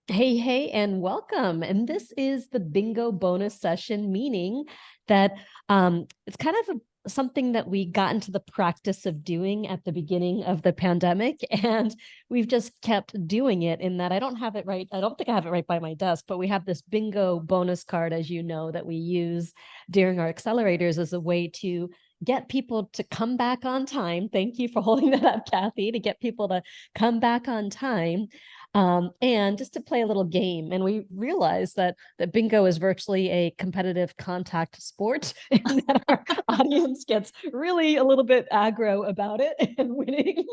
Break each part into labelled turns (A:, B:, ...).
A: Hey, hey, and welcome. And this is the bingo bonus session, meaning that it's kind of something that we got into the practice of doing at the beginning of the pandemic. And we've just kept doing it in that I don't have it right. I don't think I have it right by my desk, but we have this bingo bonus card, as you know, that we use during our accelerators as a way to get people to come back on time. Thank you for holding that up, Kathy, to get people to come back on time and just to play a little game. And we realized that bingo is virtually a competitive contact sport, and that our audience gets really a little bit aggro about it and winning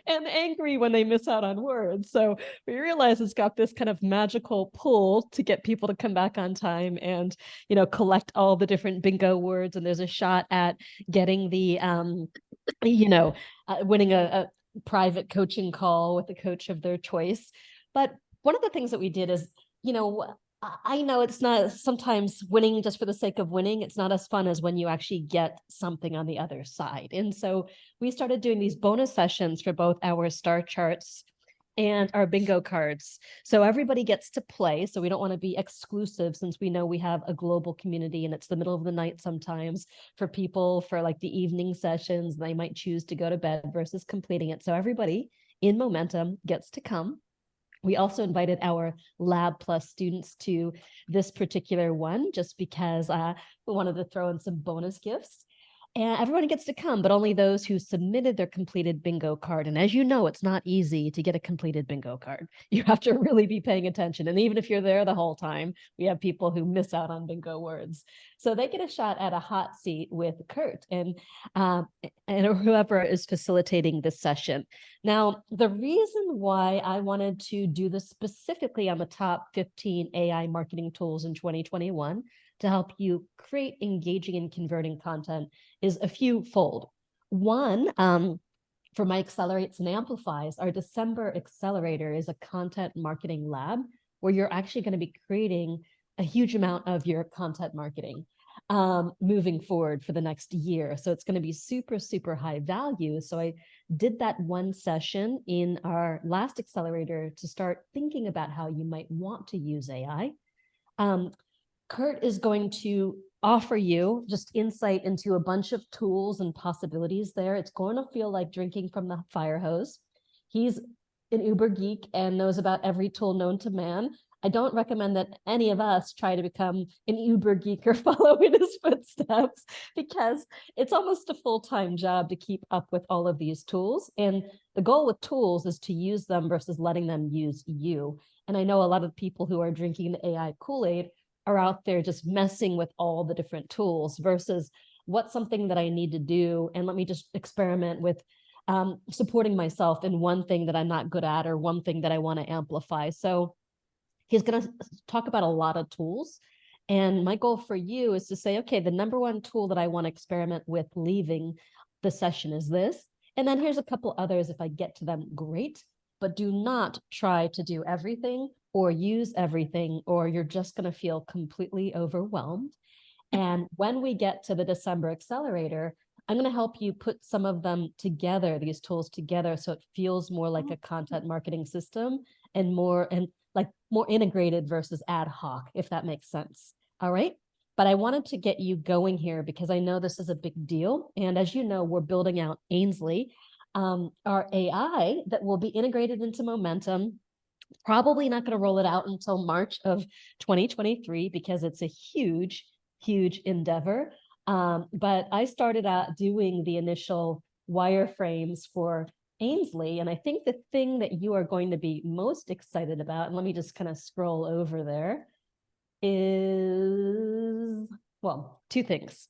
A: and angry when they miss out on words. So we realize it's got this kind of magical pull to get people to come back on time and, collect all the different bingo words. And there's a shot at getting you know, winning a private coaching call with a coach of their choice. But one of the things that we did is, you know, I know it's not sometimes winning just for the sake of winning. It's not as fun as when you actually get something on the other side. And so we started doing these bonus sessions for both our star charts and our bingo cards. So everybody gets to play. So we don't want to be exclusive since we know we have a global community and it's the middle of the night sometimes for people for like the evening sessions. They might choose to go to bed versus completing it. So everybody in Momentum gets to come. We also invited our Lab Plus students to this particular one just because we wanted to throw in some bonus gifts. And everyone gets to come, but only those who submitted their completed bingo card. And as you know, it's not easy to get a completed bingo card. You have to really be paying attention. And even if you're there the whole time, we have people who miss out on bingo words. So they get a shot at a hot seat with Kurt uh, and whoever is facilitating this session. Now, the reason why I wanted to do this specifically on the top 15 AI marketing tools in 2021 to help you create engaging and converting content is a few fold. One, for my Accelerates and Amplifies, our December Accelerator is a content marketing lab where you're actually going to be creating a huge amount of your content marketing moving forward for the next year. So it's going to be super, super high value. So I did that one session in our last accelerator to start thinking about how you might want to use AI. Kurt is going to offer you just insight into a bunch of tools and possibilities there. It's going to feel like drinking from the fire hose. He's an Uber geek and knows about every tool known to man. I don't recommend that any of us try to become an Uber geek or follow in his footsteps because it's almost a full-time job to keep up with all of these tools. And the goal with tools is to use them versus letting them use you. And I know a lot of people who are drinking the AI Kool-Aid are out there just messing with all the different tools versus what's something that I need to do. And let me just experiment with supporting myself in one thing that I'm not good at or one thing that I want to amplify. So he's going to talk about a lot of tools. And my goal for you is to say, okay, the number one tool that I want to experiment with leaving the session is this. And then here's a couple others. If I get to them, great. But do not try to do everything or use everything, or you're just going to feel completely overwhelmed. And when we get to the December accelerator, I'm going to help you put some of them together, these tools together, so it feels more like a content marketing system and more integrated versus ad hoc, if that makes sense. All right. But I wanted to get you going here because I know this is a big deal. And as you know, we're building out Ainsley, our AI that will be integrated into Momentum. Probably not going to roll it out until March of 2023 because it's a huge, huge endeavor. But I started out doing the initial wireframes for Ainsley. And I think the thing that you are going to be most excited about, and let me just kind of scroll over there, is, well, two things.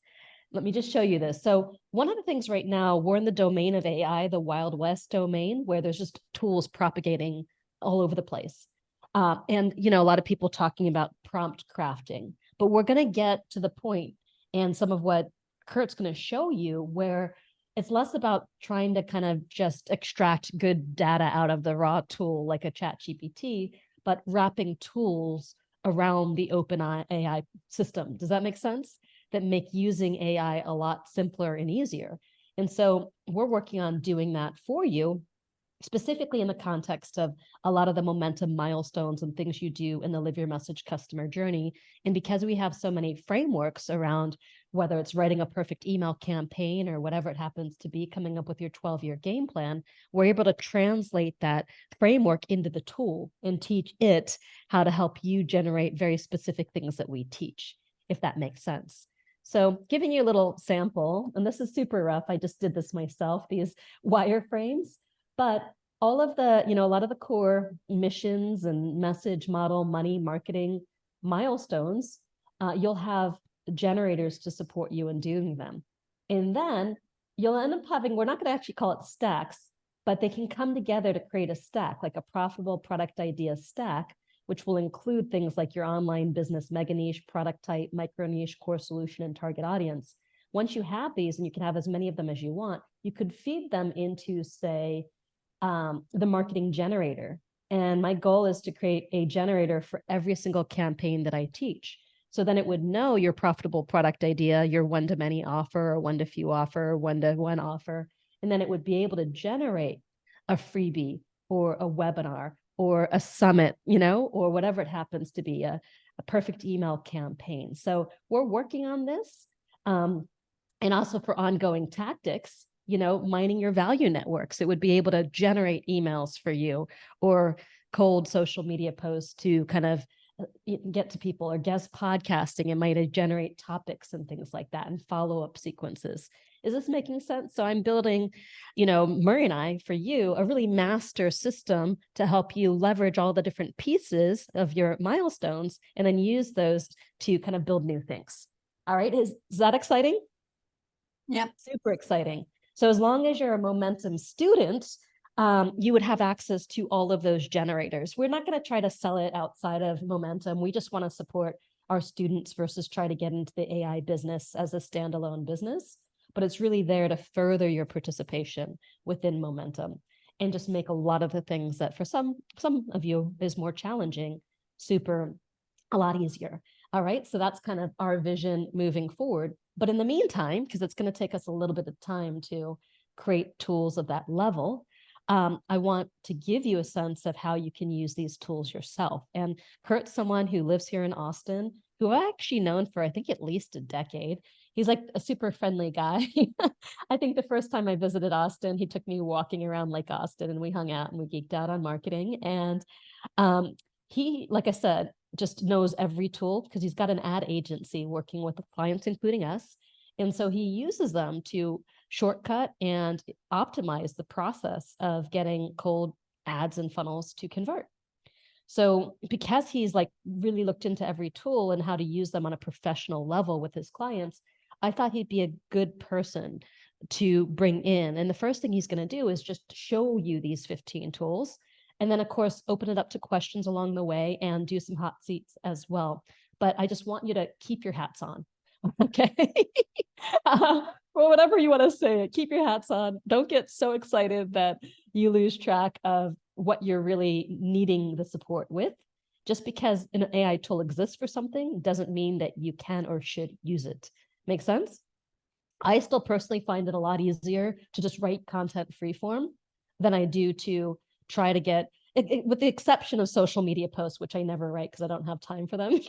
A: Let me just show you this. So one of the things right now, we're in the domain of AI, the Wild West domain, where there's just tools propagating all over the place. And, a lot of people talking about prompt crafting, but we're going to get to the point and some of what Kurt's going to show you where it's less about trying to kind of just extract good data out of the raw tool like a chat GPT, but wrapping tools around the open AI system. Does that make sense? That make using AI a lot simpler and easier. And so we're working on doing that for you. specifically in the context of a lot of the momentum milestones and things you do in the Live Your Message customer journey. And because we have so many frameworks around whether it's writing a perfect email campaign or whatever it happens to be, coming up with your 12-year game plan, we're able to translate that framework into the tool and teach it how to help you generate very specific things that we teach, if that makes sense. So giving you a little sample, and this is super rough. I just did this myself, these wireframes. But all of the, a lot of the core missions and message, model, money, marketing milestones, you'll have generators to support you in doing them. And then you'll end up having, we're not going to actually call it stacks, but they can come together to create a stack, like a profitable product idea stack, which will include things like your online business mega niche, product type, micro niche, core solution, and target audience. Once you have these, and you can have as many of them as you want, you could feed them into, say, the marketing generator. And my goal is to create a generator for every single campaign that I teach. So then it would know your profitable product idea, your one-to-many offer, or one-to-few offer, one-to-one offer. And then it would be able to generate a freebie or a webinar or a summit, or whatever it happens to be, a perfect email campaign. So we're working on this. And also for ongoing tactics, mining your value networks. It would be able to generate emails for you or cold social media posts to kind of get to people, or guest podcasting. It might generate topics and things like that, and follow-up sequences. Is this making sense? So I'm building, Murray and I, for you, a really master system to help you leverage all the different pieces of your milestones and then use those to kind of build new things. All right. Is that exciting?
B: Yep.
A: Super exciting. So as long as you're a Momentum student, you would have access to all of those generators. We're not going to try to sell it outside of Momentum. We just want to support our students versus try to get into the AI business as a standalone business. But it's really there to further your participation within Momentum and just make a lot of the things that for some of you is more challenging, a lot easier. All right. So that's kind of our vision moving forward. But in the meantime, because it's going to take us a little bit of time to create tools of that level, I want to give you a sense of how you can use these tools yourself. And Kurt's someone who lives here in Austin, who I've actually known for, I think, at least a decade. He's like a super friendly guy. I think the first time I visited Austin, he took me walking around Lake Austin and we hung out and we geeked out on marketing. And he, like I said, just knows every tool because he's got an ad agency working with the clients, including us. And so he uses them to shortcut and optimize the process of getting cold ads and funnels to convert. So because he's like really looked into every tool and how to use them on a professional level with his clients, I thought he'd be a good person to bring in. And the first thing he's going to do is just show you these 15 tools. And then, of course, open it up to questions along the way and do some hot seats as well. But I just want you to keep your hats on. Okay. Or whatever you want to say, keep your hats on. Don't get so excited that you lose track of what you're really needing the support with. Just because an AI tool exists for something doesn't mean that you can or should use it. Make sense? I still personally find it a lot easier to just write content freeform than I do to try to get, with the exception of social media posts, which I never write because I don't have time for them.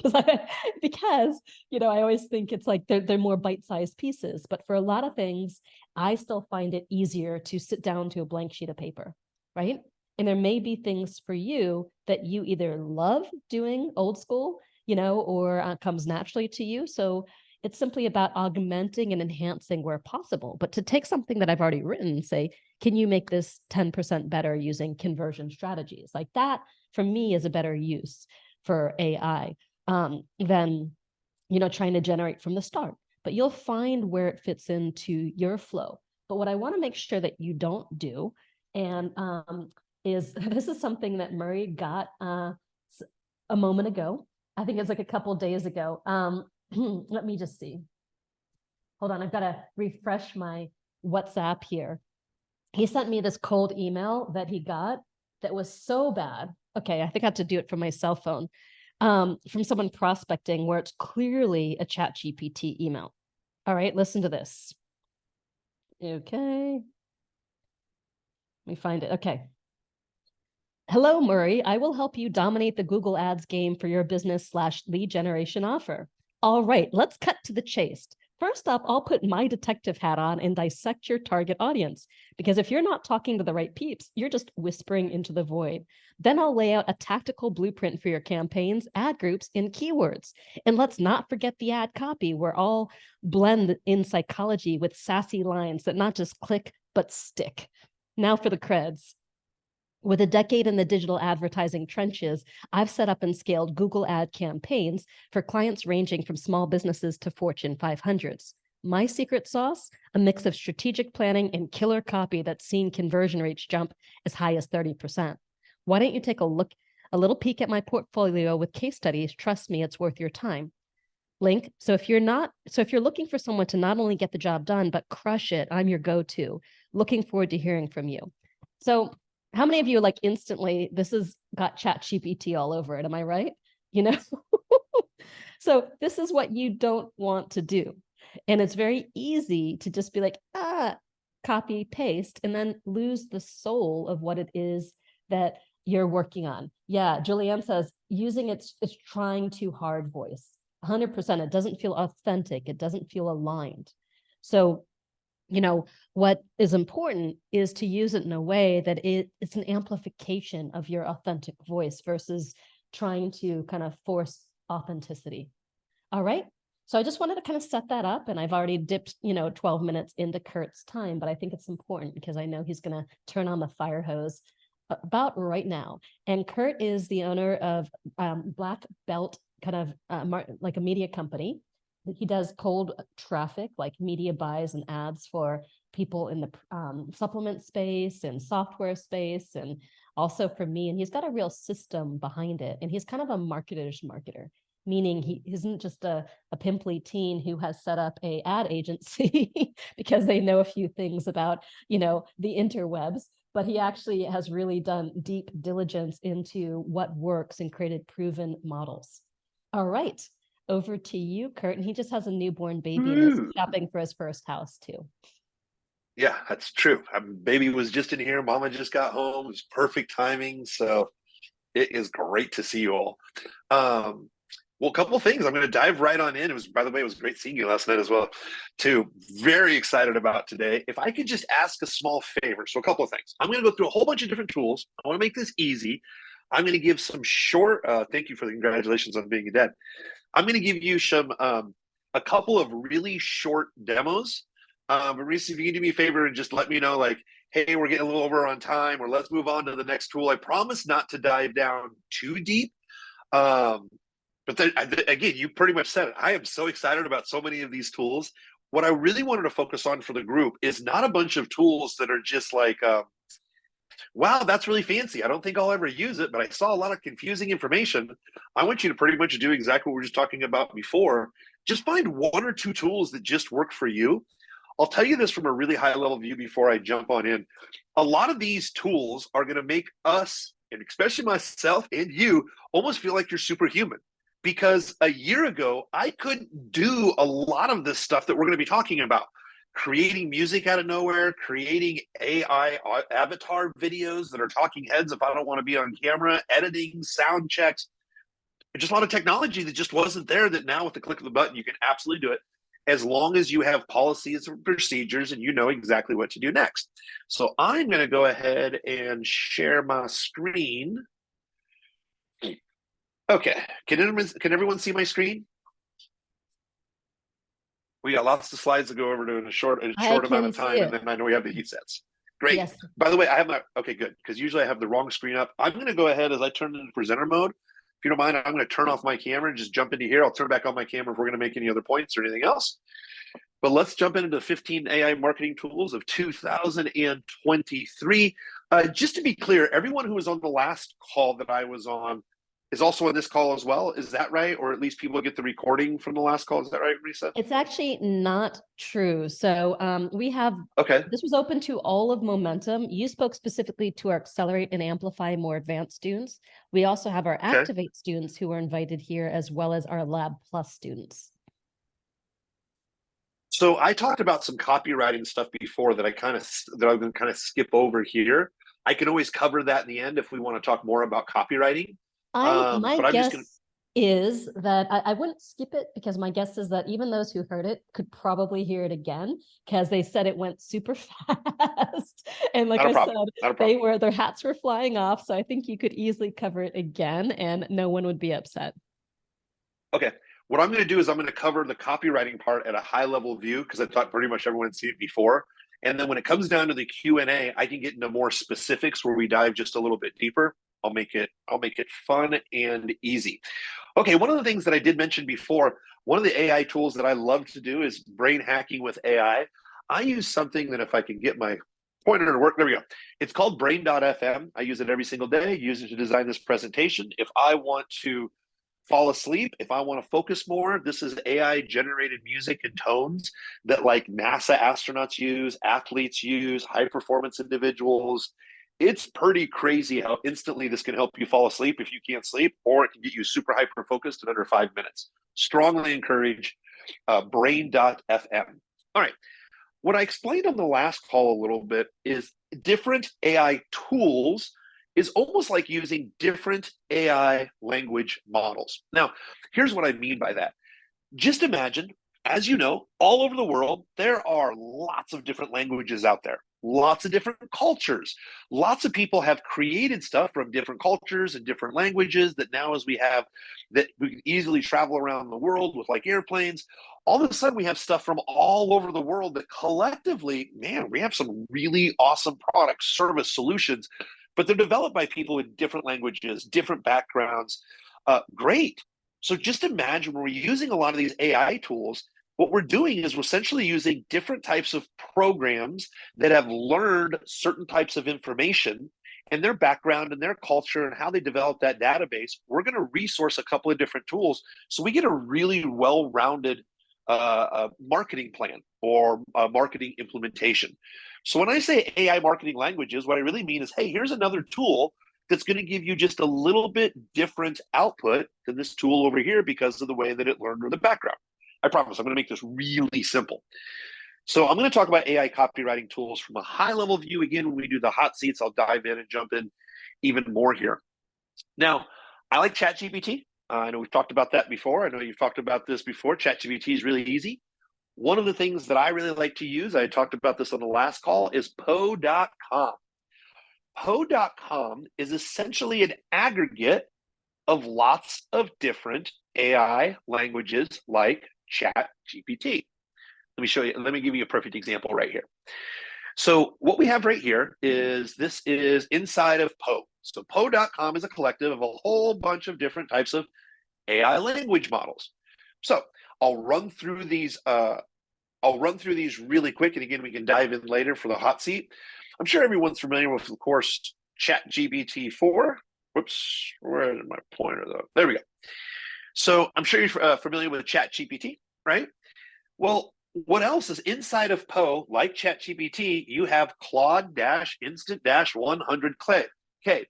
A: because I always think it's like they're more bite-sized pieces. But for a lot of things, I still find it easier to sit down to a blank sheet of paper, right? And there may be things for you that you either love doing old school, or comes naturally to you. So it's simply about augmenting and enhancing where possible. But to take something that I've already written and say, can you make this 10% better using conversion strategies? Like that, for me, is a better use for AI than, trying to generate from the start. But you'll find where it fits into your flow. But what I want to make sure that you don't do, and is this is something that Murray got a moment ago. I think it's like a couple of days ago. Let me just see. Hold on, I've got to refresh my WhatsApp here. He sent me this cold email that he got that was so bad. Okay, I think I have to do it from my cell phone. From someone prospecting where it's clearly a ChatGPT email. All right, listen to this. Okay. Let me find it. Okay. Hello, Murray. I will help you dominate the Google Ads game for your business/lead generation offer. All right, let's cut to the chase. First up, I'll put my detective hat on and dissect your target audience. Because if you're not talking to the right peeps, you're just whispering into the void. Then I'll lay out a tactical blueprint for your campaigns, ad groups, and keywords. And let's not forget the ad copy, where I'll blend in psychology with sassy lines that not just click, but stick. Now for the creds. With a decade in the digital advertising trenches, I've set up and scaled Google ad campaigns for clients ranging from small businesses to Fortune 500s. My secret sauce? A mix of strategic planning and killer copy that's seen conversion rates jump as high as 30%. Why don't you take a little peek at my portfolio with case studies? Trust me, it's worth your time. Link. So if you're looking for someone to not only get the job done, but crush it, I'm your go-to. Looking forward to hearing from you. So how many of you like instantly, this has got ChatGPT all over it, am I right? You know? So this is what you don't want to do. And it's very easy to just be like, copy, paste, and then lose the soul of what it is that you're working on. Yeah, Julianne says, using it's trying too hard voice. 100%. It doesn't feel authentic. It doesn't feel aligned. So what is important is to use it in a way that it's an amplification of your authentic voice versus trying to kind of force authenticity. All right. So I just wanted to kind of set that up, and I've already dipped, 12 minutes into Kurt's time, but I think it's important because I know he's going to turn on the fire hose about right now. And Kurt is the owner of Black Belt, kind of like a media company. He does cold traffic, like media buys and ads for people in the supplement space and software space, and also for me. And he's got a real system behind it. And he's kind of a marketer's marketer, meaning he isn't just a pimply teen who has set up a ad agency because they know a few things about, the interwebs, but he actually has really done deep diligence into what works and created proven models. All right. Over to you, Kurt. And he just has a newborn baby and is shopping for his first house too.
B: Yeah, that's true. Baby was just in here. Mama just got home. It was perfect timing. So it is great to see you all. Well, a couple of things. I'm going to dive right on in. By the way, it was great seeing you last night as well, too. Very excited about today. If I could just ask a small favor. So a couple of things. I'm going to go through a whole bunch of different tools. I want to make this easy. I'm going to give some short, thank you for the congratulations on being a dad. I'm going to give you some a couple of really short demos. But Reese, if you can do me a favor and just let me know, like, hey, we're getting a little over on time, or let's move on to the next tool. I promise not to dive down too deep. But then, again, you pretty much said it. I am so excited about so many of these tools. What I really wanted to focus on for the group is not a bunch of tools that are just like, wow, that's really fancy. I don't think I'll ever use it, but I saw a lot of confusing information. I want you to pretty much do exactly what we were just talking about before. Just find one or two tools that just work for you. I'll tell you this from a really high level view before I jump on in. A lot of these tools are going to make us, and especially myself and you, almost feel like you're superhuman. Because a year ago, I couldn't do a lot of this stuff that we're going to be talking about. Creating music out of nowhere, creating AI avatar videos that are talking heads if I don't want to be on camera, editing, sound checks. Just a lot of technology that just wasn't there, that now with the click of the button, you can absolutely do it, as long as you have policies and procedures and you know exactly what to do next. So I'm going to go ahead and share my screen. Okay, can everyone see my screen? We got lots of slides to go over to in a short amount of time, and then I know we have the heat sets. Great. Yes. By the way, I have my, okay, good, because usually I have the wrong screen up. I'm going to go ahead as I turn into presenter mode. If you don't mind, I'm going to turn off my camera and just jump into here. I'll turn back on my camera if we're going to make any other points or anything else. But let's jump into the 15 AI marketing tools of 2023. Just to be clear, everyone who was on the last call that I was on is also on this call as well. Is that right? Or at least people get the recording from the last call. Is that right, Risa?
A: It's actually not true. So we have, this was open to all of Momentum. You spoke specifically to our Accelerate and Amplify More Advanced students. We also have our Activate students who are invited here, as well as our Lab Plus students.
B: So I talked about some copywriting stuff before that I'm going to kind of skip over here. I can always cover that in the end if we want to talk more about copywriting.
A: My
B: But I'm just going to,
A: guess is that I wouldn't skip it, because my guess is that even those who heard it could probably hear it again, because they said it went super fast. And like
B: not a
A: I said,
B: problem, not a problem.
A: their hats were flying off. So I think you could easily cover it again and no one would be upset.
B: Okay. What I'm going to do is I'm going to cover the copywriting part at a high level view because I thought pretty much everyone had seen it before. And then when it comes down to the Q&A, I can get into more specifics where we dive just a little bit deeper. I'll make it fun and easy. Okay, one of the things that I did mention before, one of the AI tools that I love to do is brain hacking with AI. I use something that if I can get my pointer to work, there we go. It's called Brain.fm. I use it every single day. I use it to design this presentation. If I want to fall asleep, if I want to focus more, this is AI generated music and tones that like NASA astronauts use, athletes use, high performance individuals. It's pretty crazy how instantly this can help you fall asleep if you can't sleep, or it can get you super hyper focused in under 5 minutes. Strongly encourage brain.fm. All right. What I explained on the last call a little bit is different AI tools is almost like using different AI language models. Now, here's what I mean by that. Just imagine, as you know, all over the world, there are lots of different languages out there, lots of different cultures. Lots of people have created stuff from different cultures and different languages that now, as we have, that we can easily travel around the world with like airplanes. All of a sudden, we have stuff from all over the world that collectively, man, we have some really awesome products, service solutions, but they're developed by people with different languages, different backgrounds. Great. So just imagine when we're using a lot of these AI tools, what we're doing is we're essentially using different types of programs that have learned certain types of information and their background and their culture and how they develop that database. We're going to resource a couple of different tools so we get a really well-rounded marketing plan or marketing implementation. So when I say AI marketing languages, what I really mean is, hey, here's another tool that's going to give you just a little bit different output than this tool over here because of the way that it learned or the background. I promise I'm going to make this really simple. So I'm going to talk about AI copywriting tools from a high level view. Again, when we do the hot seats, I'll dive in and jump in even more here. Now, I like ChatGPT. I know we've talked about that before. I know you've talked about this before. ChatGPT is really easy. One of the things that I really like to use, I talked about this on the last call, is Poe.com. Poe.com is essentially an aggregate of lots of different AI languages like ChatGPT. Let me show you, let me give you a perfect example right here. So what we have right here is, this is inside of Poe. So Poe.com is a collective of a whole bunch of different types of AI language models. So I'll run through these really quick, and again, we can dive in later for the hot seat. I'm sure everyone's familiar with, of course, ChatGPT-4. Whoops, where is my pointer though? There we go. So I'm sure you're familiar with ChatGPT, right? Well, what else is inside of Poe? Like ChatGPT, you have Claude-Instant-100K.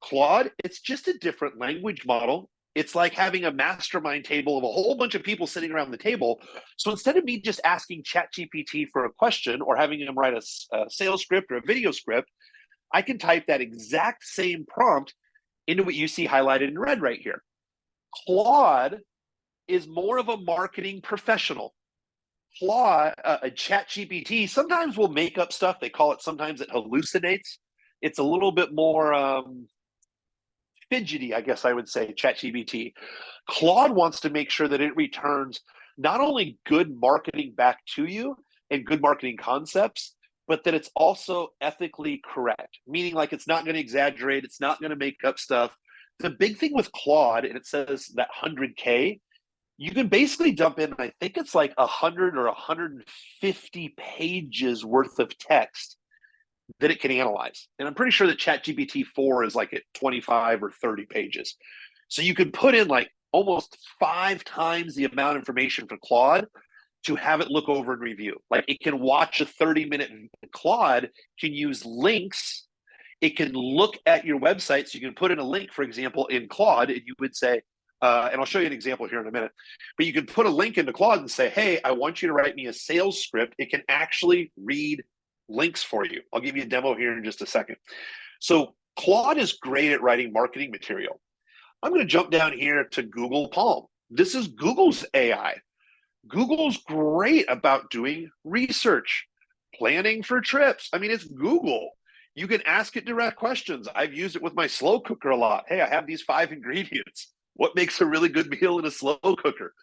B: Claude, it's just a different language model. It's like having a mastermind table of a whole bunch of people sitting around the table. So instead of me just asking ChatGPT for a question or having him write a sales script or a video script, I can type that exact same prompt into what you see highlighted in red right here. Claude is more of a marketing professional. Claude, a ChatGPT, sometimes will make up stuff. They call it, sometimes it hallucinates. It's a little bit more fidgety, I guess I would say, ChatGPT. Claude wants to make sure that it returns not only good marketing back to you and good marketing concepts, but that it's also ethically correct, meaning like it's not going to exaggerate, it's not going to make up stuff. The big thing with Claude, and it says that 100K, you can basically dump in, I think it's like 100 or 150 pages worth of text that it can analyze. And I'm pretty sure that ChatGPT 4 is like at 25 or 30 pages. So you could put in like almost 5 times the amount of information for Claude to have it look over and review. Like it can watch a 30-minute, Claude can use links. It can look at your website. So you can put in a link, for example, in Claude, and you would say, and I'll show you an example here in a minute, but you can put a link into Claude and say, hey, I want you to write me a sales script. It can actually read links for you. I'll give you a demo here in just a second. So Claude is great at writing marketing material. I'm going to jump down here to Google Palm. This is Google's AI. Google's great about doing research, planning for trips. I mean, it's Google. You can ask it direct questions. I've used it with my slow cooker a lot. Hey, I have these 5 ingredients. What makes a really good meal in a slow cooker?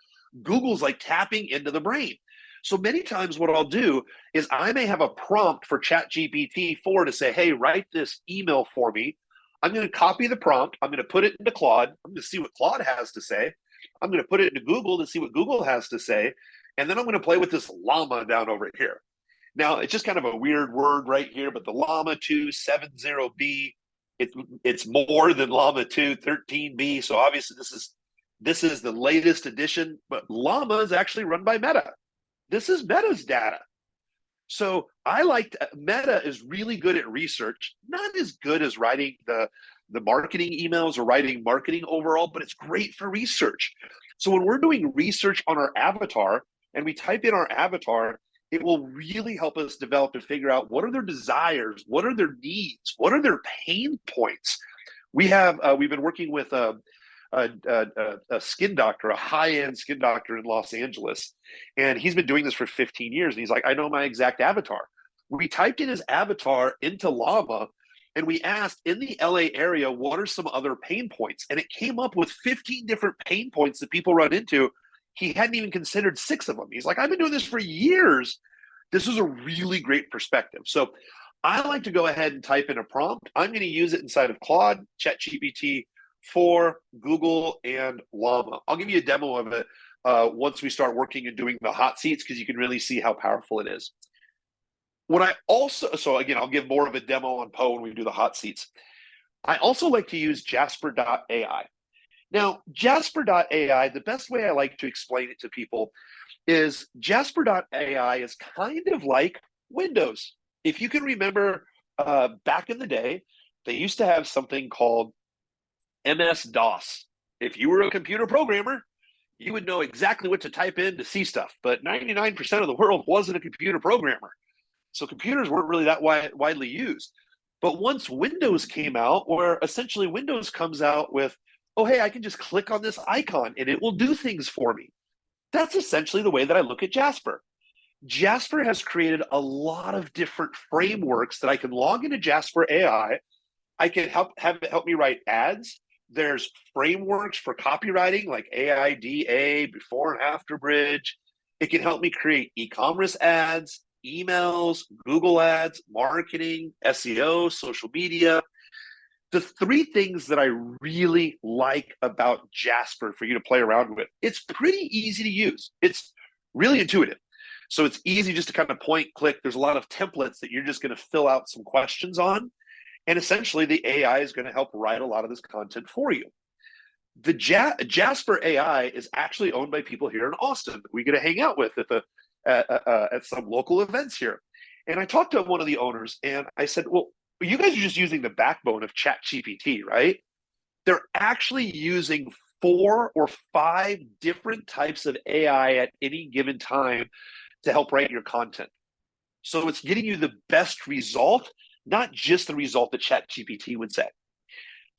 B: Google's like tapping into the brain. So many times what I'll do is I may have a prompt for ChatGPT 4 to say, hey, write this email for me. I'm going to copy the prompt. I'm going to put it into Claude. I'm going to see what Claude has to say. I'm going to put it into Google to see what Google has to say. And then I'm going to play with this llama down over here. Now, it's just kind of a weird word right here, but the Llama 270B, it's more than Llama 213B. So obviously this is the latest edition, but Llama is actually run by Meta. This is Meta's data. So I like Meta is really good at research, not as good as writing the marketing emails or writing marketing overall, but it's great for research. So when we're doing research on our avatar and we type in our avatar, it will really help us develop and figure out what are their desires, what are their needs, what are their pain points. We've been working with a skin doctor, a high-end skin doctor in Los Angeles, and he's been doing this for 15 years. And he's like, I know my exact avatar. We typed in his avatar into Llama, and we asked in the LA area, what are some other pain points? And it came up with 15 different pain points that people run into. He hadn't even considered 6 of them. He's like, I've been doing this for years. This is a really great perspective. So I like to go ahead and type in a prompt. I'm going to use it inside of Claude, ChatGPT, for Google, and Llama. I'll give you a demo of it once we start working and doing the hot seats, because you can really see how powerful it is. So again, I'll give more of a demo on Poe when we do the hot seats. I also like to use Jasper.ai. Now, Jasper.ai, the best way I like to explain it to people is Jasper.ai is kind of like Windows. If you can remember back in the day, they used to have something called MS-DOS. If you were a computer programmer, you would know exactly what to type in to see stuff, but 99% of the world wasn't a computer programmer. So computers weren't really that widely used. But once Windows came out, where essentially Windows comes out with, oh, hey, I can just click on this icon and it will do things for me. That's essentially the way that I look at Jasper. Jasper has created a lot of different frameworks that I can log into Jasper AI. I can have it help me write ads. There's frameworks for copywriting like AIDA, before and after bridge. It can help me create e-commerce ads, emails, Google ads, marketing, SEO, social media. The 3 things that I really like about Jasper for you to play around with, it's pretty easy to use. It's really intuitive. So it's easy just to kind of point, click. There's a lot of templates that you're just going to fill out some questions on. And essentially, the AI is going to help write a lot of this content for you. The Jasper AI is actually owned by people here in Austin that we get to hang out with at some local events here. And I talked to one of the owners, and I said, well, you guys are just using the backbone of ChatGPT, right? They're actually using 4 or 5 different types of AI at any given time to help write your content. So it's getting you the best result, not just the result that ChatGPT would say.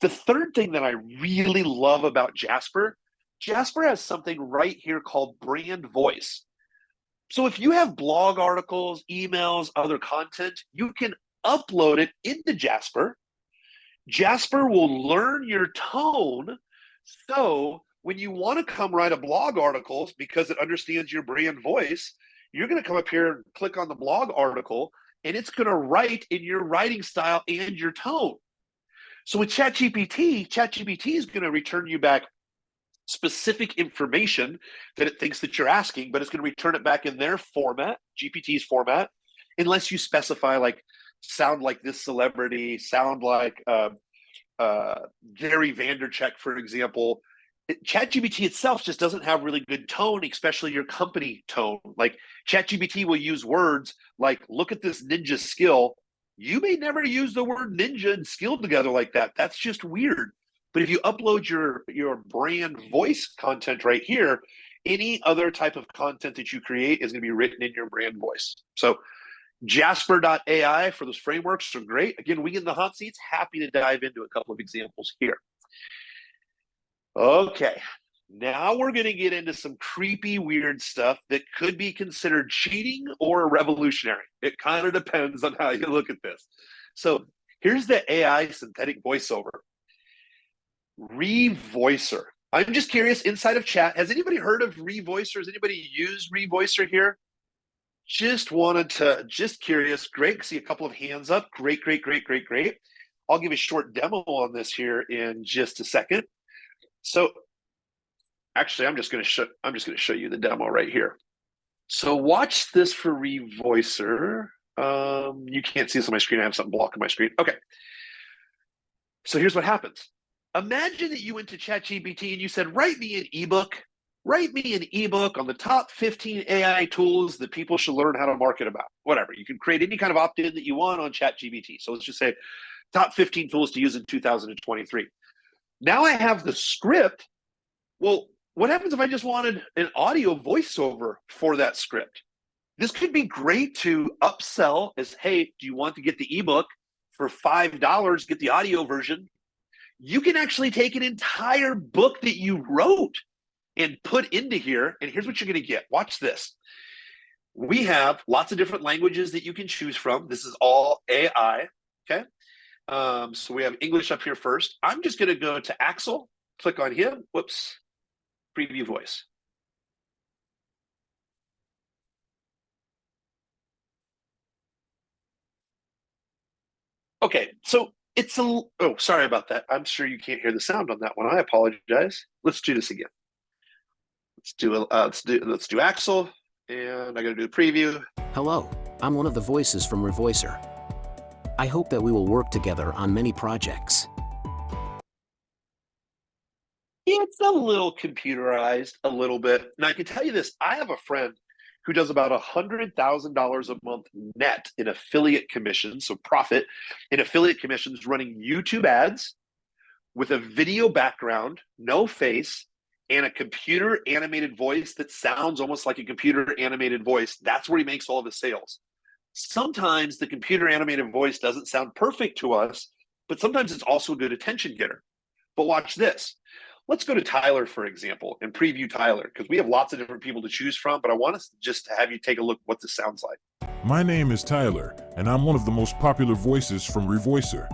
B: The third thing that I really love about Jasper has something right here called brand voice. So if you have blog articles, emails, other content, you can upload it into Jasper. Jasper will learn your tone. So when you want to come write a blog article, because it understands your brand voice, you're going to come up here and click on the blog article, and it's going to write in your writing style and your tone. So with ChatGPT is going to return you back specific information that it thinks that you're asking, but it's going to return it back in their format, GPT's format, unless you specify like sound like this celebrity, sound like Gary Vaynerchuk, for example. ChatGPT itself just doesn't have really good tone, especially your company tone. Like ChatGPT will use words like, look at this ninja skill. You may never use the word ninja and skill together like that. That's just weird. But if you upload your brand voice content right here, any other type of content that you create is going to be written in your brand voice. So Jasper.ai for those frameworks are great. Again, we in the hot seats, happy to dive into a couple of examples here. Okay, now we're going to get into some creepy, weird stuff that could be considered cheating or revolutionary. It kind of depends on how you look at this. So here's the AI synthetic voiceover. Revoicer. I'm just curious, inside of chat, has anybody heard of Revoicer? Has anybody used Revoicer here? Just curious. Great, see a couple of hands up. Great. I'll give a short demo on this here in just a second. So actually, I'm just going to show you the demo right here. So watch this for Revoicer. You can't see this on my screen. I have something blocking my screen. Okay. So here's what happens. Imagine that you went to ChatGPT and you said, write me an ebook. Write me an ebook on the top 15 AI tools that people should learn how to market about. Whatever. You can create any kind of opt-in that you want on ChatGPT. So let's just say top 15 tools to use in 2023. Now I have the script. Well, what happens if I just wanted an audio voiceover for that script? This could be great to upsell as, hey, do you want to get the ebook for $5, get the audio version? You can actually take an entire book that you wrote and put into here, and here's what you're going to get. Watch this. We have lots of different languages that you can choose from. This is all AI, okay? So we have English up here first. I'm just going to go to Axel, click on him. Whoops, preview voice. Okay, so it's oh, sorry about that. I'm sure you can't hear the sound on that one. I apologize. Let's do this again. Let's do Axel, and I got to do the preview.
C: Hello, I'm one of the voices from Revoicer. I hope that we will work together on many projects.
B: It's a little computerized, a little bit. And I can tell you this, I have a friend who does about $100,000 a month net in affiliate commissions, so profit in affiliate commissions, running YouTube ads with a video background, no face, and a computer animated voice that sounds almost like a computer animated voice. That's where he makes all of his sales. Sometimes the computer animated voice doesn't sound perfect to us, but sometimes it's also a good attention getter. But watch this. Let's go to Tyler, for example, and preview Tyler, because we have lots of different people to choose from, but I want us just to have you take a look at what this sounds like.
D: My name is Tyler, and I'm one of the most popular voices from Revoicer.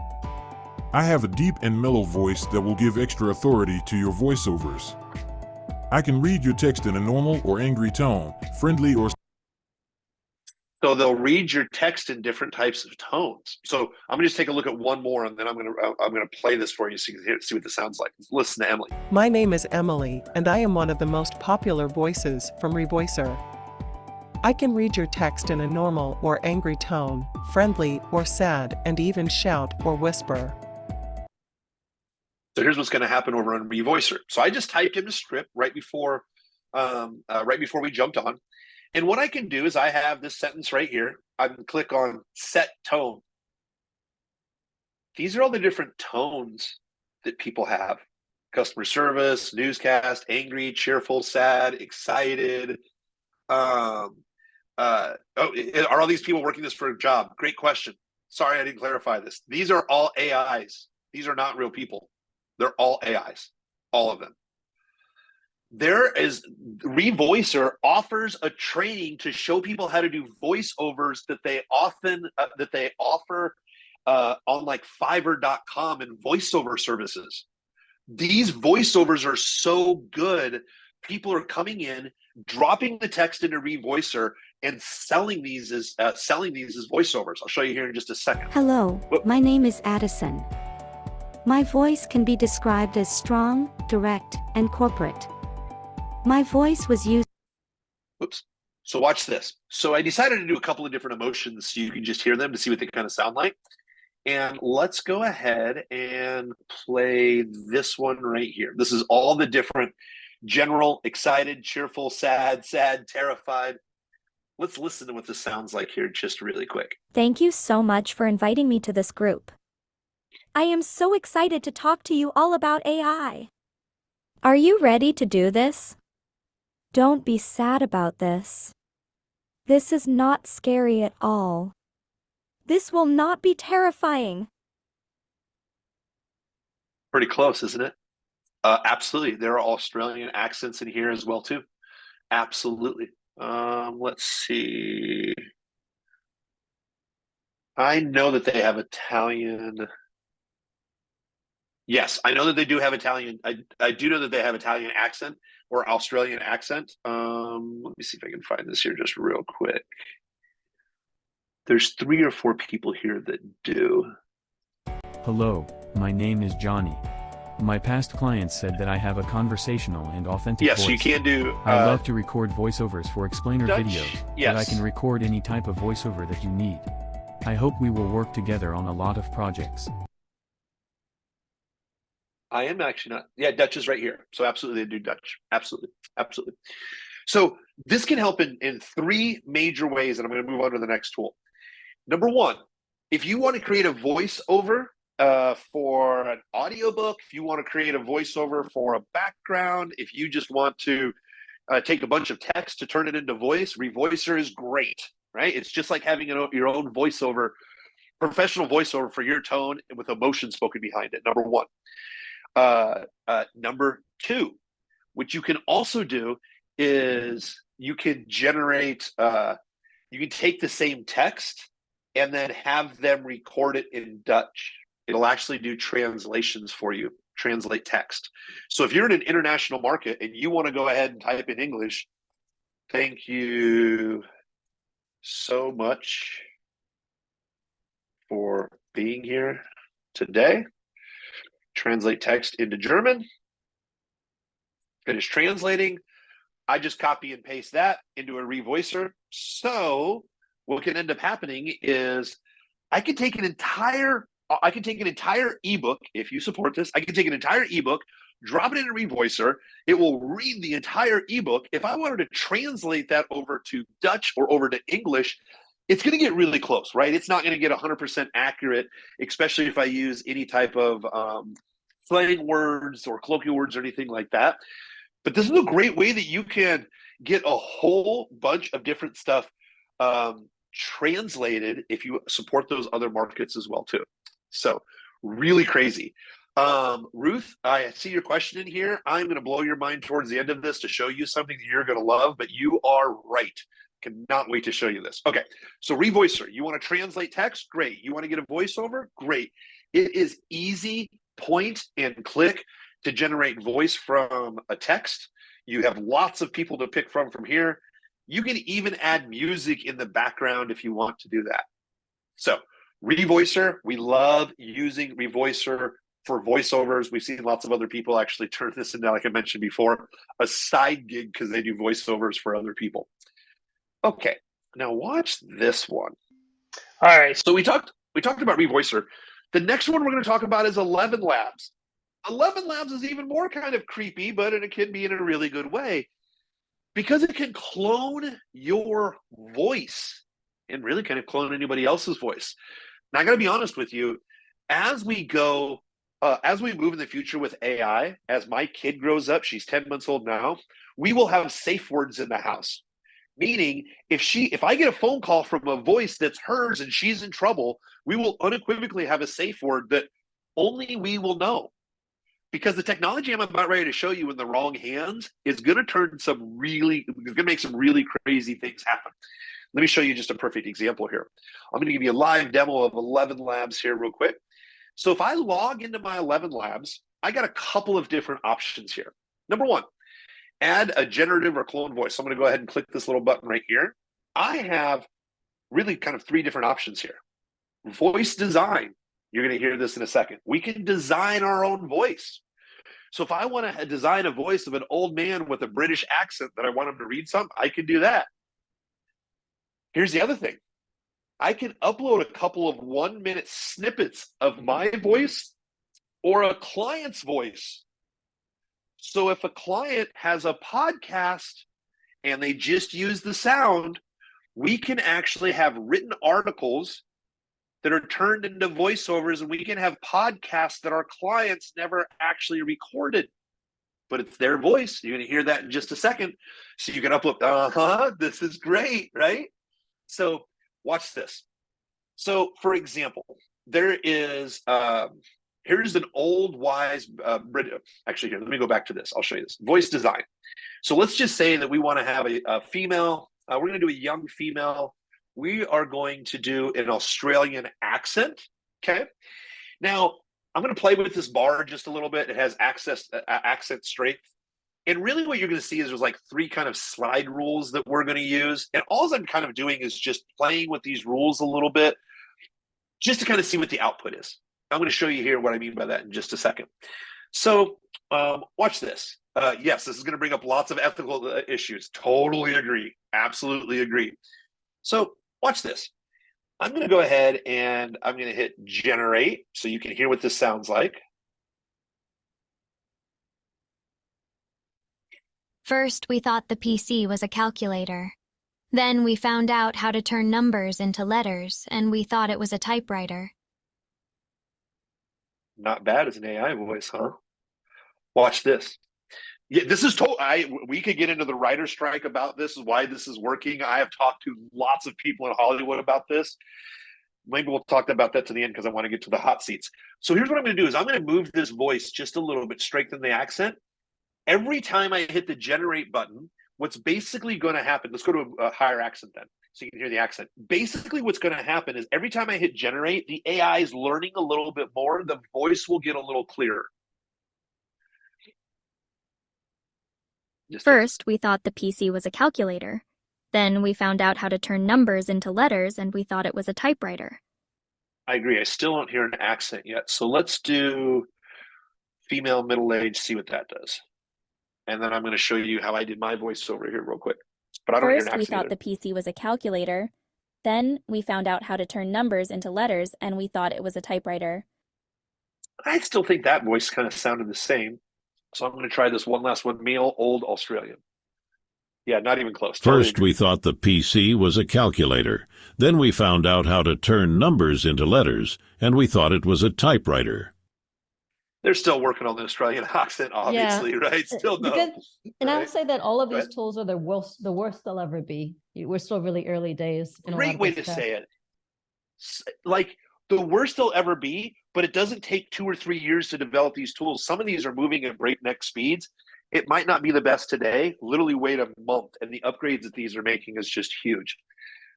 D: I have a deep and mellow voice that will give extra authority to your voiceovers. I can read your text in a normal or angry tone, friendly or...
B: So they'll read your text in different types of tones. So I'm gonna just take a look at one more, and then I'm gonna play this for you so you can see what this sounds like. Listen to Emily.
E: My name is Emily, and I am one of the most popular voices from Revoicer. I can read your text in a normal or angry tone, friendly or sad, and even shout or whisper.
B: So here's what's going to happen over on Revoicer. So I just typed in the script right before we jumped on. And what I can do is I have this sentence right here. I can click on set tone. These are all the different tones that people have. Customer service, newscast, angry, cheerful, sad, excited. Are all these people working this for a job? Great question. Sorry, I didn't clarify this. These are all AIs. These are not real people. They're all AIs, all of them. Revoicer offers a training to show people how to do voiceovers that they offer on like Fiverr.com and voiceover services. These voiceovers are so good. People are coming in, dropping the text into Revoicer and selling these as voiceovers. I'll show you here in just a second.
F: Hello, my name is Addison. My voice can be described as strong, direct, and corporate. My voice was used.
B: Oops. So watch this. So I decided to do a couple of different emotions so you can just hear them to see what they kind of sound like. And let's go ahead and play this one right here. This is all the different general, excited, cheerful, sad, terrified. Let's listen to what this sounds like here just really quick.
G: Thank you so much for inviting me to this group. I am so excited to talk to you all about AI. Are you ready to do this? Don't be sad about this. This is not scary at all. This will not be terrifying.
B: Pretty close, isn't it? Absolutely. There are Australian accents in here as well, too. Absolutely. Let's see. I know that they have Italian. Yes, I know that they do have Italian. I do know that they have Italian accent or Australian accent. Let me see if I can find this here just real quick. There's 3 or 4 people here that do.
H: Hello, my name is Johnny. My past clients said that I have a conversational and authentic
B: Yes,
H: voice.
B: you can do.
H: I love to record voiceovers for explainer
B: Dutch?
H: videos,
B: Yes.
H: but I can record any type of voiceover that you need. I hope we will work together on a lot of projects.
B: I am actually not. Yeah, Dutch is right here. So absolutely, they do Dutch. Absolutely, absolutely. So this can help in 3 major ways, and I'm going to move on to the next tool. Number 1, if you want to create a voiceover for an audiobook, if you want to create a voiceover for a background, if you just want to take a bunch of text to turn it into voice, Revoicer is great, right? It's just like having your own voiceover, professional voiceover for your tone and with emotion spoken behind it. Number 1. Number 2, what you can also do is you can generate, you can take the same text and then have them record it in Dutch. It'll actually do translations for you, translate text. So if you're in an international market and you want to go ahead and type in English, thank you so much for being here today. Translate text into German. Finish translating. I just copy and paste that into a Revoicer. So what can end up happening is I can take an entire ebook. If you support this, I can take an entire ebook, drop it in a Revoicer. It will read the entire ebook. If I wanted to translate that over to Dutch or over to English, it's going to get really close, right? It's not going to get 100% accurate, especially if I use any type of slang words or colloquial words or anything like that. But this is a great way that you can get a whole bunch of different stuff translated if you support those other markets as well too. So really crazy. Ruth, I see your question in here. I'm going to blow your mind towards the end of this to show you something that you're going to love, but you are right. Cannot wait to show you this. Okay, so Revoicer, you want to translate text? Great. You want to get a voiceover? Great. It is easy, point and click to generate voice from a text. You have lots of people to pick from here. You can even add music in the background if you want to do that. So Revoicer, we love using Revoicer for voiceovers. We've seen lots of other people actually turn this into, like I mentioned before, a side gig because they do voiceovers for other people. Okay, now watch this one.
I: All right.
B: So we talked about Revoicer. The next one we're going to talk about is 11 Labs. 11 Labs is even more kind of creepy, but it can be in a really good way because it can clone your voice and really kind of clone anybody else's voice. Now, I got to be honest with you, as we move in the future with AI, as my kid grows up, she's 10 months old now, we will have safe words in the house. Meaning, if I get a phone call from a voice that's hers and she's in trouble, we will unequivocally have a safe word that only we will know. Because the technology I'm about ready to show you in the wrong hands is going to make some really crazy things happen. Let me show you just a perfect example here. I'm going to give you a live demo of 11 Labs here real quick. So if I log into my 11 Labs, I got a couple of different options here. Number 1, add a generative or clone voice. So I'm going to go ahead and click this little button right here. I have really kind of 3 different options here. Voice design. You're going to hear this in a second. We can design our own voice. So if I want to design a voice of an old man with a British accent that I want him to read something, I can do that. Here's the other thing. I can upload a couple of 1-minute snippets of my voice or a client's voice. So if a client has a podcast and they just use the sound, we can actually have written articles that are turned into voiceovers, and we can have podcasts that our clients never actually recorded, but it's their voice. You're going to hear that in just a second. So you can upload, this is great, right? So watch this. So for example, there is, here's an old wise, actually here, let me go back to this. I'll show you this. Voice design. So let's just say that we want to have a female, we're going to do a young female. We are going to do an Australian accent. Okay. Now I'm going to play with this bar just a little bit. It has accent strength. And really what you're going to see is there's like 3 kind of slide rules that we're going to use. And all I'm kind of doing is just playing with these rules a little bit, just to kind of see what the output is. I'm going to show you here what I mean by that in just a second. So watch this. Yes, this is going to bring up lots of ethical issues. Totally agree. Absolutely agree. So watch this. I'm going to go ahead and I'm going to hit generate so you can hear what this sounds like.
I: First, we thought the PC was a calculator. Then we found out how to turn numbers into letters, and we thought it was a typewriter.
B: Not bad as an AI voice, huh? Watch this. Yeah, this is we could get into the writer strike about this, why this is working. I have talked to lots of people in Hollywood about this. Maybe we'll talk about that to the end because I want to get to the hot seats. So here's what I'm going to do is I'm going to move this voice just a little bit, strengthen the accent. Every time I hit the generate button, what's basically going to happen, let's go to a higher accent then, so you can hear the accent. Basically what's going to happen is every time I hit generate, the AI is learning a little bit more, the voice will get a little clearer.
G: First, we thought the PC was a calculator. Then we found out how to turn numbers into letters, and we thought it was a typewriter.
B: I agree. I still don't hear an accent yet. So let's do female, middle-aged, see what that does. And then I'm going to show you how I did my voiceover here real quick. But I don't hear an
G: First, we
B: accent
G: thought
B: either.
G: the PC was a calculator. Then we found out how to turn numbers into letters, and we thought it was a typewriter.
B: I still think that voice kind of sounded the same. So I'm going to try this one last one, male, old Australian. Yeah, not even close. Totally
J: First,
B: agree.
J: we thought the PC was a calculator. Then we found out how to turn numbers into letters, and we thought it was a typewriter.
B: They're still working on the Australian accent, obviously, right? Still no.
A: And I would
B: right?
A: say that all of
B: Go
A: these
B: ahead.
A: tools are the worst they'll ever be. We're still really early days. In a lot
B: Great
A: of
B: way
A: this
B: to
A: stuff.
B: say it. Like the worst they'll ever be, but it doesn't take 2 or 3 years to develop these tools. Some of these are moving at breakneck speeds. It might not be the best today. Literally wait a month, and the upgrades that these are making is just huge.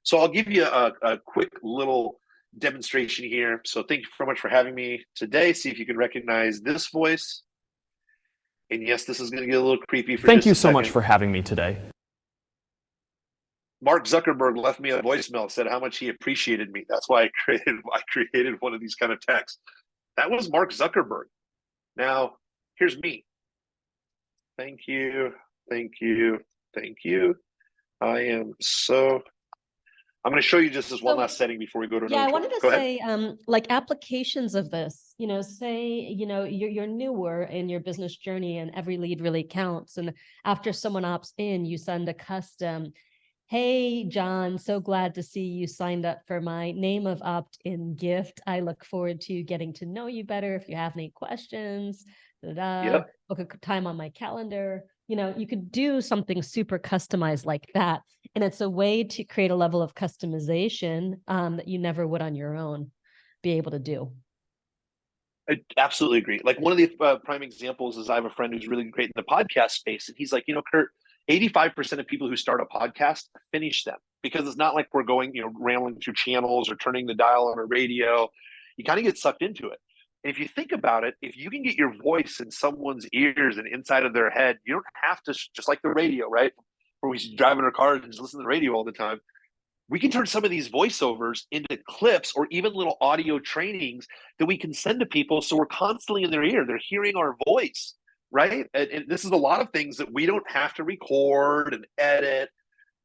B: So I'll give you a quick little demonstration here. So thank you so much for having me today. See if you can recognize this voice. And yes, this is going to get a little creepy for
K: Thank
B: just
K: you
B: a
K: so much
B: second.
K: for having me today.
B: Mark Zuckerberg left me a voicemail, said how much he appreciated me. That's why I created one of these kind of texts. That was Mark Zuckerberg. Now, here's me. Thank you, thank you, thank you. I'm going to show you just this one
A: So,
B: last setting before we go to another.
A: Yeah, I
B: tool.
A: wanted to
B: Go ahead.
A: say, like applications of this, say, you're newer in your business journey and every lead really counts. And after someone opts in, you send a custom, hey, John, so glad to see you signed up for my name of opt-in gift. I look forward to getting to know you better. If you have any questions,
B: Yep.
A: book a time on my calendar. You could do something super customized like that. And it's a way to create a level of customization that you never would on your own be able to do.
B: I absolutely agree. Like one of the prime examples is I have a friend who's really great in the podcast space. And he's like, Kurt, 85% of people who start a podcast finish them because it's not like we're going, rambling through channels or turning the dial on a radio. You kind of get sucked into it. And if you think about it, if you can get your voice in someone's ears and inside of their head, you don't have to, just like the radio, right? Where we drive in our cars and just listen to the radio all the time. We can turn some of these voiceovers into clips or even little audio trainings that we can send to people. So we're constantly in their ear. They're hearing our voice, right? And this is a lot of things that we don't have to record and edit.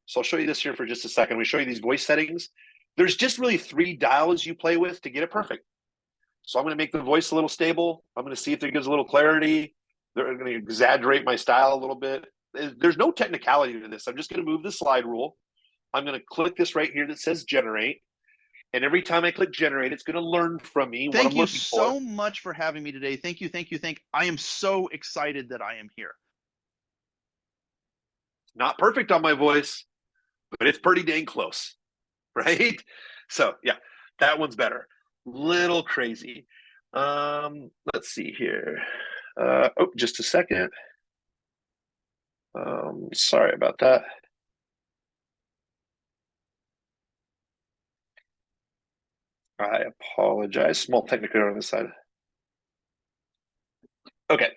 B: So I'll show you this here for just a second. We show you these voice settings. There's just really 3 dials you play with to get it perfect. So I'm going to make the voice a little stable. I'm going to see if it gives a little clarity. They're going to exaggerate my style a little bit. There's no technicality to this. I'm just going to move the slide rule. I'm going to click this right here that says generate. And every time I click generate, it's going to learn from me what I'm
L: Thank you
B: looking
L: so
B: for.
L: much for having me today. Thank you. I am so excited that I am here.
B: Not perfect on my voice, but it's pretty dang close. right? So yeah, that one's better. Little crazy. Let's see here. Oh, just a second. Sorry about that. I apologize. Small technical error on this side. Okay,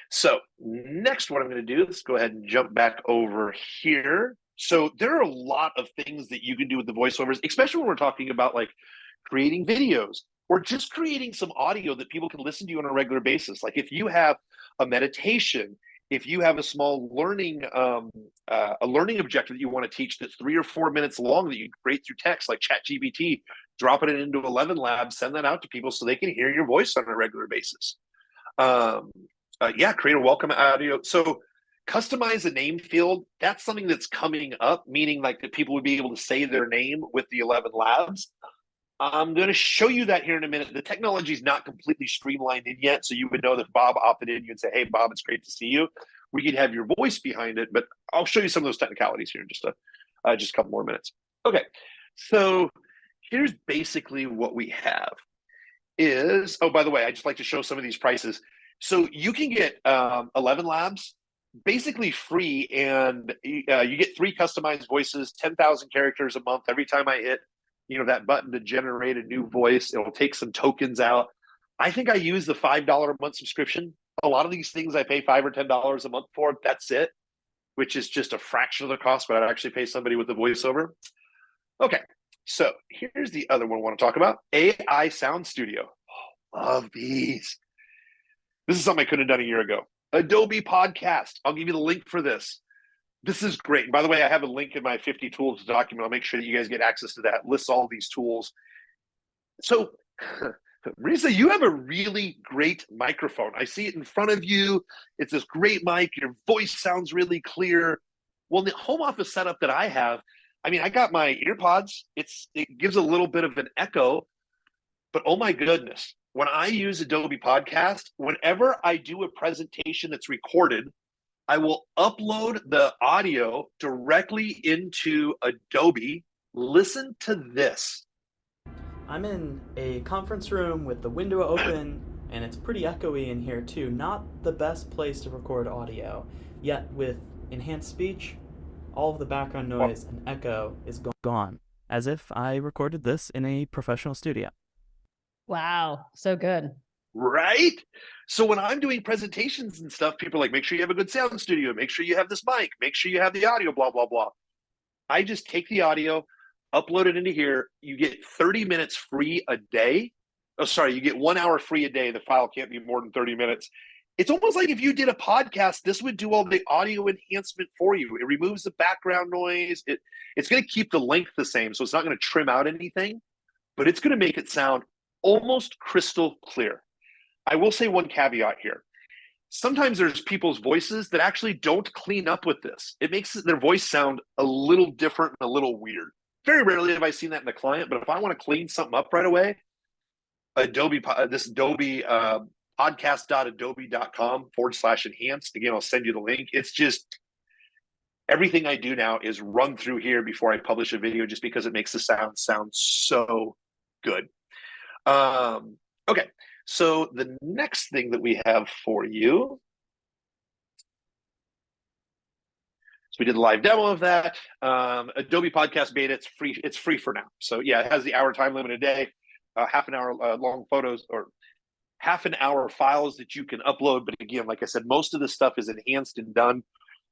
B: so next what I'm going to do, let's go ahead and jump back over here. So there are a lot of things that you can do with the voiceovers, especially when we're talking about like creating videos or just creating some audio that people can listen to you on a regular basis. Like if you have a meditation, if you have a small learning objective that you want to teach that's 3 or 4 minutes long that you create through text like ChatGPT, drop it into 11 Labs, send that out to people so they can hear your voice on a regular basis. Yeah, create a welcome audio. So customize a name field. That's something that's coming up, meaning like that people would be able to say their name with the 11 Labs. I'm going to show you that here in a minute. The technology is not completely streamlined in yet, so you would know that Bob opted in. You'd say, "Hey, Bob, it's great to see you." We could have your voice behind it, but I'll show you some of those technicalities here in just a couple more minutes. Okay, so here's basically what we have. Is oh, by the way, I just like to show some of these prices. So you can get 11 Labs basically free, and you get 3 customized voices, 10,000 characters a month. Every time I hit that button to generate a new voice, it'll take some tokens out. I think I use the $5 a month subscription. A lot of these things I pay $5 or $10 a month for. That's it, which is just a fraction of the cost, but I'd actually pay somebody with a voiceover. Okay, so here's the other one I want to talk about. AI Sound Studio. Oh, love these. This is something I could have done a year ago. Adobe Podcast. I'll give you the link for this. This is great. And by the way, I have a link in my 50 tools document. I'll make sure that you guys get access to that. It lists all these tools. So, Risa, you have a really great microphone. I see it in front of you. It's this great mic. Your voice sounds really clear. Well, in the home office setup that I have, I mean, I got my earpods. It gives a little bit of an echo, but oh my goodness. When I use Adobe Podcast, whenever I do a presentation that's recorded, I will upload the audio directly into Adobe. Listen to this.
K: I'm in a conference room with the window open, and it's pretty echoey in here too. Not the best place to record audio. Yet with enhanced speech, all of the background noise and echo is gone, as if I recorded this in a professional studio.
A: Wow, so good.
B: Right? So when I'm doing presentations and stuff, people are like, make sure you have a good sound studio, make sure you have this mic, make sure you have the audio, blah, blah, blah. I just take the audio, upload it into here. You get 30 minutes free a day. Oh, sorry, you get 1 hour free a day. The file can't be more than 30 minutes. It's almost like if you did a podcast, this would do all the audio enhancement for you. It removes the background noise. It's going to keep the length the same, so it's not going to trim out anything, but it's going to make it sound almost crystal clear. I will say one caveat here. Sometimes there's people's voices that actually don't clean up with this. It makes their voice sound a little different and a little weird. Very rarely have I seen that in the client, but if I want to clean something up right away, Adobe podcast.adobe.com/enhance. Again, I'll send you the link. It's just everything I do now is run through here before I publish a video, just because it makes the sound so good. Okay, so the next thing that we have for you. So we did a live demo of that. Adobe Podcast Beta, it's free. It's free for now. So yeah, it has the hour time limit a day, half an hour long photos, or half an hour files that you can upload. But again, like I said, most of the stuff is enhanced and done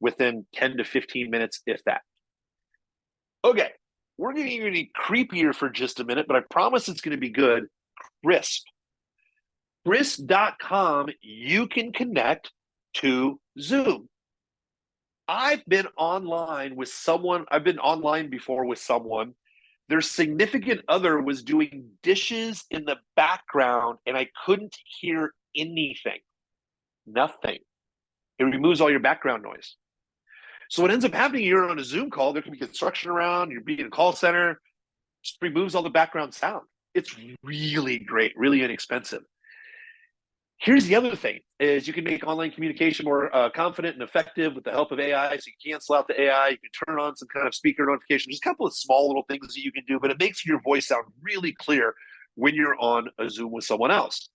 B: within 10 to 15 minutes, if that. Okay, we're going to get any creepier for just a minute, but I promise it's going to be good. Krisp. Krisp.com, you can connect to Zoom. I've been online with someone, I've been online before with someone. Their significant other was doing dishes in the background, and I couldn't hear anything. Nothing. It removes all your background noise. So what ends up happening, you're on a Zoom call, there can be construction around, you're being in a call center, just removes all the background sound. It's really great, really inexpensive. Here's the other thing is you can make online communication more confident and effective with the help of AI. So you can cancel out the AI, you can turn on some kind of speaker notification. There's a couple of small little things that you can do, but it makes your voice sound really clear when you're on a Zoom with someone else.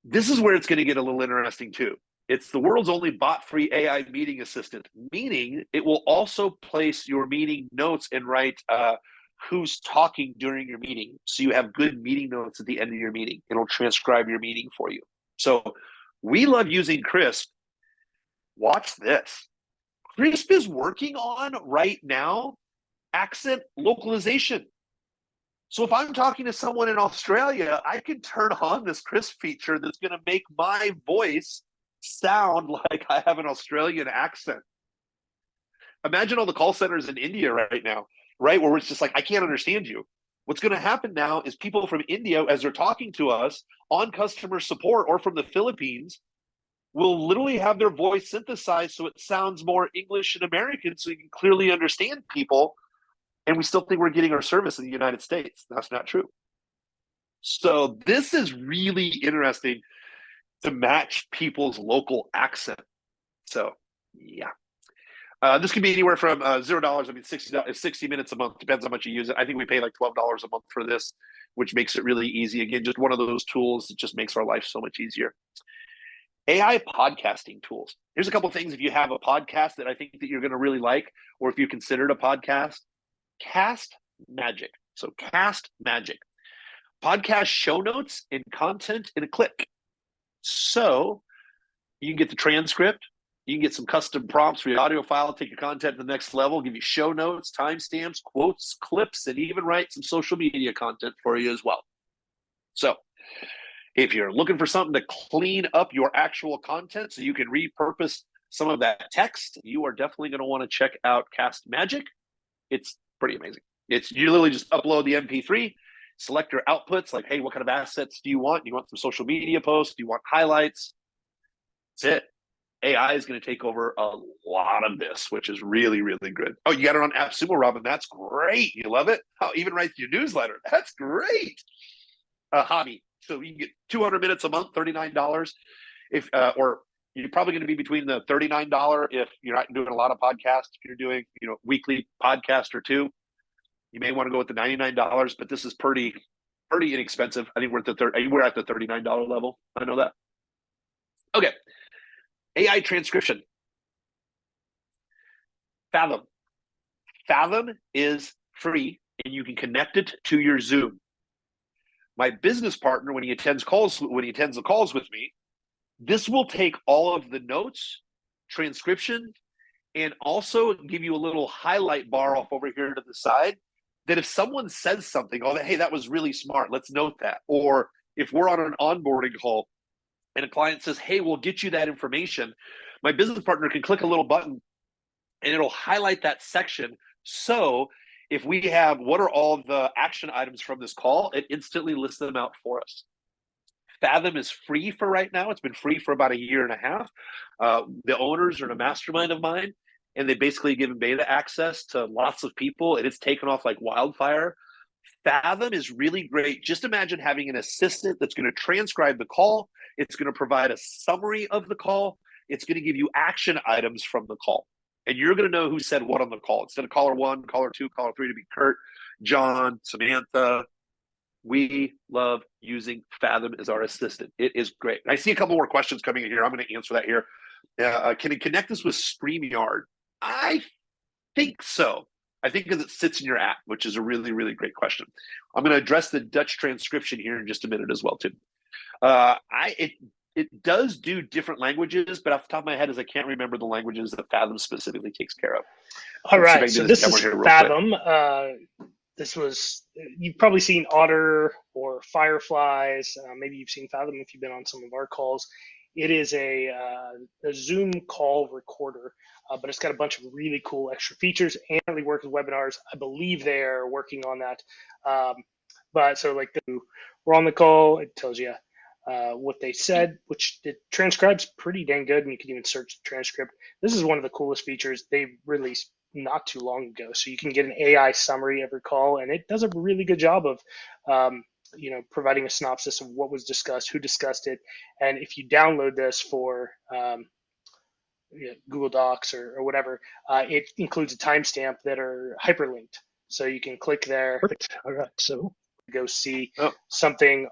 B: This is where it's going to get a little interesting too. It's the world's only bot-free AI meeting assistant, meaning it will also place your meeting notes and write who's talking during your meeting. So you have good meeting notes at the end of your meeting. It'll transcribe your meeting for you. So we love using Krisp. Watch this. Krisp is working on right now accent localization. So if I'm talking to someone in Australia, I can turn on this Krisp feature that's going to make my voice sound like I have an Australian accent. Imagine all the call centers in India right now, right? Where it's just like, I can't understand you. What's going to happen now is people from India, as they're talking to us on customer support or from the Philippines, will literally have their voice synthesized so it sounds more English and American so you can clearly understand people. And we still think we're getting our service in the United States. That's not true. So this is really interesting to match people's local accent. So yeah. This can be anywhere from $0. I mean, 60 minutes a month, depends how much you use it. I think we pay like $12 a month for this, which makes it really easy. Again, just one of those tools that just makes our life so much easier. AI podcasting tools. Here's a couple of things if you have a podcast that I think that you're going to really like, or if you considered a podcast. Cast Magic. So Cast Magic. Podcast show notes and content in a click. So you can get the transcript, you can get some custom prompts for your audio file, take your content to the next level, give you show notes, timestamps, quotes, clips, and even write some social media content for you as well. So if you're looking for something to clean up your actual content so you can repurpose some of that text, you are definitely going to want to check out Cast Magic. It's pretty amazing. You literally just upload the MP3, select your outputs, like, hey, what kind of assets do you want? Do you want some social media posts? Do you want highlights? That's it. AI is going to take over a lot of this, which is really, really good. Oh, you got it on AppSumo, Robin. That's great. You love it? Oh, even writes your newsletter. That's great. Hobby. So you can get 200 minutes a month, $39. If or you're probably going to be between the $39 if you're not doing a lot of podcasts. If you're doing, weekly podcast or two, you may want to go with the $99. But this is pretty inexpensive. I think we're at the $39 level. I know that. Okay, AI transcription. Fathom. Fathom is free, and you can connect it to your Zoom. My business partner, when he attends the calls with me, this will take all of the notes, transcription, and also give you a little highlight bar off over here to the side that if someone says something, hey, that was really smart, let's note that. Or if we're on an onboarding call and a client says, hey, we'll get you that information, my business partner can click a little button and it'll highlight that section. So if we have what are all the action items from this call, it instantly lists them out for us. Fathom is free for right now. It's been free for about a year and a half. The owners are in a mastermind of mine, and they basically given beta access to lots of people, and it's taken off like wildfire. Fathom is really great. Just imagine having an assistant that's going to transcribe the call. It's going to provide a summary of the call. It's going to give you action items from the call. And you're going to know who said what on the call. Instead of caller 1, caller 2, caller 3 to be Kurt, John, Samantha. We love using Fathom as our assistant. It is great. I see a couple more questions coming in here. I'm going to answer that here. Can it connect this with StreamYard? I think so. I think because it sits in your app, which is a really, really great question. I'm going to address the Dutch transcription here in just a minute as well, too. It does do different languages, but off the top of my head, I can't remember the languages that Fathom specifically takes care of.
M: All right, so this is Fathom. You've probably seen Otter or Fireflies. Maybe you've seen Fathom if you've been on some of our calls. It is a Zoom call recorder, but it's got a bunch of really cool extra features and really works with webinars. I believe they're working on that. But so like we're on the call, it tells you what they said, which it transcribes pretty dang good, and you can even search the transcript. This is one of the coolest features they released not too long ago. So you can get an AI summary every call, and it does a really good job of providing a synopsis of what was discussed, who discussed it. And if you download this for Google Docs or whatever, it includes a timestamp that are hyperlinked. So you can click there.
B: Perfect. All right. So
M: go see something,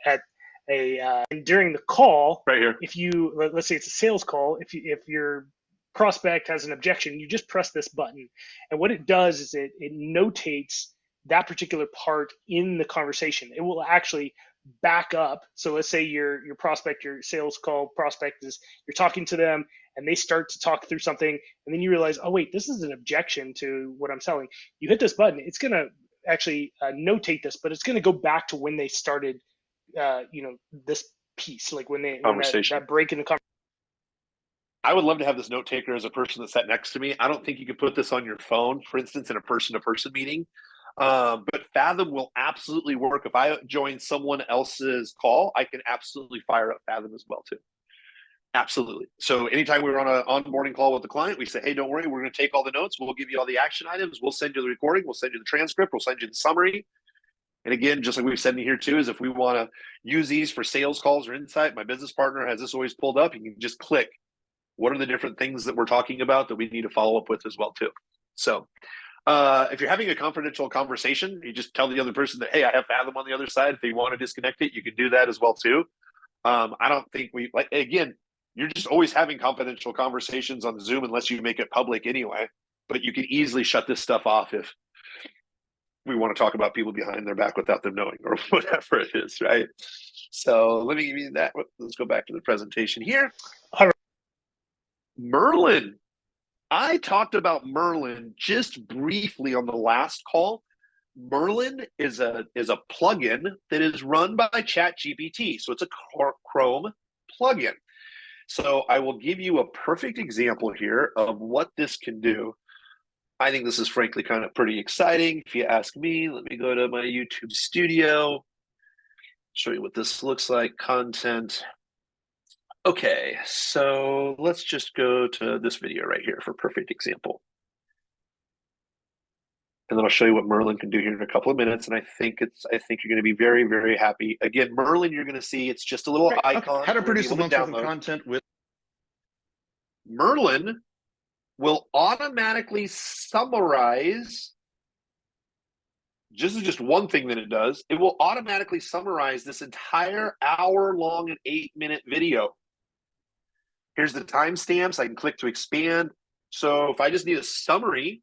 M: at and during the call,
B: right here,
M: if you, let's say it's a sales call, if your prospect has an objection, you just press this button. And what it does is it notates that particular part in the conversation. It will actually back up. So let's say your prospect, your sales call prospect is, you're talking to them and they start to talk through something, and then you realize, oh wait, this is an objection to what I'm selling. You hit this button, it's going to actually notate this, but it's going to go back to when they started, this piece, like when that break in the conversation.
B: I would love to have this note taker as a person that sat next to me. I don't think you could put this on your phone, for instance, in a person-to-person meeting. But Fathom will absolutely work. If I join someone else's call, I can absolutely fire up Fathom as well too. Absolutely. So anytime we're on an onboarding call with the client, we say, hey, don't worry, we're going to take all the notes. We'll give you all the action items. We'll send you the recording. We'll send you the transcript. We'll send you the summary. And again, just like we've said in here too, is if we want to use these for sales calls or insight, my business partner has this always pulled up. You can just click, what are the different things that we're talking about that we need to follow up with as well too. So if you're having a confidential conversation, you just tell the other person that, hey, I have Fathom on the other side. If they want to disconnect it, you can do that as well too. I don't think again, you're just always having confidential conversations on Zoom unless you make it public anyway. But you can easily shut this stuff off if we want to talk about people behind their back without them knowing, or whatever it is, right? So let me give you that. Let's go back to the presentation here.
M: All right.
B: Merlin. I talked about Merlin just briefly on the last call. Merlin is a plugin that is run by ChatGPT. So it's a Chrome plugin. So I will give you a perfect example here of what this can do. I think this is frankly kind of pretty exciting. If you ask me, let me go to my YouTube studio, show you what this looks like, content. Okay, so let's just go to this video right here for a perfect example. And then I'll show you what Merlin can do here in a couple of minutes. And I think you're going to be very, very happy. Again, Merlin, you're going to see it's just a little icon.
L: Okay. How to produce a month's worth of content with
B: Merlin will automatically summarize. This is just one thing that it does. It will automatically summarize this entire hour-long and 8-minute video. Here's the timestamps. I can click to expand. So if I just need a summary,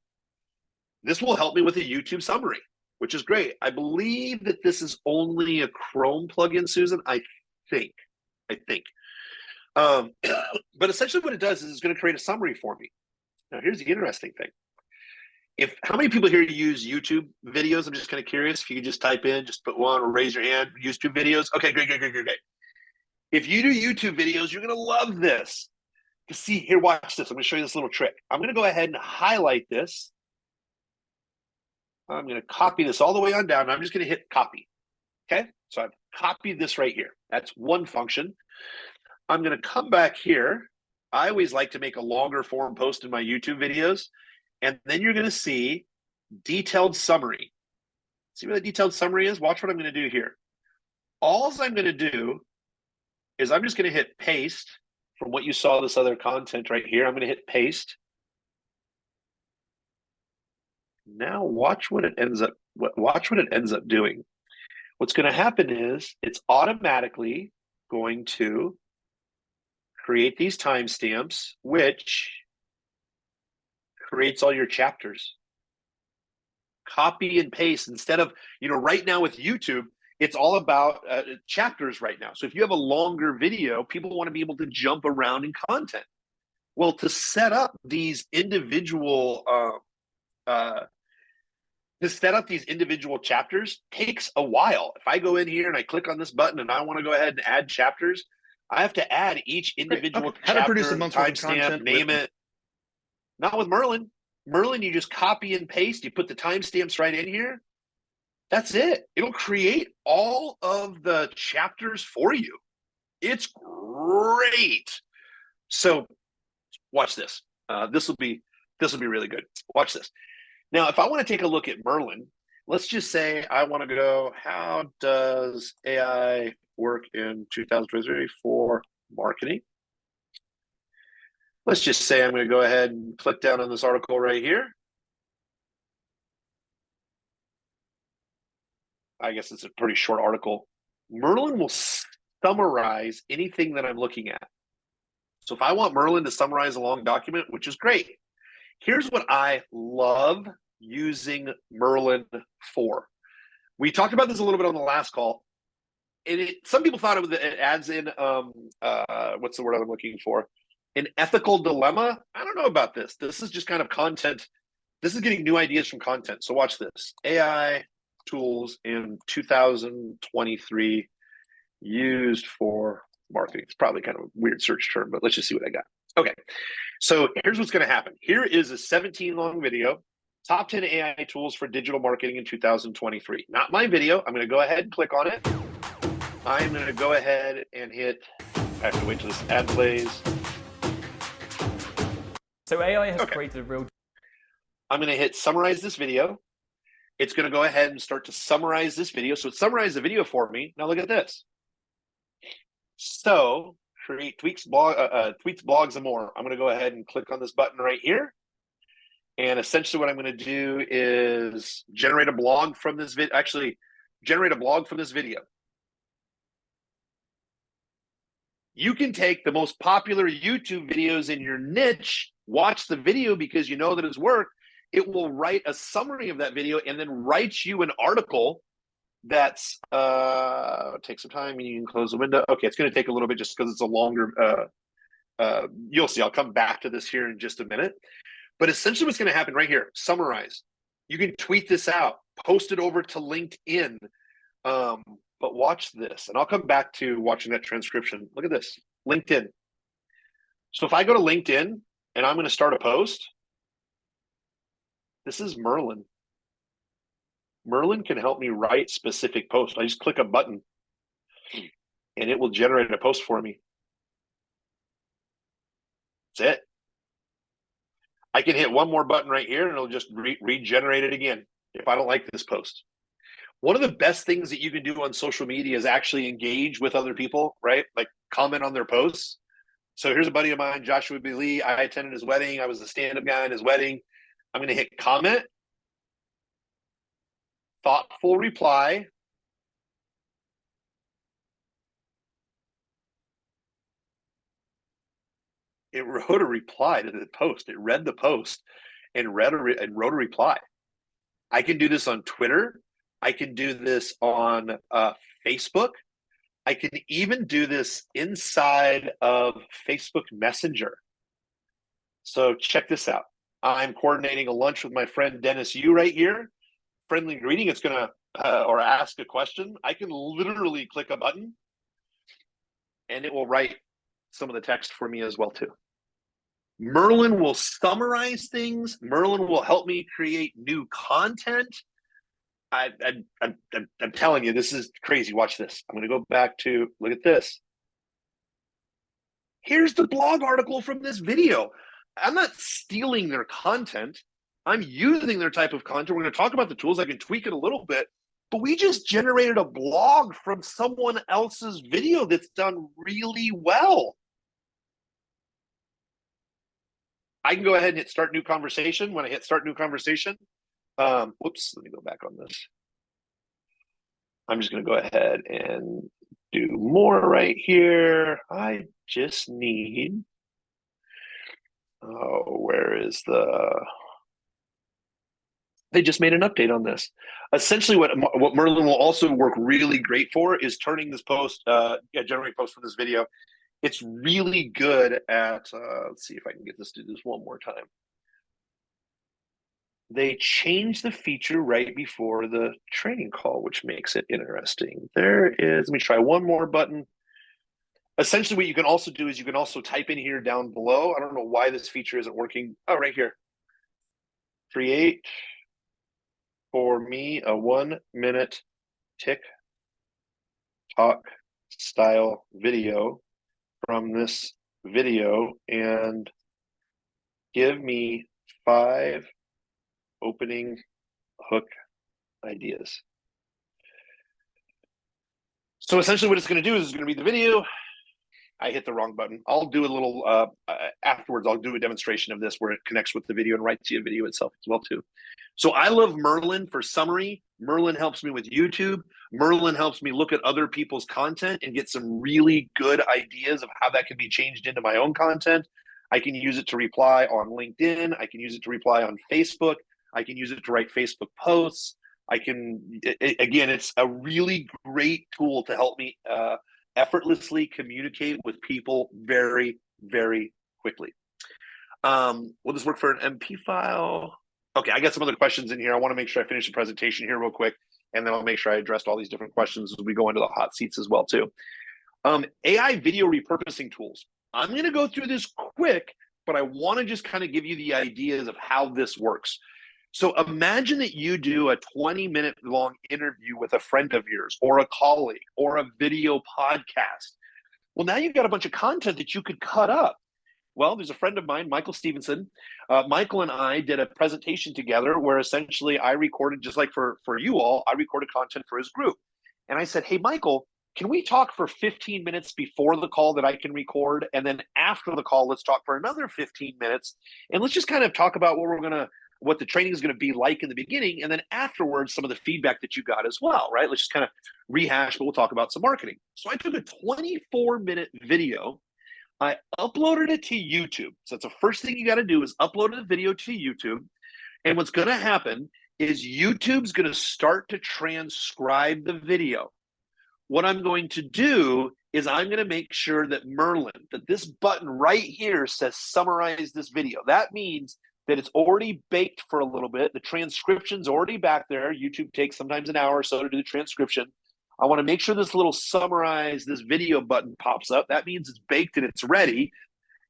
B: this will help me with a YouTube summary, which is great. I believe that this is only a Chrome plugin, Susan. I think. But essentially what it does is it's going to create a summary for me. Now, here's the interesting thing. How many people here use YouTube videos? I'm just kind of curious. If you could just type in, just put one or raise your hand, YouTube videos. Okay, great. If you do YouTube videos, you're going to love this. See, here, watch this. I'm going to show you this little trick. I'm going to go ahead and highlight this. I'm going to copy this all the way on down. And I'm just going to hit copy. Okay, so I've copied this right here. That's one function. I'm going to come back here. I always like to make a longer form post in my YouTube videos. And then you're going to see detailed summary. See what the detailed summary is? Watch what I'm going to do here. All I'm going to do is I'm just going to hit paste from what you saw this other content right here. I'm going to hit paste. Now watch what it ends up doing. What's going to happen is it's automatically going to create these timestamps, which creates all your chapters. Copy and paste instead of, right now with YouTube, it's all about chapters right now. So if you have a longer video, people want to be able to jump around in content. Well, to set up these individual chapters takes a while. If I go in here and I click on this button and I want to go ahead and add chapters, I have to add each individual chapter,
L: how to produce a month's worth of content,
B: name it. Not with Merlin. Merlin, you just copy and paste. You put the timestamps right in here. That's it. It'll create all of the chapters for you. It's great. So watch this. This will be really good. Watch this. Now, if I want to take a look at Merlin, let's just say I want to go, how does AI work in 2023 for marketing? Let's just say I'm going to go ahead and click down on this article right here. I guess it's a pretty short article. Merlin will summarize anything that I'm looking at. So if I want Merlin to summarize a long document, which is great, here's what I love using Merlin for. We talked about this a little bit on the last call. And some people thought it adds in, what's the word I'm looking for? An ethical dilemma. I don't know about this. This is just kind of content. This is getting new ideas from content. So watch this. AI tools in 2023 used for marketing. It's probably kind of a weird search term, but let's just see what I got. Okay, so here's what's going to happen. Here is a 17-long video, top 10 AI tools for digital marketing in 2023. Not my video. I'm going to go ahead and click on it. I'm going to go ahead and hit, I have to wait till this ad plays.
N: So AI has created a real...
B: I'm going to hit summarize this video. It's going to go ahead and start to summarize this video. So it summarized the video for me. Now look at this. So create tweets, blogs, and more. I'm going to go ahead and click on this button right here. And essentially what I'm going to do is generate a blog from this video. Actually, generate a blog from this video. You can take the most popular YouTube videos in your niche, watch the video because you know that it's worked. It will write a summary of that video and then write you an article that's, take some time and you can close the window. Okay, it's going to take a little bit just because it's a longer, you'll see, I'll come back to this here in just a minute. But essentially what's going to happen right here, summarize. You can tweet this out, post it over to LinkedIn. But watch this, and I'll come back to watching that transcription. Look at this, LinkedIn. So if I go to LinkedIn and I'm going to start a post, this is Merlin. Merlin can help me write specific posts. I just click a button and it will generate a post for me. That's it. I can hit one more button right here and it'll just regenerate it again if I don't like this post. One of the best things that you can do on social media is actually engage with other people, right? Like comment on their posts. So here's a buddy of mine, Joshua B. Lee. I attended his wedding. I was a stand-up guy in his wedding. I'm going to hit comment. Thoughtful reply. It wrote a reply to the post. It read the post and wrote a reply. I can do this on Twitter. I can do this on Facebook. I can even do this inside of Facebook Messenger. So check this out. I'm coordinating a lunch with my friend Dennis Yu right here. Friendly greeting. It's going to, or ask a question. I can literally click a button and it will write some of the text for me as well too. Merlin will summarize things. Merlin will help me create new content. I'm telling you, this is crazy. Watch this. I'm going to go back to, look at this. Here's the blog article from this video. I'm not stealing their content. I'm using their type of content. We're going to talk about the tools. I can tweak it a little bit, but we just generated a blog from someone else's video that's done really well. I can go ahead and hit start new conversation. When I hit start new conversation, whoops, let me go back on this. I'm just going to go ahead and do more right here. I just need, where is they just made an update on this. Essentially what Merlin will also work really great for is turning this post, generate post from this video. It's really good at, let's see if I can get this to do this one more time. They changed the feature right before the training call, which makes it interesting. There is, let me try one more button. Essentially what you can also do is you can also type in here down below. I don't know why this feature isn't working. Oh, right here. Create for me a 1-minute TikTok style video from this video and give me 5 opening hook ideas. So essentially what it's going to do is it's going to read the video. I hit the wrong button. I'll do a little, afterwards, I'll do a demonstration of this where it connects with the video and writes you a video itself as well too. So I love Merlin for summary. Merlin helps me with YouTube. Merlin helps me look at other people's content and get some really good ideas of how that can be changed into my own content. I can use it to reply on LinkedIn. I can use it to reply on Facebook. I can use it to write Facebook posts. I can, again, it's a really great tool to help me effortlessly communicate with people very, very quickly. Will this work for an MP file? Okay, I got some other questions in here. I want to make sure I finish the presentation here real quick, and then I'll make sure I addressed all these different questions as we go into the hot seats as well too. AI video repurposing tools. I'm going to go through this quick, but I want to just kind of give you the ideas of how this works. So imagine that you do a 20-minute long interview with a friend of yours or a colleague or a video podcast. Well, now you've got a bunch of content that you could cut up. Well, there's a friend of mine, Michael Stevenson. Michael and I did a presentation together where essentially I recorded, just like for you all, I recorded content for his group. And I said, hey, Michael, can we talk for 15 minutes before the call that I can record? And then after the call, let's talk for another 15 minutes. And let's just kind of talk about what the training is going to be like in the beginning. And then afterwards, some of the feedback that you got as well, right? Let's just kind of rehash, but we'll talk about some marketing. So I took a 24-minute video. I uploaded it to YouTube. So that's the first thing you got to do is upload the video to YouTube. And what's going to happen is YouTube's going to start to transcribe the video. What I'm going to do is I'm going to make sure that Merlin, that this button right here says summarize this video. That means that it's already baked for a little bit. The transcription's already back there. YouTube takes sometimes an hour or so to do the transcription. I want to make sure this little summarize this video button pops up. That means it's baked and it's ready.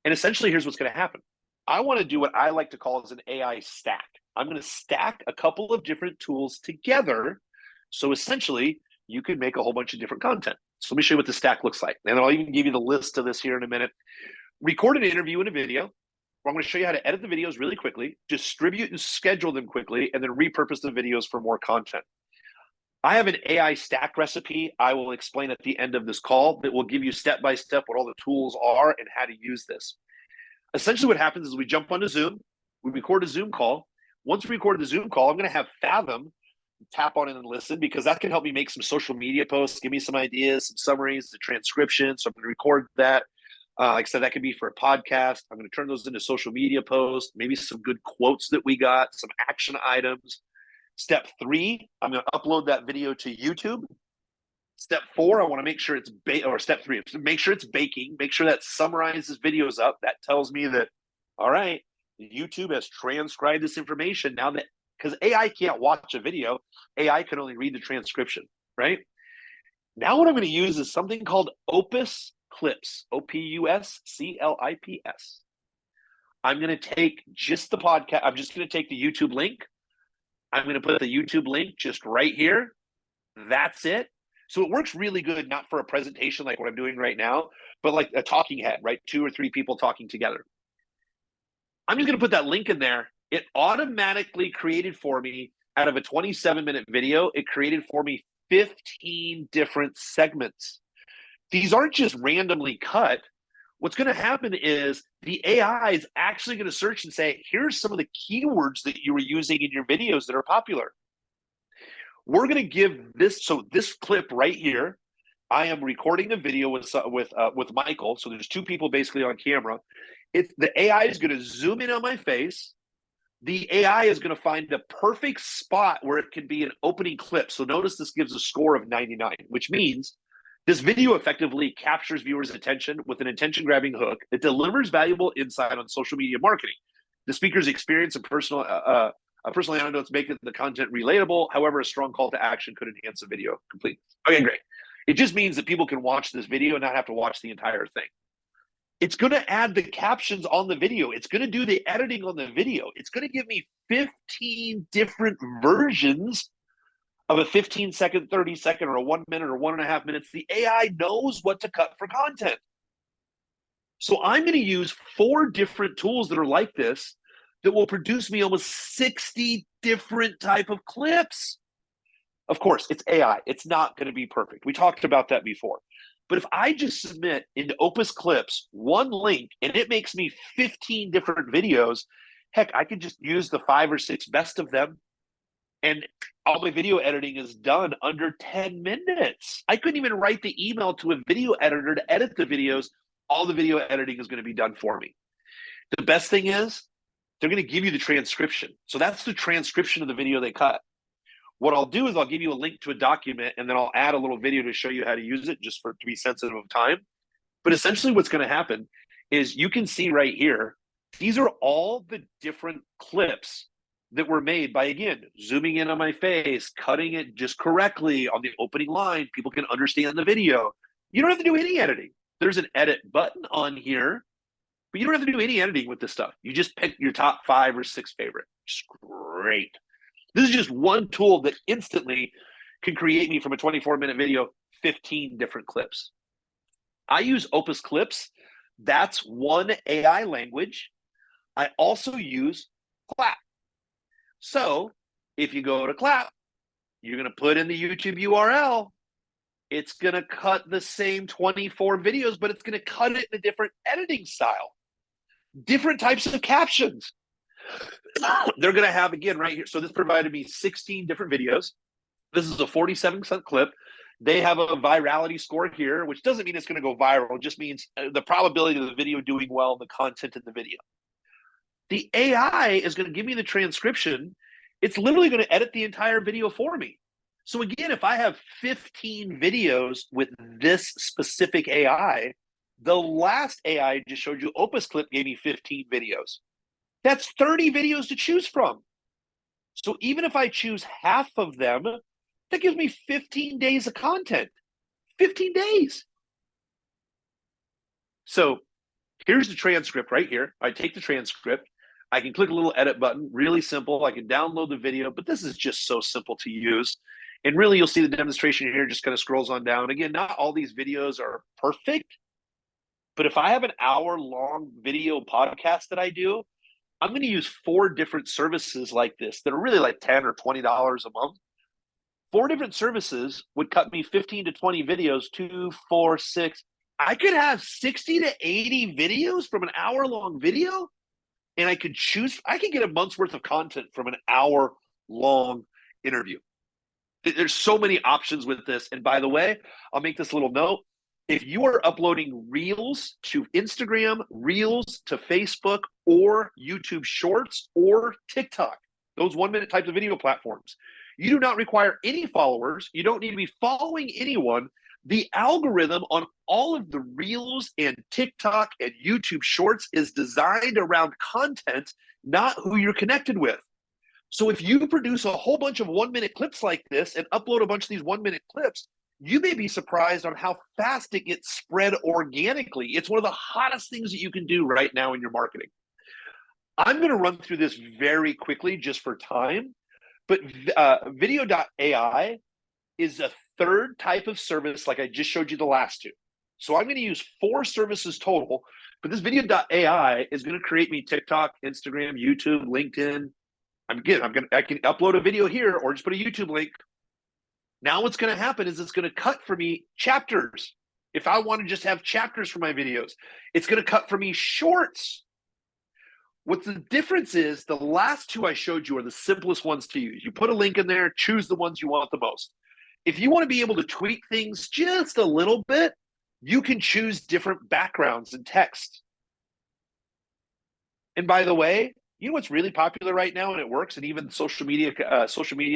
B: And essentially, here's what's going to happen. I want to do what I like to call as an AI stack. I'm going to stack a couple of different tools together. So essentially, you can make a whole bunch of different content. So let me show you what the stack looks like. And I'll even give you the list of this here in a minute. Record an interview and a video. I'm going to show you how to edit the videos really quickly, distribute and schedule them quickly, and then repurpose the videos for more content. I have an AI stack recipe I will explain at the end of this call that will give you step-by-step what all the tools are and how to use this. Essentially what happens is we jump onto Zoom, we record a Zoom call. Once we record the Zoom call, I'm going to have Fathom tap on it and listen because that can help me make some social media posts, give me some ideas, some summaries, the transcription. So I'm going to record that. Like I said, that could be for a podcast. I'm going to turn those into social media posts, maybe some good quotes that we got, some action items. Step 3, I'm going to upload that video to YouTube. Step 4, I want to make sure it's step 3, make sure it's baking. Make sure that summarizes videos up. That tells me that, all right, YouTube has transcribed this information now that, because AI can't watch a video, AI can only read the transcription, right? Now what I'm going to use is something called Opus Clips, OPUSCLIPS. I'm going to take just the podcast. I'm just going to take the YouTube link. I'm going to put the YouTube link just right here. That's it. So it works really good, not for a presentation like what I'm doing right now, but like a talking head, right? 2 or 3 people talking together. I'm just going to put that link in there. It automatically created for me, out of a 27-minute video, it created for me 15 different segments. These aren't just randomly cut. What's going to happen is the AI is actually going to search and say, here's some of the keywords that you were using in your videos that are popular. We're going to give this, so this clip right here, I am recording a video with Michael. So there's 2 people basically on camera. The AI is going to zoom in on my face. The AI is going to find the perfect spot where it can be an opening clip. So notice this gives a score of 99, which means this video effectively captures viewers' attention with an attention-grabbing hook that delivers valuable insight on social media marketing. The speaker's experience and personal anecdotes make the content relatable. However, a strong call to action could enhance the video completely. Okay, great. It just means that people can watch this video and not have to watch the entire thing. It's going to add the captions on the video. It's going to do the editing on the video. It's going to give me 15 different versions of a 15-second, 30-second, or a 1 minute or 1.5 minutes. The AI knows what to cut for content. So I'm going to use 4 different tools that are like this that will produce me almost 60 different type of clips. Of course, it's AI. It's not going to be perfect. We talked about that before. But if I just submit into Opus Clips one link and it makes me 15 different videos, heck, I could just use the 5 or 6 best of them, and all my video editing is done under 10 minutes. I couldn't even write the email to a video editor to edit the videos. All the video editing is going to be done for me. The best thing is they're going to give you the transcription. So that's the transcription of the video they cut. What I'll do is I'll give you a link to a document, and then I'll add a little video to show you how to use it, just to be sensitive of time. But essentially what's going to happen is you can see right here, these are all the different clips that were made by, again, zooming in on my face, cutting it just correctly on the opening line. People can understand the video. You don't have to do any editing. There's an edit button on here, but you don't have to do any editing with this stuff. You just pick your top 5 or 6 favorite. Just great. This is just one tool that instantly can create me from a 24-minute video 15 different clips. I use Opus Clips. That's one AI language. I also use Clap. So if you go to Clap, you're going to put in the YouTube URL. It's going to cut the same 24 videos, but it's going to cut it in a different editing style. Different types of captions. They're going to have, again, right here. So this provided me 16 different videos. This is a 47-cent clip. They have a virality score here, which doesn't mean it's going to go viral. It just means the probability of the video doing well and the content in the video. The AI is going to give me the transcription. It's literally going to edit the entire video for me. So again, if I have 15 videos with this specific AI, the last AI I just showed you, Opus Clip, gave me 15 videos. That's 30 videos to choose from. So even if I choose half of them, that gives me 15 days of content. 15 days. So here's the transcript right here. I take the transcript. I can click a little edit button, really simple. I can download the video, but this is just so simple to use. And really, you'll see the demonstration here just kind of scrolls on down. Again, not all these videos are perfect, but if I have an hour-long video podcast that I do, I'm going to use 4 different services like this that are really like $10 or $20 a month. 4 different services would cut me 15 to 20 videos, 2, 4, 6. I could have 60 to 80 videos from an hour-long video, and I could get a month's worth of content from an hour-long interview. There's so many options with this. And by the way, I'll make this little note. If you are uploading Reels to Instagram, Reels to Facebook, or YouTube Shorts, or TikTok, those 1-minute types of video platforms, you do not require any followers. You don't need to be following anyone. The algorithm on all of the Reels and TikTok and YouTube Shorts is designed around content, not who you're connected with. So if you produce a whole bunch of 1-minute clips like this and upload a bunch of these 1-minute clips, you may be surprised on how fast it gets spread organically. It's one of the hottest things that you can do right now in your marketing. I'm going to run through this very quickly just for time, but Video.ai is a third type of service like I just showed you the last 2. So I'm going to use 4 services total, but this Video.ai is going to create me TikTok, Instagram, YouTube, LinkedIn. I can upload a video here or just put a YouTube link. Now what's going to happen is it's going to cut for me chapters. If I want to just have chapters for my videos, it's going to cut for me shorts. What the difference is, the last 2 I showed you are the simplest ones to use. You put a link in there, choose the ones you want the most. If you want to be able to tweak things just a little bit, you can choose different backgrounds and text. And by the way, you know what's really popular right now, and it works, and even social media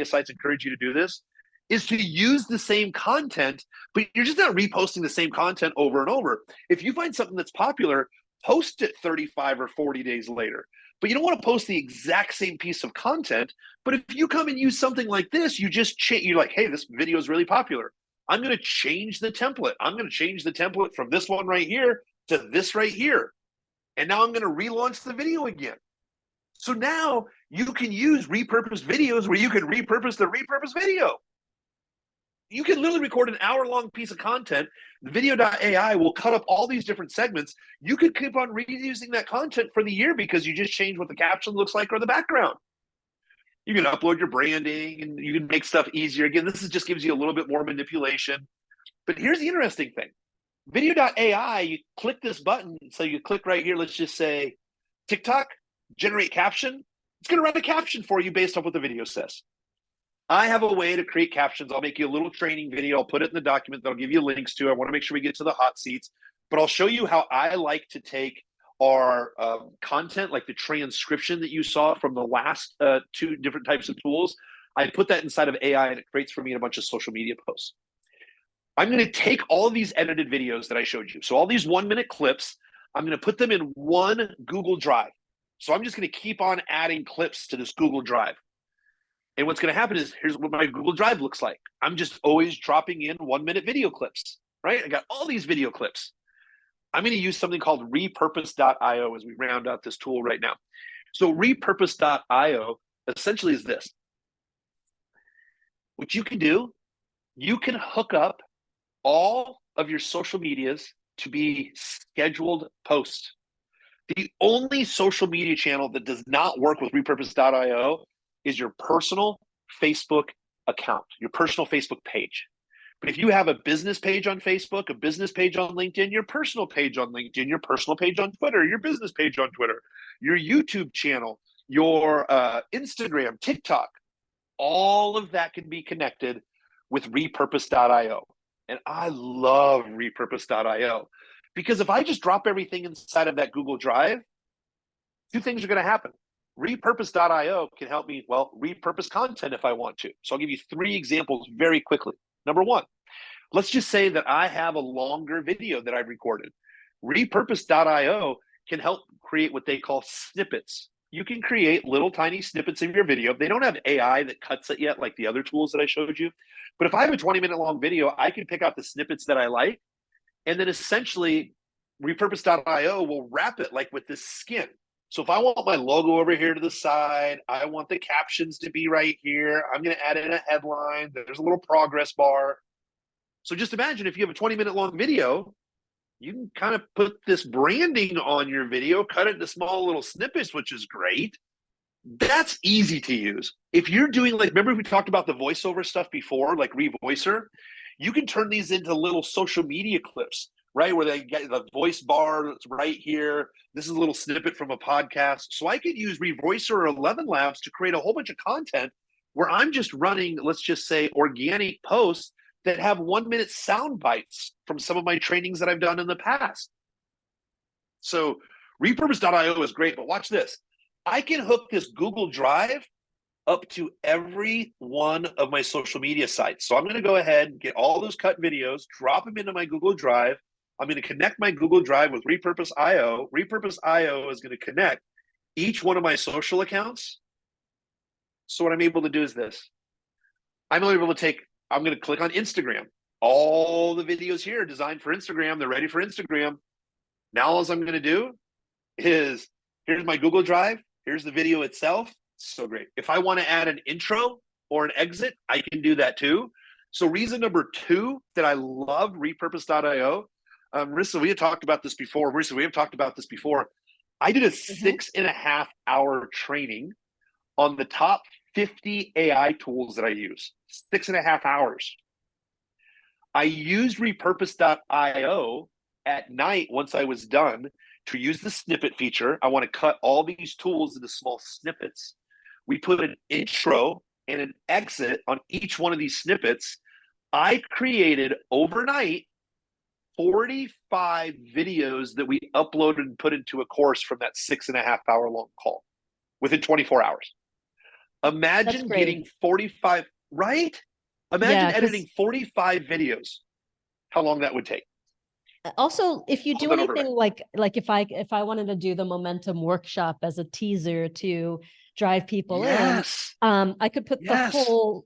B: sites encourage you to do this, is to use the same content, but you're just not reposting the same content over and over. If you find something that's popular, post it 35 or 40 days later. But you don't want to post the exact same piece of content. But if you come and use something like this, you're like, hey, this video is really popular. I'm going to change the template. I'm going to change the template from this one right here to this right here. And now I'm going to relaunch the video again. So now you can use repurposed videos where you can repurpose the repurposed video. You can literally record an hour-long piece of content. The Video.ai will cut up all these different segments. You could keep on reusing that content for the year because you just changed what the caption looks like or the background. You can upload your branding and you can make stuff easier. Again, this just gives you a little bit more manipulation. But here's the interesting thing. Video.ai, you click this button. So you click right here. Let's just say TikTok, generate caption. It's going to write a caption for you based on what the video says. I have a way to create captions. I'll make you a little training video. I'll put it in the document that I'll give you links to. I want to make sure we get to the hot seats, but I'll show you how I like to take our content, like the transcription that you saw from the last 2 different types of tools. I put that inside of AI and it creates for me a bunch of social media posts. I'm going to take all of these edited videos that I showed you. So all these 1-minute clips, I'm going to put them in one Google Drive. So I'm just going to keep on adding clips to this Google Drive. And what's going to happen is, here's what my Google Drive looks like. I'm just always dropping in 1-minute video clips, right? I got all these video clips. I'm going to use something called repurpose.io as we round out this tool right now. So repurpose.io essentially is this. What you can do, you can hook up all of your social medias to be scheduled posts. The only social media channel that does not work with repurpose.io is your personal Facebook account, your personal Facebook page. But if you have a business page on Facebook, a business page on LinkedIn, your personal page on LinkedIn, your personal page on Twitter, your business page on Twitter, your YouTube channel, your Instagram, TikTok, all of that can be connected with repurpose.io. And I love repurpose.io because if I just drop everything inside of that Google Drive, 2 things are going to happen. Repurpose.io can help me, well, repurpose content if I want to. So I'll give you 3 examples very quickly. Number 1, let's just say that I have a longer video that I've recorded. Repurpose.io can help create what they call snippets. You can create little tiny snippets of your video. They don't have AI that cuts it yet like the other tools that I showed you. But if I have a 20-minute long video, I can pick out the snippets that I like. And then essentially repurpose.io will wrap it like with this skin. So if I want my logo over here to the side, I want the captions to be right here. I'm going to add in a headline. There's a little progress bar. So just imagine if you have a 20-minute long video, you can kind of put this branding on your video, cut it into small little snippets, which is great. That's easy to use. If you're doing, like, remember we talked about the voiceover stuff before, like Revoicer? You can turn these into little social media clips, right? Where they get the voice bar that's right here. This is a little snippet from a podcast. So I could use Revoicer or 11 Labs to create a whole bunch of content where I'm just running, let's just say, organic posts that have 1-minute sound bites from some of my trainings that I've done in the past. So repurpose.io is great, but watch this. I can hook this Google Drive up to every one of my social media sites. So I'm going to go ahead and get all those cut videos, drop them into my Google Drive. I'm going to connect my Google Drive with Repurpose.io. Repurpose.io is going to connect each one of my social accounts. So what I'm able to do is this. I'm able to take, I'm going to click on Instagram. All the videos here are designed for Instagram. They're ready for Instagram. Now all I'm going to do is, here's my Google Drive. Here's the video itself. So great. If I want to add an intro or an exit, I can do that too. So reason number 2 that I love Repurpose.io, Marissa, we had talked about this before. Marissa, we have talked about this before. I did a 6.5-hour training on the top 50 AI tools that I use. 6.5 hours. I used Repurpose.io at night once I was done to use the snippet feature. I want to cut all these tools into small snippets. We put an intro and an exit on each one of these snippets. I created overnight 45 videos that we uploaded and put into a course from that 6.5-hour long call within 24 hours. Imagine getting 45, right? Imagine editing 45 videos, how long that would take.
A: Also, if you do anything like if I wanted to do the momentum workshop as a teaser to drive people in, I could put the whole,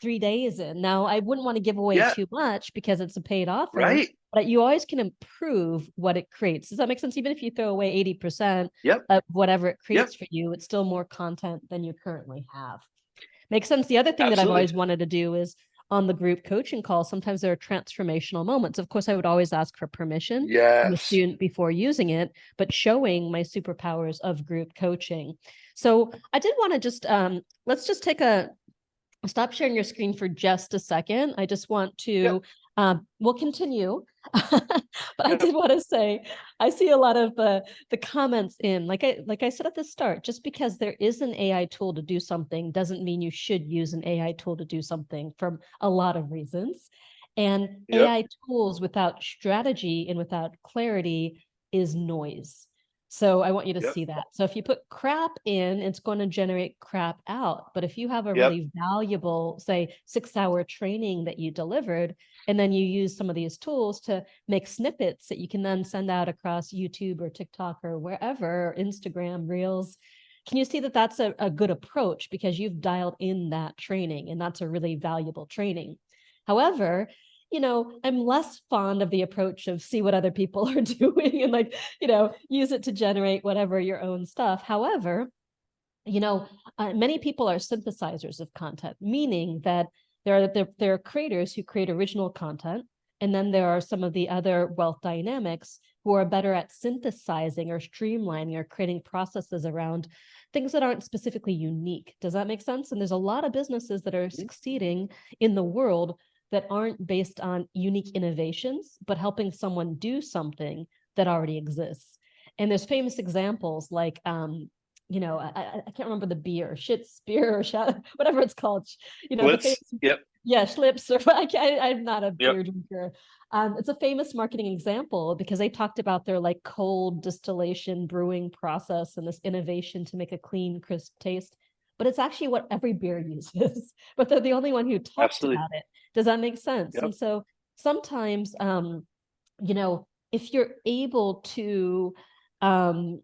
A: 3 days in. Now, I wouldn't want to give away too much because it's a paid offer,
B: right?
A: But you always can improve what it creates. Does that make sense? Even if you throw away 80% of whatever it creates for you, it's still more content than you currently have. Makes sense. The other thing that I've always wanted to do is on the group coaching call, sometimes there are transformational moments. Of course, I would always ask for permission from the
B: Yes.
A: student before using it, but showing my superpowers of group coaching. So I did want to just, let's just stop sharing your screen for just a second. I just want to, we'll continue, but I did want to say, I see a lot of the comments in, like I said at the start, just because there is an AI tool to do something doesn't mean you should use an AI tool to do something, for a lot of reasons. And AI tools without strategy and without clarity is noise. So I want you to see that. So if you put crap in, it's going to generate crap out. But if you have a really valuable, say, 6-hour training that you delivered, and then you use some of these tools to make snippets that you can then send out across YouTube or TikTok or wherever, or Instagram, Reels, can you see that that's a good approach, because you've dialed in that training, and that's a really valuable training. However, I'm less fond of the approach of see what other people are doing and use it to generate whatever your own stuff. However, many people are synthesizers of content, meaning that there are creators who create original content. And then there are some of the other wealth dynamics who are better at synthesizing or streamlining or creating processes around things that aren't specifically unique. Does that make sense? And there's a lot of businesses that are succeeding in the world that aren't based on unique innovations, but helping someone do something that already exists. And there's famous examples like, I can't remember the beer, Spear or whatever it's called. Schlitz, or I'm not a beer drinker. It's a famous marketing example because they talked about their cold distillation brewing process and this innovation to make a clean, crisp taste. But it's actually what every beer uses, but they're the only one who talks about it. Does that make sense? And so sometimes, if you're able to, and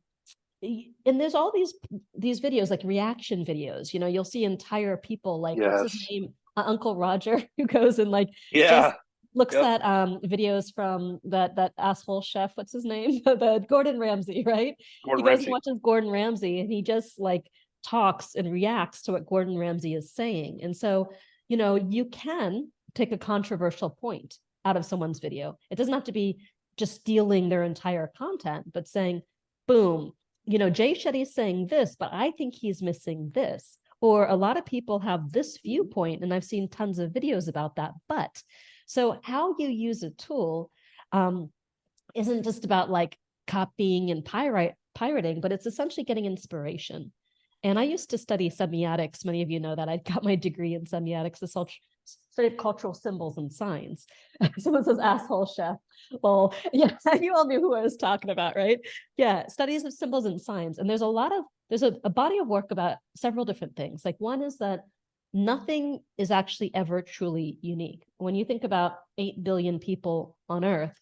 A: there's all these videos, like reaction videos, you'll see entire people what's his name? Uncle Roger, who goes and just looks at videos from that asshole chef, what's his name? The Gordon Ramsay, right? He goes and watches Gordon Ramsay, and he just talks and reacts to what Gordon Ramsay is saying. And so, you can take a controversial point out of someone's video. It doesn't have to be just stealing their entire content, but saying, boom, Jay Shetty's saying this, but I think he's missing this. Or a lot of people have this viewpoint, and I've seen tons of videos about that. But so how you use a tool isn't just about copying and pirating, but it's essentially getting inspiration. And I used to study semiotics. Many of you know that. I got my degree in semiotics, the study of cultural symbols and signs. Someone says asshole chef. Well, yeah, you all knew who I was talking about, right? Yeah, studies of symbols and signs. And there's a body of work about several different things. One is that nothing is actually ever truly unique. When you think about 8 billion people on Earth,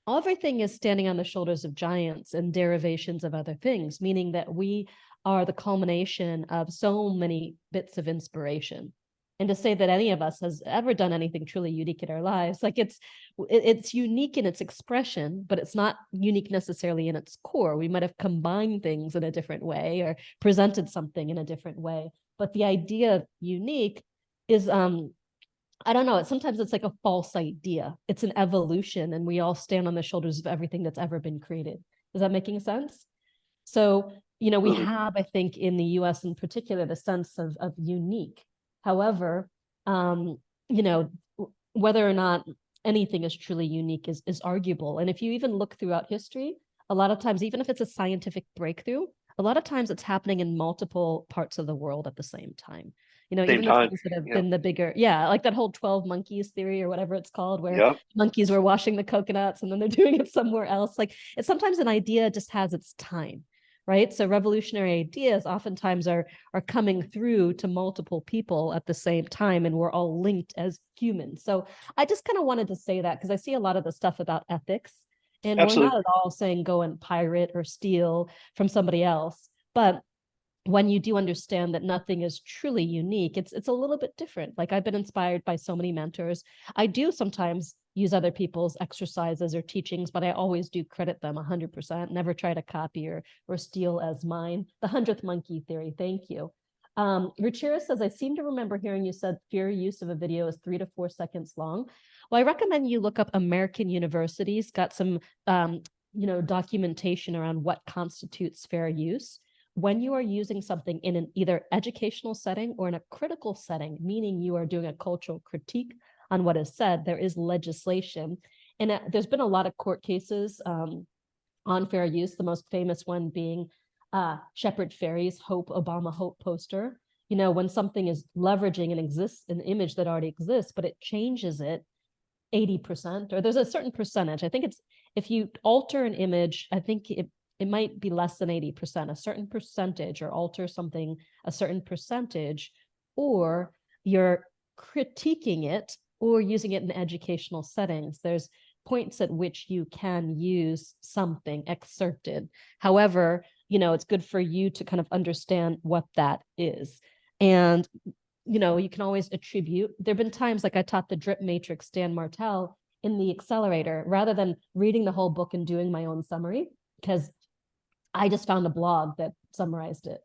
A: everything is standing on the shoulders of giants and derivations of other things, meaning that we are the culmination of so many bits of inspiration. And to say that any of us has ever done anything truly unique in our lives, it's unique in its expression, but it's not unique necessarily in its core. We might have combined things in a different way or presented something in a different way. But the idea of unique is, I don't know, sometimes it's like a false idea. It's an evolution, and we all stand on the shoulders of everything that's ever been created. Is that making sense? So, we have, I think, in the US in particular, the sense of unique. However, whether or not anything is truly unique is arguable. And if you even look throughout history, a lot of times, even if it's a scientific breakthrough, a lot of times it's happening in multiple parts of the world at the same time. Even the things that have been the bigger, like that whole 12 monkeys theory or whatever it's called, where monkeys were washing the coconuts and then they're doing it somewhere else. It's sometimes an idea just has its time. Right. So revolutionary ideas oftentimes are coming through to multiple people at the same time, and we're all linked as humans. So I just kind of wanted to say that because I see a lot of the stuff about ethics, and we're not at all saying go and pirate or steal from somebody else. But when you do understand that nothing is truly unique, it's a little bit different. I've been inspired by so many mentors. I do sometimes use other people's exercises or teachings, but I always do credit them 100%, never try to copy or steal as mine. The 100th monkey theory, thank you. Ruchira says, I seem to remember hearing you said fair use of a video is 3 to 4 seconds long. Well, I recommend you look up American universities, got some documentation around what constitutes fair use. When you are using something in an either educational setting or in a critical setting, meaning you are doing a cultural critique on what is said, there is legislation. And there's been a lot of court cases on fair use, the most famous one being Shepard Fairey's Obama Hope poster. When something is leveraging an image that already exists, but it changes it 80%, or there's a certain percentage. I think it's, if you alter an image, I think it might be less than 80%, a certain percentage, or alter something a certain percentage, or you're critiquing it or using it in educational settings. There's points at which you can use something excerpted. However, it's good for you to kind of understand what that is. And, you can always attribute. There've been times, like I taught the drip matrix Dan Martell in the accelerator, rather than reading the whole book and doing my own summary, because I just found a blog that summarized it,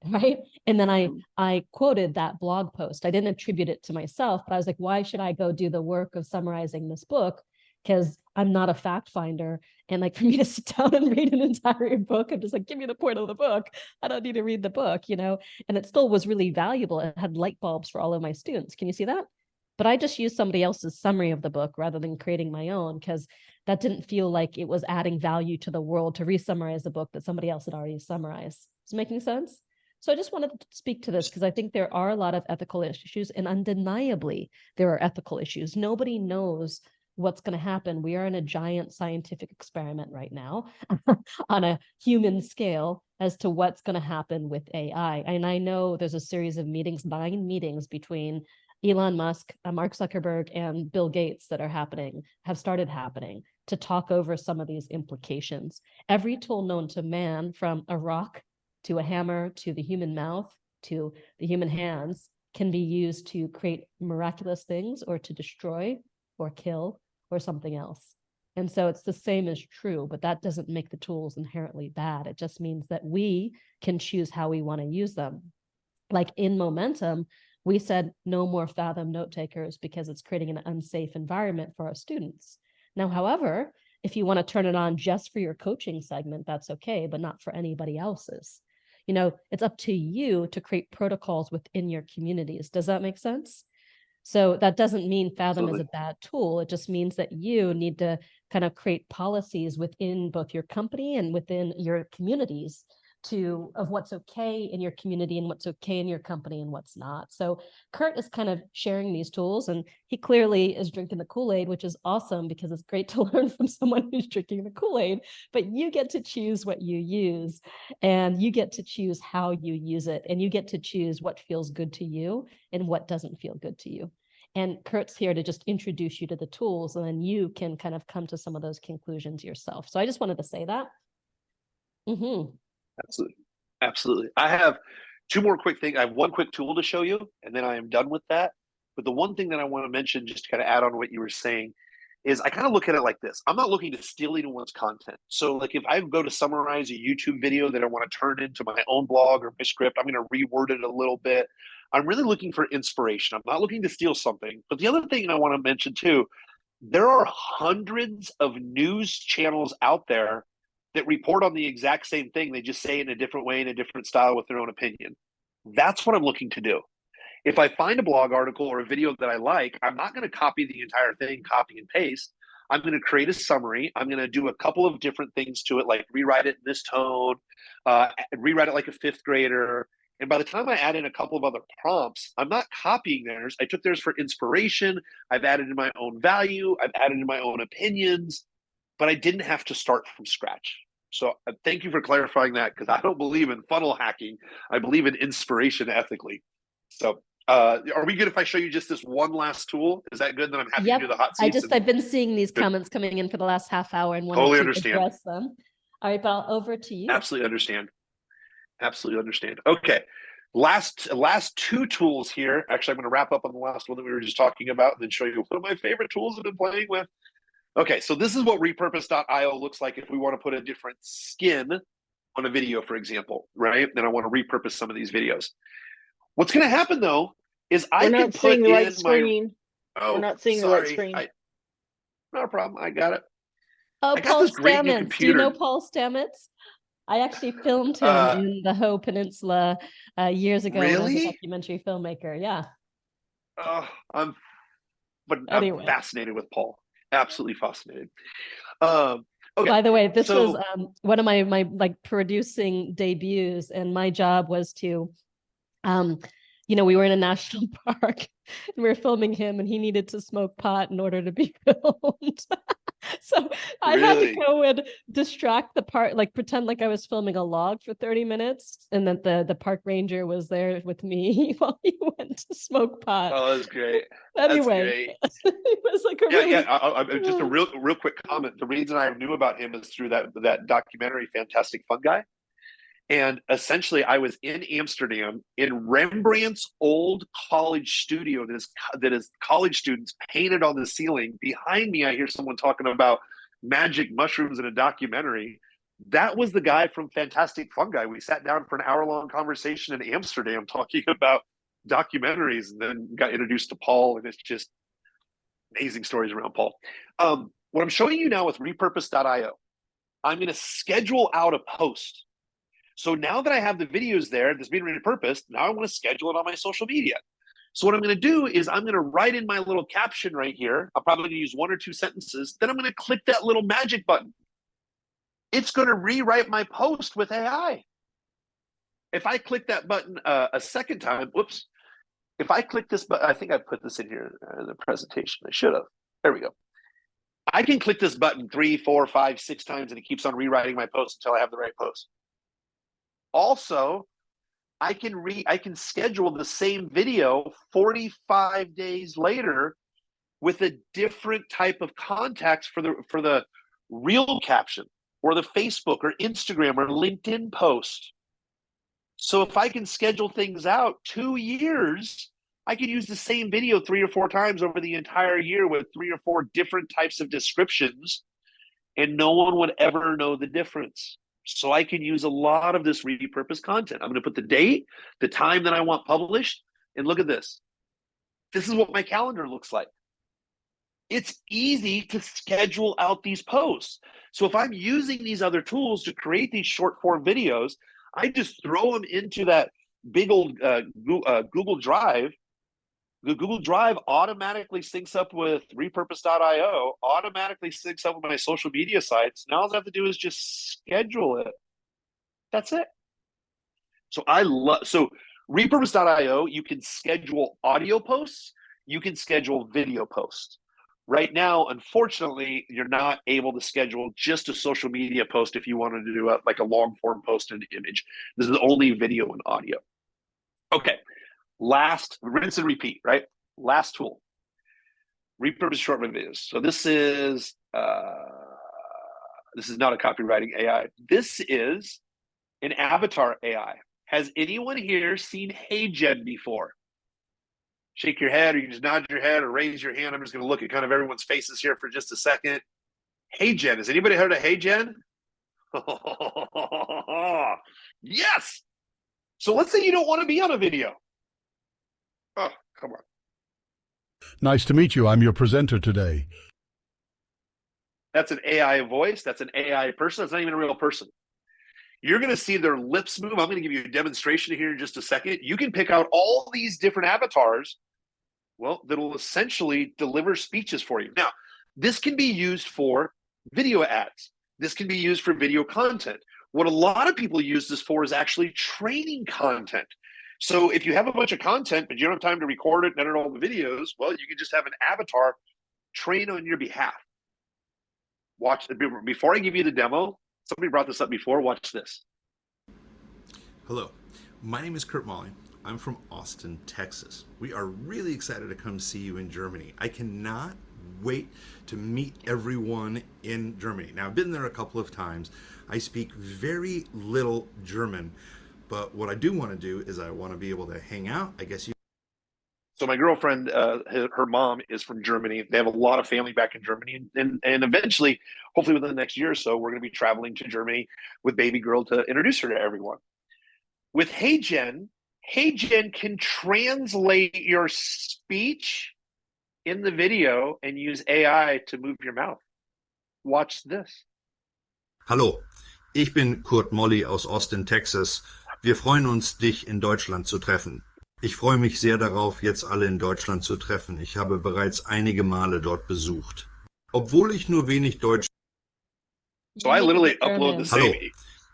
A: right? And then I quoted that blog post. I didn't attribute it to myself, but I was like, why should I go do the work of summarizing this book? Because I'm not a fact finder. And like, for me to sit down and read an entire book, I'm just like, give me the point of the book. I don't need to read the book, and it still was really valuable. It had light bulbs for all of my students. Can you see that? But I just used somebody else's summary of the book rather than creating my own, because that didn't feel like it was adding value to the world to re-summarize a book that somebody else had already summarized. Is it making sense? So I just wanted to speak to this because I think there are a lot of ethical issues, and undeniably there are ethical issues. Nobody knows what's going to happen. We are in a giant scientific experiment right now on a human scale as to what's going to happen with AI. And I know there's a series of meetings, 9 meetings between Elon Musk, Mark Zuckerberg, and Bill Gates that have started happening to talk over some of these implications. Every tool known to man, from a rock to a hammer to the human mouth to the human hands, can be used to create miraculous things or to destroy or kill or something else. And so it's the same as true, but that doesn't make the tools inherently bad. It just means that we can choose how we want to use them. Like in Momentum, we said no more Fathom note takers because it's creating an unsafe environment for our students. Now, however, if you want to turn it on just for your coaching segment, that's okay, but not for anybody else's. It's up to you to create protocols within your communities. Does that make sense? So that doesn't mean Fathom is a bad tool. It just means that you need to kind of create policies within both your company and within your communities of what's okay in your community and what's okay in your company and what's not. So Kurt is kind of sharing these tools, and he clearly is drinking the Kool-Aid, which is awesome because it's great to learn from someone who's drinking the Kool-Aid, but you get to choose what you use, and you get to choose how you use it, and you get to choose what feels good to you and what doesn't feel good to you. And Kurt's here to just introduce you to the tools, and then you can kind of come to some of those conclusions yourself. So I just wanted to say that.
B: Absolutely. I have 2 more quick things. I have 1 quick tool to show you, and then I am done with that. But the one thing that I want to mention, just to kind of add on what you were saying, is I kind of look at it like this. I'm not looking to steal anyone's content. So like if I go to summarize a YouTube video that I want to turn into my own blog or my script, I'm going to reword it a little bit. I'm really looking for inspiration. I'm not looking to steal something. But the other thing I want to mention too, there are hundreds of news channels out there that report on the exact same thing. They just say it in a different way, in a different style, with their own opinion. That's what I'm looking to do. If I find a blog article or a video that I like, I'm not going to copy the entire thing, copy and paste. I'm going to create a summary. I'm going to do a couple of different things to it, like rewrite it in this tone, rewrite it like a 5th grader. And by the time I add in a couple of other prompts, I'm not copying theirs. I took theirs for inspiration. I've added in my own value. I've added in my own opinions, but I didn't have to start from scratch. So thank you for clarifying that, because I don't believe in funnel hacking. I believe in inspiration ethically. So are we good if I show you just this one last tool? Is that good? Then I'm happy to do the hot seats.
A: I've been seeing these comments coming in for the last half hour and wanted to address them. All right, but over to you.
B: Absolutely understand. Okay. Last 2 tools here. Actually, I'm going to wrap up on the last one that we were just talking about and then show you one of my favorite tools I've been playing with. Okay, so this is what repurpose.io looks like if we want to put a different skin on a video, for example, right? And I want to repurpose some of these videos. What's going to happen though is I
O: We're
B: can
O: not seeing
B: put
O: the right
B: in
O: screen.
B: Oh,
O: We're not seeing the right
B: sorry.
O: screen.
B: Not a problem. I got it.
A: Oh,
B: I got
A: Paul
B: this great new
A: Stamets. Do you know
B: computer.
A: Paul Stamets? I actually filmed him in the Hoh Peninsula years ago when I was a
B: Really?
A: documentary filmmaker. Yeah.
B: I'm
A: Anyway.
B: fascinated with Paul. Absolutely fascinated. Okay.
A: By the way, this was
B: So
A: one of my like producing debuts, and my job was to, we were in a national park and we were filming him, and he needed to smoke pot in order to be filmed. So I had to
B: Really?
A: go and distract the park, like pretend like I was filming a log for 30 minutes, and that the park ranger was there with me while he went to smoke pot.
B: Oh, that's great. That's
A: Anyway,
B: great.
A: it was like a really
B: Just a real quick comment. The reason I knew about him is through that documentary, Fantastic Fun Guy. And essentially, I was in Amsterdam in Rembrandt's old college studio that is college students painted on the ceiling. Behind me, I hear someone talking about magic mushrooms in a documentary. That was the guy from Fantastic Fun Guy. We sat down for an hour-long conversation in Amsterdam talking about documentaries, and then got introduced to Paul, and it's just amazing stories around Paul. What I'm showing you now with repurpose.io, I'm going to schedule out a post. So now that I have the videos there that's being repurposed, now I want to schedule it on my social media. So what I'm going to do is I'm going to write in my little caption right here. I'm probably going to use 1 or 2 sentences. Then I'm going to click that little magic button. It's going to rewrite my post with AI. If I click that button a second time, whoops. If I click this button, I think I put this in here in the presentation. I should have. There we go. I can click this button 3, 4, 5, 6 times, and it keeps on rewriting my post until I have the right post. Also, I can schedule the same video 45 days later with a different type of context for the reel caption or the Facebook or Instagram or LinkedIn post. So if I can schedule things out 2 years, I can use the same video 3 or 4 times over the entire year with 3 or 4 different types of descriptions, and no one would ever know the difference. So I can use a lot of this repurposed content. I'm going to put the date, the time that I want published, and look at this. This is what my calendar looks like. It's easy to schedule out these posts. So if I'm using these other tools to create these short form videos, I just throw them into that big old Google Drive. The Google Drive automatically syncs up with repurpose.io, automatically syncs up with my social media sites. Now all I have to do is just schedule it. That's it. So repurpose.io, you can schedule audio posts, you can schedule video posts. Right now, unfortunately, you're not able to schedule just a social media post if you wanted to do like a long form post and image. This is only video and audio. Okay. Last, rinse and repeat, right? Last tool, repurpose short videos. So this is not a copywriting AI. This is an avatar AI. Has anyone here seen HeyGen before? Shake your head, or you can just nod your head or raise your hand. I'm just going to look at kind of everyone's faces here for just a second. HeyGen, has anybody heard of HeyGen? Yes. So let's say you don't want to be on a video. Oh, come on.
P: Nice to meet you. I'm your presenter today.
B: That's an AI voice. That's an AI person. That's not even a real person. You're going to see their lips move. I'm going to give you a demonstration here in just a second. You can pick out all these different avatars, well, that'll essentially deliver speeches for you. Now, this can be used for video ads. This can be used for video content. What a lot of people use this for is actually training content. So if you have a bunch of content, but you don't have time to record it and edit all the videos, well, you can just have an avatar train on your behalf. Watch, before I give you the demo, somebody brought this up before, watch this.
Q: Hello, my name is Kurt Molly. I'm from Austin, Texas. We are really excited to come see you in Germany. I cannot wait to meet everyone in Germany. Now, I've been there a couple of times. I speak very little German. But what I do want to do is I want to be able to hang out, I guess.
B: So my girlfriend, her mom is from Germany. They have a lot of family back in Germany. And eventually, hopefully within the next year or so, we're going to be traveling to Germany with baby girl to introduce her to everyone. With HeyGen, HeyGen can translate your speech in the video and use AI to move your mouth. Watch this.
Q: Hallo, ich bin Kurt Molly aus Austin, Texas. Wir freuen uns, dich in Deutschland zu treffen. Ich freue mich sehr darauf, jetzt alle in Deutschland zu treffen. Ich habe bereits einige Male dort besucht. Obwohl ich nur wenig Deutsch...
B: So I literally upload the same.
Q: Hallo,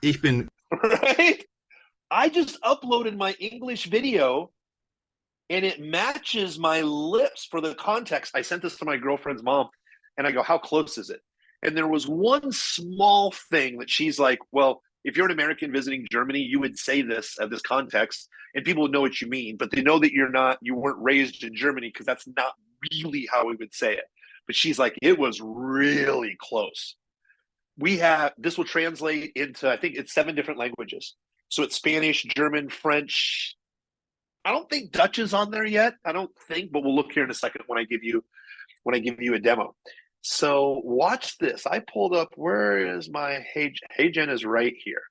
Q: ich bin...
B: Right? I just uploaded my English video and it matches my lips for the context. I sent this to my girlfriend's mom and I go, how close is it? And there was one small thing that she's like, well, if you're an American visiting Germany, you would say this at this context and people would know what you mean, but they know that you weren't raised in Germany because that's not really how we would say it. But she's like, it was really close. This will translate into, I think it's 7 different languages. So it's Spanish, German, French. I don't think Dutch is on there yet. I don't think, but we'll look here in a second when I give you a demo. So watch this. I pulled up, where is my HeyGen is right here.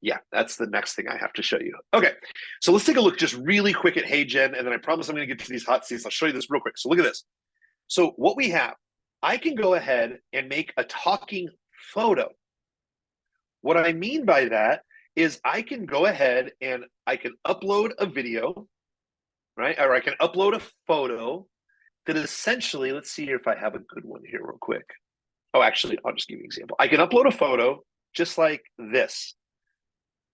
B: Yeah, that's the next thing I have to show you. Okay, so let's take a look just really quick at HeyGen, and then I promise I'm going to get to these hot seats. I'll show you this real quick. So look at this. So what we have, I can go ahead and make a talking photo. What I mean by that is I can go ahead and I can upload a video, right? Or I can upload a photo that essentially, let's see here if I have a good one here real quick. Oh, actually, I'll just give you an example. I can upload a photo just like this.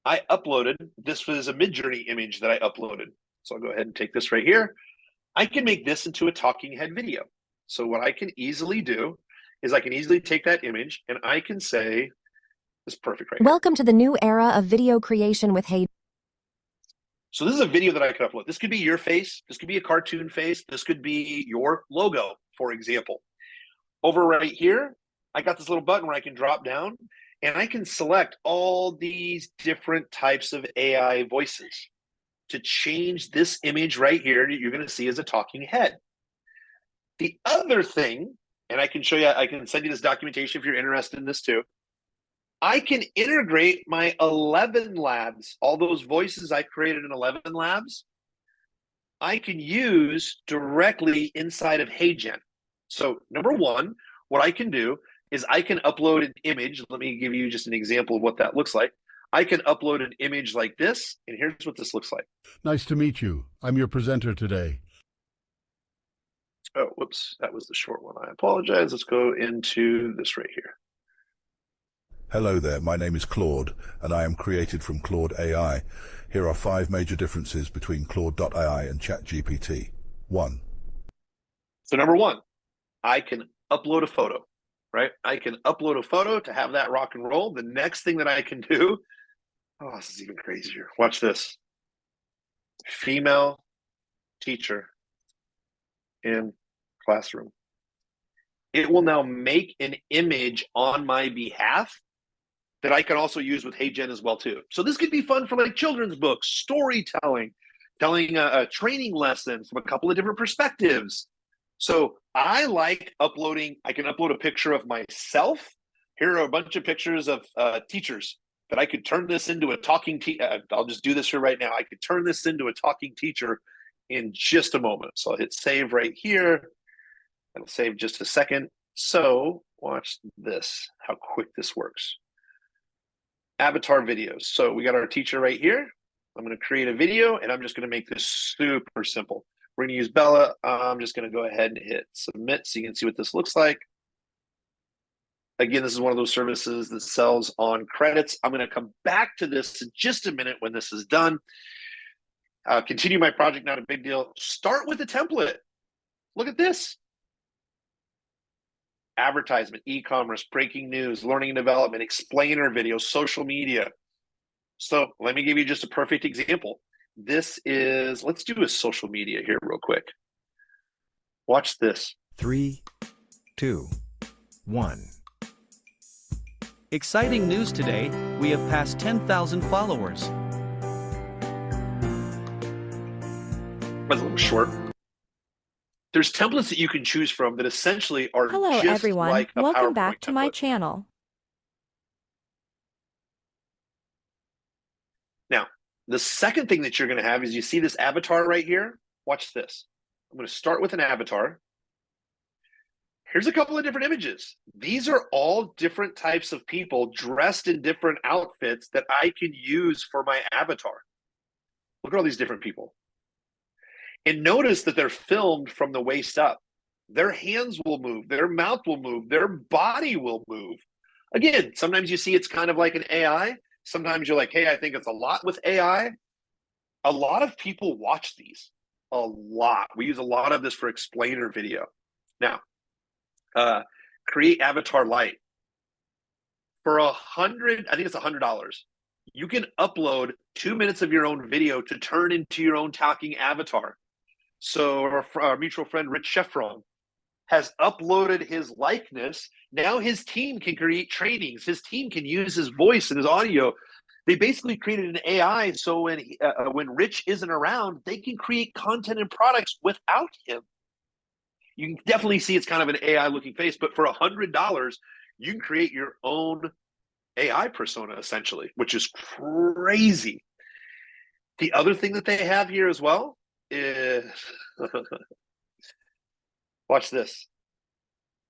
B: This was a Midjourney image that I uploaded. So I'll go ahead and take this right here. I can make this into a talking head video. So what I can easily do is I can easily take that image and I can say, this is perfect right here.
O: Welcome to the new era of video creation with HeyGen.
B: So this is a video that I could upload. This could be your face. This could be a cartoon face. This could be your logo, for example. Over right here, I got this little button where I can drop down and I can select all these different types of AI voices to change this image right here that you're going to see as a talking head. The other thing, and I can show you, I can send you this documentation if you're interested in this too. I can integrate my 11 labs, all those voices I created in 11 labs, I can use directly inside of HeyGen. So number one, what I can do is I can upload an image. Let me give you just an example of what that looks like. I can upload an image like this, and here's what this looks like.
P: Nice to meet you. I'm your presenter today.
B: Oh, whoops, that was the short one. I apologize. Let's go into this right here.
P: Hello there, my name is Claude, and I am created from Claude AI. Here are 5 major differences between Claude.ai and ChatGPT. 1.
B: So number one, I can upload a photo, right? I can upload a photo to have that rock and roll. The next thing that I can do, oh, this is even crazier. Watch this. Female teacher in classroom. It will now make an image on my behalf that I can also use with HeyGen as well too. So this could be fun for like children's books, storytelling, telling a training lesson from a couple of different perspectives. So I like uploading, I can upload a picture of myself. Here are a bunch of pictures of teachers that I could turn this into a talking I'll just do this here right now. I could turn this into a talking teacher in just a moment. So I'll hit save right here. It'll save just a second. So watch this, how quick this works. Avatar videos. So we got our teacher right here. I'm going to create a video and I'm just going to make this super simple. We're going to use Bella. I'm just going to go ahead and hit submit so you can see what this looks like. Again, this is one of those services that sells on credits. I'm going to come back to this in just a minute when this is done. Continue my project, not a big deal. Start with a template. Look at this. Advertisement, e-commerce, breaking news, learning and development, explainer videos, social media. So let me give you just a perfect example. This is, let's do a social media here real quick. Watch this.
R: 3, 2, 1. Exciting news today, we have passed 10,000 followers.
B: That's a little short. There's templates that you can choose from that essentially are
G: Hello
B: just
G: everyone,
B: like a
G: welcome
B: PowerPoint
G: back to my
B: template.
G: channel.
B: The second thing that you're going to have is you see this avatar right here. Watch this. I'm going to start with an avatar. Here's a couple of different images. These are all different types of people dressed in different outfits that I can use for my avatar. Look at all these different people. And notice that they're filmed from the waist up. Their hands will move, their mouth will move, their body will move. Again, sometimes you see it's kind of like an AI. Sometimes you're like, hey, I think it's a lot with AI. A lot of people watch these. A lot. We use a lot of this for explainer video. Now, create avatar light. For $100, I think it's $100. You can upload 2 minutes of your own video to turn into your own talking avatar. So our mutual friend, Rich Sheffron, has uploaded his likeness. Now his team can create trainings. His team can use his voice and his audio. They basically created an AI so when Rich isn't around, they can create content and products without him. You can definitely see it's kind of an AI-looking face, but for $100, you can create your own AI persona, essentially, which is crazy. The other thing that they have here as well is... Watch this.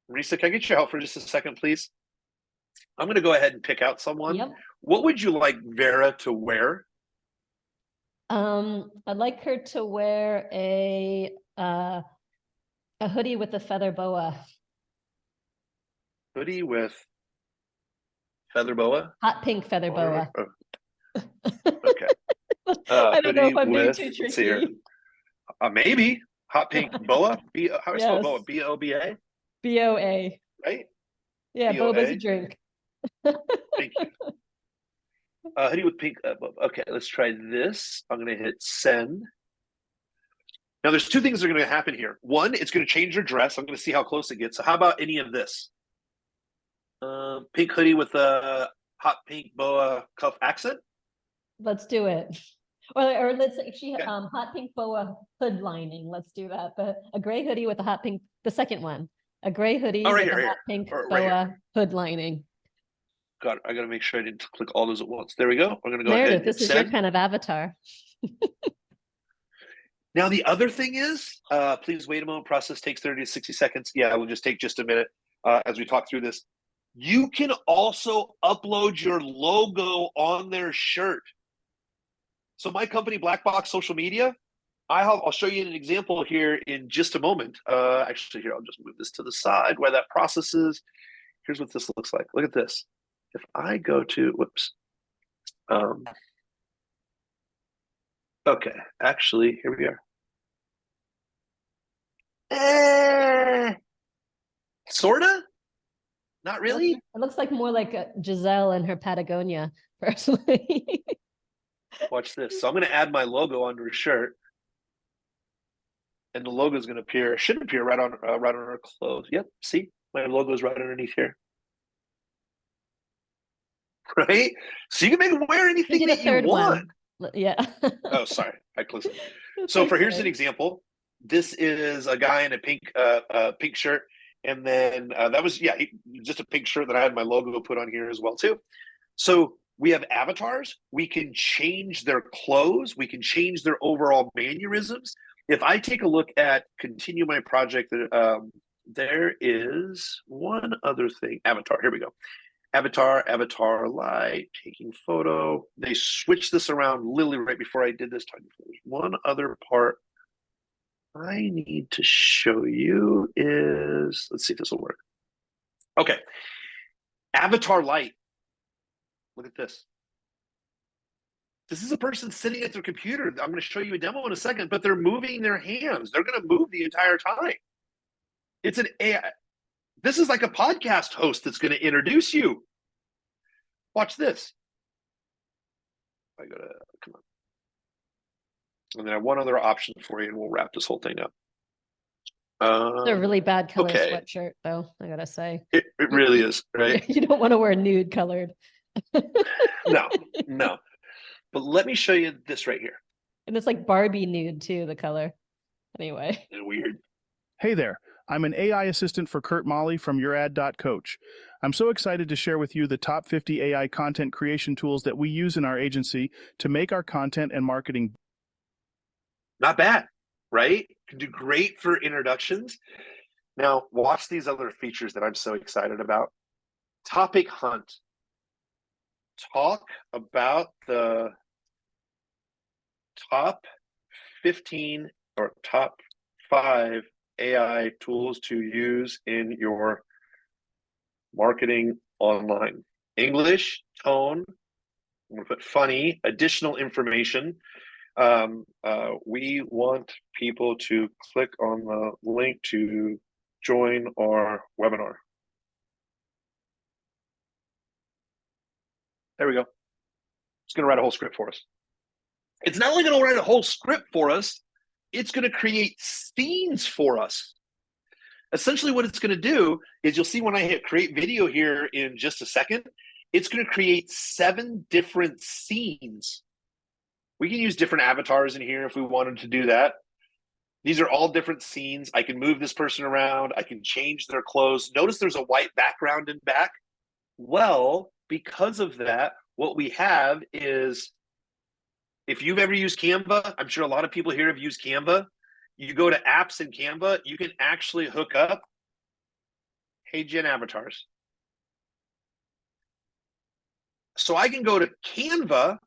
B: Marisa, can I get your help for just a second, please? I'm going to go ahead and pick out someone.
A: Yep.
B: What would you like Vera to wear?
A: I'd like her to wear a hoodie with a feather boa.
B: Hoodie with feather boa?
A: Hot pink feather boa.
B: Okay.
A: I don't know if I'm being
B: with,
A: too
B: let's see here.
A: tricky.
B: Maybe. Hot pink boa? How do you spell
A: Yes.
B: boa? B-O-B-A?
A: B-O-A.
B: Right?
A: Yeah,
B: B-O-A.
A: boba's a drink.
B: Thank you. Hoodie with pink. Okay, let's try this. I'm going to hit send. Now, there's two things that are going to happen here. One, it's going to change your dress. I'm going to see how close it gets. So how about any of this? Pink hoodie with a hot pink boa cuff accent?
A: Let's do it. Or let's actually hot pink boa hood lining. Let's do that. A gray hoodie with a hot pink, the second one. A gray hoodie
B: Oh, right
A: with
B: here,
A: a hot
B: here.
A: pink
B: Right
A: boa
B: here.
A: hood lining.
B: God, I got to make sure I didn't click all those at once. There we go. I'm going to go ahead
A: Meredith,
B: and
A: this
B: hit
A: is your
B: send.
A: kind of avatar.
B: Now, the other thing is, please wait a moment. Process takes 30 to 60 seconds. Yeah, it will just take just a minute as we talk through this. You can also upload your logo on their shirt. So my company, Black Box Social Media, I'll show you an example here in just a moment. Actually, here, I'll just move this to the side where that process is. Here's what this looks like. Look at this. If I go to, whoops. Okay, actually, here we are. Sorta? Not really?
A: It looks like more like Giselle and her Patagonia, personally.
B: Watch this. So I'm going to add my logo onto her shirt. And the logo is going to appear, should appear right on her clothes. Yep, see? My logo is right underneath here. Right? So you can make them wear anything that you want.
A: Yeah.
B: Oh, sorry. I closed it. So here's an example. This is a guy in a pink shirt. And then that was, just a pink shirt that I had my logo put on here as well, too. So we have avatars. We can change their clothes. We can change their overall mannerisms. If I take a look at continue my project, there is one other thing. Avatar. Here we go. Avatar light, taking photo. They switched this around literally right before I did this. One other part I need to show you is, let's see if this will work. Okay. Avatar light. Look at this. This is a person sitting at their computer. I'm going to show you a demo in a second, but they're moving their hands. They're going to move the entire time. It's an AI. This is like a podcast host that's going to introduce you. Watch this. I got to, come on. And then I have one other option for you, and we'll wrap this whole thing up.
A: It's a really bad color
B: okay.
A: sweatshirt, though, I gotta say.
B: It really is, right?
A: You don't want to wear nude colored.
B: No. But let me show you this right here.
A: And it's like Barbie nude, too, the color. Anyway.
B: Weird.
S: Hey there, I'm an AI assistant for Kurt Molly from YourAd.coach. I'm so excited to share with you the top 50 AI content creation tools that we use in our agency to make our content and marketing.
B: Not bad, right? Can do great for introductions. Now, watch these other features that I'm so excited about. Topic hunt. Talk about the top 15 or top 5 AI tools to use in your marketing online. English, tone, I'm going to put funny, additional information. We want people to click on the link to join our webinar. There we go. It's going to write a whole script for us. It's not only going to write a whole script for us, it's going to create scenes for us. Essentially what it's going to do is, you'll see when I hit create video here in just a second, it's going to create 7 different scenes. We can use different avatars in here if we wanted to do that. These are all different scenes. I can move this person around. I can change their clothes. Notice there's a white background in back. Well, because of that, what we have is, if you've ever used Canva, I'm sure a lot of people here have used Canva. You go to apps in Canva, you can actually hook up HeyGen avatars. So I can go to Canva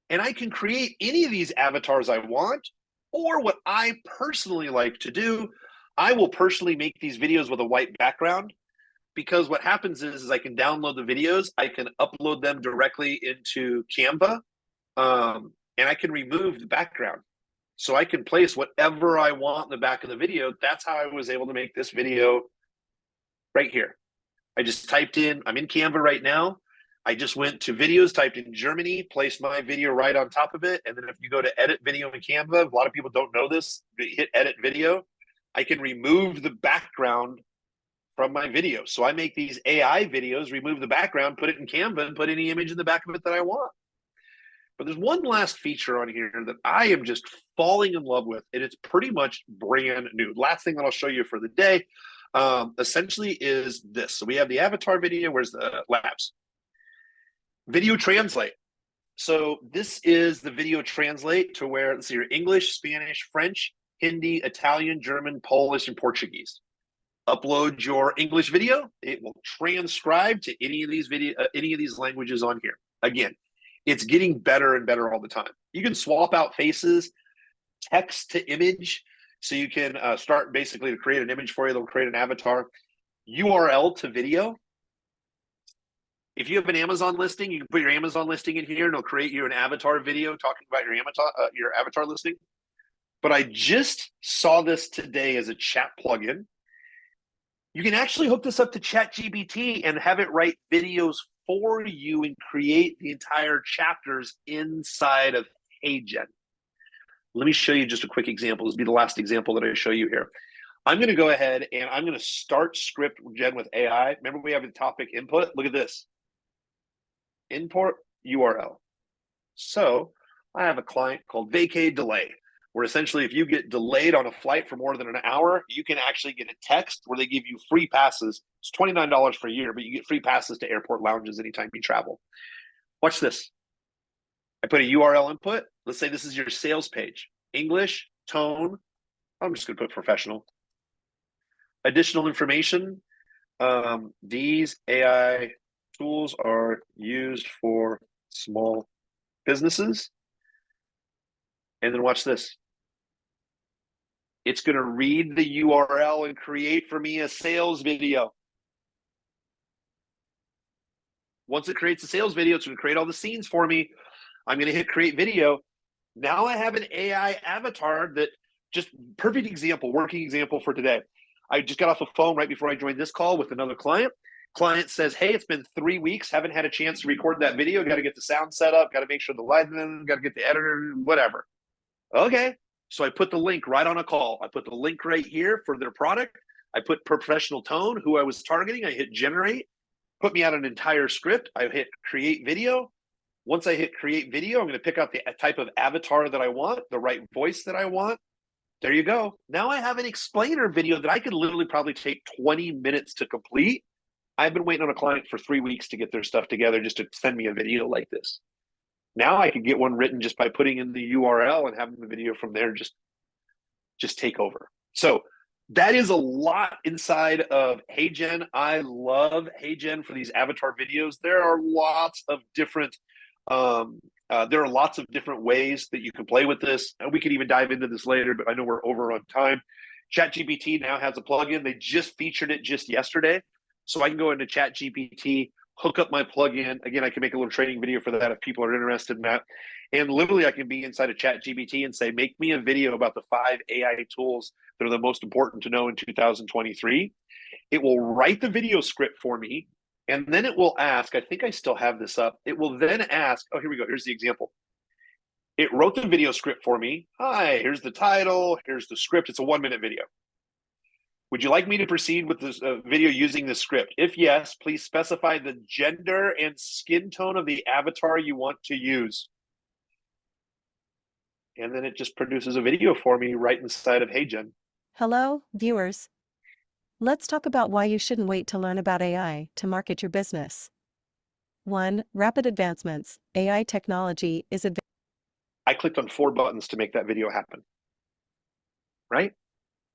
B: and I can create any of these avatars I want, or what I personally like to do, I will personally make these videos with a white background, because what happens is I can download the videos, I can upload them directly into Canva, and I can remove the background. So I can place whatever I want in the back of the video. That's how I was able to make this video right here. I just typed in, I'm in Canva right now. I just went to videos, typed in Germany, placed my video right on top of it. And then if you go to edit video in Canva, a lot of people don't know this, hit edit video, I can remove the background from my video. So I make these AI videos, remove the background, put it in Canva, and put any image in the back of it that I want. But there's one last feature on here that I am just falling in love with, and it's pretty much brand new. Last thing that I'll show you for the day, essentially is this. So we have the avatar video. Where's the labs? Video translate. So this is the video translate to where, let's see here, English, Spanish, French, Hindi, Italian, German, Polish, and Portuguese. Upload your English video. It will transcribe to any of these languages on here. Again, it's getting better and better all the time. You can swap out faces, text to image. So you can start basically to create an image for you. They'll create an avatar. URL to video. If you have an Amazon listing, you can put your Amazon listing in here and it'll create you an avatar video talking about your avatar listing. But I just saw this today as a chat plugin. You can actually hook this up to ChatGPT and have it write videos for you and create the entire chapters inside of HeyGen. Let me show you just a quick example. This will be the last example that I show you here. I'm going to go ahead and I'm going to start script gen with AI. Remember, we have a topic input. Look at this. Import URL. So I have a client called Vacay Delay, where essentially if you get delayed on a flight for more than an hour, you can actually get a text where they give you free passes. It's $29 for a year, but you get free passes to airport lounges anytime you travel. Watch this. I put a URL input. Let's say this is your sales page. English, tone. I'm just going to put professional. Additional information. These AI tools are used for small businesses. And then watch this. It's going to read the URL and create for me a sales video. Once it creates a sales video, it's going to create all the scenes for me. I'm going to hit create video. Now I have an AI avatar that, just perfect example, working example for today. I just got off the phone right before I joined this call with another client. Client says, hey, it's been 3 weeks. Haven't had a chance to record that video. Got to get the sound set up. Got to make sure the lighting, got to get the editor, whatever. Okay. So I put the link right on a call. I put the link right here for their product. I put professional tone, who I was targeting. I hit generate, put me out an entire script. I hit create video. Once I hit create video, I'm going to pick out the type of avatar that I want, the right voice that I want. there you go. Now I have an explainer video that I could literally probably take 20 minutes to complete. I've been waiting on a client for 3 weeks to get their stuff together just to send me a video like this. Now I can get one written just by putting in the URL and having the video from there just take over. So that is a lot inside of HeyGen. I love HeyGen for these avatar videos. There are lots of different ways that you can play with this. And we could even dive into this later, but I know we're over on time. ChatGPT now has a plugin. They just featured it just yesterday. So I can go into ChatGPT, hook up my plugin. Again, I can make a little training video for that if people are interested in that. And literally I can be inside of ChatGPT and say, make me a video about the 5 AI tools that are the most important to know in 2023. It will write the video script for me. And then it will ask, I think I still have this up. It will then ask, oh, here we go. Here's the example. It wrote the video script for me. Hi, here's the title. Here's the script. It's a 1-minute video. Would you like me to proceed with this video using this script? If yes, please specify the gender and skin tone of the avatar you want to use. And then it just produces a video for me right inside of HeyGen.
E: Hello, viewers. Let's talk about why you shouldn't wait to learn about AI to market your business. 1. Rapid advancements. AI technology is advancing.
B: I clicked on 4 buttons to make that video happen. Right?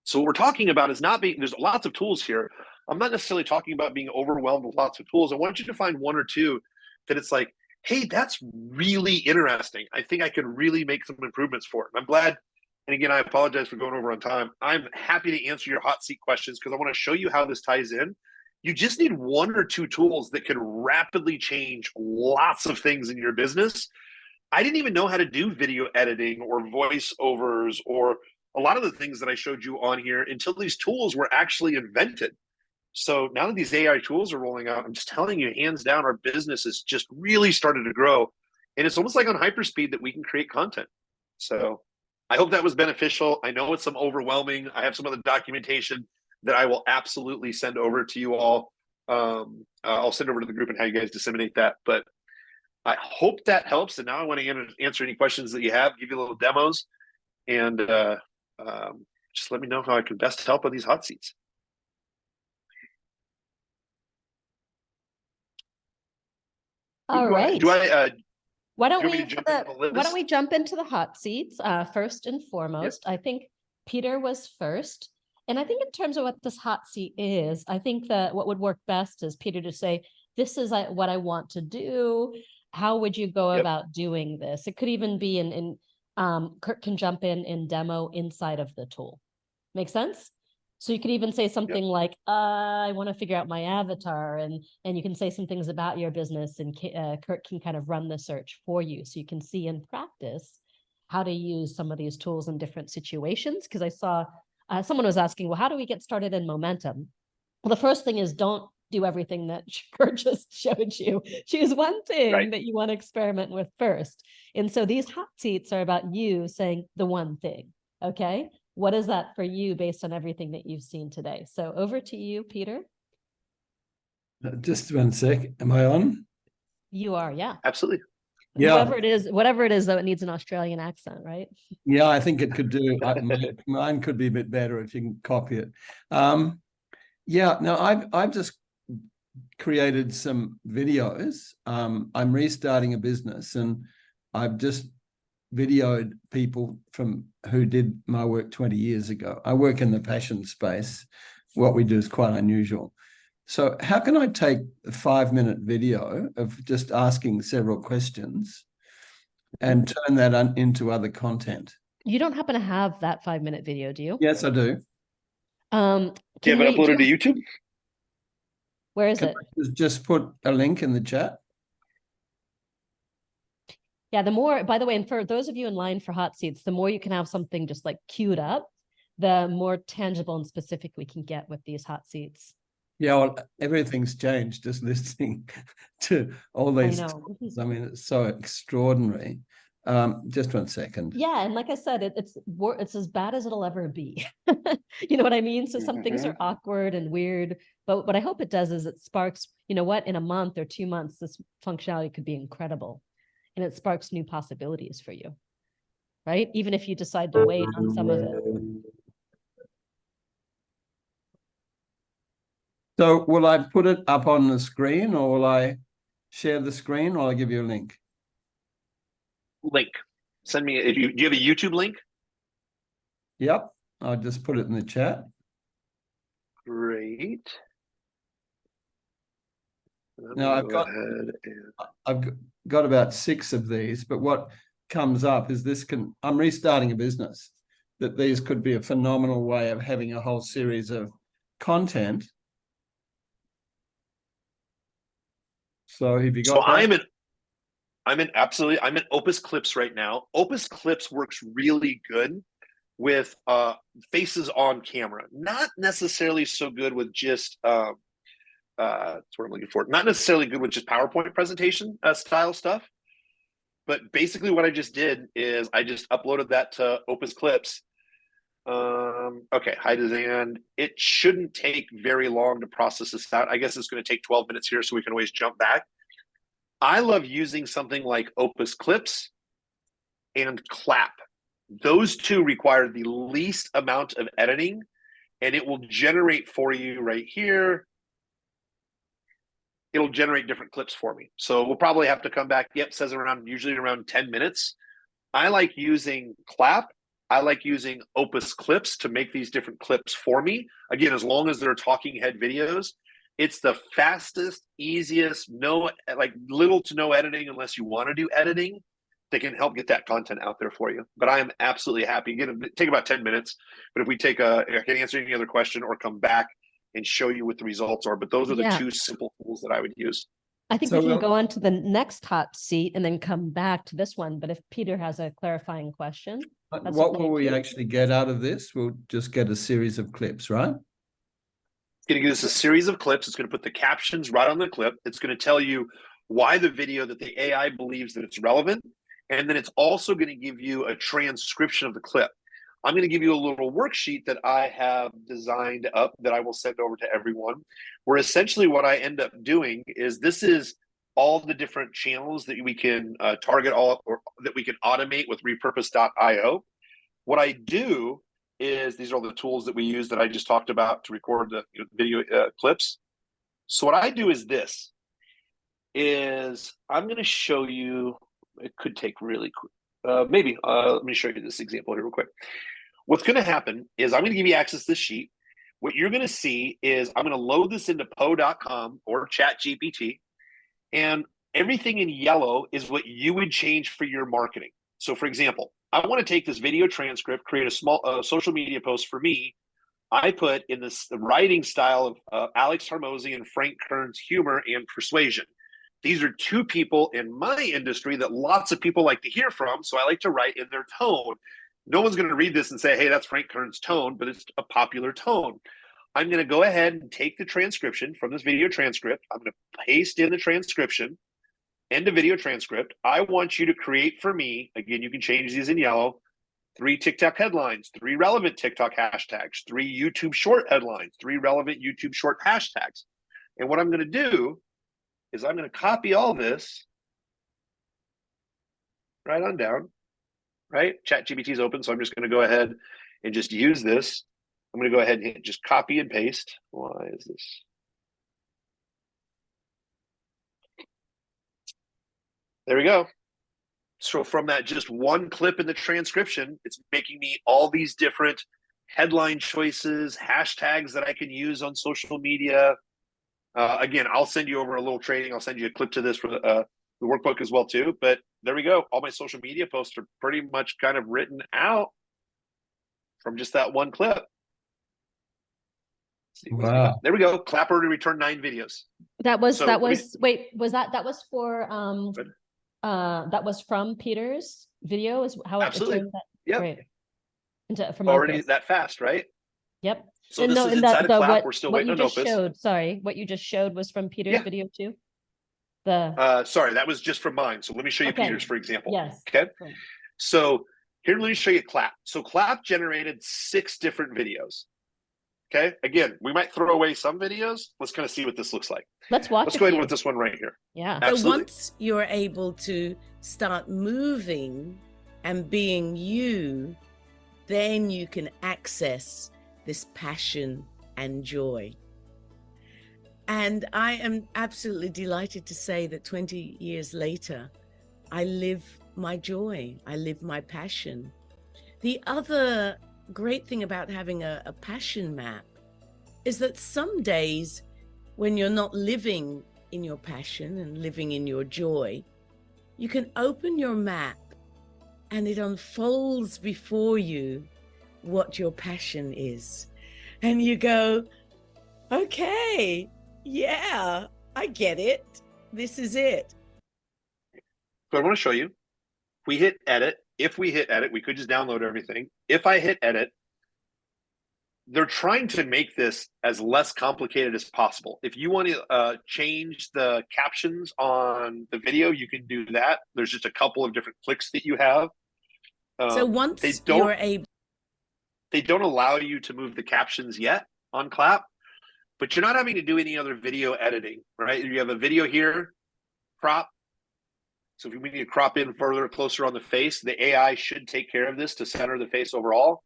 B: So what we're talking about is not being, there's lots of tools here. I'm not necessarily talking about being overwhelmed with lots of tools. I want you to find 1 or 2 that it's like, hey, that's really interesting. I think I could really make some improvements for it. I'm glad. And again, I apologize for going over on time. I'm happy to answer your hot seat questions because I want to show you how this ties in. You just need 1 or 2 tools that can rapidly change lots of things in your business. I didn't even know how to do video editing or voiceovers or a lot of the things that I showed you on here until these tools were actually invented. So now that these AI tools are rolling out, I'm just telling you, hands down, our business has just really started to grow. And it's almost like on hyperspeed that we can create content. So I hope that was beneficial. I know it's some overwhelming. I have some other documentation that I will absolutely send over to you all. I'll send over to the group and how you guys disseminate that. But I hope that helps. And now I want to answer any questions that you have, give you little demos, and just let me know how I can best help with these hot seats.
A: All right. Why don't we
B: jump
A: into the hot seats first and foremost? Yep. I think Peter was first. And I think in terms of what this hot seat is, I think that what would work best is Peter to say, this is what I want to do. How would you go about doing this? It could even be Kurt can jump in demo inside of the tool. Make sense? So you could even say something like, I want to figure out my avatar, and you can say some things about your business, and Kurt can kind of run the search for you. So you can see in practice how to use some of these tools in different situations. Because I saw someone was asking, well, how do we get started in Momentum? Well, the first thing is don't do everything that Kurt just showed you. Choose one thing that you want to experiment with first. And so these hot seats are about you saying the one thing. Okay. What is that for you based on everything that you've seen today? So over to you, Peter.
T: Just 1 sec. Am I on?
A: You are, yeah.
B: Absolutely.
T: Yeah.
A: Whatever it is, though, it needs an Australian accent, right?
T: Yeah, I think it could do. Mine could be a bit better if you can copy it. Yeah, no, I've just created some videos. I'm restarting a business, and I've just videoed people from who did my work 20 years ago. I work in the fashion space. What we do is quite unusual. So how can I take a 5-minute video of just asking several questions and turn that into other content?
A: You don't happen to have that 5-minute video, do you?
T: Yes, I do.
B: Do you have it uploaded to YouTube?
A: Where is it?
T: Just put a link in the chat.
A: Yeah, the more, by the way, and for those of you in line for hot seats, the more you can have something just like queued up, the more tangible and specific we can get with these hot seats.
T: Yeah, well, everything's changed just listening to all these. I mean, it's so extraordinary. Just 1 second.
A: Yeah, and like I said, it's as bad as it'll ever be. You know what I mean? So some things are awkward and weird, but what I hope it does is it sparks, you know what, in a month or 2 months, this functionality could be incredible. And it sparks new possibilities for you. right? Even if you decide to wait on some of it.
T: So will I put it up on the screen, or will I share the screen, or I'll give you a link?
B: Link. Send me, do you have a YouTube link?
T: Yep, I'll just put it in the chat.
B: Great.
T: Now I've got about 6 of these, but what comes up is I'm restarting a business, that these could be a phenomenal way of having a whole series of content. So have you got that?
B: I'm in Opus Clips right now. Opus Clips works really good with faces on camera. Not necessarily so good with just that's what I'm looking for. Not necessarily good with just PowerPoint presentation style stuff. But basically what I just did is I just uploaded that to Opus Clips. Okay, hi Dizan. It shouldn't take very long to process this out. I guess it's going to take 12 minutes here, so we can always jump back. I love using something like Opus Clips and Clap. Those two require the least amount of editing, and it will generate for you right here. It'll generate different clips for me. So we'll probably have to come back. Yep, it says usually around 10 minutes. I like using Clap. I like using Opus Clips to make these different clips for me. Again, as long as they're talking head videos, it's the fastest, easiest, little to no editing unless you want to do editing, that can help get that content out there for you. But I am absolutely happy. Again, it'll take about 10 minutes. But if we I can answer any other question or come back and show you what the results are. But those are the 2 simple tools that I would use.
A: I think we can go on to the next hot seat and then come back to this one. But if Peter has a clarifying question.
T: What will we actually get out of this? We'll just get a series of clips, right?
B: It's going to give us a series of clips. It's going to put the captions right on the clip. It's going to tell you why the video, that the AI believes that it's relevant. And then it's also going to give you a transcription of the clip. I'm going to give you a little worksheet that I have designed up that I will send over to everyone, where essentially what I end up doing is this is all the different channels that we can target or that we can automate with repurpose.io. What I do is these are all the tools that we use that I just talked about to record the video clips. So what I do is this, is I'm going to show you, it could take really quick. Let me show you this example here real quick. What's going to happen is I'm going to give you access to this sheet. What you're going to see is I'm going to load this into Poe.com or ChatGPT, and everything in yellow is what you would change for your marketing. So for example, I want to take this video transcript, create a small social media post for me. I put in the writing style of Alex Hormozi and Frank Kern's humor and persuasion. These are 2 people in my industry that lots of people like to hear from, so I like to write in their tone. No one's going to read this and say, hey, that's Frank Kern's tone, but it's a popular tone. I'm going to go ahead and take the transcription from this video transcript. I'm going to paste in the transcription and the video transcript. I want you to create for me, again, you can change these in yellow, 3 TikTok headlines, 3 relevant TikTok hashtags, 3 YouTube short headlines, 3 relevant YouTube short hashtags. And what I'm going to do is I'm going to copy all this right on down, right? ChatGPT is open, so I'm just going to go ahead and just use this. I'm going to go ahead and hit just copy and paste. Why is this? There we go. So from that just one clip in the transcription, it's making me all these different headline choices, hashtags that I can use on social media. Again, I'll send you over a little training. I'll send you a clip to this for the workbook as well too. But there we go. All my social media posts are pretty much kind of written out from just that one clip.
T: Wow.
B: There we go. Clapper to return 9 videos.
A: That was for that was from Peter's video, is how
B: Absolutely.
A: it turned that?
B: Yep.
A: Great. From
B: Already
A: Opus.
B: that fast, right?
A: Yep.
B: So this is inside of Clap. We're still waiting on Opus.
A: What you just showed was from Peter's video too?
B: Sorry, that was just from mine. So let me show you Peter's, for example.
A: Yes.
B: Okay. So here, let me show you Clap. So Clap generated 6 different videos. Okay. Again, we might throw away some videos. Let's kind of see what this looks like.
A: Let's watch.
B: Let's go ahead with this one right here.
A: Yeah.
U: So once you're able to start moving and being you, then you can access this passion and joy. And I am absolutely delighted to say that 20 years later, I live my joy, I live my passion. The other great thing about having a passion map is that some days when you're not living in your passion and living in your joy, you can open your map and it unfolds before you what your passion is. And you go, okay, yeah, I get it. This is it.
B: So I want to show you. If we hit edit, we could just download everything. If I hit edit, they're trying to make this as less complicated as possible. If you want to change the captions on the video, you can do that. There's just a couple of different clicks that you have.
U: So once you're able,
B: they don't allow you to move the captions yet on Clap, but you're not having to do any other video editing, right? You have a video here, crop. So if we need to crop in further, closer on the face, the AI should take care of this to center the face overall.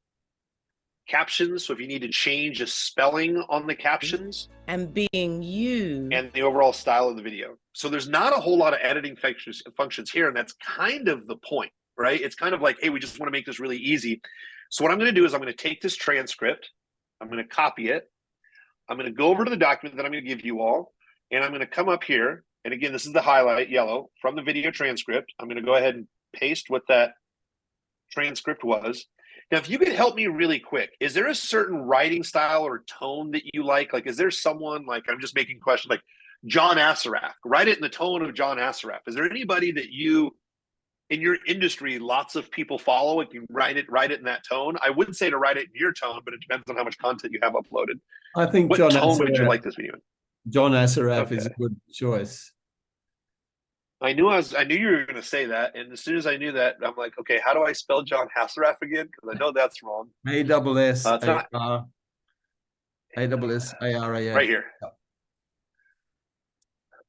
B: Captions, so if you need to change a spelling on the captions.
U: And being you.
B: And the overall style of the video. So there's not a whole lot of editing functions here, and that's kind of the point, right? It's kind of like, hey, we just want to make this really easy. So what I'm going to do is I'm going to take this transcript, I'm going to copy it, I'm going to go over to the document that I'm going to give you all, and I'm going to come up here, and again, this is the highlight yellow from the video transcript. I'm going to go ahead and paste what that transcript was. Now, if you could help me really quick, is there a certain writing style or tone that you like? Like, is there someone, like, I'm just making questions, like John Assaraf, write it in the tone of John Assaraf. Is there anybody that you, in your industry, lots of people follow and can write it in that tone? I wouldn't say to write it in your tone, but it depends on how much content you have uploaded.
T: I think
B: what
T: John
B: tone
T: Assaraf,
B: would you like this video in?
T: John Assaraf is a good choice.
B: I knew you were going to say that, and as soon as I knew that, I'm like, okay, how do I spell John Assaraf again? Because I know that's wrong.
T: A-S-S-A-R-A-F.
B: Right here.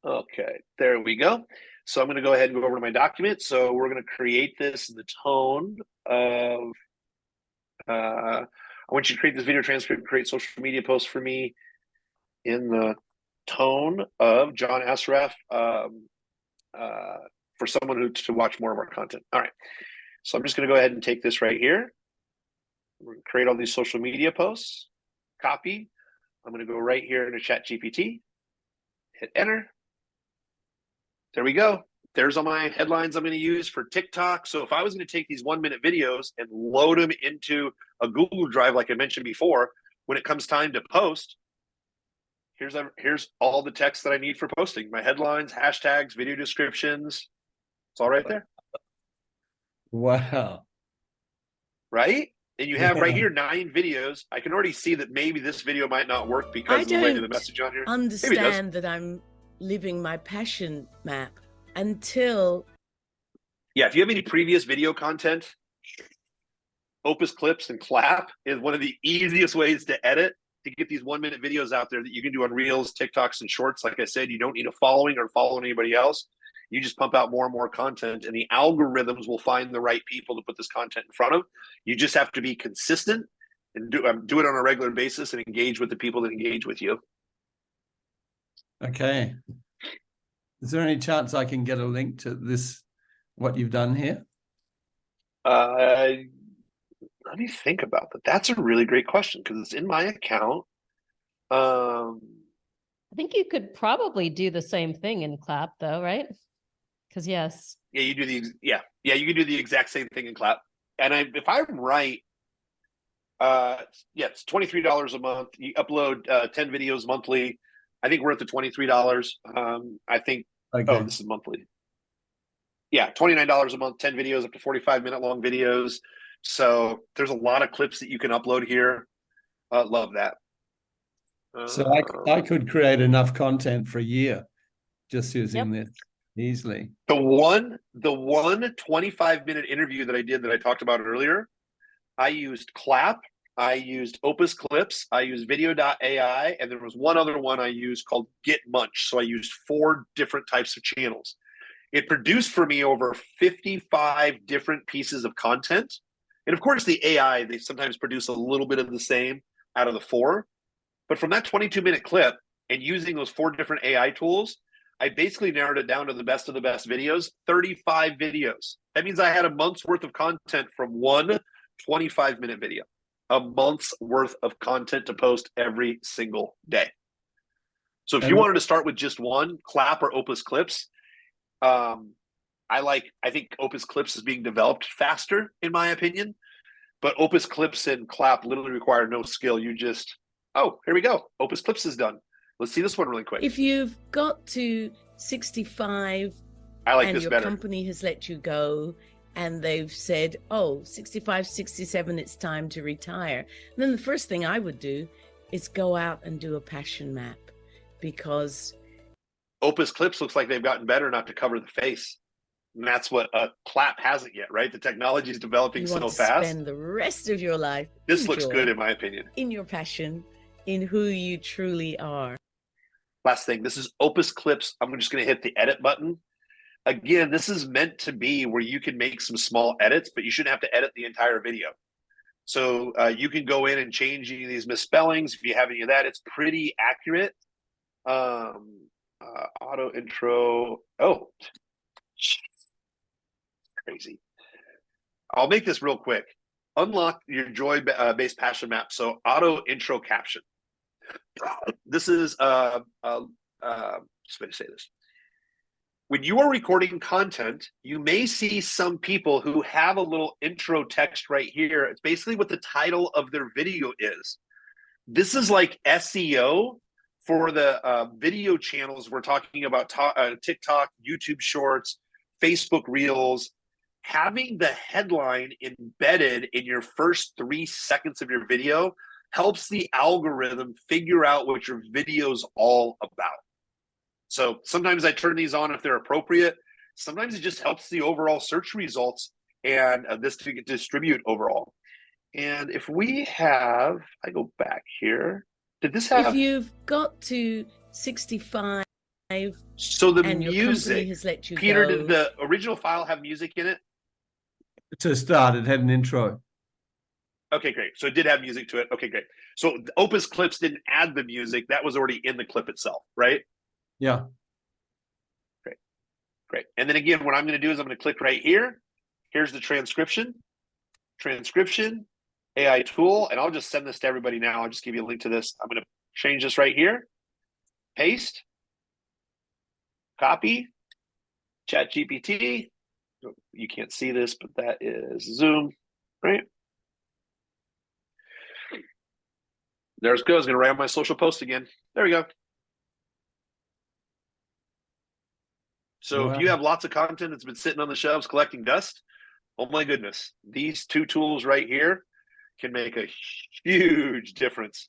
B: Okay, there we go. So I'm going to go ahead and go over to my document. So we're going to create this in the tone of. I want you to create this video transcript, create social media posts for me in the tone of John Assaraf. For someone to watch more of our content. All right, so I'm just going to go ahead and take this right here. We're going to create all these social media posts, copy. I'm going to go right here into ChatGPT, hit enter. There we go. There's all my headlines I'm going to use for TikTok. So if I was going to take these 1-minute videos and load them into a Google Drive, like I mentioned before, when it comes time to post, here's all the text that I need for posting. My headlines, hashtags, video descriptions. It's all right there.
T: Wow.
B: Right? And you have right here 9 videos. I can already see that maybe this video might not work because of the way of the message on here.
U: I don't understand that I'm living my passion map until.
B: Yeah, if you have any previous video content, Opus Clips and Clap is one of the easiest ways to edit, to get these 1-minute videos out there that you can do on Reels, TikToks, and Shorts. Like I said, you don't need a following or follow anybody else. You just pump out more and more content, and the algorithms will find the right people to put this content in front of. You just have to be consistent and do it on a regular basis and engage with the people that engage with you.
T: Okay. Is there any chance I can get a link to this, what you've done here?
B: Let me think about that. That's a really great question because it's in my account.
A: I think you could probably do the same thing in Clap, though, right? Because yes.
B: Yeah, you do you can do the exact same thing in Clap. And if I'm right, it's $23 a month. You upload 10 videos monthly. I think we're at the $23. I think. Okay. Oh, this is monthly. Yeah, $29 a month, 10 videos, up to 45-minute long videos. So there's a lot of clips that you can upload here. Love that.
T: So I could create enough content for a year just using this easily.
B: The one 25-minute interview that I did that I talked about earlier, I used Clap, I used Opus Clips, I used Video.ai, and there was one other one I used called Get Munch. So I used 4 different types of channels. It produced for me over 55 different pieces of content. And of course, the AI, they sometimes produce a little bit of the same out of the 4. But from that 22-minute clip and using those 4 different AI tools, I basically narrowed it down to the best of the best videos, 35 videos. That means I had a month's worth of content from one 25-minute video, a month's worth of content to post every single day. So if you wanted to start with just one, Clap or Opus Clips, I think Opus Clips is being developed faster, in my opinion, but Opus Clips and Clap literally require no skill. You just, oh, here we go. Opus Clips is done. Let's see this one really quick.
U: If you've got to 65
B: I like
U: and
B: this
U: your
B: better.
U: company has let you go and they've said, oh, 65, 67, it's time to retire, then the first thing I would do is go out and do a passion map, because
B: Opus Clips looks like they've gotten better not to cover the face. And that's what Clap hasn't yet, right? The technology is developing
U: you
B: so
U: want to
B: fast.
U: spend the rest of your life
B: This
U: in
B: looks
U: joy,
B: good, in my opinion.
U: in your passion, in who you truly are.
B: Last thing, this is Opus Clips. I'm just going to hit the edit button. Again, this is meant to be where you can make some small edits, but you shouldn't have to edit the entire video. So you can go in and change any of these misspellings. If you have any of that, it's pretty accurate. Auto intro. Oh, crazy. I'll make this real quick. Unlock your joy-based passion map. So auto intro caption. This is just going to say this. When you are recording content, you may see some people who have a little intro text right here. It's basically what the title of their video is. This is like SEO for the video channels. We're talking about TikTok, YouTube Shorts, Facebook Reels. Having the headline embedded in your first 3 seconds of your video helps the algorithm figure out what your video's all about. So sometimes I turn these on if they're appropriate. Sometimes it just helps the overall search results and this to distribute overall. And if we have, I go back here. Did this have?
U: If you've got to 65,
B: so the
U: and your
B: music,
U: company has let you
B: Peter,
U: go,
B: did the original file have music in it?
T: To start, it had an intro.
B: Okay, great. So it did have music to it. Okay, great. So the Opus Clips didn't add the music. That was already in the clip itself, right?
T: Yeah.
B: Great. And then again, what I'm going to do is I'm going to click right here. Here's the transcription, AI tool, and I'll just send this to everybody now. I'll just give you a link to this. I'm going to change this right here. Paste. Copy. ChatGPT. You can't see this, but that is Zoom, right? There it goes. Going to write on my social post again. There we go. So if you have lots of content that's been sitting on the shelves collecting dust, oh my goodness, these 2 tools right here can make a huge difference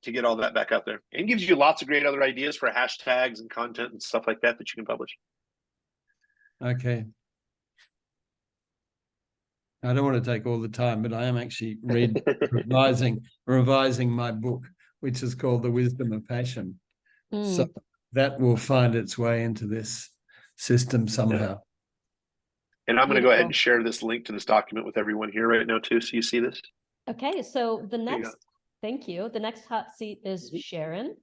B: to get all that back out there. And gives you lots of great other ideas for hashtags and content and stuff like that that you can publish.
T: Okay. I don't want to take all the time, but I am actually revising my book, which is called The Wisdom of Passion. So that will find its way into this system somehow.
B: And I'm going to go ahead and share this link to this document with everyone here right now too, so you see this.
A: Okay, so the next, thank you. The next hot seat is Sharon,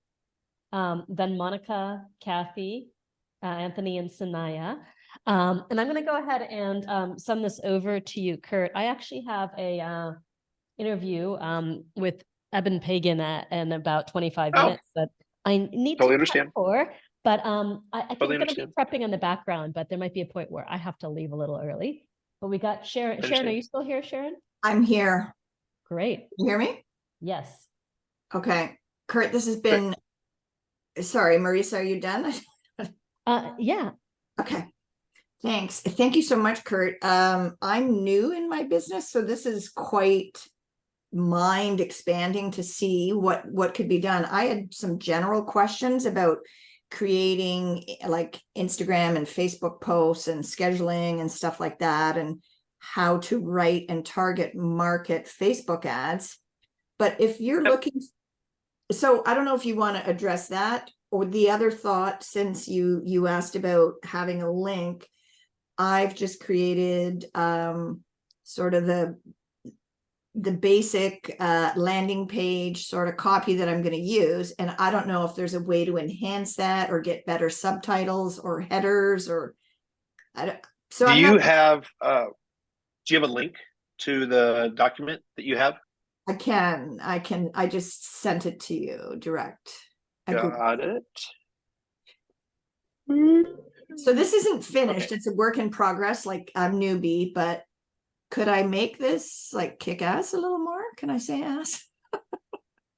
A: then Monica, Kathy, Anthony, and Sanaya. And I'm going to go ahead and send this over to you, Kurt. I actually have a interview with Eben Pagan in about 25 minutes that I need to prep for. But I think I'm going to be prepping in the background, but there might be a point where I have to leave a little early. But we got Sharon. Sharon, are you still here, Sharon?
C: I'm here.
A: Great.
C: You hear me?
A: Yes.
C: Okay. Kurt, this has been, sorry, Marisa, are you done?
A: Yeah.
C: Okay. Thanks. Thank you so much, Kurt. I'm new in my business, so this is quite mind expanding to see what could be done. I had some general questions about creating like Instagram and Facebook posts and scheduling and stuff like that, and how to write and target market Facebook ads. But if you're looking, so I don't know if you want to address that or the other thought, since you asked about having a link, I've just created sort of the basic landing page sort of copy that I'm going to use. And I don't know if there's a way to enhance that or get better subtitles or headers or I don't. So
B: do
C: I'm
B: you
C: not,
B: have a link to the document that you have?
C: I just sent it to you direct.
B: Got it.
C: So this isn't finished. It's a work in progress. Like I'm newbie, but could I make this like kick ass a little more? Can I say ass?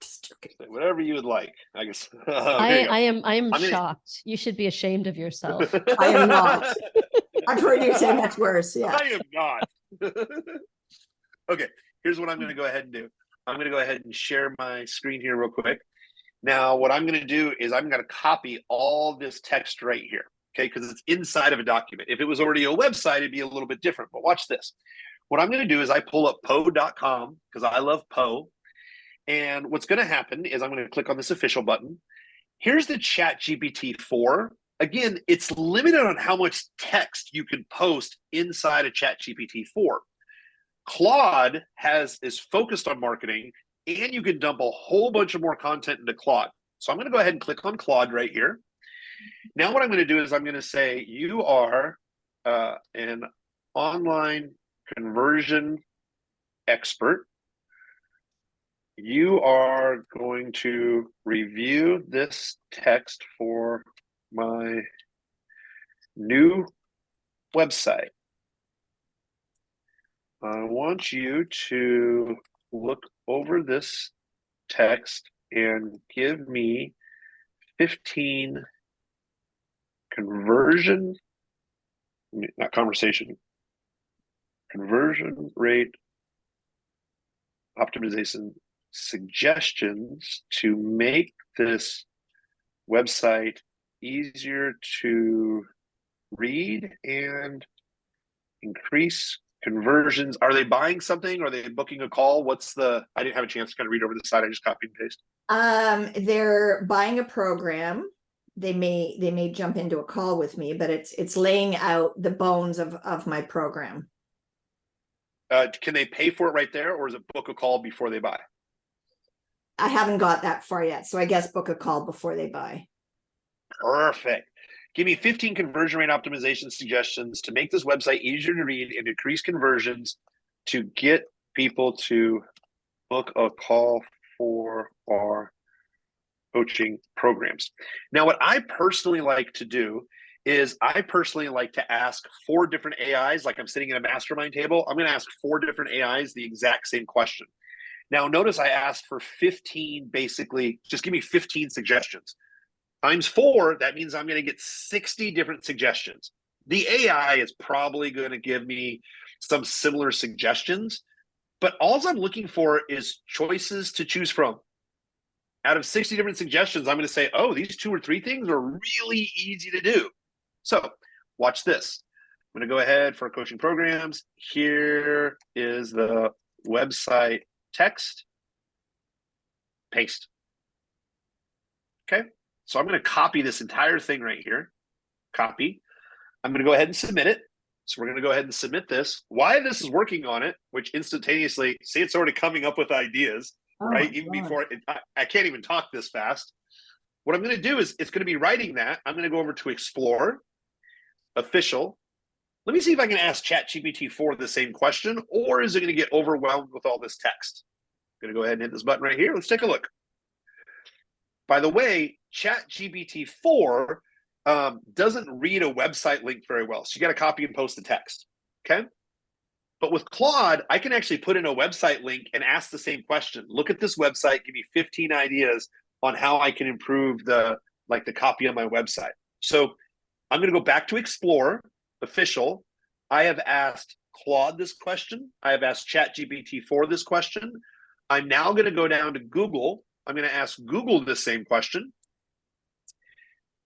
C: Just joking.
B: Whatever you would like, I guess.
A: I am shocked. You should be ashamed of yourself.
C: I am not. I've heard you say much worse. Yeah.
B: I am not. Okay, here's what I'm going to go ahead and do. I'm going to go ahead and share my screen here real quick. Now, what I'm going to do is I'm going to copy all this text right here, okay, because it's inside of a document. If it was already a website, it'd be a little bit different, but watch this. What I'm going to do is I pull up Poe.com because I love Poe. And what's going to happen is I'm going to click on this official button. Here's the ChatGPT 4. Again, it's limited on how much text you can post inside a ChatGPT 4. Claude is focused on marketing, and you can dump a whole bunch of more content into Claude. So I'm going to go ahead and click on Claude right here. Now what I'm going to do is I'm going to say you are an online conversion expert. You are going to review this text for my new website. I want you to look over this text and give me 15 conversion rate optimization suggestions to make this website easier to read and increase conversions. Are they buying something? Are they booking a call? I didn't have a chance to kind of read over the side. I just copied and paste.
C: They're buying a program. They may jump into a call with me, but it's laying out the bones of my program.
B: Can they pay for it right there, or is it book a call before they buy?
C: I haven't got that far yet, so I guess book a call before they buy.
B: Perfect. Give me 15 conversion rate optimization suggestions to make this website easier to read and increase conversions to get people to book a call for our coaching programs. Now, what I personally like to do is I personally like to ask 4 different AIs, like I'm sitting at a mastermind table. I'm going to ask 4 different AIs the exact same question. Now, notice I asked for 15, basically, just give me 15 suggestions. Times 4, that means I'm going to get 60 different suggestions. The AI is probably going to give me some similar suggestions, but all I'm looking for is choices to choose from. Out of 60 different suggestions, I'm going to say, oh, these 2 or 3 things are really easy to do. So watch this. I'm going to go ahead for coaching programs. Here is the website text. Paste. Okay. So I'm going to copy this entire thing right here. Copy. I'm going to go ahead and submit it. So we're going to go ahead and submit this. While this is working on it, which instantaneously, see, it's already coming up with ideas, right? Even before I can't even talk this fast. What I'm going to do is it's going to be writing that. I'm going to go over to Explore, Official. Let me see if I can ask ChatGPT 4 the same question, or is it going to get overwhelmed with all this text? I'm going to go ahead and hit this button right here. Let's take a look. By the way, ChatGPT 4 doesn't read a website link very well. So you got to copy and post the text, okay? But with Claude, I can actually put in a website link and ask the same question. Look at this website, give me 15 ideas on how I can improve the copy on my website. So I'm going to go back to Explore, Official. I have asked Claude this question. I have asked ChatGPT 4 this question. I'm now going to go down to Google. I'm going to ask Google the same question.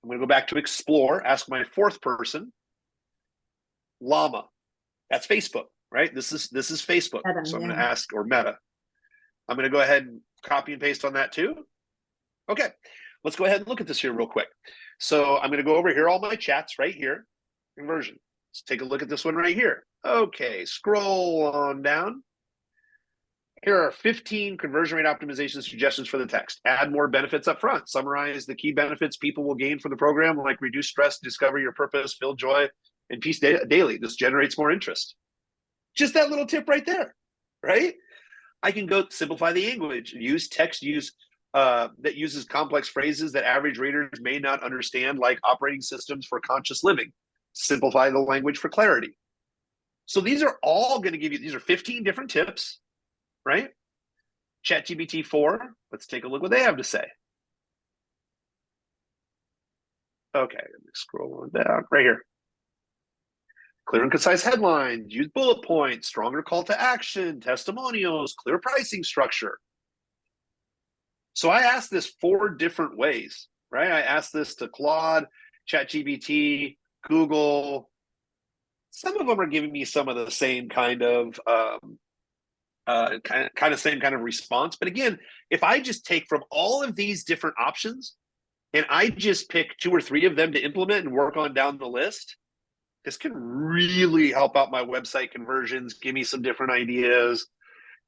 B: I'm going to go back to Explore, ask my 4th person, Llama. That's Facebook, right? This is Facebook. Meta, so I'm going to ask, or Meta. I'm going to go ahead and copy and paste on that too. Okay. let's go ahead and look at this here real quick. So I'm going to go over here, all my chats right here, conversion. Let's take a look at this one right here. Okay, scroll on down. Here are 15 conversion rate optimization suggestions for the text. Add more benefits up front. Summarize the key benefits people will gain from the program, like reduce stress, discover your purpose, feel joy, and peace daily. This generates more interest. Just that little tip right there, right? I can go simplify the language, use text that uses complex phrases that average readers may not understand, like operating systems for conscious living. Simplify the language for clarity. So these are all going to give you, these are 15 different tips, right? ChatGPT 4, let's take a look what they have to say. Okay, let me scroll on down right here. Clear and concise headlines, use bullet points, stronger call to action, testimonials, clear pricing structure. So I asked this 4 different ways, right? I asked this to Claude, ChatGPT, Google. Some of them are giving me some of the same kind of same kind of response. But again, if I just take from all of these different options and I just pick 2 or 3 of them to implement and work on down the list, this can really help out my website conversions, give me some different ideas,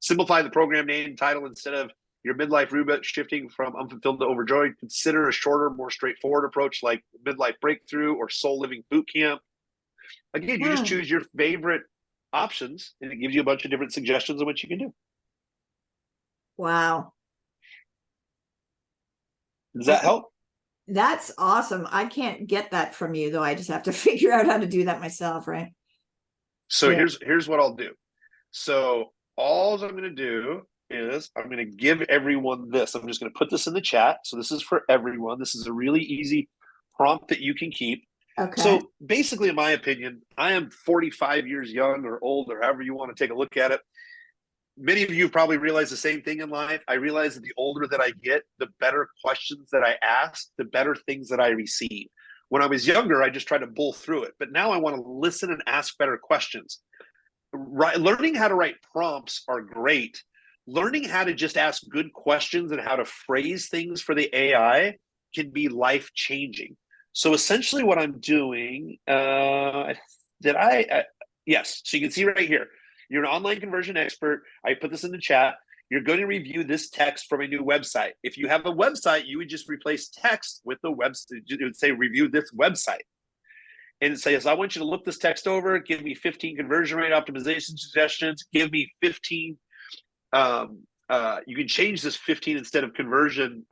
B: simplify the program name title instead of your midlife reboot shifting from unfulfilled to overjoyed. Consider a shorter, more straightforward approach like midlife breakthrough or soul living boot camp. Again, you just choose your favorite options and it gives you a bunch of different suggestions of what you can do.
C: Wow.
B: Does that help?
C: That's awesome. I can't get that from you though. I just have to figure out how to do that myself, right?
B: So
C: Yeah.
B: here's what I'll do. So all I'm going to do is I'm going to give everyone this. I'm just going to put this in the chat. So this is for everyone. This is a really easy prompt that you can keep.
C: Okay.
B: So basically, in my opinion, I am 45 years young or old or however you want to take a look at it. Many of you probably realize the same thing in life. I realize that the older that I get, the better questions that I ask, the better things that I receive. When I was younger, I just tried to bull through it. But now I want to listen and ask better questions. Learning how to write prompts are great. Learning how to just ask good questions and how to phrase things for the AI can be life-changing. So essentially what I'm doing, yes, so you can see right here, you're an online conversion expert. I put this in the chat. You're going to review this text from a new website. If you have a website, you would just replace text with the website. It would say review this website. And it says, I want you to look this text over, give me 15 conversion rate optimization suggestions, give me 15, you can change this 15 instead of conversion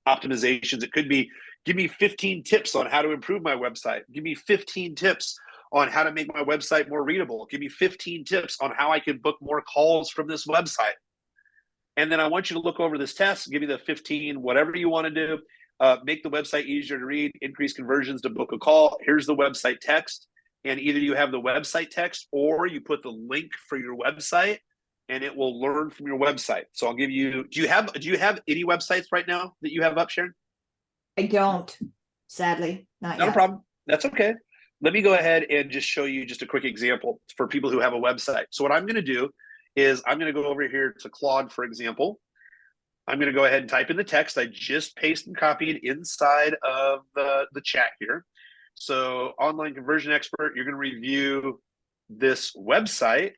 B: optimizations. It could be, give me 15 tips on how to improve my website. Give me 15 tips on how to make my website more readable. Give me 15 tips on how I can book more calls from this website. And then I want you to look over this test, give me the 15, whatever you want to do, make the website easier to read, increase conversions to book a call. Here's the website text. And either you have the website text or you put the link for your website and it will learn from your website. So I'll give you, do you have any websites right now that you have up, Sharon?
C: I don't, sadly, not
B: Not
C: yet.
B: a problem. That's okay. Let me go ahead and just show you just a quick example for people who have a website. So what I'm going to do is I'm going to go over here to Claude, for example. I'm going to go ahead and type in the text I just pasted and copied inside of the chat here. So online conversion expert, you're going to review this website.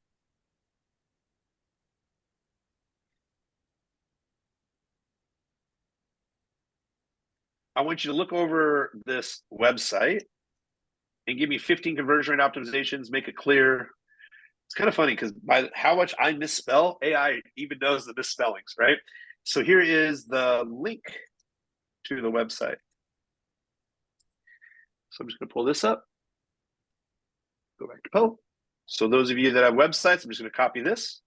B: I want you to look over this website and give me 15 conversion rate optimizations, make it clear. It's kind of funny because by how much I misspell, AI even knows the misspellings, right? So here is the link to the website. So I'm just going to pull this up, go back to Poe. So those of you that have websites, I'm just going to copy this.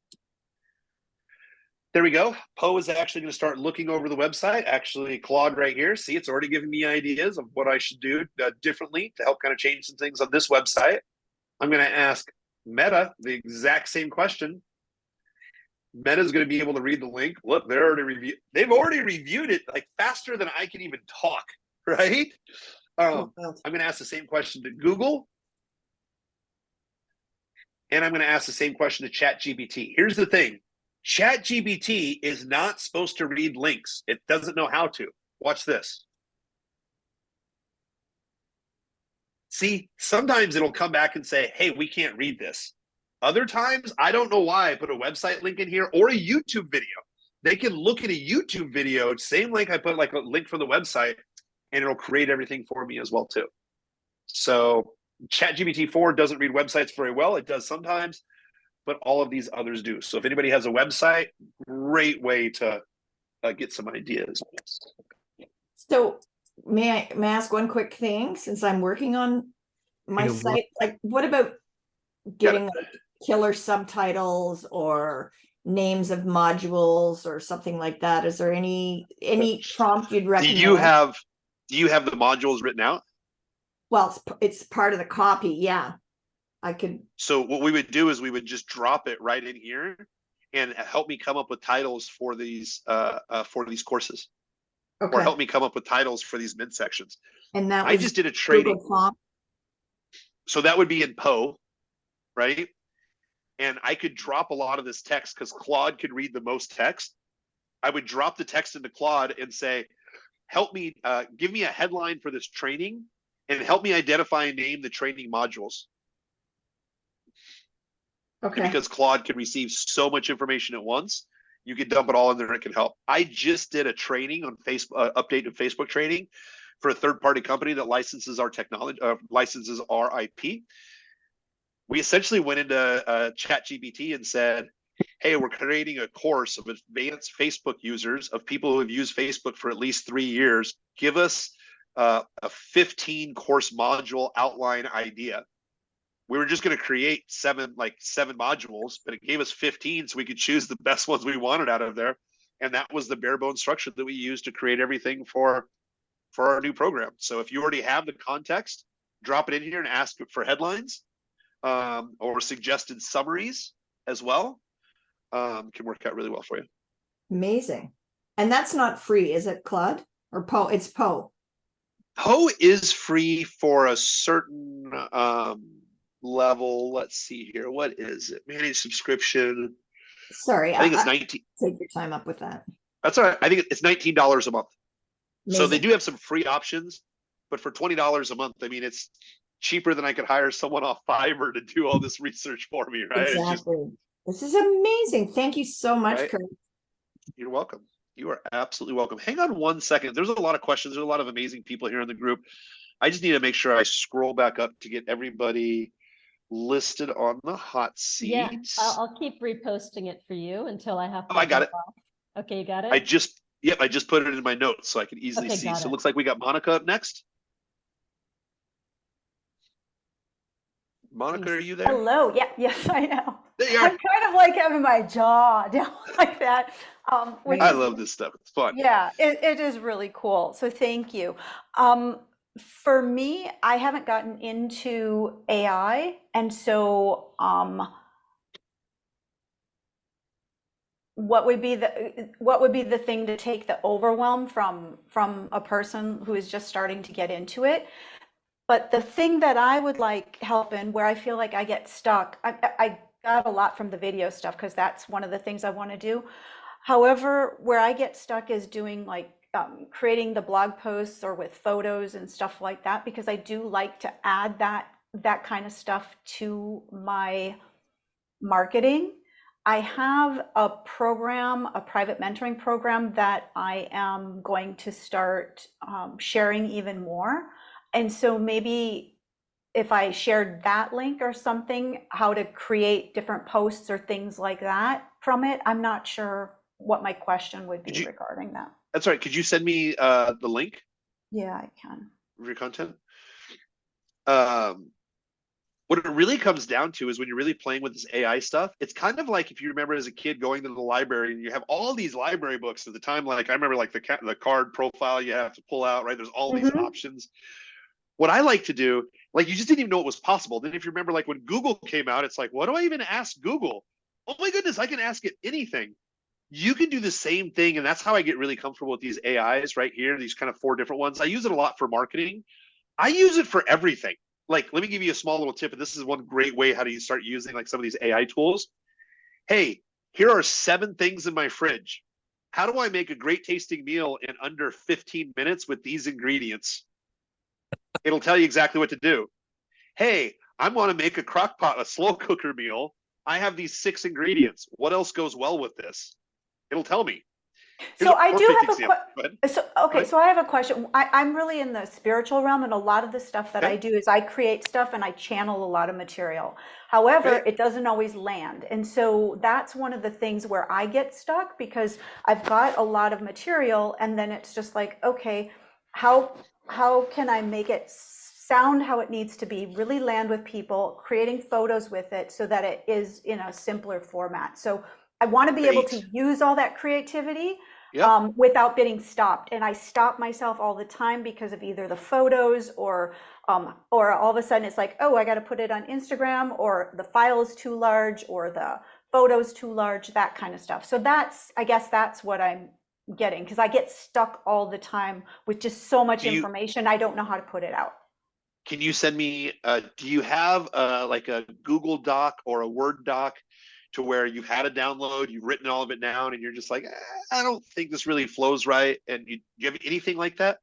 B: There we go. Poe is actually going to start looking over the website. Actually, Claude right here. See, it's already giving me ideas of what I should do differently to help kind of change some things on this website. I'm going to ask Meta the exact same question. Meta is going to be able to read the link. Look, they've already reviewed it like faster than I can even talk, right? I'm going to ask the same question to Google. And I'm going to ask the same question to ChatGPT. Here's the thing. ChatGPT is not supposed to read links. It doesn't know how to. Watch this. See, sometimes it'll come back and say, hey, we can't read this. Other times, I don't know why I put a website link in here or a YouTube video. They can look at a YouTube video, same link I put like a link for the website, and it'll create everything for me as well too. So ChatGPT 4 doesn't read websites very well. It does sometimes, but all of these others do. So if anybody has a website, great way to get some ideas.
C: So may I ask one quick thing, since I'm working on my
B: Yeah,
C: site? Like, what about getting like killer subtitles or names of modules or something like that? Is there any prompt you'd recommend?
B: Do you have the modules written out?
C: Well, it's part of the copy. Yeah, I could.
B: So what we would do is we would just drop it right in here and help me come up with titles for these courses.
C: Okay.
B: Or help me come up with titles for these midsections.
C: And that
B: I
C: was
B: just did a training.
C: Google Prompt.
B: So that would be in Poe, right? And I could drop a lot of this text because Claude could read the most text. I would drop the text into Claude and say, help me, give me a headline for this training and help me identify and name the training modules.
C: Okay.
B: And because Claude can receive so much information at once, you could dump it all in there and it can help. I just did a training on Facebook, updated Facebook training for a third-party company that licenses our technology, licenses our IP. We essentially went into ChatGPT and said, hey, we're creating a course of advanced Facebook users, of people who have used Facebook for at least 3 years. Give us a 15 course module outline idea. We were just going to create seven modules, but it gave us 15 so we could choose the best ones we wanted out of there. And that was the bare bones structure that we used to create everything for our new program. So if you already have the context, drop it in here and ask for headlines or suggested summaries as well. Can work out really well for you.
C: Amazing. And that's not free, is it, Claude? Or Poe? It's Poe.
B: Poe is free for a certain level. Let's see here. What is it? Managed subscription.
C: Sorry,
B: I think it's 19.
C: Take your time up with that.
B: That's all right. I think it's $19 a month. So they
C: Amazing.
B: do have some free options, but for $20 a month, I mean, it's cheaper than I could hire someone off Fiverr to do all this research for me, right? It's just,
C: Exactly. This is amazing. Thank you so much,
B: Right.
C: Kurt.
B: you're welcome. You are absolutely welcome. Hang on one second. There's a lot of questions. There's a lot of amazing people here in the group. I just need to make sure I scroll back up to get everybody listed on the hot seat.
A: Yeah, I'll keep reposting it for you until I have to.
B: Oh, I got
A: jump
B: it.
A: off. Okay, you got it?
B: I just put it in my notes so I can easily
A: Okay,
B: see.
A: got
B: So
A: it.
B: it looks like we got Monica up next. Monica, are you there?
D: Hello. Yeah. Yes, I am.
B: There you are.
D: I'm kind of like having my jaw down like that. Which
B: I
D: is-
B: love this stuff. It's fun.
D: Yeah, it is really cool. So thank you. For me, I haven't gotten into AI, and so what would be the thing to take the overwhelm from a person who is just starting to get into it? But the thing that I would like help in, where I feel like I get stuck, I got a lot from the video stuff because that's one of the things I want to do. However, where I get stuck is doing like creating the blog posts or with photos and stuff like that, because I do like to add that kind of stuff to my marketing. I have a program, a private mentoring program that I am going to start sharing even more. And so maybe if I shared that link or something, how to create different posts or things like that from it, I'm not sure what my question would be regarding that.
B: That's all right. Could you send me the link
D: Yeah, I can.
B: of your content? What it really comes down to is when you're really playing with this AI stuff, it's kind of like if you remember as a kid going to the library and you have all these library books at the time. Like I remember like the card profile you have to pull out, right? There's all these options. What I like to do, like you just didn't even know it was possible. Then if you remember like when Google came out, it's like, what do I even ask Google? Oh my goodness, I can ask it anything. You can do the same thing. And that's how I get really comfortable with these AIs right here, these kind of 4 different ones. I use it a lot for marketing. I use it for everything. Like, let me give you a small little tip. And this is one great way how do you start using like some of these AI tools. Hey, here are 7 things in my fridge. How do I make a great tasting meal in under 15 minutes with these ingredients? It'll tell you exactly what to do. hey, I want to make a crock pot, a slow cooker meal. I have these 6 ingredients. What else goes well with this? It'll tell me. Here's
D: So
B: a
D: I do
B: perfect
D: have a
B: example. Go ahead.
D: so I have a question. I'm really in the spiritual realm, and a lot of the stuff that I do is I create stuff and I channel a lot of material. However, it doesn't always land. And so that's one of the things where I get stuck, because I've got a lot of material and then it's just like, okay, how can I make it sound how it needs to be, really land with people, creating photos with it so that it is in a simpler format. So I want to be able to use all that creativity without getting stopped. And I stop myself all the time because of either the photos or all of a sudden it's like, oh, I got to put it on Instagram, or the file is too large, or the photo's too large, that kind of stuff. So I guess that's what I'm getting, because I get stuck all the time with just so much information. I don't know how to put it out.
B: Can you send me, do you have like a Google Doc or a Word doc to where you've had a download, you've written all of it down, and you're just like, I don't think this really flows right. And do you have anything like that?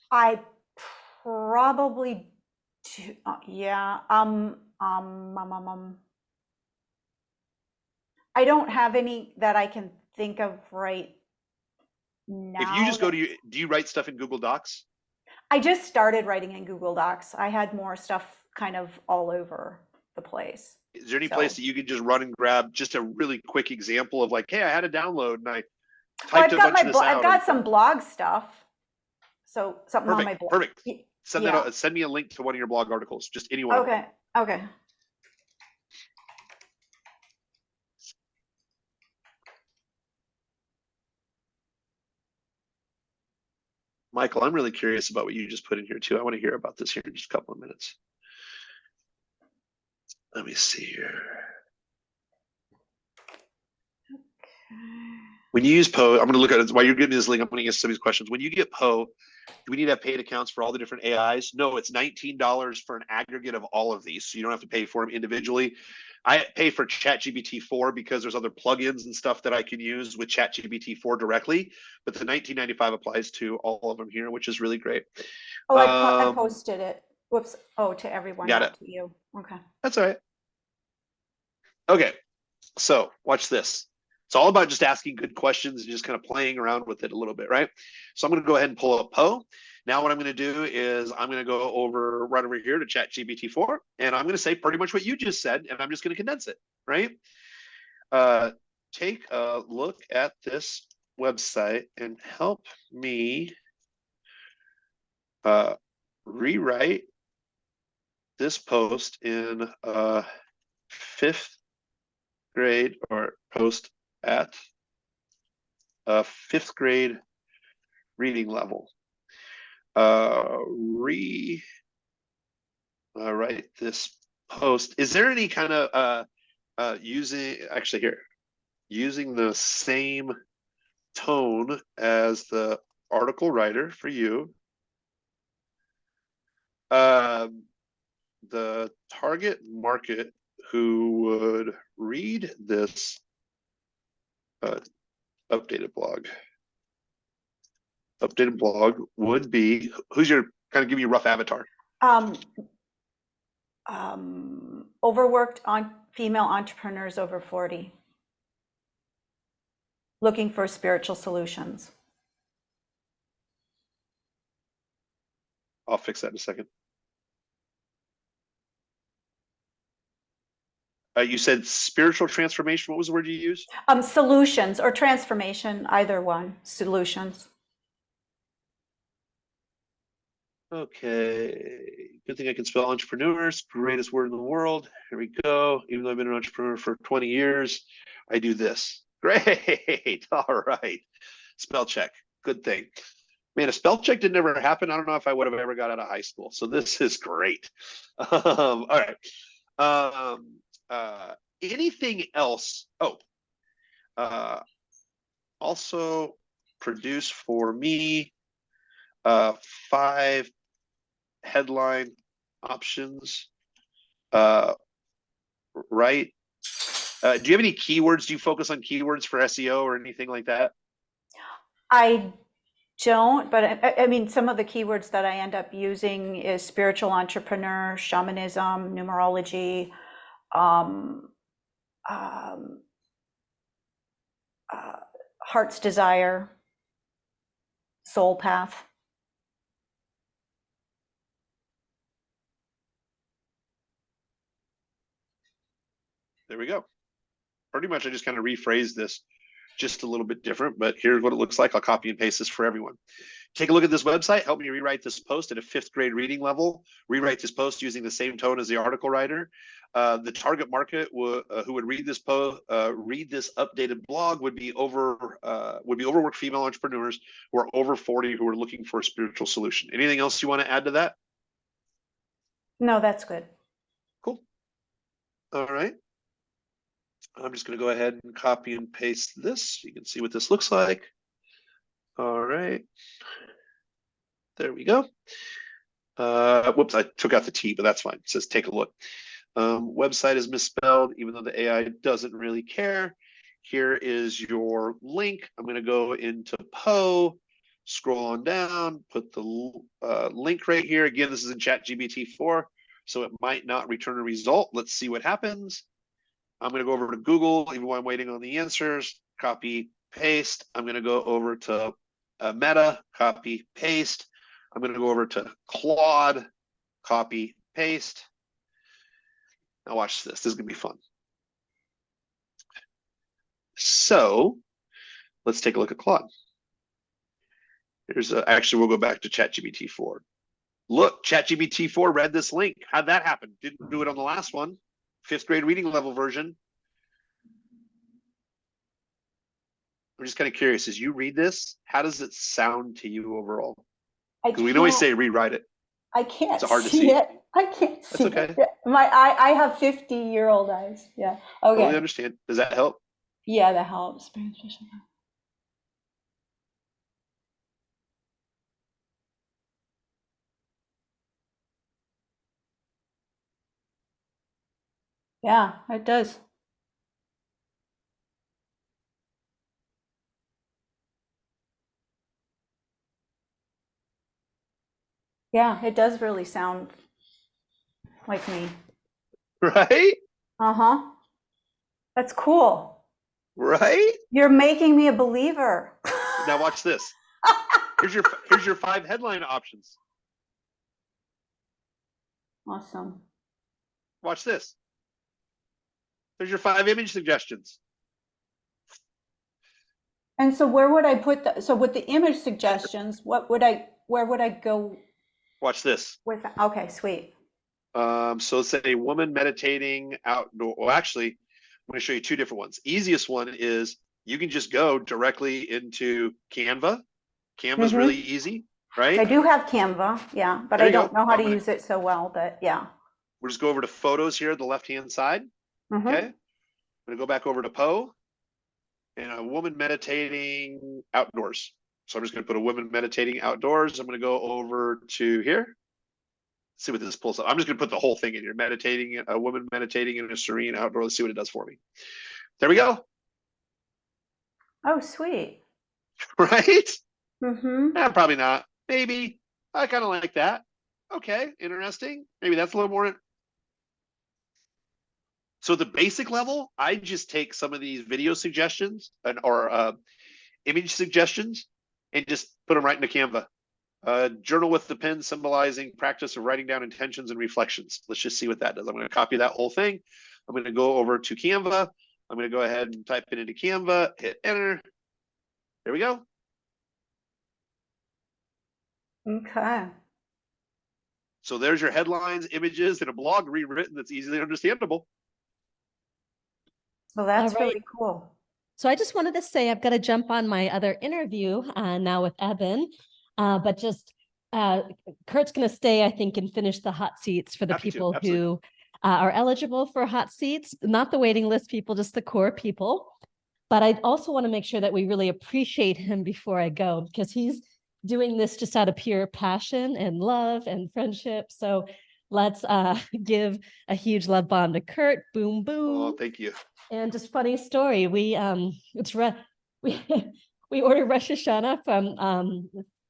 D: I probably do. Yeah. I don't have any that I can think of right now.
B: If you just go to do you write stuff in Google Docs?
D: I just started writing in Google Docs. I had more stuff kind of all over the place.
B: Is there any place that you could just run and grab just a really quick example of like, hey, I had a download and I typed a bunch of this out.
D: I've got some blog stuff. So something on my blog.
B: Perfect. Send me a link to one of your blog articles, just any one.
D: Okay. Okay.
B: Michael, I'm really curious about what you just put in here too. I want to hear about this here in just a couple of minutes. Let me see here. When you use Poe, I'm going to look at it while you're getting this link. I'm going to answer some of these questions. When you get Poe, do we need to have paid accounts for all the different AIs? No, it's $19 for an aggregate of all of these. So you don't have to pay for them individually. I pay for ChatGPT 4 because there's other plugins and stuff that I can use with ChatGPT 4 directly. But the $19.95 applies to all of them here, which is really great.
D: Oh, I posted it. Whoops. Oh, to everyone, not to you. Okay.
B: That's all right. Okay. So watch this. It's all about just asking good questions and just kind of playing around with it a little bit, right? So I'm going to go ahead and pull up Poe. Now what I'm going to do is I'm going to go right over here to ChatGPT 4, and I'm going to say pretty much what you just said, and I'm just going to condense it, right? Take a look at this website and help me rewrite this post in 5th grade, or post at a 5th grade reading level. Write this post. Is there any kind of using the same tone as the article writer for you? The target market who would read this updated blog would be, who's your, kind of give me a rough avatar?
D: Overworked female entrepreneurs over 40, looking for spiritual solutions.
B: I'll fix that in a second. You said spiritual transformation. What was the word you used?
D: Solutions or transformation, either one. Solutions.
B: Okay. Good thing I can spell entrepreneurs. Greatest word in the world. Here we go. Even though I've been an entrepreneur for 20 years, I do this. Great. All right. Spell check. Good thing. Man, a spell check didn't ever happen. I don't know if I would have ever got out of high school. So this is great. All right. Anything else? Also produce for me 5 headline options. Right. Do you have any keywords? Do you focus on keywords for SEO or anything like that?
D: I don't, but I mean, some of the keywords that I end up using is spiritual entrepreneur, shamanism, numerology, heart's desire, soul path.
B: There we go. Pretty much I just kind of rephrased this just a little bit different, but here's what it looks like. I'll copy and paste this for everyone. Take a look at this website. Help me rewrite this post at a 5th grade reading level. Rewrite this post using the same tone as the article writer. The target market who would read this read this updated blog would be overworked female entrepreneurs who are over 40 who are looking for a spiritual solution. Anything else you want to add to that?
D: No, that's good.
B: Cool. All right. I'm just going to go ahead and copy and paste this. You can see what this looks like. All right. There we go. Whoops, I took out the T, but that's fine. It says take a look. Website is misspelled, even though the AI doesn't really care. Here is your link. I'm going to go into Poe, scroll on down, put the link right here. Again, this is in ChatGPT-4, so it might not return a result. Let's see what happens. I'm going to go over to Google, even while I'm waiting on the answers. Copy, paste. I'm going to go over to Meta, copy, paste. I'm going to go over to Claude, copy, paste. Now watch this. This is going to be fun. So let's take a look at Claude. Here's actually, we'll go back to ChatGPT-4. Look, ChatGPT-4 read this link. How'd that happen? Didn't do it on the last one. 5th grade reading level version. I'm just kind of curious, as you read this, how does it sound to you overall? Because we always say rewrite it.
D: I can't
B: It's hard to
D: see
B: see.
D: it. I can't see
B: okay.
D: it. I have 50-year-old eyes. Yeah. Okay.
B: Totally understand. Does that help?
D: Yeah, that helps. Yeah, it does. Yeah, it does really sound like me.
B: Right?
D: Uh-huh. That's cool.
B: Right?
D: You're making me a believer.
B: Now watch this. Here's your 5 headline options.
D: Awesome.
B: Watch this. There's your 5 image suggestions.
D: And so where would I put so with the image suggestions, where would I go
B: Watch this.
D: with that? Okay, sweet.
B: So let's say woman meditating outdoor. Well, actually, I'm going to show you 2 different ones. Easiest one is you can just go directly into Canva. Canva's really easy, right?
D: I do have Canva, yeah, but
B: There
D: I
B: you go.
D: don't know how to use it so well, but yeah.
B: We'll just go over to photos here at the left-hand side.
D: Mhm.
B: Okay. I'm going to go back over to Poe and a woman meditating outdoors. So I'm just going to put a woman meditating outdoors. I'm going to go over to here. See what this pulls up. I'm just going to put the whole thing in here. Meditating, a woman meditating in a serene outdoor. Let's see what it does for me. There we go.
D: Oh, sweet.
B: Right?
D: Mm-hmm.
B: Probably not. Maybe. I kind of like that. Okay, interesting. Maybe that's a little more. So the basic level, I just take some of these video suggestions or image suggestions and just put them right into Canva. Journal with the pen symbolizing practice of writing down intentions and reflections. Let's just see what that does. I'm going to copy that whole thing. I'm going to go over to Canva. I'm going to go ahead and type it into Canva, hit enter. There we go.
D: Okay.
B: So there's your headlines, images, and a blog rewritten that's easily understandable.
D: Well, that's
A: All right.
D: really cool.
A: So I just wanted to say I've got to jump on my other interview now with Evan, but just Kurt's going to stay, I think, and finish the hot seats for the
B: Happy to,
A: people
B: absolutely.
A: who are eligible for hot seats, not the waiting list people, just the core people. But I also want to make sure that we really appreciate him before I go, because he's doing this just out of pure passion and love and friendship. So let's give a huge love bomb to Kurt. Boom, boom.
B: Oh, thank you.
A: And just funny story. We we ordered Rosh Hashanah from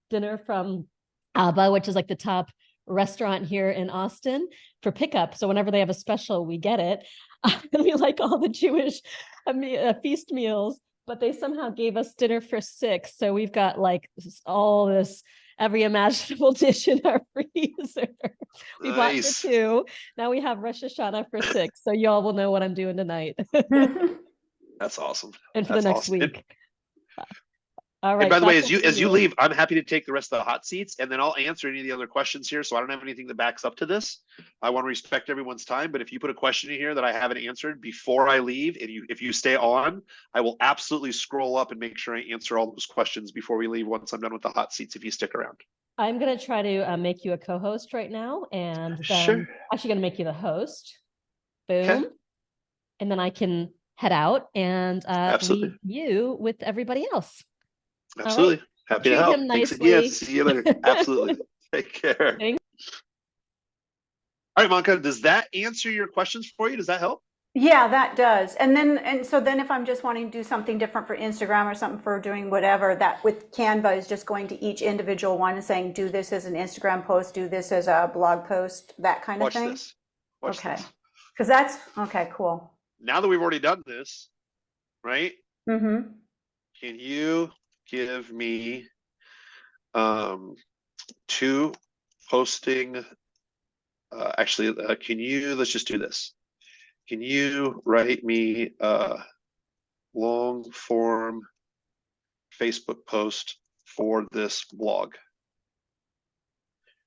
A: dinner from Abba, which is like the top restaurant here in Austin, for pickup. So whenever they have a special, we get it. And we like all the Jewish feast meals, but they somehow gave us dinner for 6. So we've got like all this, every imaginable dish in our freezer. We bought for 2. Now we have Rosh Hashanah for 6. So y'all will know what I'm doing tonight.
B: That's awesome.
A: And for
B: That's
A: the next
B: awesome.
A: week. All right.
B: And by the way,
A: back
B: as you
A: over to
B: leave, I'm happy to take the rest of the hot seats, and then I'll answer any of the other questions here. So I don't have anything that backs up to this. I want to respect everyone's time, but if you put a question in here that I haven't answered before I leave, and if you stay on, I will absolutely scroll up and make sure I answer all those questions before we leave once I'm done with the hot seats, if you stick around.
A: I'm going to try to make you a co-host right now, and then
B: Sure.
A: actually going to make you the host. Boom.
B: Okay.
A: And then I can head out and
B: Absolutely.
A: leave you with everybody else. All
B: Absolutely.
A: right.
B: Happy to
A: Treat
B: help.
A: him
B: Thanks
A: nicely.
B: again. See you later. Absolutely. Take care.
A: Thanks.
B: All right, Monica, does that answer your questions for you? Does that help?
D: Yeah, that does. And so then if I'm just wanting to do something different for Instagram or something for doing whatever, that with Canva is just going to each individual one and saying, do this as an Instagram post, do this as a blog post, that kind
B: Watch
D: of thing?
B: this. Watch
D: Okay.
B: this.
D: Because that's, okay, cool.
B: Now that we've already done this, right?
D: Mm-hmm.
B: Can you give me 2 posting? Can you, let's just do this. Can you write me a long form Facebook post for this blog?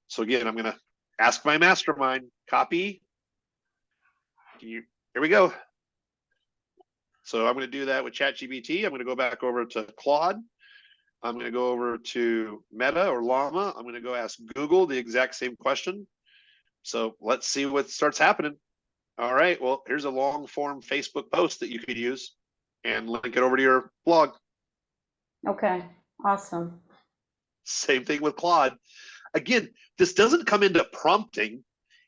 B: So again, I'm going to ask my mastermind, copy. Here we go. So I'm going to do that with ChatGPT. I'm going to go back over to Claude. I'm going to go over to Meta or Llama. I'm going to go ask Google the exact same question. So let's see what starts happening. All right, well, here's a long form Facebook post that you could use and link it over to your blog.
D: Okay, awesome.
B: Same thing with Claude. Again, this doesn't come into prompting.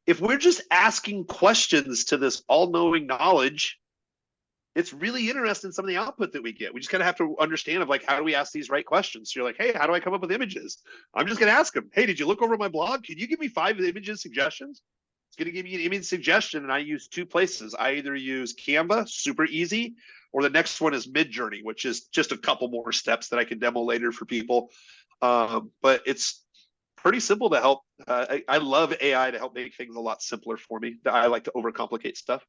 B: If we're just asking questions to this all-knowing knowledge, it's really interesting, some of the output that we get. We just kind of have to understand of like, how do we ask these right questions? So you're like, hey, how do I come up with images? I'm just going to ask them, hey, did you look over my blog? Can you give me 5 images suggestions? It's going to give you an image suggestion, and I use 2 places. I either use Canva, super easy, or the next one is Midjourney, which is just a couple more steps that I can demo later for people. But it's pretty simple to help. I love AI to help make things a lot simpler for me. I like to overcomplicate stuff.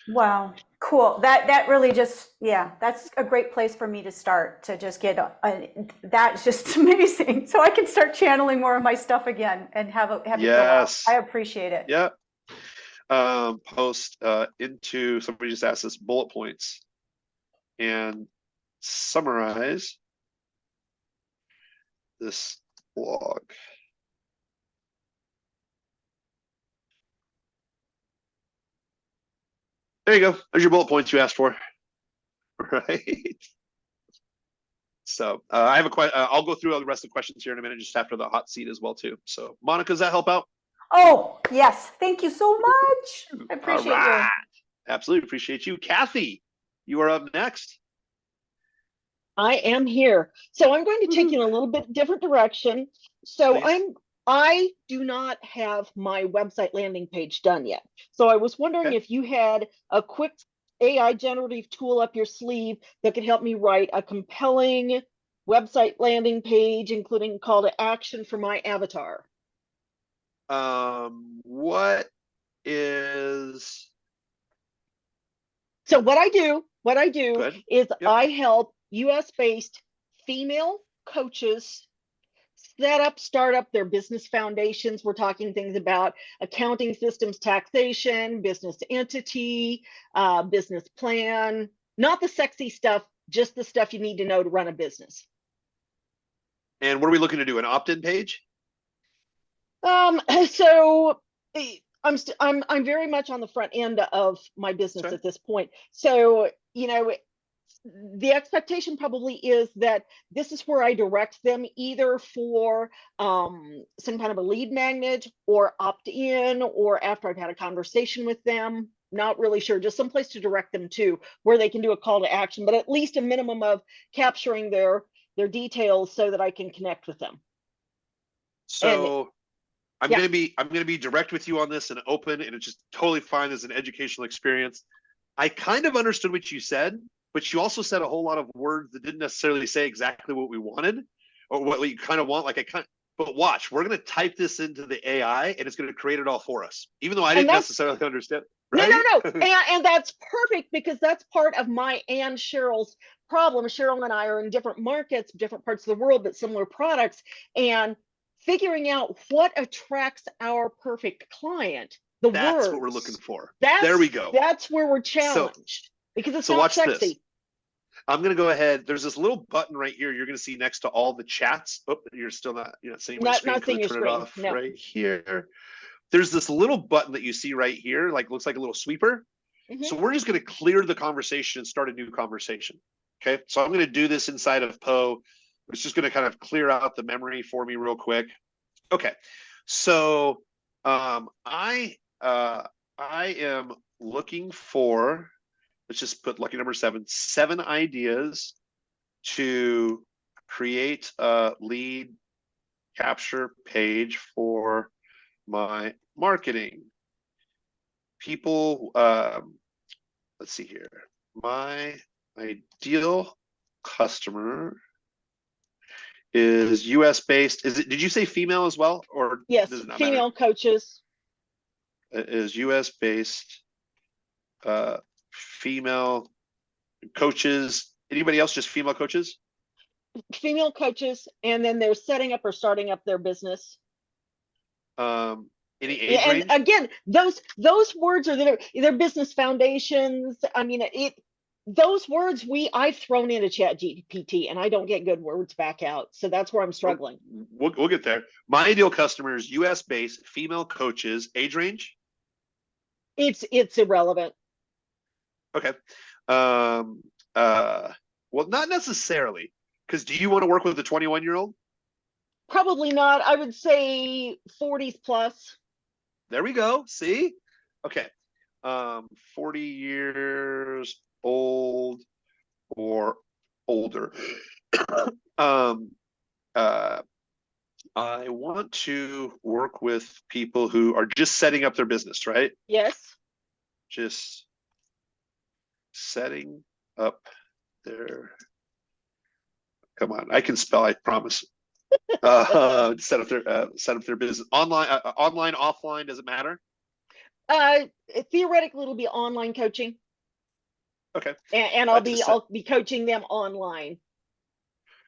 D: Wow, cool. That really just, yeah, that's a great place for me to start, to just get that's just amazing. So I can start channeling more of my stuff again and have it go out. I appreciate it.
B: Yeah. Post into, somebody just asked us, bullet points and summarize this blog. There you go. There's your bullet points you asked for. Right. So I have a question. I'll go through all the rest of the questions here in a minute, just after the hot seat as well too. So Monica, does that help out?
D: Oh, yes. Thank you so much. I appreciate you.
B: Absolutely appreciate you. Kathy, you are up next.
F: I am here. So I'm going to take you in a little bit different direction. So I do not have my website landing page done yet. So I was wondering if you had a quick AI generative tool up your sleeve that could help me write a compelling website landing page, including call to action for my avatar.
B: What is...
F: So what I do is I help US-based female coaches start up their business foundations. We're talking things about accounting systems, taxation, business entity, business plan, not the sexy stuff, just the stuff you need to know to run a business.
B: And what are we looking to do? An opt-in page?
F: So I'm very much on the front end of my business at this point. So, you know, the expectation probably is that this is where I direct them, either for some kind of a lead magnet or opt-in, or after I've had a conversation with them. Not really sure, just someplace to direct them to where they can do a call to action, but at least a minimum of capturing their their details so that I can connect with them.
B: So I'm
F: yeah.
B: gonna be direct with you on this and open, and it's just totally fine as an educational experience. I kind of understood what you said, but you also said a whole lot of words that didn't necessarily say exactly what we wanted or what you kind of want. But watch, we're gonna type this into the AI and it's gonna create it all for us, even though I didn't necessarily understand. Right?
F: No. And that's perfect, because that's part of my and Cheryl's problem. Cheryl and I are in different markets, different parts of the world, but similar products, and figuring out what attracts our perfect client.
B: That's what we're looking for. There we go.
F: That's where we're challenged, because it's
B: so
F: not
B: watch
F: sexy.
B: This. I'm going to go ahead. There's this little button right here. You're going to see next to all the chats. Oh, you're still not seeing my screen.
F: Not seeing your
B: turn
F: screen.
B: it off
F: No.
B: right here. There's this little button that you see right here, looks like a little sweeper. So we're just going to clear the conversation and start a new conversation. Okay. So I'm going to do this inside of Poe. It's just going to kind of clear out the memory for me real quick. Okay. So I am looking for, let's just put lucky number 7 ideas to create a lead capture page for my marketing. People, let's see here. My ideal customer is US based. Did you say female as well? Or
F: yes,
B: does it not
F: female
B: matter?
F: coaches.
B: Is US based, female coaches. Anybody else? Just female coaches?
F: Female coaches, and then they're setting up or starting up their business.
B: Any age range?
F: And again, those words are their business foundations. I mean, those words I've thrown into ChatGPT, and I don't get good words back out. So that's where I'm struggling.
B: We'll get there. My ideal customer is US based, female coaches. Age range?
F: It's irrelevant.
B: Okay. Well, not necessarily, because do you want to work with a 21-year-old?
F: Probably not. I would say 40s plus.
B: There we go. See? Okay. 40 years old or older. I want to work with people who are just setting up their business, right?
F: Yes.
B: Just setting up their, come on, I can spell, I promise. Set up their business online, offline, does it matter?
F: Theoretically, it'll be online coaching.
B: Okay.
F: And I'll be coaching them online.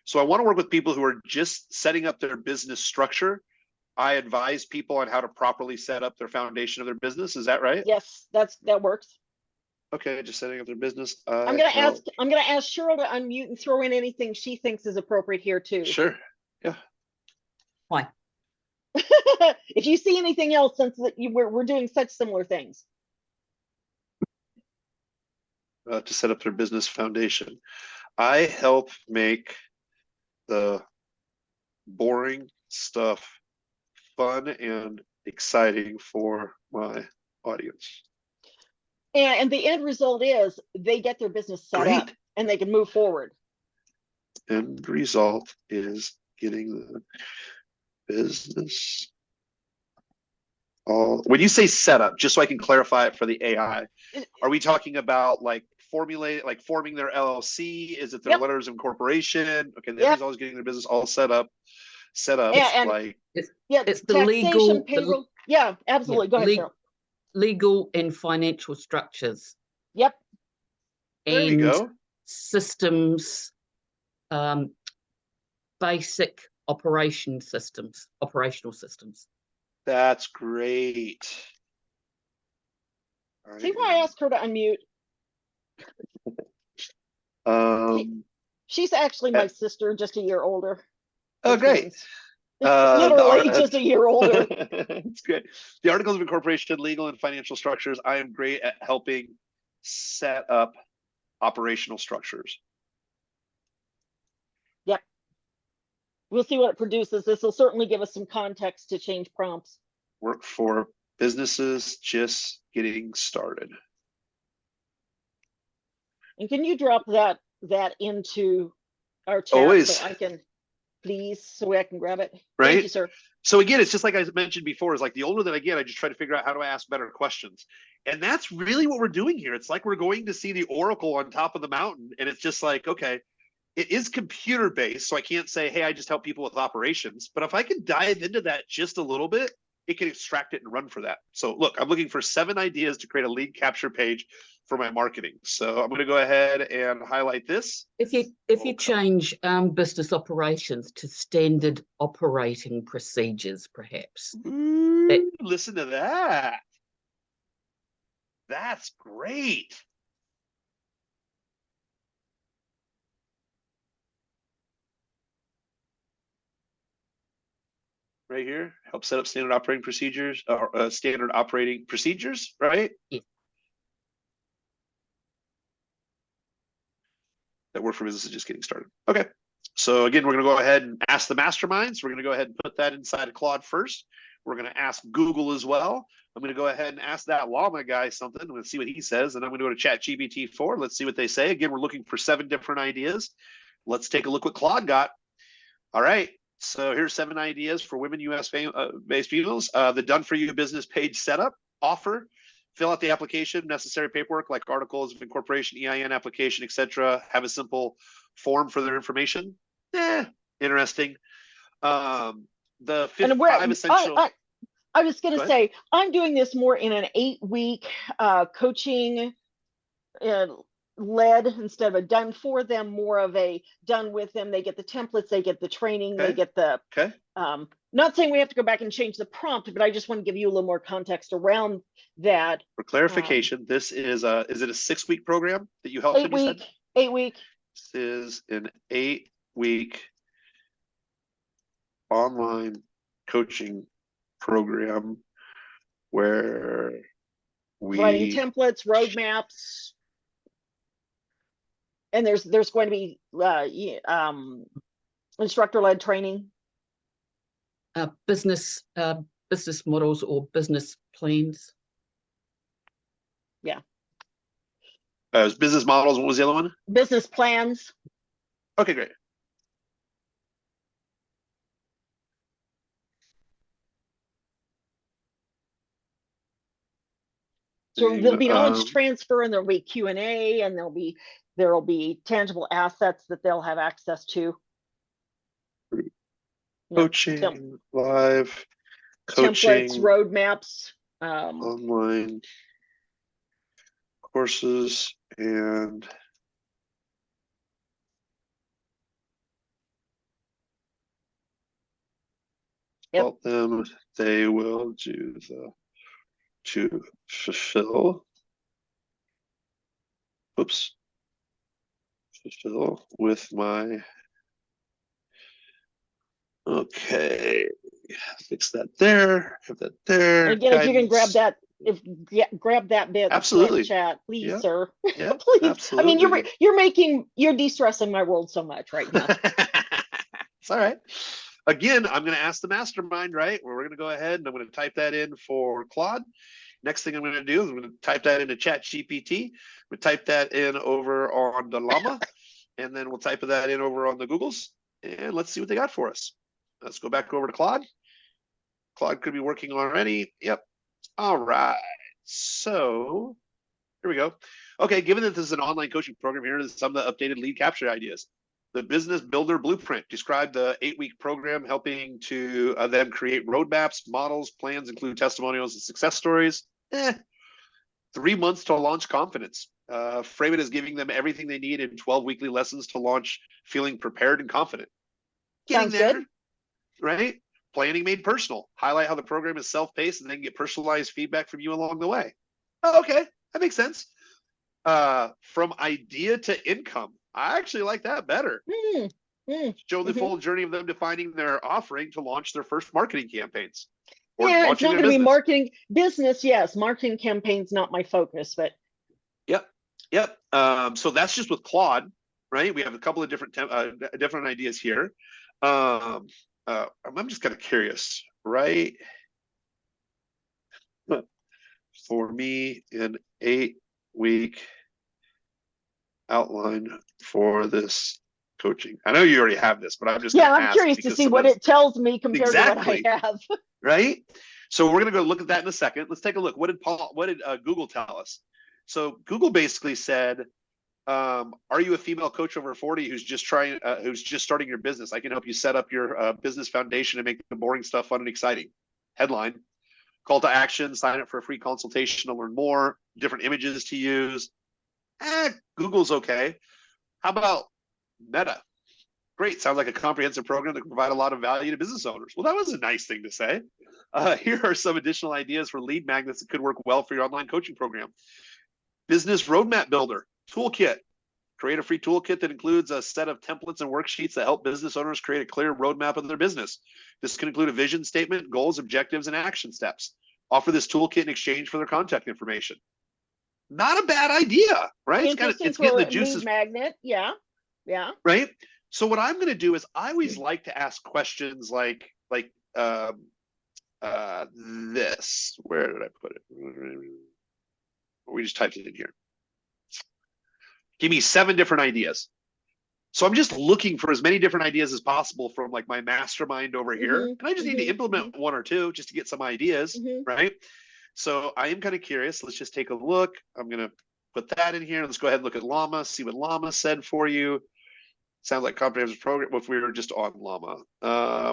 B: So I want to work with people who are just setting up their business structure. I advise people on how to properly set up their foundation of their business. Is that right?
F: Yes, that works.
B: Okay, just setting up their business.
F: I'm gonna ask Cheryl to unmute and throw in anything she thinks is appropriate here too.
B: Sure. Yeah.
F: Why? If you see anything else, since we're doing such similar things.
B: To set up their business foundation. I help make the boring stuff fun and exciting for my audience.
F: And the end result is they get their business set up and they can move forward.
B: End result is getting the business when you say setup, just so I can clarify it for the AI, are we talking about forming their LLC? Is it their letters of incorporation? Okay, the always getting their business all set up.
H: It's the legal
F: payroll. Yeah, absolutely. Go ahead, Cheryl.
H: Legal and financial structures.
F: Yep.
B: There you go.
H: Systems, basic operational systems.
B: That's great.
F: Right. See why I asked her to unmute? She's actually my sister, just a year older.
B: Oh, great.
F: Literally just a year older.
B: It's great. The articles of incorporation, legal and financial structures. I am great at helping set up operational structures.
F: Yep. We'll see what it produces. This will certainly give us some context to change prompts.
B: Work for businesses just getting started.
F: And can you drop that into our chat
B: Always.
F: so I can, please, so I can grab it.
B: Right?
F: Thank you, sir.
B: So again, it's just like I mentioned before, is like the older that I get, I just try to figure out how do I ask better questions. And that's really what we're doing here. It's like we're going to see the oracle on top of the mountain. And it's just like, okay, it is computer based. So I can't say, hey, I just help people with operations. But if I can dive into that just a little bit, it can extract it and run for that. So look, I'm looking for 7 ideas to create a lead capture page for my marketing. So I'm going to go ahead and highlight this.
H: If you change business operations to standard operating procedures, perhaps.
B: Listen to that. That's great. Right here, help set up standard operating procedures, standard operating procedures, right?
H: Yeah.
B: That work for businesses just getting started. Okay. So again, we're going to go ahead and ask the masterminds. We're going to go ahead and put that inside of Claude first. We're going to ask Google as well. I'm going to go ahead and ask that llama guy something. I'm going to see what he says. And I'm going to go to ChatGPT 4. Let's see what they say. Again, we're looking for 7 different ideas. Let's take a look what Claude got. All right. So here's 7 ideas for women US based females. The done for you business page setup, offer, fill out the application, necessary paperwork like articles of incorporation, EIN application, etc. Have a simple form for their information. Interesting. The 5 essential.
F: I was going to say, I'm doing this more in an 8-week coaching led instead of a done for them, more of a done with them. They get the templates, they get the training, they get the, not saying we have to go back and change the prompt, but I just want to give you a little more context around that.
B: For clarification, this is it a 6-week program that you helped?
F: 8 week.
B: This is an 8-week online coaching program where we
F: writing templates, roadmaps, and there's going to be instructor-led training,
H: business models or business plans.
F: Yeah.
B: Business models. What was the other one?
F: Business plans.
B: Okay, great.
F: So there'll be knowledge transfer, and there'll be Q&A, and there'll be tangible assets that they'll have access to.
B: Coaching, live coaching,
F: templates, roadmaps,
B: online courses, and help them. They will do to fulfill with my fix that there, have that there.
F: And again, if you can grab that, grab that bit.
B: Absolutely.
F: Chat, please, sir.
B: Yeah,
F: please.
B: absolutely.
F: I mean, you're de-stressing my world so much right now.
B: It's all right. Again, I'm going to ask the mastermind, right? We're going to go ahead and I'm going to type that in for Claude. Next thing I'm going to do is I'm going to type that into ChatGPT. We'll type that in over on the Llama, and then we'll type that in over on the Googles, and let's see what they got for us. Let's go back over to Claude. Claude could be working already. Yep. All right. So here we go. Okay, given that this is an online coaching program, here is some of the updated lead capture ideas. The Business Builder Blueprint. Describe the 8-week program, helping to them create roadmaps, models, plans, include testimonials and success stories. 3 months to launch confidence. Frame it as giving them everything they need in 12 weekly lessons to launch feeling prepared and confident. Getting there, good. Right? Planning made personal. Highlight how the program is self-paced and then get personalized feedback from you along the way. Oh, okay, that makes sense. From idea to income. I actually like that better. Show the full journey of them defining their offering to launch their first marketing campaigns.
F: Yeah, it's not going to be marketing business. Yes, marketing campaigns not my focus, but
B: yep. So that's just with Claude, right? We have a couple of different ideas here. I'm just kind of curious, right? For me, an 8-week outline for this coaching? I know you already have this, but I'm just
F: Yeah,
B: gonna
F: I'm
B: ask
F: curious to
B: because
F: see
B: some
F: what
B: of
F: it tells me compared
B: Exactly.
F: to what I have.
B: right? So we're gonna go look at that in a second. Let's take a look. What did Google tell us? So Google basically said, are you a female coach over 40 who's just starting your business? I can help you set up your business foundation and make the boring stuff fun and exciting. Headline. Call to action, sign up for a free consultation to learn more, different images to use. Google's okay. How about Meta? Great, sounds like a comprehensive program that can provide a lot of value to business owners. Well, that was a nice thing to say. Here are some additional ideas for lead magnets that could work well for your online coaching program. Business Roadmap Builder Toolkit. Create a free toolkit that includes a set of templates and worksheets that help business owners create a clear roadmap of their business. This can include a vision statement, goals, objectives, and action steps. Offer this toolkit in exchange for their contact information. Not a bad idea, right? It's getting the juices.
F: Lead magnet, yeah.
B: Right? So what I'm going to do is I always like to ask questions like this. Where did I put it? We just typed it in here. Give me 7 different ideas. So I'm just looking for as many different ideas as possible from like my mastermind over here. And I just need to implement 1 or 2 just to get some ideas, right? So I am kind of curious. Let's just take a look. I'm going to put that in here. Let's go ahead and look at Llama, see what Llama said for you. Sounds like comprehensive program. If we were just on Llama,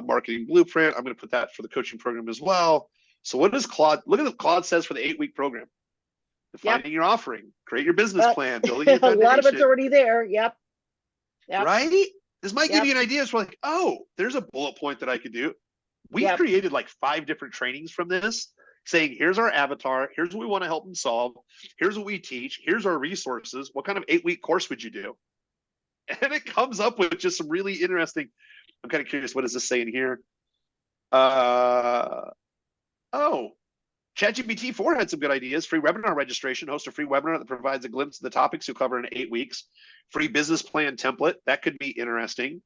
B: marketing blueprint, I'm going to put that for the coaching program as well. So what does Claude, look at what Claude says for the 8-week program. Defining your offering, create your business plan, building your foundation.
F: A lot of it's already there. Yep.
B: Right? This might give you an idea. It's like, oh, there's a bullet point that I could do. We created like 5 different trainings from this, saying, here's our avatar, here's what we want to help them solve, here's what we teach, here's our resources. What kind of 8-week course would you do? And it comes up with just some really interesting. I'm kind of curious, what does this say in here? ChatGPT 4 had some good ideas. Free webinar registration. Host a free webinar that provides a glimpse of the topics you'll cover in 8 weeks. Free business plan template. That could be interesting.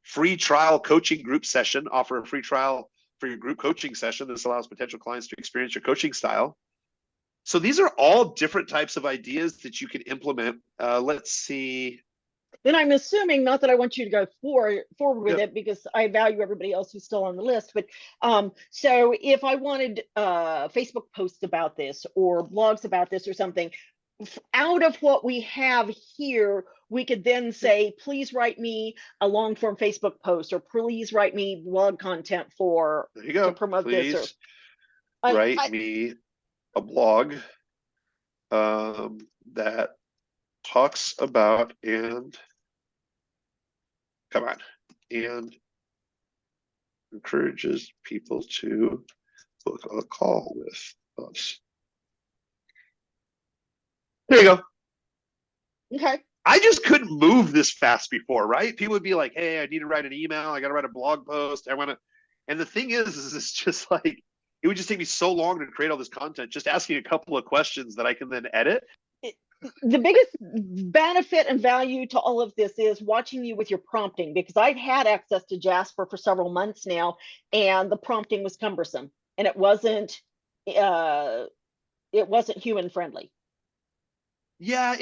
B: Free trial coaching group session. Offer a free trial for your group coaching session. This allows potential clients to experience your coaching style. So these are all different types of ideas that you can implement. Let's see.
F: Then I'm assuming, not that I want you to go forward with it because I value everybody else who's still on the list, but so if I wanted Facebook posts about this or blogs about this or something, out of what we have here, we could then say, please write me a long form Facebook post, or please write me blog content for to promote this. Or
B: write me a blog that talks about and encourages people to book a call with us. There you go.
F: Okay.
B: I just couldn't move this fast before, right? People would be like, hey, I need to write an email. I got to write a blog post. And the thing is it's just like, it would just take me so long to create all this content, just asking a couple of questions that I can then edit.
F: The biggest benefit and value to all of this is watching you with your prompting, because I've had access to Jasper for several months now, and the prompting was cumbersome and it wasn't human friendly.
B: Yeah,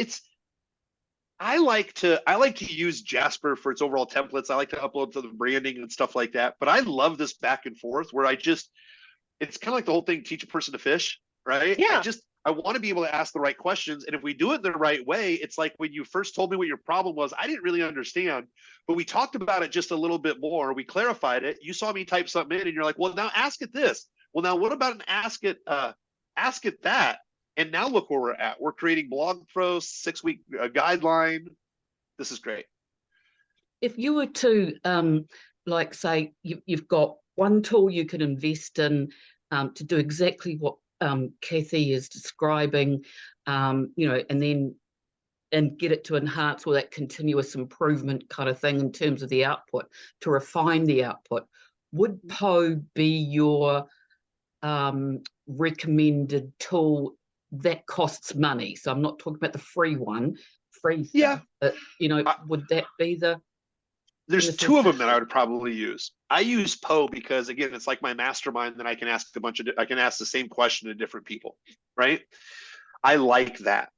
B: I like to use Jasper for its overall templates. I like to upload to the branding and stuff like that. But I love this back and forth where it's kind of like the whole thing, teach a person to fish, right?
F: Yeah.
B: I want to be able to ask the right questions. And if we do it the right way, it's like when you first told me what your problem was, I didn't really understand, but we talked about it just a little bit more. We clarified it. You saw me type something in and you're like, well, now ask it this. Well, now what about an ask it that? And now look where we're at. We're creating blog posts, 6-week guideline. This is great.
H: If you were to, like say, you've got one tool you can invest in to do exactly what Kathy is describing, and get it to enhance all that continuous improvement kind of thing in terms of the output, to refine the output. Would Poe be your recommended tool that costs money? So I'm not talking about the free one,
B: Yeah.
H: But, would that be
B: There's 2 of them that I would probably use. I use Poe because, again, it's like my mastermind that I can ask I can ask the same question to different people, right? I like that.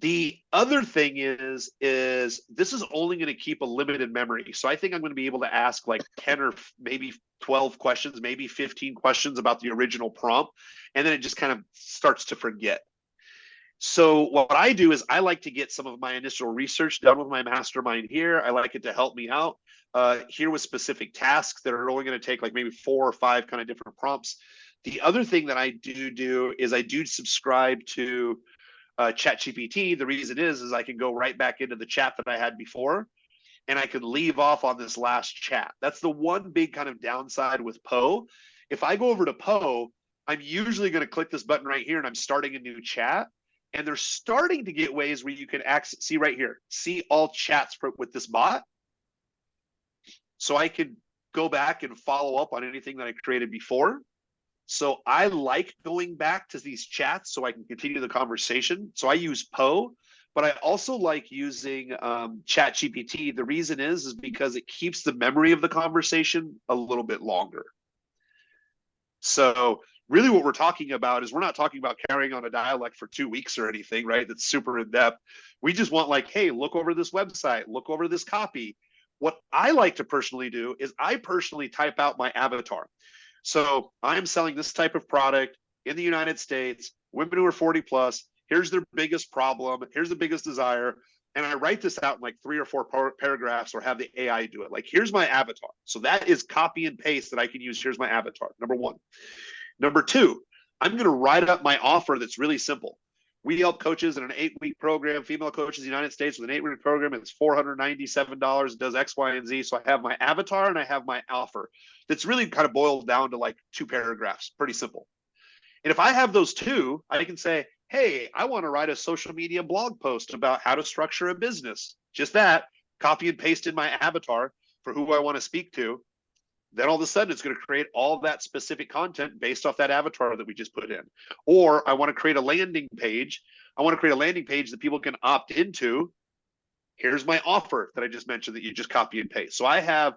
B: The other thing is this is only going to keep a limited memory. So I think I'm going to be able to ask like 10 or maybe 12 questions, maybe 15 questions about the original prompt. And then it just kind of starts to forget. So what I do is I like to get some of my initial research done with my mastermind here. I like it to help me out here with specific tasks that are only going to take like maybe 4 or 5 kind of different prompts. The other thing that I do is I do subscribe to ChatGPT. The reason is I can go right back into the chat that I had before, and I could leave off on this last chat. That's the one big kind of downside with Poe. If I go over to Poe, I'm usually going to click this button right here, and I'm starting a new chat. And they're starting to get ways where you can access, see right here, see all chats with this bot. So I could go back and follow up on anything that I created before. So I like going back to these chats so I can continue the conversation. So I use Poe, but I also like using ChatGPT. The reason is because it keeps the memory of the conversation a little bit longer. So really what we're talking about is we're not talking about carrying on a dialect for 2 weeks or anything, right? That's super in depth. We just want like, hey, look over this website, look over this copy. What I like to personally do is I personally type out my avatar. So I'm selling this type of product in the United States, women who are 40 plus, here's their biggest problem, here's the biggest desire. And I write this out in like 3 or 4 paragraphs or have the AI do it. Like, here's my avatar. So that is copy and paste that I can use. Here's my avatar, number 1. Number 2, I'm going to write up my offer that's really simple. We help coaches in an 8-week program, female coaches in the United States with an 8-week program. It's $497. It does X, Y, and Z. So I have my avatar and I have my offer. That's really kind of boiled down to like 2 paragraphs, pretty simple. And if I have those 2, I can say, hey, I want to write a social media blog post about how to structure a business. Just that, copy and paste in my avatar for who I want to speak to. Then all of a sudden it's going to create all that specific content based off that avatar that we just put in. Or I want to create a landing page. I want to create a landing page that people can opt into. Here's my offer that I just mentioned that you just copy and paste. So I have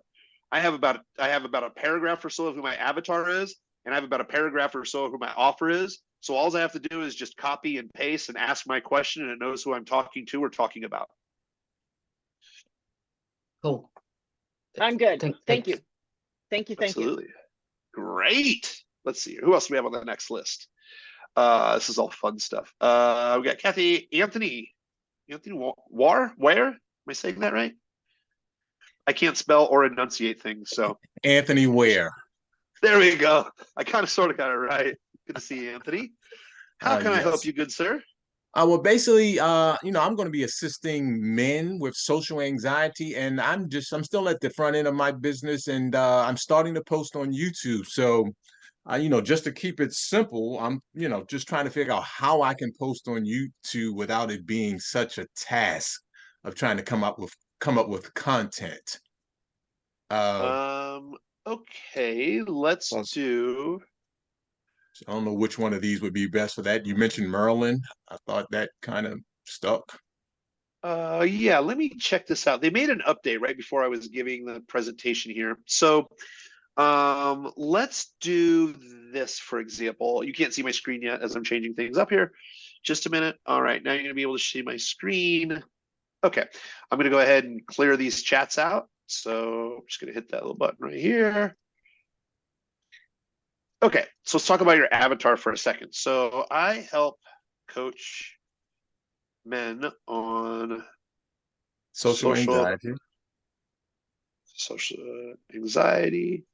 B: about a paragraph or so of who my avatar is, and I have about a paragraph or so of who my offer is. So all I have to do is just copy and paste and ask my question, and it knows who I'm talking to or talking about.
H: Cool.
F: I'm good. Thank you. Thank you.
B: Absolutely. Great. Let's see. Who else do we have on the next list? This is all fun stuff. We got Anthony Ware? Am I saying that right? I can't spell or enunciate things, so.
I: Anthony Ware.
B: There we go. I kind of sort of got it right. Good to see you, Anthony. How can I help you, good sir?
I: Well, basically, I'm going to be assisting men with social anxiety, and I'm still at the front end of my business, and I'm starting to post on YouTube. So, just to keep it simple, I'm, just trying to figure out how I can post on YouTube without it being such a task of trying to come up with content.
B: Okay, let's do.
I: I don't know which one of these would be best for that. You mentioned Merlin. I thought that kind of stuck.
B: Yeah, let me check this out. They made an update right before I was giving the presentation here. So let's do this, for example. You can't see my screen yet as I'm changing things up here. Just a minute. All right, now you're gonna be able to see my screen. Okay, I'm gonna go ahead and clear these chats out. So I'm just gonna hit that little button right here. Okay, so let's talk about your avatar for a second. So I help coach men on
I: social anxiety.
B: Social anxiety.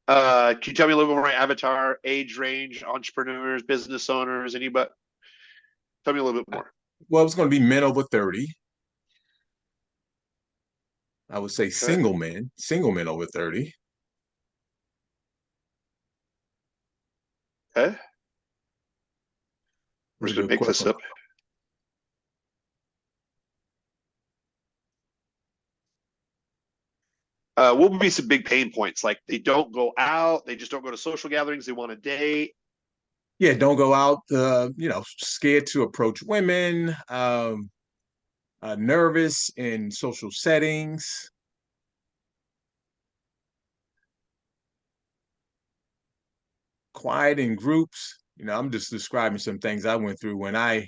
B: Can you tell me a little bit more about my avatar, age range, entrepreneurs, business owners, anybody? Tell me a little bit more.
I: Well, it's going to be men over 30. I would say single men over 30.
B: Okay. We're just going to make this up. What would be some big pain points? Like they don't go out, they just don't go to social gatherings, they want to date.
I: Yeah, don't go out, scared to approach women, nervous in social settings. Quiet in groups. I'm just describing some things I went through when I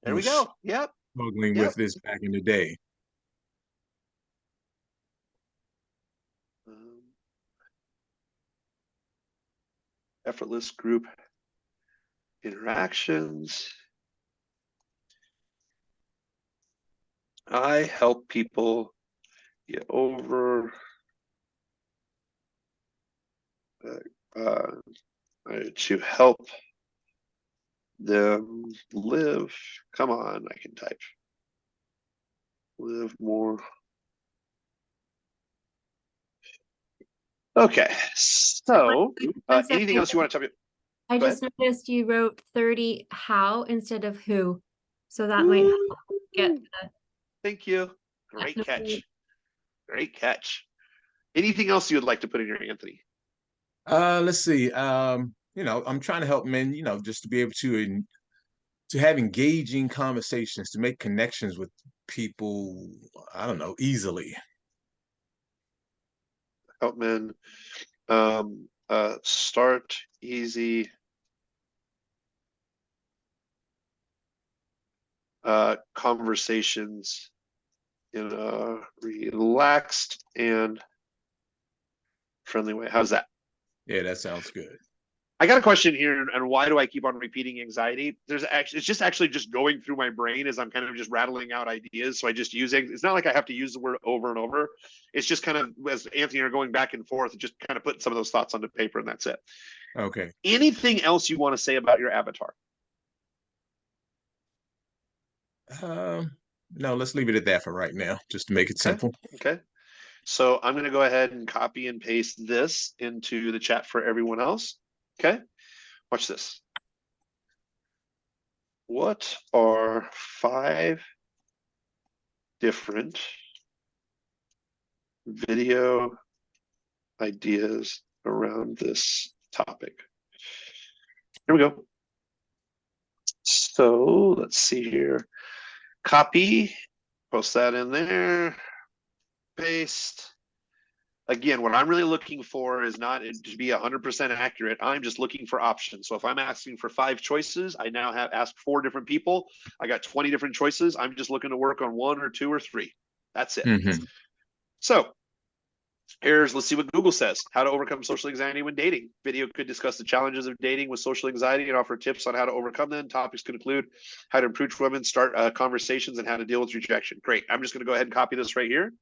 B: There we go. Yep.
I: Struggling
B: Yep.
I: with this back in the day.
B: Effortless group interactions. I help people get over to help them live. Come on, I can type. Live more. Okay, so anything else you want to tell me?
J: I
B: Go
J: just noticed you wrote 30 how instead of who. So that might help get the.
B: Thank you. Great catch. Great catch. Anything else you would like to put in here, Anthony?
I: Let's see. I'm trying to help men, just to be able to have engaging conversations, to make connections with people, I don't know, easily.
B: Help men start easy conversations in a relaxed and friendly way. How's that?
I: Yeah, that sounds good.
B: I got a question here, and why do I keep on repeating anxiety? It's just actually going through my brain as I'm kind of just rattling out ideas. So I just use it. It's not like I have to use the word over and over. It's just kind of, as Anthony are going back and forth, just kind of putting some of those thoughts onto paper, and that's it.
I: Okay.
B: Anything else you want to say about your avatar?
I: No, let's leave it at that for right now, just to make it simple.
B: Okay. So I'm going to go ahead and copy and paste this into the chat for everyone else. Okay. Watch this. What are 5 different video ideas around this topic? Here we go. So let's see here. Copy, post that in there, paste. Again, what I'm really looking for is not to be 100% accurate. I'm just looking for options. So if I'm asking for 5 choices, I now have asked 4 different people. I got 20 different choices. I'm just looking to work on 1 or 2 or 3. That's it. So let's see what Google says. How to overcome social anxiety when dating. Video could discuss the challenges of dating with social anxiety and offer tips on how to overcome them. Topics could include how to improve women, start conversations, and how to deal with rejection. Great. I'm just going to go ahead and copy this right here.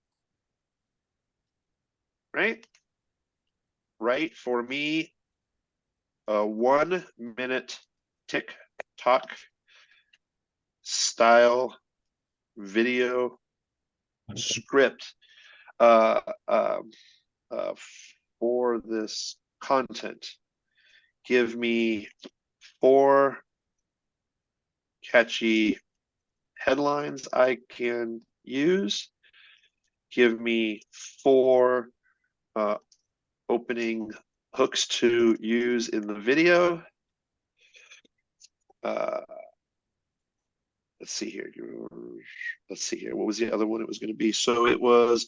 B: Right for me, a 1-minute TikTok style video script for this content. Give me 4 catchy headlines I can use. Give me 4 opening hooks to use in the video. Let's see here. What was the other one it was going to be? So it was,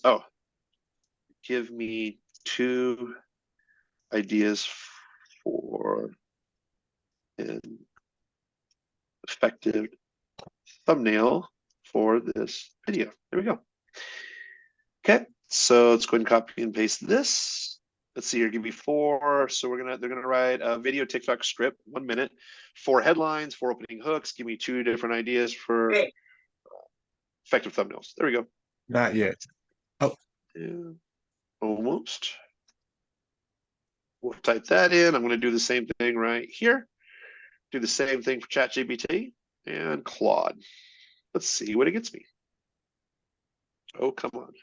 B: give me 2 ideas for an effective thumbnail for this video. There we go. Okay, so let's go ahead and copy and paste this. Let's see here, give me 4. So they're gonna write a video TikTok script, 1 minute, 4 headlines, 4 opening hooks. Give me 2 different ideas for effective thumbnails. There we go.
I: Not yet. Oh,
B: yeah, almost. We'll type that in. I'm gonna do the same thing right here. Do the same thing for ChatGPT and Claude. Let's see what it gets me. Oh, come on.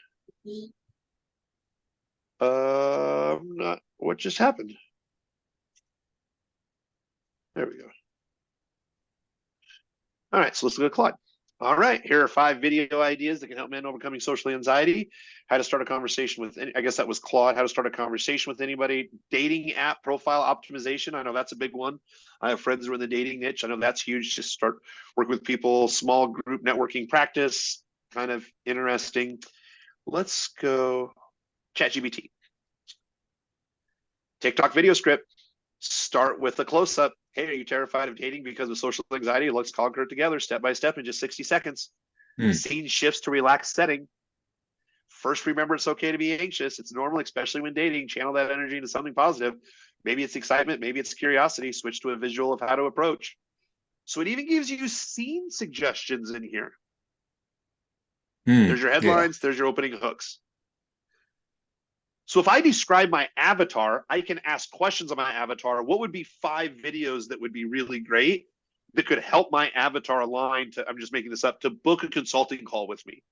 B: Not what just happened. There we go. All right, so let's look at Claude. All right, here are 5 video ideas that can help men overcoming social anxiety. How to start a conversation with I guess that was Claude. How to start a conversation with anybody. Dating app profile optimization. I know that's a big one. I have friends who are in the dating niche. I know that's huge. Just start working with people. Small group networking practice. Kind of interesting. Let's go ChatGPT. TikTok video script. Start with a close-up. hey, are you terrified of dating because of social anxiety? Let's conquer it together step by step in just 60 seconds. Scene shifts to relaxed setting. First, remember it's okay to be anxious. It's normal, especially when dating. Channel that energy into something positive. Maybe it's excitement, maybe it's curiosity. Switch to a visual of how to approach. So it even gives you scene suggestions in here. There's your headlines, there's your opening hooks. So if I describe my avatar, I can ask questions of my avatar. What would be 5 videos that would be really great that could help my avatar align to, I'm just making this up, to book a consulting call with me?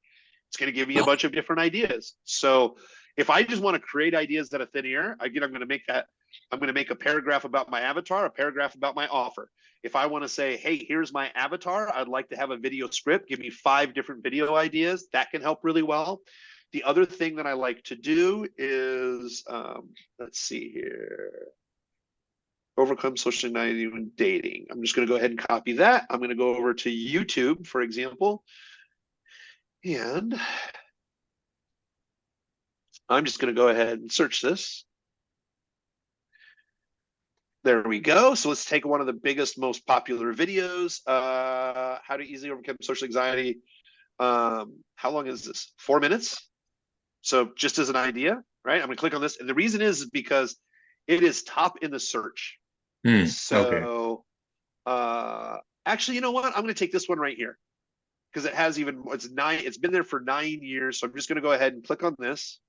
B: It's going to give me a bunch of different ideas. So if I just want to create ideas out of thin air, again, I'm going to make a paragraph about my avatar, a paragraph about my offer. If I want to say, hey, here's my avatar, I'd like to have a video script, give me 5 different video ideas, that can help really well. The other thing that I like to do is, let's see here, overcome social anxiety when dating. I'm just going to go ahead and copy that. I'm going to go over to YouTube, for example, and I'm just going to go ahead and search this. There we go. So let's take one of the biggest, most popular videos. How to easily overcome social anxiety. How long is this? 4 minutes. So just as an idea, right? I'm going to click on this. And the reason is because it is top in the search. So actually, you know what? I'm going to take this one right here because it has it's been there for 9 years. So I'm just going to go ahead and click on this.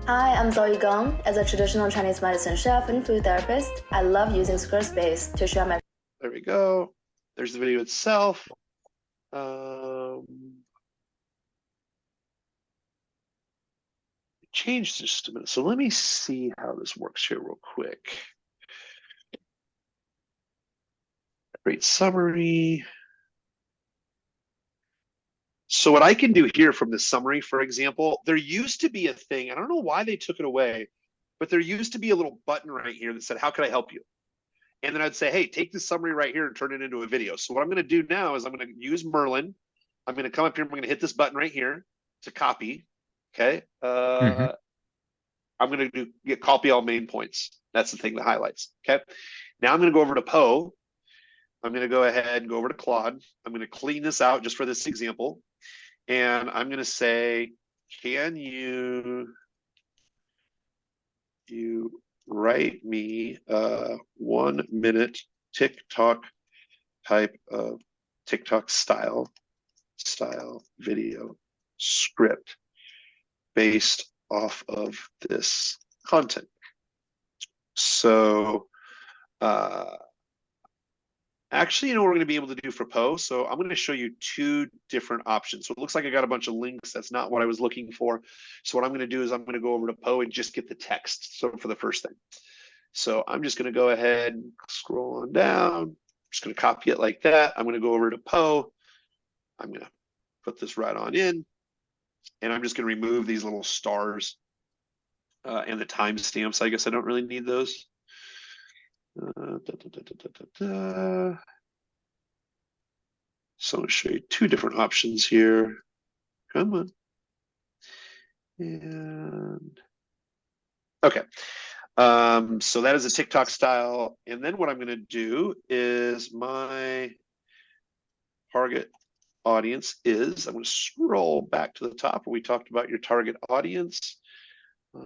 K: Hi, I'm Zoe Gong. As a traditional Chinese medicine chef and food therapist, I love using Squarespace to share my...
B: There we go. There's the video itself. Changed just a minute. So let me see how this works here real quick. Great summary. So what I can do here from the summary, for example, there used to be a thing, I don't know why they took it away, but there used to be a little button right here that said, how can I help you? And then I'd say, hey, take this summary right here and turn it into a video. So what I'm going to do now is I'm going to use Merlin. I'm going to come up here. I'm going to hit this button right here to copy. Okay. I'm going to get copy all main points. That's the thing that highlights. Okay. Now I'm going to go over to Poe. I'm going to go ahead and go over to Claude. I'm going to clean this out just for this example. And I'm going to say, can you write me a 1 minute TikTok type of TikTok style video script based off of this content? So actually, you know what we're going to be able to do for Poe? So I'm going to show you 2 different options. So it looks like I got a bunch of links. That's not what I was looking for. So what I'm going to do is I'm going to go over to Poe and just get the text. So for the first thing. So I'm just going to go ahead and scroll on down. I'm just going to copy it like that. I'm going to go over to Poe. I'm going to put this right on in. And I'm just going to remove these little stars and the timestamps. I guess I don't really need those. So I'm going to show you 2 different options here. Come on. And okay. So that is a TikTok style. And then what I'm going to do is my target audience is, I'm going to scroll back to the top where we talked about your target audience. I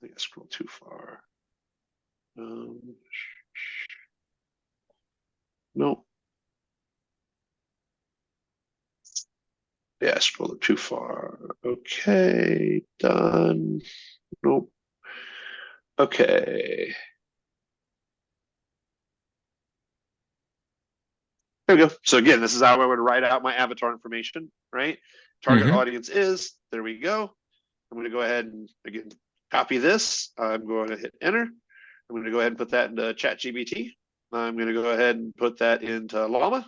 B: think I scrolled too far. No. Yeah, I scrolled it too far. Okay, done. Nope. Okay. There we go. So again, this is how I would write out my avatar information, right? Target audience is, there we go. I'm going to go ahead and again, copy this. I'm going to hit enter. I'm going to go ahead and put that into ChatGPT. I'm going to go ahead and put that into Llama. I'm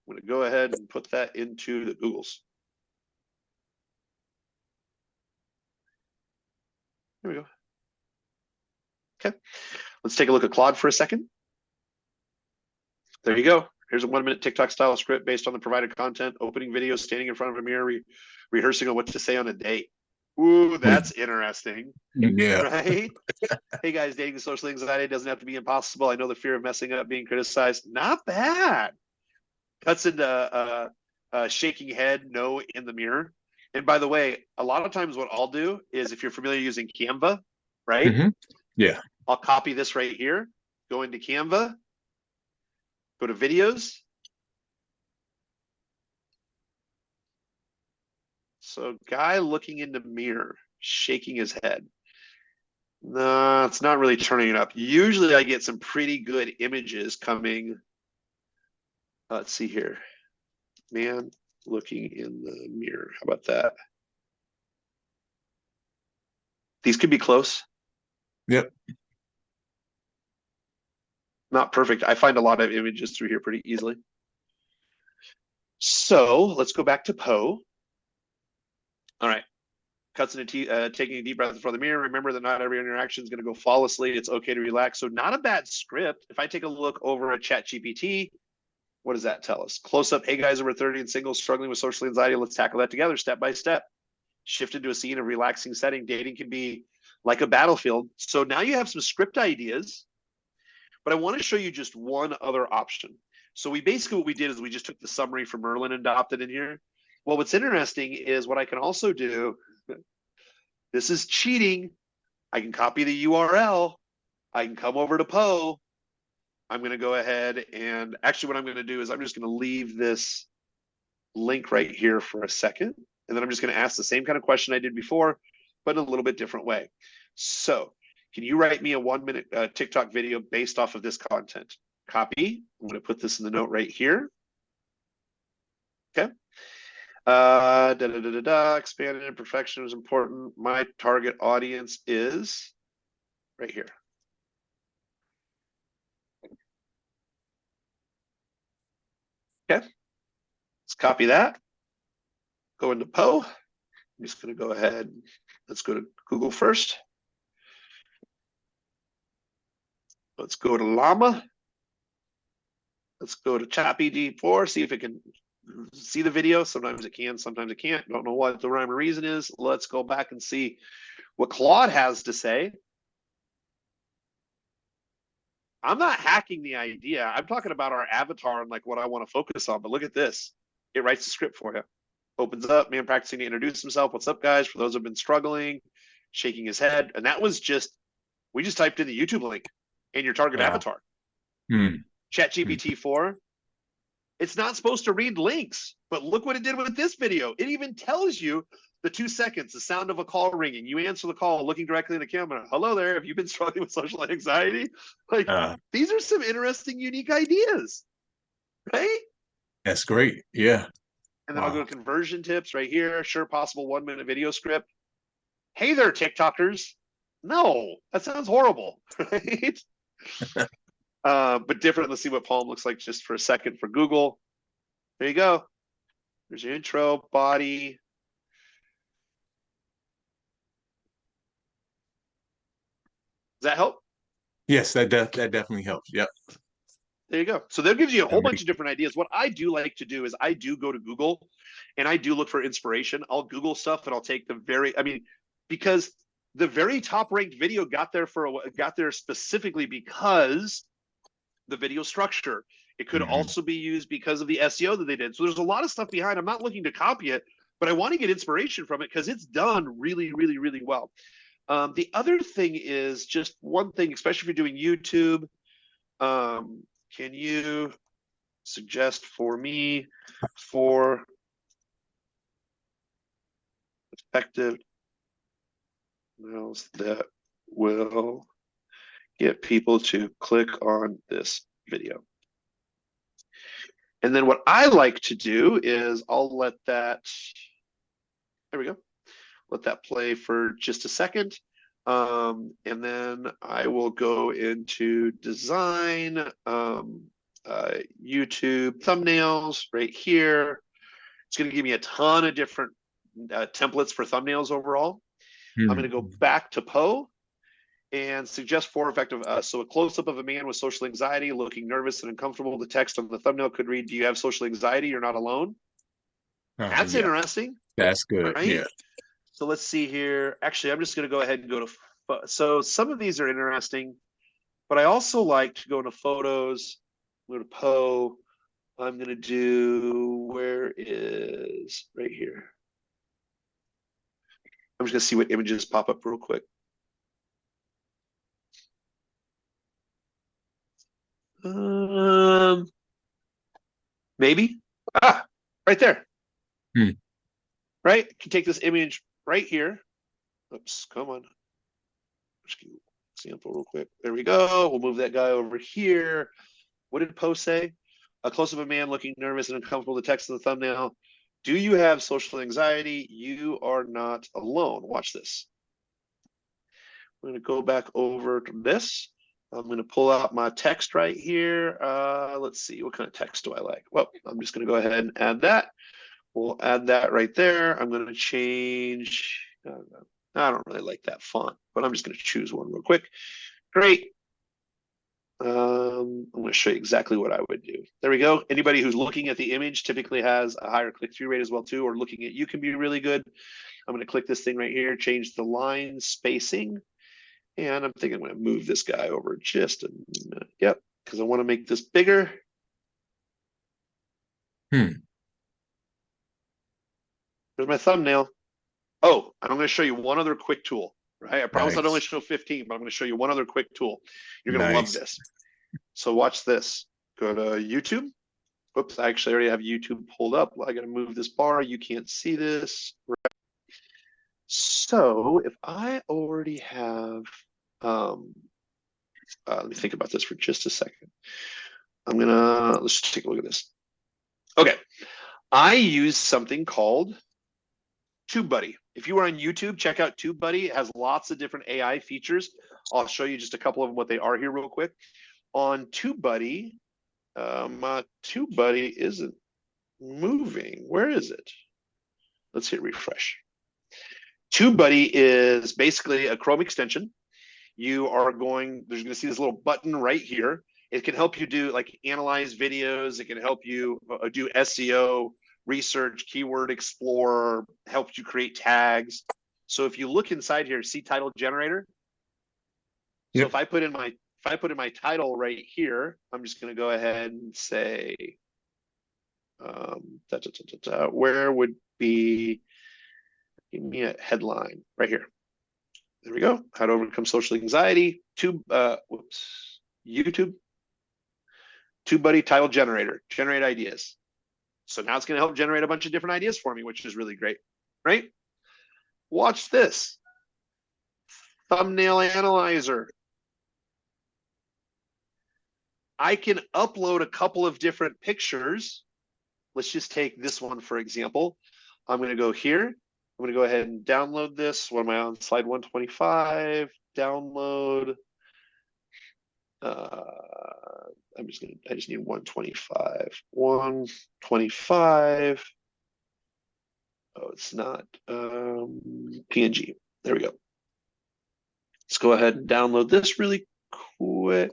B: going to go ahead and put that into the Googles. There we go. Okay, let's take a look at Claude for a second. There you go. Here's a 1 minute TikTok style script based on the provided content, opening videos, standing in front of a mirror, rehearsing on what to say on a date. Ooh, that's interesting.
I: Yeah.
B: Right? Hey guys, dating with social anxiety doesn't have to be impossible. I know the fear of messing up, being criticized. Not bad. Cuts into shaking head, no in the mirror. And by the way, a lot of times what I'll do is if you're familiar using Canva, right?
I: Yeah.
B: I'll copy this right here, go into Canva, go to videos. So guy looking in the mirror, shaking his head. No, it's not really turning it up. Usually I get some pretty good images coming. Let's see here. Man looking in the mirror. How about that? These could be close.
I: Yep.
B: Not perfect. I find a lot of images through here pretty easily. So let's go back to Poe. All right. Cuts into taking a deep breath in front of the mirror. Remember that not every interaction is going to go flawlessly. It's okay to relax. So not a bad script. If I take a look over at ChatGPT, what does that tell us? Close up, hey guys over 30 and single, struggling with social anxiety. Let's tackle that together step by step. Shift into a scene of relaxing setting. Dating can be like a battlefield. So now you have some script ideas, but I want to show you just one other option. So we basically, what we did is we just took the summary from Merlin and adopted in here. Well, what's interesting is what I can also do. This is cheating. I can copy the URL. I can come over to Poe. I'm going to go ahead and actually what I'm going to do is I'm just going to leave this link right here for a second. And then I'm just going to ask the same kind of question I did before, but in a little bit different way. So can you write me a 1-minute TikTok video based off of this content? Copy. I'm going to put this in the note right here. Okay. Expanded imperfection is important. My target audience is right here. Okay, let's copy that. Go into Poe. I'm just going to go ahead. Let's go to Google first. Let's go to Llama. Let's go to ChatGPT-4, see if it can see the video. Sometimes it can, sometimes it can't. Don't know what the rhyme or reason is. Let's go back and see what Claude has to say. I'm not hacking the idea. I'm talking about our avatar and like what I want to focus on. But look at this. It writes the script for you. Opens up, man practicing to introduce himself. What's up, guys? For those who've been struggling, shaking his head. And that was just, we just typed in the YouTube link and your target avatar. ChatGPT-4. It's not supposed to read links, but look what it did with this video. It even tells you the 2 seconds, the sound of a call ringing. You answer the call, looking directly in the camera. Hello there. Have you been struggling with social anxiety? Like, these are some interesting, unique ideas, right?
I: That's great. Yeah.
B: And then I'll go to conversion tips right here. Sure, possible 1-minute video script. Hey there, TikTokers. No, that sounds horrible, right? But different. Let's see what Palm looks like just for a second for Google. There you go. There's your intro, body. Does that help?
I: Yes, that definitely helps. Yep.
B: There you go. So that gives you a whole bunch of different ideas. What I do like to do is I do go to Google and I do look for inspiration. I'll Google stuff and I'll take because the very top ranked video got there specifically because the video structure. It could also be used because of the SEO that they did. So there's a lot of stuff behind. I'm not looking to copy it, but I want to get inspiration from it because it's done really, really, really well. The other thing is just one thing, especially if you're doing YouTube. Can you suggest for me for effective emails that will get people to click on this video? And then what I like to do is I'll let that, there we go, let that play for just a second. And then I will go into design, YouTube thumbnails right here. It's going to give me a ton of different templates for thumbnails overall. I'm going to go back to Poe and suggest 4 effective. So a close-up of a man with social anxiety, looking nervous and uncomfortable. The text on the thumbnail could read, "Do you have social anxiety? You're not alone." That's interesting.
I: That's good.
B: Right?
I: Yeah.
B: So let's see here. Actually, I'm just going to go ahead and go to, so some of these are interesting, but I also like to go into photos, go to Poe. I'm going to do, where is, right here. I'm just going to see what images pop up real quick. Maybe. Ah, right there. Right? I can take this image right here. Oops, come on. Just give you an example real quick. There we go. We'll move that guy over here. What did Poe say? A close of a man looking nervous and uncomfortable. The text in the thumbnail. Do you have social anxiety? You are not alone. Watch this. I'm going to go back over to this. I'm going to pull out my text right here. Let's see, what kind of text do I like? Well, I'm just going to go ahead and add that. We'll add that right there. I'm going to change. I don't really like that font, but I'm just going to choose one real quick. Great. I'm going to show you exactly what I would do. There we go. Anybody who's looking at the image typically has a higher click-through rate as well too, or looking at you can be really good. I'm going to click this thing right here, change the line spacing. And I'm thinking I'm going to move this guy over just a minute. Yep, because I want to make this bigger. There's my thumbnail. Oh, and I'm going to show you one other quick tool, right? I promise I'd only show 15, but I'm going to show you one other quick tool. You're going to love this. So watch this. Go to YouTube. Whoops, I actually already have YouTube pulled up. I got to move this bar. You can't see this. Right? So if I already have, let me think about this for just a second. Let's take a look at this. Okay, I use something called TubeBuddy. If you are on YouTube, check out TubeBuddy. It has lots of different AI features. I'll show you just a couple of them, what they are here real quick. On TubeBuddy, my TubeBuddy isn't moving. Where is it? Let's hit refresh. TubeBuddy is basically a Chrome extension. There's going to see this little button right here. It can help you do like analyze videos. It can help you do SEO, research, keyword explorer, helps you create tags. So if you look inside here, see title generator. So if I put in my title right here, I'm just going to go ahead and say, where would be, give me a headline right here. There we go. How to overcome social anxiety. YouTube. TubeBuddy title generator. Generate ideas. So now it's going to help generate a bunch of different ideas for me, which is really great, right? Watch this. Thumbnail analyzer. I can upload a couple of different pictures. Let's just take this one, for example. I'm going to go here. I'm going to go ahead and download this. What am I on? Slide 125. Download. I just need 125. 125. Oh, it's not PNG. There we go. Let's go ahead and download this really quick.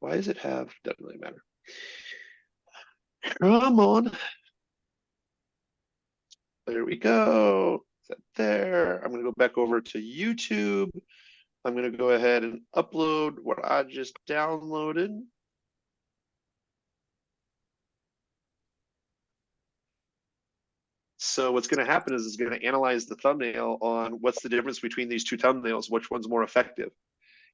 B: Why does it have? Doesn't really matter. Come on. There we go. Is that there? I'm going to go back over to YouTube. I'm going to go ahead and upload what I just downloaded. So what's going to happen is it's going to analyze the thumbnail on what's the difference between these two thumbnails, which one's more effective.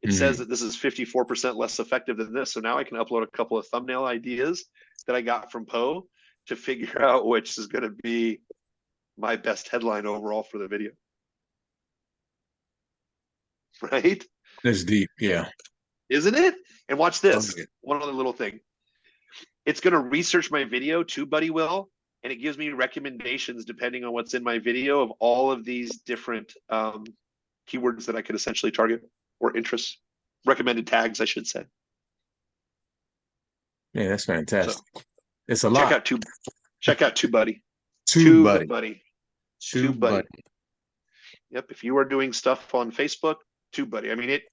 B: It says that this is 54% less effective than this. So now I can upload a couple of thumbnail ideas that I got from Poe to figure out which is going to be my best headline overall for the video. Right?
I: That's deep, yeah.
B: Isn't it? And watch this. One other little thing. It's going to research my video, TubeBuddy will, and it gives me recommendations depending on what's in my video of all of these different keywords that I could essentially target, or interests, recommended tags, I should say.
I: Yeah, that's fantastic. So, it's a lot.
B: Check out TubeBuddy.
I: TubeBuddy.
B: Yep. If you are doing stuff on Facebook, TubeBuddy. I mean, it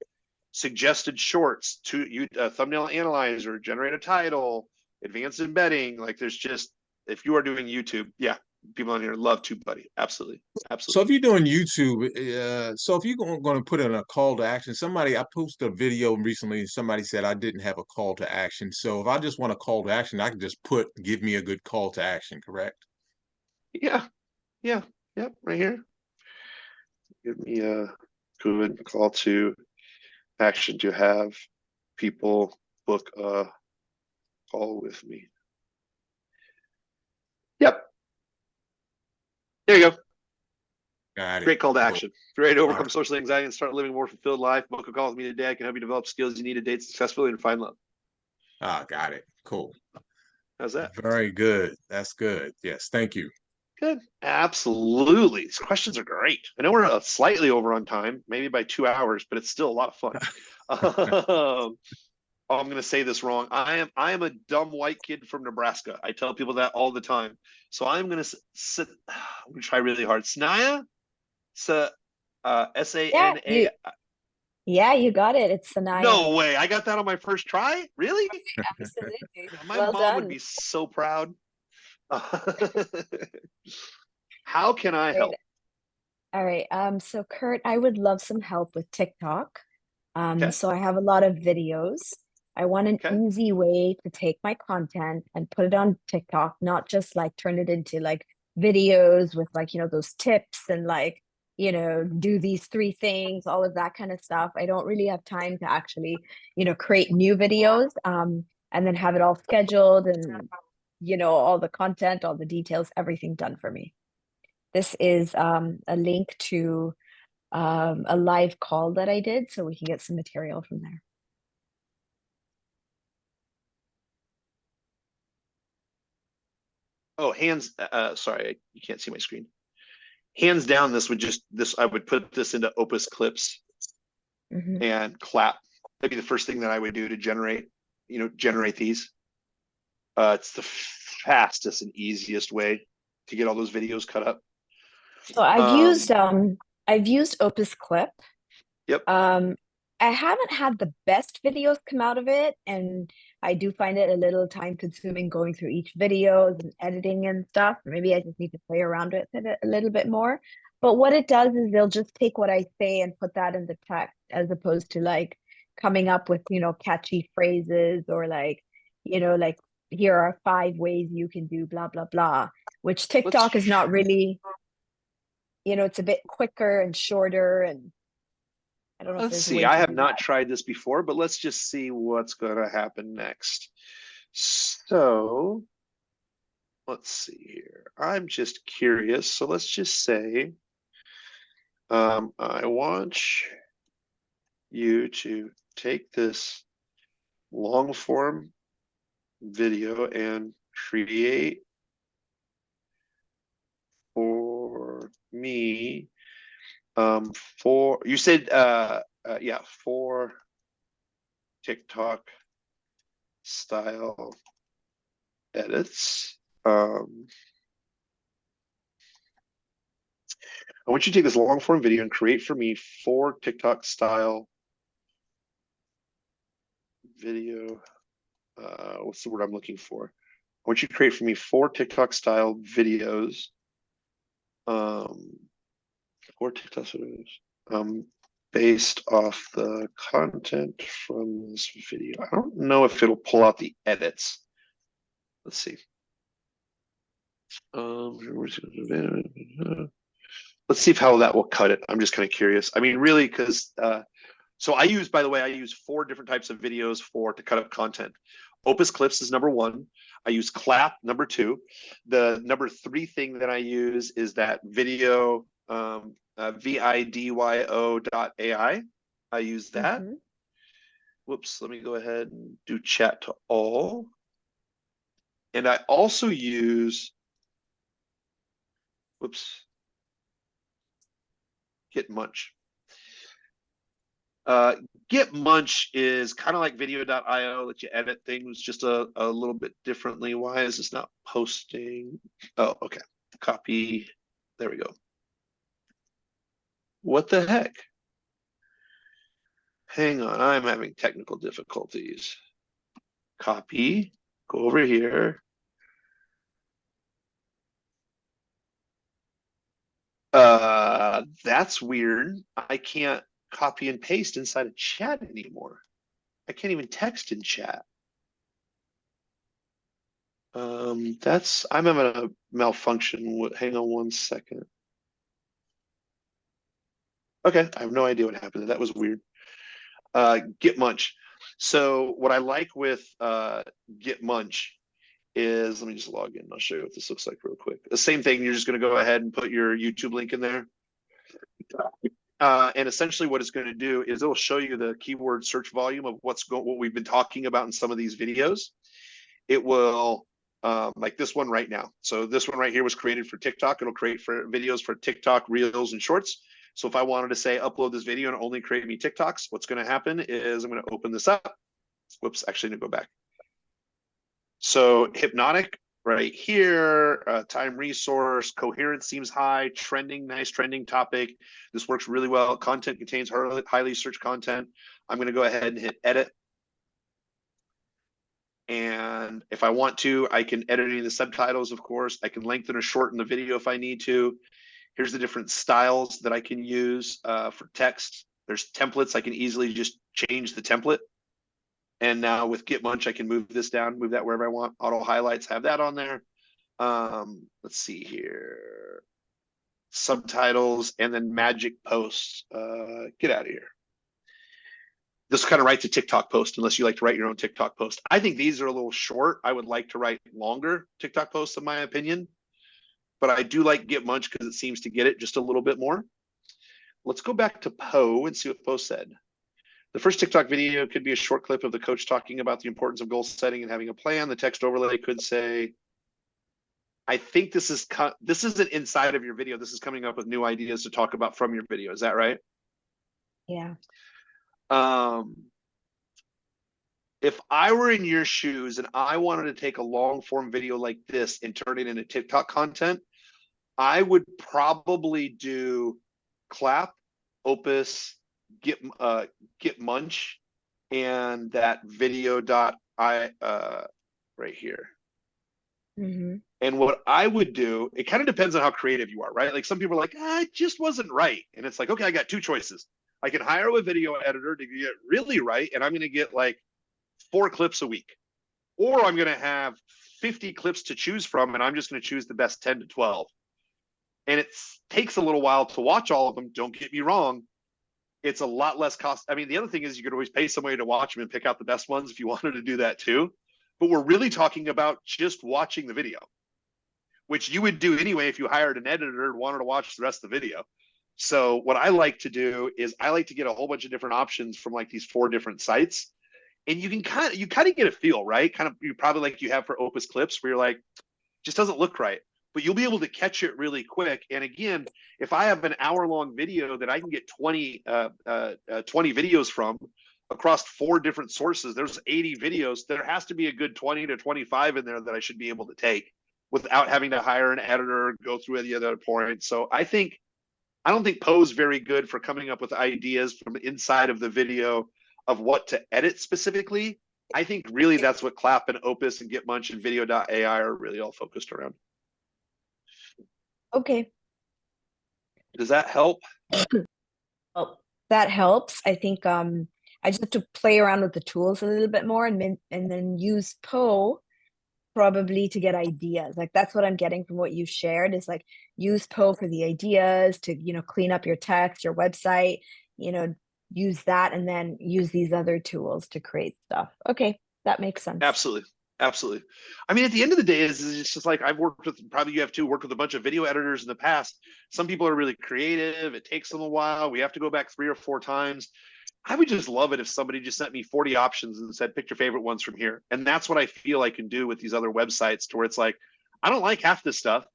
B: suggested shorts, thumbnail analyzer, generate a title, advanced embedding. Like, there's just, if you are doing YouTube, yeah, people on here love TubeBuddy. Absolutely.
I: So
B: Absolutely.
I: if you're doing YouTube, so if you're going to put in a call to action, I posted a video recently, somebody said I didn't have a call to action. So if I just want a call to action, I can just give me a good call to action, correct?
B: Yeah. Yeah. Yep. Right here. Give me a good call to action to have people book a call with me. Yep. There you go.
I: Got it.
B: Great call to
I: Cool.
B: action. If you're ready to overcome
I: All right.
B: social anxiety and start living a more fulfilled life, book a call with me today. I can help you develop skills you need to date successfully and find love.
I: Ah, got it. Cool.
B: How's that?
I: Very good. That's good. Yes. Thank you.
B: Good. Absolutely. These questions are great. I know we're slightly over on time, maybe by 2 hours, but it's still a lot of fun. I'm going to say this wrong. I am a dumb white kid from Nebraska. I tell people that all the time. So I'm going to try really hard. Sanaya? S-A-N-A.
M: Yeah, you got it. It's Sanaya.
B: No way. I got that on my first try? Really?
M: Absolutely.
B: My
M: Well
B: mom
M: done.
B: would be so proud. How can I help?
M: All right. So Kurt, I would love some help with TikTok.
B: Okay.
M: So I have a lot of videos. I want an easy way to take my content and put it on TikTok, not just like turn it into like videos with like, those tips and like, do these 3 things, all of that kind of stuff. I don't really have time to actually, create new videos, and then have it all scheduled and, all the content, all the details, everything done for me. This is a link to a live call that I did, so we can get some material from there.
B: Oh, sorry, you can't see my screen. Hands down, I would put this into Opus Clips and Clap. That'd be the first thing that I would do to generate these. It's the fastest and easiest way to get all those videos cut up.
M: So I've used Opus Clip.
B: Yep.
M: I haven't had the best videos come out of it, and I do find it a little time consuming going through each video and editing and stuff. Maybe I just need to play around with it a little bit more. But what it does is they'll just take what I say and put that in the text, as opposed to like coming up with, catchy phrases or like, like here are 5 ways you can do blah, blah, blah, which TikTok is not really, it's a bit quicker and shorter, and I don't know if
B: Let's
M: there's a
B: see.
M: way
B: I
M: to
B: have
M: do
B: not
M: that.
B: tried this before, but let's just see what's going to happen next. So let's see here. I'm just curious. So let's just say I want you to take this long form video and create for me for TikTok style edits. I want you to take this long form video and create for me 4 TikTok style video. What's the word I'm looking for? I want you to create for me 4 TikTok style videos. 4 TikTok videos. Based off the content from this video. I don't know if it'll pull out the edits. Let's see. Let's see how that will cut it. I'm just kind of curious. I mean, really, because so I use 4 different types of videos to cut up content. Opus Clips is number 1. I use Clap, number 2. The number 3 thing that I use is that video vidyo.ai. I use that. Whoops, let me go ahead and do chat to all. And I also use, Get Munch. Get Munch is kind of like video.io, let you edit things just a little bit differently. Why is this not posting? Oh, okay. Copy. There we go. What the heck? Hang on, I'm having technical difficulties. Copy, go over here. That's weird. I can't copy and paste inside of chat anymore. I can't even text in chat. I'm having a malfunction. Hang on one second. Okay, I have no idea what happened. That was weird. Get Munch. So what I like with Get Munch is, let me just log in. I'll show you what this looks like real quick. The same thing. You're just going to go ahead and put your YouTube link in there. And essentially what it's going to do is it'll show you the keyword search volume of what we've been talking about in some of these videos. It will, like this one right now. So this one right here was created for TikTok. It'll create for videos for TikTok, Reels, and Shorts. So if I wanted to say upload this video and only create me TikToks, what's going to happen is I'm going to open this up. Whoops, actually, I'm going to go back. So Hypnotic right here, time resource, coherence seems high, trending, nice trending topic. This works really well. Content contains highly searched content. I'm going to go ahead and hit edit. And if I want to, I can edit any of the subtitles, of course. I can lengthen or shorten the video if I need to. Here's the different styles that I can use for text. There's templates. I can easily just change the template. And now with Get Munch, I can move this down, move that wherever I want. Auto highlights, have that on there. Let's see here. Subtitles and then magic posts. Get out of here. This kind of writes a TikTok post unless you like to write your own TikTok post. I think these are a little short. I would like to write longer TikTok posts in my opinion. But I do like Get Munch because it seems to get it just a little bit more. Let's go back to Poe and see what Poe said. The first TikTok video could be a short clip of the coach talking about the importance of goal setting and having a plan. The text overlay could say, I think this isn't inside of your video. This is coming up with new ideas to talk about from your video. Is that right?
M: Yeah.
B: If I were in your shoes and I wanted to take a long form video like this and turn it into TikTok content, I would probably do Clap, Opus, Get Munch, and that video.i right here.
M: Mm-hmm.
B: And what I would do, it kind of depends on how creative you are, right? Like some people are like, it just wasn't right. And it's like, okay, I got two choices. I can hire a video editor to get it right, and I'm going to get like 4 clips a week. Or I'm going to have 50 clips to choose from, and I'm just going to choose the best 10 to 12. And it takes a little while to watch all of them. Don't get me wrong. It's a lot less cost. I mean, the other thing is you could always pay somebody to watch them and pick out the best ones if you wanted to do that too. But we're really talking about just watching the video, which you would do anyway if you hired an editor and wanted to watch the rest of the video. So what I like to do is I like to get a whole bunch of different options from like these 4 different sites. And you can kind of get a feel, right? Kind of, you probably like you have for Opus Clips where you're like, just doesn't look right. But you'll be able to catch it really quick. And again, if I have an hour-long video that I can get 20 videos from across 4 different sources, there's 80 videos. There has to be a good 20 to 25 in there that I should be able to take without having to hire an editor, go through any other points. So I don't think Poe's very good for coming up with ideas from inside of the video of what to edit specifically. I think really that's what Clap and Opus and Get Munch and video.ai are really all focused around.
M: Okay.
B: Does that help?
M: Oh, that helps. I think I just have to play around with the tools a little bit more and then use Poe probably to get ideas. Like that's what I'm getting from what you shared is like use Poe for the ideas to, clean up your text, your website, use that and then use these other tools to create stuff. Okay, that makes sense.
B: Absolutely. Absolutely. I mean, at the end of the day, it's just like I've worked with, probably you have too, worked with a bunch of video editors in the past. Some people are really creative. It takes them a while. We have to go back 3 or 4 times. I would just love it if somebody just sent me 40 options and said, pick your favorite ones from here. And that's what I feel I can do with these other websites to where it's like, I don't like half this stuff,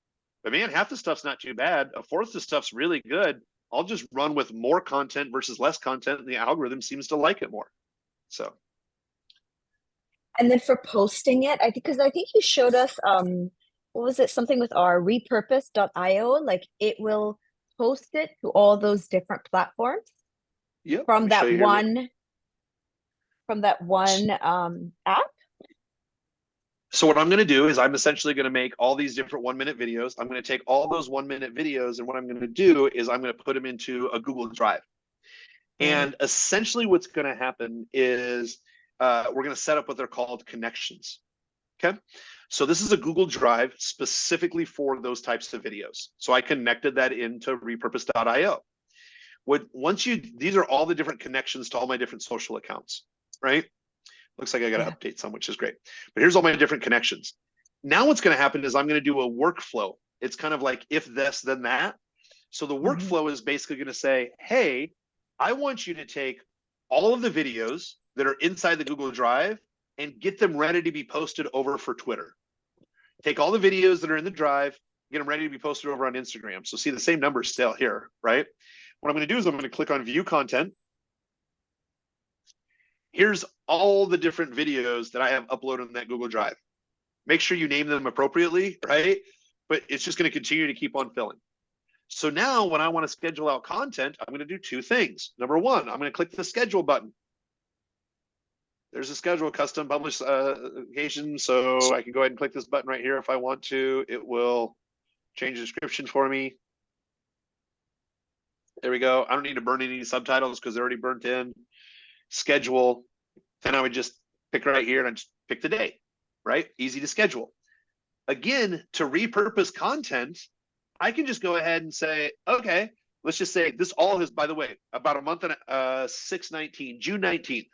B: but man, half the stuff's not too bad. A fourth of the stuff's really good. I'll just run with more content versus less content. And the algorithm seems to like it more. So.
M: And then for posting it, I think you showed us, what was it? Something with our repurpose.io, like it will post it to all those different platforms.
B: Yep.
M: From that one app.
B: So what I'm going to do is I'm essentially going to make all these different 1-minute videos. I'm going to take all those 1-minute videos, and what I'm going to do is I'm going to put them into a Google Drive. And essentially what's going to happen is we're going to set up what they're called connections. Okay. So this is a Google Drive specifically for those types of videos. So I connected that into repurpose.io. These are all the different connections to all my different social accounts, right? Looks like I got to update some, which is great. But here's all my different connections. Now what's going to happen is I'm going to do a workflow. It's kind of like if this, then that. So the workflow is basically going to say, hey, I want you to take all of the videos that are inside the Google Drive and get them ready to be posted over for Twitter. Take all the videos that are in the Drive, get them ready to be posted over on Instagram. So see the same numbers still here, right? What I'm going to do is I'm going to click on View Content. Here's all the different videos that I have uploaded in that Google Drive. Make sure you name them appropriately, right? But it's just going to continue to keep on filling. So now when I want to schedule out content, I'm going to do two things. Number one, I'm going to click the schedule button. There's a schedule custom publish occasion. So I can go ahead and click this button right here if I want to. It will change the description for me. There we go. I don't need to burn any subtitles because they're already burnt in. Schedule. Then I would just pick right here and I just pick the day, right? Easy to schedule. Again, to repurpose content, I can just go ahead and say, okay, let's just say this all is, by the way, about a month and 6/19, June 19th.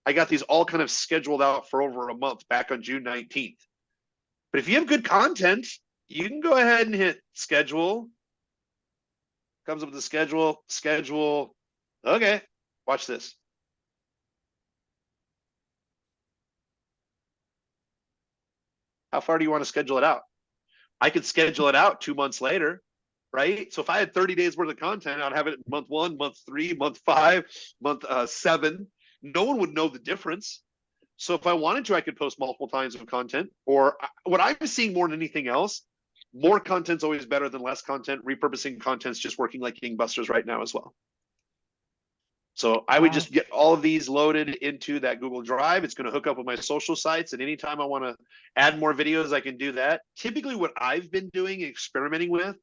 B: I got these all kind of scheduled out for over a month back on June 19th. But if you have good content, you can go ahead and hit schedule. Comes up with the schedule. Okay, watch this. How far do you want to schedule it out? I could schedule it out 2 months later, right? So if I had 30 days worth of content, I'd have it month 1, month 3, month 5, month 7. No one would know the difference. So if I wanted to, I could post multiple times of content. Or what I'm seeing more than anything else, more content's always better than less content. Repurposing content's just working like gangbusters right now as well. So I would just get all of these loaded into that Google Drive. It's going to hook up with my social sites. And anytime I want to add more videos, I can do that. Typically what I've been doing, experimenting with,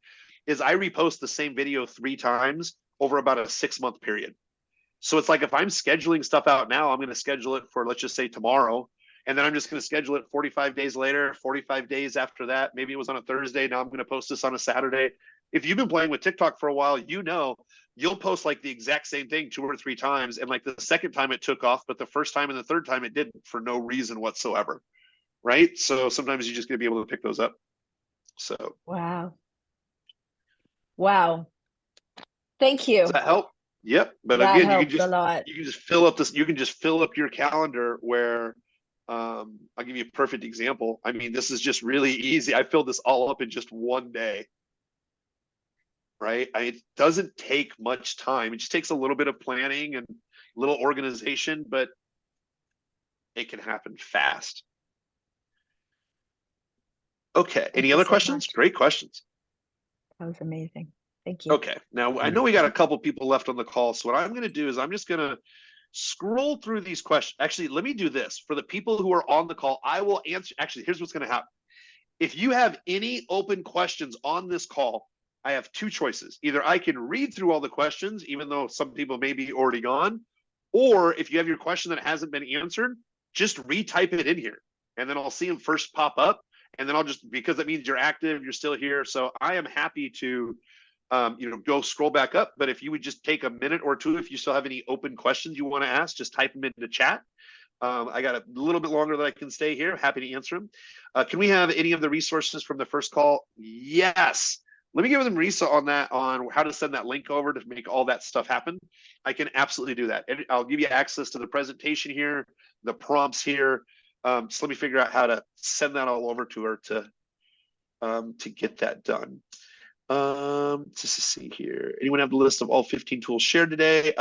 B: is I repost the same video 3 times over about a 6-month period. So it's like if I'm scheduling stuff out now, I'm going to schedule it for, let's just say tomorrow. And then I'm just going to schedule it 45 days later, 45 days after that. Maybe it was on a Thursday. Now I'm going to post this on a Saturday. If you've been playing with TikTok for a while, you know, you'll post like the exact same thing 2 or 3 times. And like the second time it took off, but the first time and the third time it didn't for no reason whatsoever. Right. So sometimes you're just going to be able to pick those up. So.
M: Wow. Thank you.
B: Does that help? Yep. But
M: that
B: again,
M: helps a lot.
B: you can just fill up this, you can just fill up your calendar where I'll give you a perfect example. I mean, this is just really easy. I filled this all up in just one day. Right? It doesn't take much time. It just takes a little bit of planning and a little organization, but it can happen fast. Okay. Any other questions? Great questions.
M: That was amazing. Thank you.
B: Okay. Now, I know we got a couple people left on the call. So what I'm going to do is I'm just going to scroll through these questions. Actually, let me do this. For the people who are on the call, I will answer. Actually, here's what's going to happen. If you have any open questions on this call, I have 2 choices. Either I can read through all the questions, even though some people may be already gone, or if you have your question that hasn't been answered, just retype it in here. And then I'll see them first pop up. And then I'll just, because that means you're active, you're still here. So I am happy to go scroll back up. But if you would just take a minute or 2, if you still have any open questions you want to ask, just type them into chat. I got a little bit longer that I can stay here. Happy to answer them. Can we have any of the resources from the first call? Yes. Let me give them Risa on that, on how to send that link over to make all that stuff happen. I can absolutely do that. And I'll give you access to the presentation here, the prompts here. So let me figure out how to send that all over to her to get that done. Just to see here. Anyone have the list of all 15 tools shared today?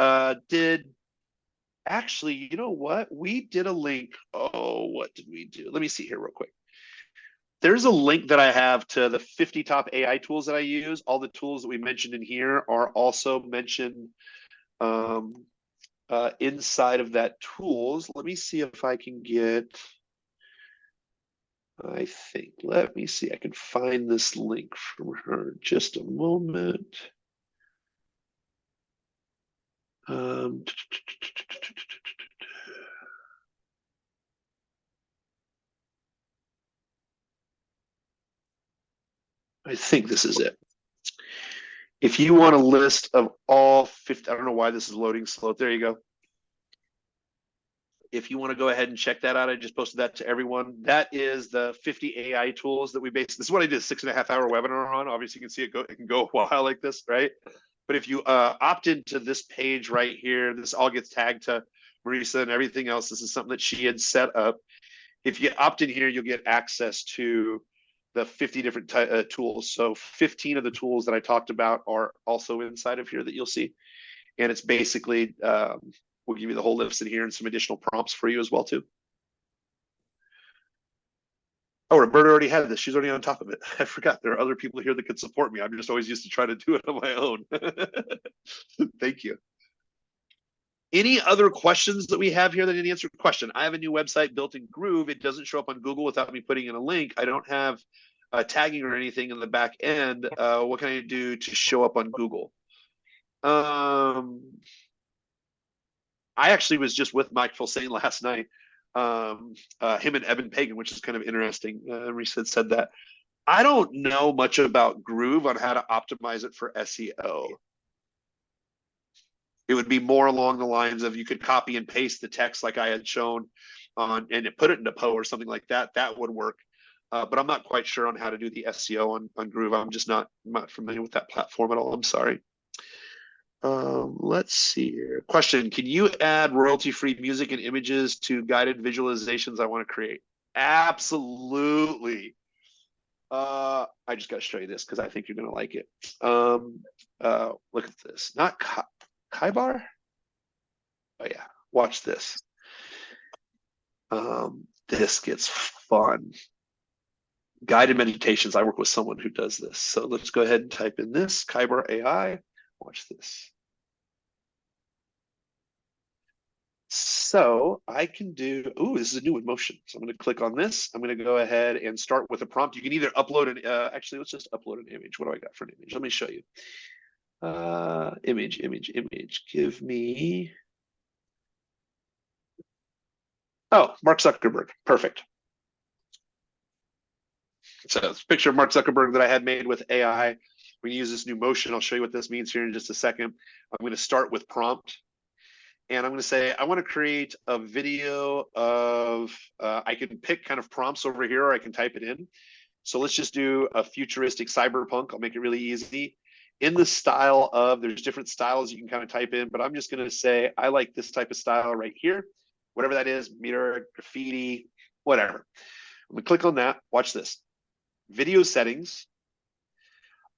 B: Actually, you know what? We did a link. Oh, what did we do? Let me see here real quick. There's a link that I have to the 50 top AI tools that I use. All the tools that we mentioned in here are also mentioned inside of that tools. Let me see if I can get I think. Let me see. I can find this link from her. Just a moment. I think this is it. If you want a list of all 50, I don't know why this is loading slow. There you go. If you want to go ahead and check that out, I just posted that to everyone. That is the 50 AI tools that we based. This is what I did a 6.5-hour webinar on. Obviously, you can see it can go a while like this, right? But if you opt into this page right here, this all gets tagged to Marisa and everything else. This is something that she had set up. If you opt in here, you'll get access to the 50 different tools. So 15 of the tools that I talked about are also inside of here that you'll see. And it's basically, we'll give you the whole list in here and some additional prompts for you as well too. Oh, Roberta already had this. She's already on top of it. I forgot. There are other people here that could support me. I'm just always used to try to do it on my own. Thank you. Any other questions that we have here that didn't answer a question? I have a new website built in Groove. It doesn't show up on Google without me putting in a link. I don't have tagging or anything in the back end. What can I do to show up on Google? I actually was just with Mike Filsaime last night. Him and Evan Pagan, which is kind of interesting. Reese said that. I don't know much about Groove on how to optimize it for SEO. It would be more along the lines of you could copy and paste the text like I had shown on and put it into Poe or something like that. That would work. But I'm not quite sure on how to do the SEO on Groove. I'm just not familiar with that platform at all. I'm sorry. Let's see here. Question: can you add royalty-free music and images to guided visualizations I want to create? Absolutely. I just got to show you this because I think you're going to like it. Look at this. Not Kaibar? Oh yeah, watch this. This gets fun. Guided meditations. I work with someone who does this. So let's go ahead and type in this, Kaibar AI. Watch this. So I can do, ooh, this is a new emotion. So I'm going to click on this. I'm going to go ahead and start with a prompt. You can either upload an, actually, let's just upload an image. What do I got for an image? Let me show you. Image. Give me, oh, Mark Zuckerberg. Perfect. So it's a picture of Mark Zuckerberg that I had made with AI. We can use this new motion. I'll show you what this means here in just a second. I'm going to start with prompt. And I'm going to say, I want to create a video of, I can pick kind of prompts over here, or I can type it in. So let's just do a futuristic cyberpunk. I'll make it really easy. In the style of, there's different styles you can kind of type in, but I'm just going to say, I like this type of style right here. Whatever that is, mirror, graffiti, whatever. I'm going to click on that. Watch this. Video settings.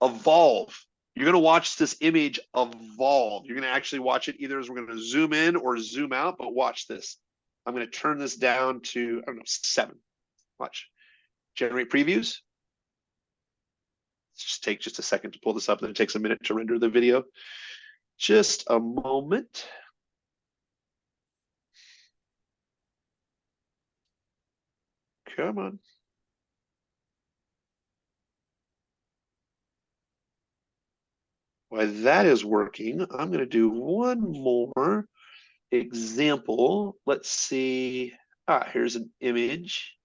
B: Evolve. You're going to watch this image evolve. You're going to actually watch it either as we're going to zoom in or zoom out, but watch this. I'm going to turn this down to, I don't know, 7. Watch. Generate previews. Just take just a second to pull this up, and then it takes a minute to render the video. Just a moment. Come on. While that is working, I'm going to do one more example. Let's see. Here's an image.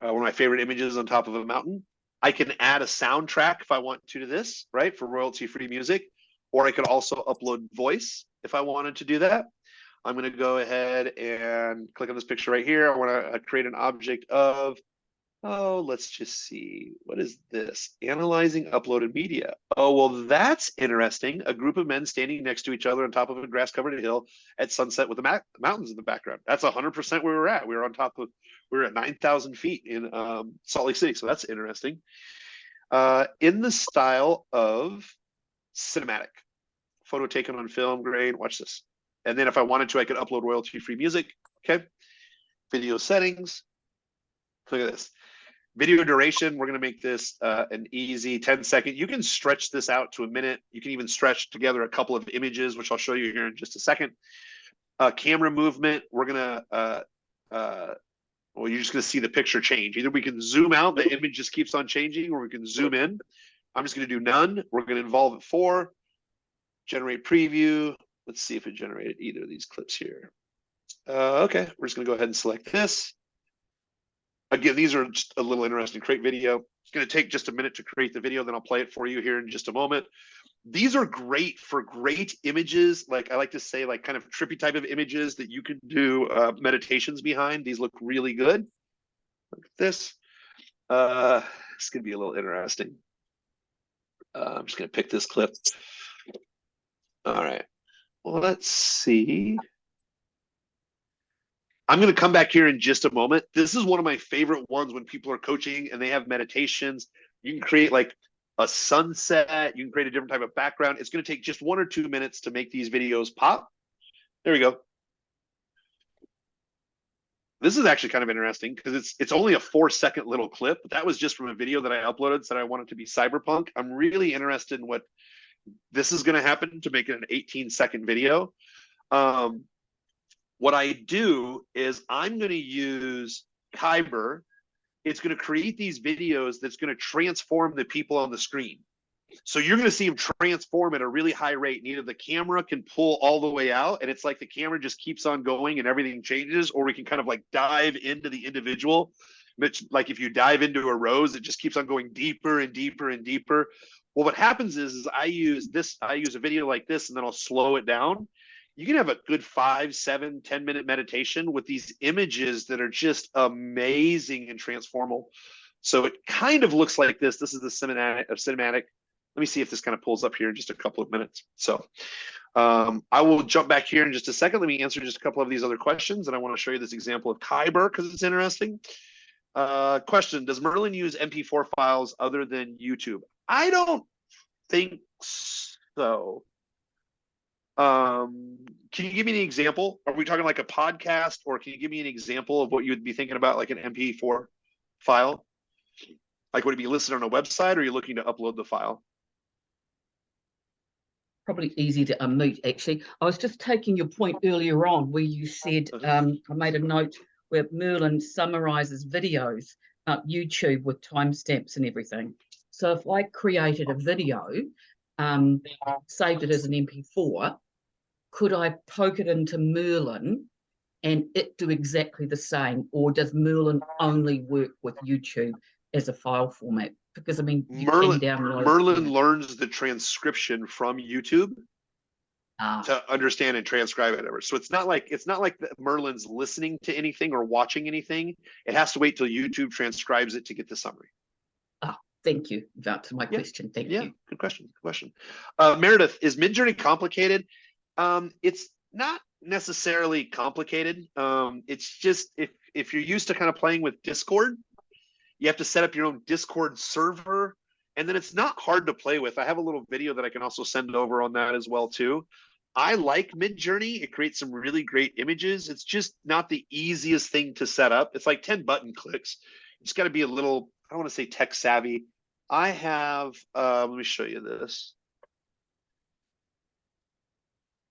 B: One of my favorite images on top of a mountain. I can add a soundtrack if I want to this, right, for royalty-free music, or I could also upload voice if I wanted to do that. I'm going to go ahead and click on this picture right here. I want to create an object of, oh, let's just see. What is this? Analyzing uploaded media. Oh, well, that's interesting. A group of men standing next to each other on top of a grass-covered hill at sunset with the mountains in the background. That's 100% where we're at. We were on top of, we were at 9,000 feet in Salt Lake City. So that's interesting. In the style of cinematic. Photo taken on film, great. Watch this. And then if I wanted to, I could upload royalty-free music. Okay. Video settings. Look at this. Video duration, we're going to make this an easy 10-second. You can stretch this out to a minute. You can even stretch together a couple of images, which I'll show you here in just a second. Camera movement, we're going to, well, you're just going to see the picture change. Either we can zoom out, the image just keeps on changing, or we can zoom in. I'm just going to do none. We're going to involve it 4, generate preview. Let's see if it generated either of these clips here. Okay, we're just going to go ahead and select this. Again, these are just a little interesting. Create video. It's going to take just a minute to create the video, then I'll play it for you here in just a moment. These are great for great images. Like I like to say, like kind of trippy type of images that you can do meditations behind. These look really good. Look at this. It's going to be a little interesting. I'm just going to pick this clip. All right. Well, let's see. I'm going to come back here in just a moment. This is one of my favorite ones when people are coaching and they have meditations. You can create like a sunset. You can create a different type of background. It's going to take just 1 or 2 minutes to make these videos pop. There we go. This is actually kind of interesting because it's only a 4-second little clip. But that was just from a video that I uploaded, said I want it to be cyberpunk. I'm really interested in what this is going to happen to make it an 18-second video. What I do is I'm going to use Kyber. It's going to create these videos that's going to transform the people on the screen. So you're going to see them transform at a really high rate. And either the camera can pull all the way out and it's like the camera just keeps on going and everything changes, or we can kind of like dive into the individual. Which, like if you dive into a rose, it just keeps on going deeper and deeper and deeper. Well, what happens is I use a video like this and then I'll slow it down. You can have a good 5, 7, 10-minute meditation with these images that are just amazing and transformal. So it kind of looks like this. This is the cinematic. Let me see if this kind of pulls up here in just a couple of minutes. So I will jump back here in just a second. Let me answer just a couple of these other questions. And I want to show you this example of Kyber because it's interesting. Question, does Merlin use MP4 files other than YouTube? I don't think so. Can you give me an example? Are we talking like a podcast, or can you give me an example of what you would be thinking about, like an MP4 file? Like, would it be listed on a website, or are you looking to upload the file?
H: Probably easy to unmute, actually. I was just taking your point earlier on where you said, I made a note where Merlin summarizes videos, YouTube with timestamps and everything. So if I created a video, saved it as an MP4, could I poke it into Merlin and it do exactly the same? Or does Merlin only work with YouTube as a file format? Because I mean,
B: Merlin learns the transcription from YouTube to understand and transcribe it. So it's not like Merlin's listening to anything or watching anything. It has to wait till YouTube transcribes it to get the summary.
H: Thank you. That's my question. Thank you.
B: Good question. Good question. Meredith, is Midjourney complicated? It's not necessarily complicated. It's just if you're used to kind of playing with Discord, you have to set up your own Discord server, and then it's not hard to play with. I have a little video that I can also send over on that as well too. I like Midjourney. It creates some really great images. It's just not the easiest thing to set up. It's like 10 button clicks. You just got to be a little, I don't want to say tech savvy. I have, let me show you this.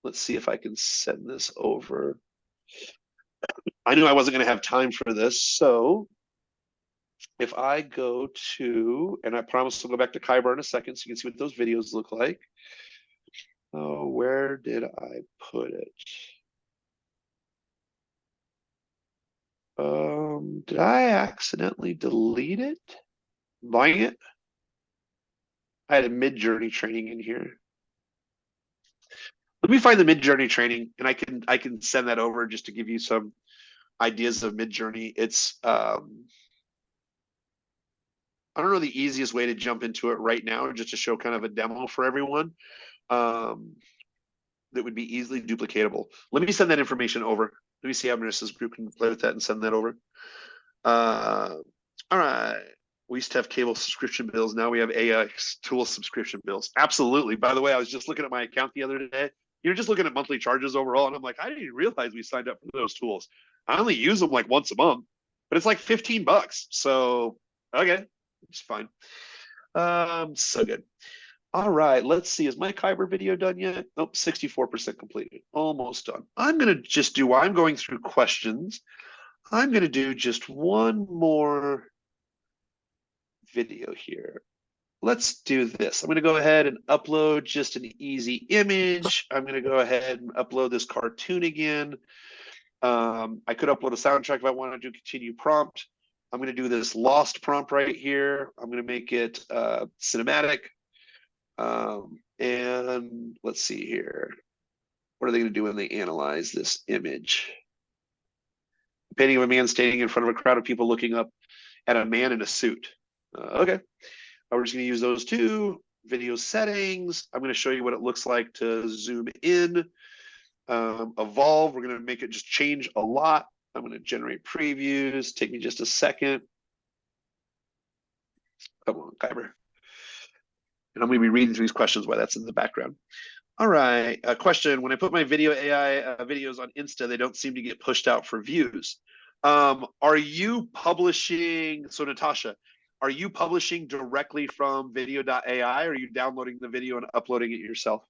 B: Let's see if I can send this over. I knew I wasn't going to have time for this. So if I go to, and I promise I'll go back to Kyber in a second so you can see what those videos look like. Oh, where did I put it? Did I accidentally delete it? Buying it? I had a Midjourney training in here. Let me find the Midjourney training, and I can send that over just to give you some ideas of Midjourney. It's I don't know the easiest way to jump into it right now, just to show kind of a demo for everyone that would be easily duplicatable. Let me send that information over. Let me see how Marissa's group can play with that and send that over. All right. We used to have cable subscription bills. Now we have AI tool subscription bills. Absolutely. By the way, I was just looking at my account the other day. You're just looking at monthly charges overall. And I'm like, I didn't even realize we signed up for those tools. I only use them like once a month, but it's like $15. So, okay, it's fine. So good. All right, let's see. Is my Kyber video done yet? Nope, 64% completed. Almost done. I'm going to just do, while I'm going through questions, I'm going to do just one more video here. Let's do this. I'm going to go ahead and upload just an easy image. I'm going to go ahead and upload this cartoon again. I could upload a soundtrack if I wanted to continue prompt. I'm going to do this lost prompt right here. I'm going to make it cinematic. And let's see here. What are they going to do when they analyze this image? Painting of a man standing in front of a crowd of people looking up at a man in a suit. Okay. We're just going to use those two. Video settings. I'm going to show you what it looks like to zoom in. Evolve. We're going to make it just change a lot. I'm going to generate previews. Take me just a second. Come on, Kyber. And I'm going to be reading through these questions while that's in the background. All right, a question. When I put my video AI videos on Insta, they don't seem to get pushed out for views. Are you publishing, so Natasha, are you publishing directly from video.ai, or are you downloading the video and uploading it yourself?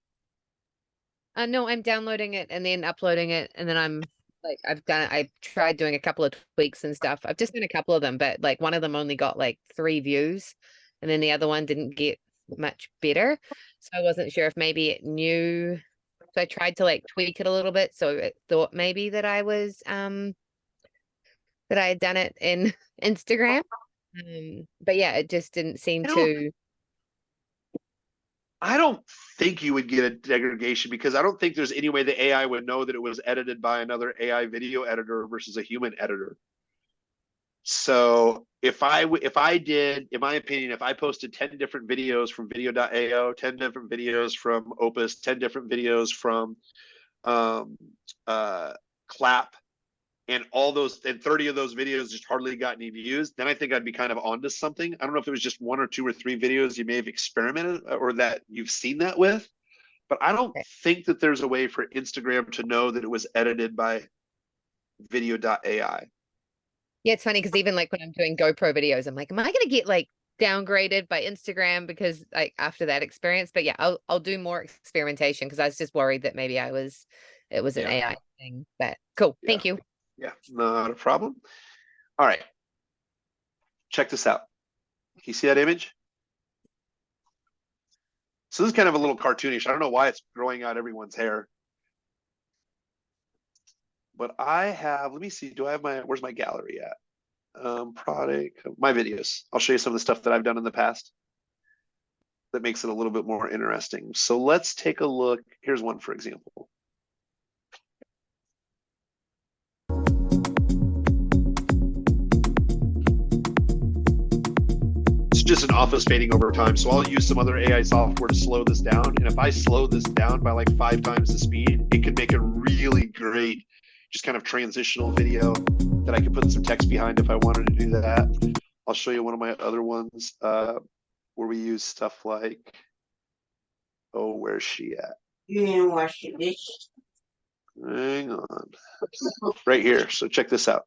L: No, I'm downloading it and then uploading it, and then I'm like, I've tried doing a couple of tweaks and stuff. I've just done a couple of them, but like one of them only got like 3 views, and then the other one didn't get much better. So I wasn't sure if maybe it knew. So I tried to like tweak it a little bit, so it thought maybe that I was that I had done it in Instagram. But yeah, it just didn't seem to.
B: I don't think you would get a degradation, because I don't think there's any way the AI would know that it was edited by another AI video editor versus a human editor. So if I did, in my opinion, if I posted 10 different videos from video.ao, 10 different videos from Opus, 10 different videos from Clap, and all those, and 30 of those videos just hardly got any views, then I think I'd be kind of onto something. I don't know if it was just 1 or 2 or 3 videos you may have experimented or that you've seen that with, but I don't think that there's a way for Instagram to know that it was edited by video.ai.
L: Yeah, it's funny because even like when I'm doing GoPro videos, I'm like, am I going to get like downgraded by Instagram because like after that experience? But yeah, I'll do more experimentation, because I was just worried that maybe it was an AI thing. But cool, thank you.
B: Yeah, not a problem. All right, check this out. Can you see that image? So this is kind of a little cartoonish. I don't know why it's growing out everyone's hair. But I have, let me see, do I have my, where's my gallery at? Product, my videos. I'll show you some of the stuff that I've done in the past that makes it a little bit more interesting. So let's take a look. Here's one, for example. It's just an office fading over time. So I'll use some other AI software to slow this down. And if I slow this down by like 5 times the speed, it can make a really great, just kind of transitional video that I could put some text behind if I wanted to do that. I'll show you one of my other ones where we use stuff like, oh, where's she at?
V: You need to wash your dishes.
B: Hang on. Right here. So check this out.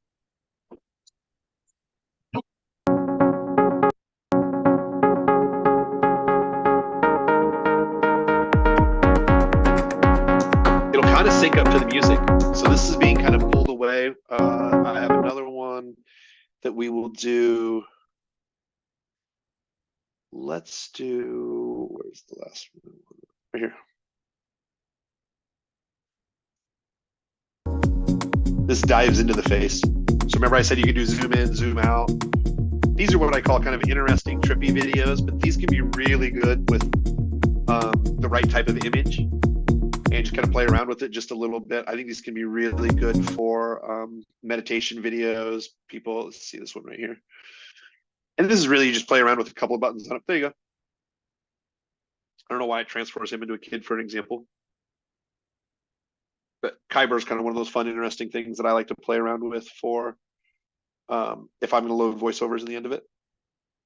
B: It'll kind of sync up to the music. So this is being kind of pulled away. I have another one that we will do. Let's do, where's the last one? Right here. This dives into the face. So remember I said you could do zoom in, zoom out. These are what I call kind of interesting, trippy videos, but these can be really good with the right type of image, and just kind of play around with it just a little bit. I think these can be really good for meditation videos. People, let's see this one right here. And this is really, you just play around with a couple of buttons on it. There you go. I don't know why it transfers him into a kid, for an example. But Kyber is kind of one of those fun, interesting things that I like to play around with for if I'm going to load voiceovers in the end of it.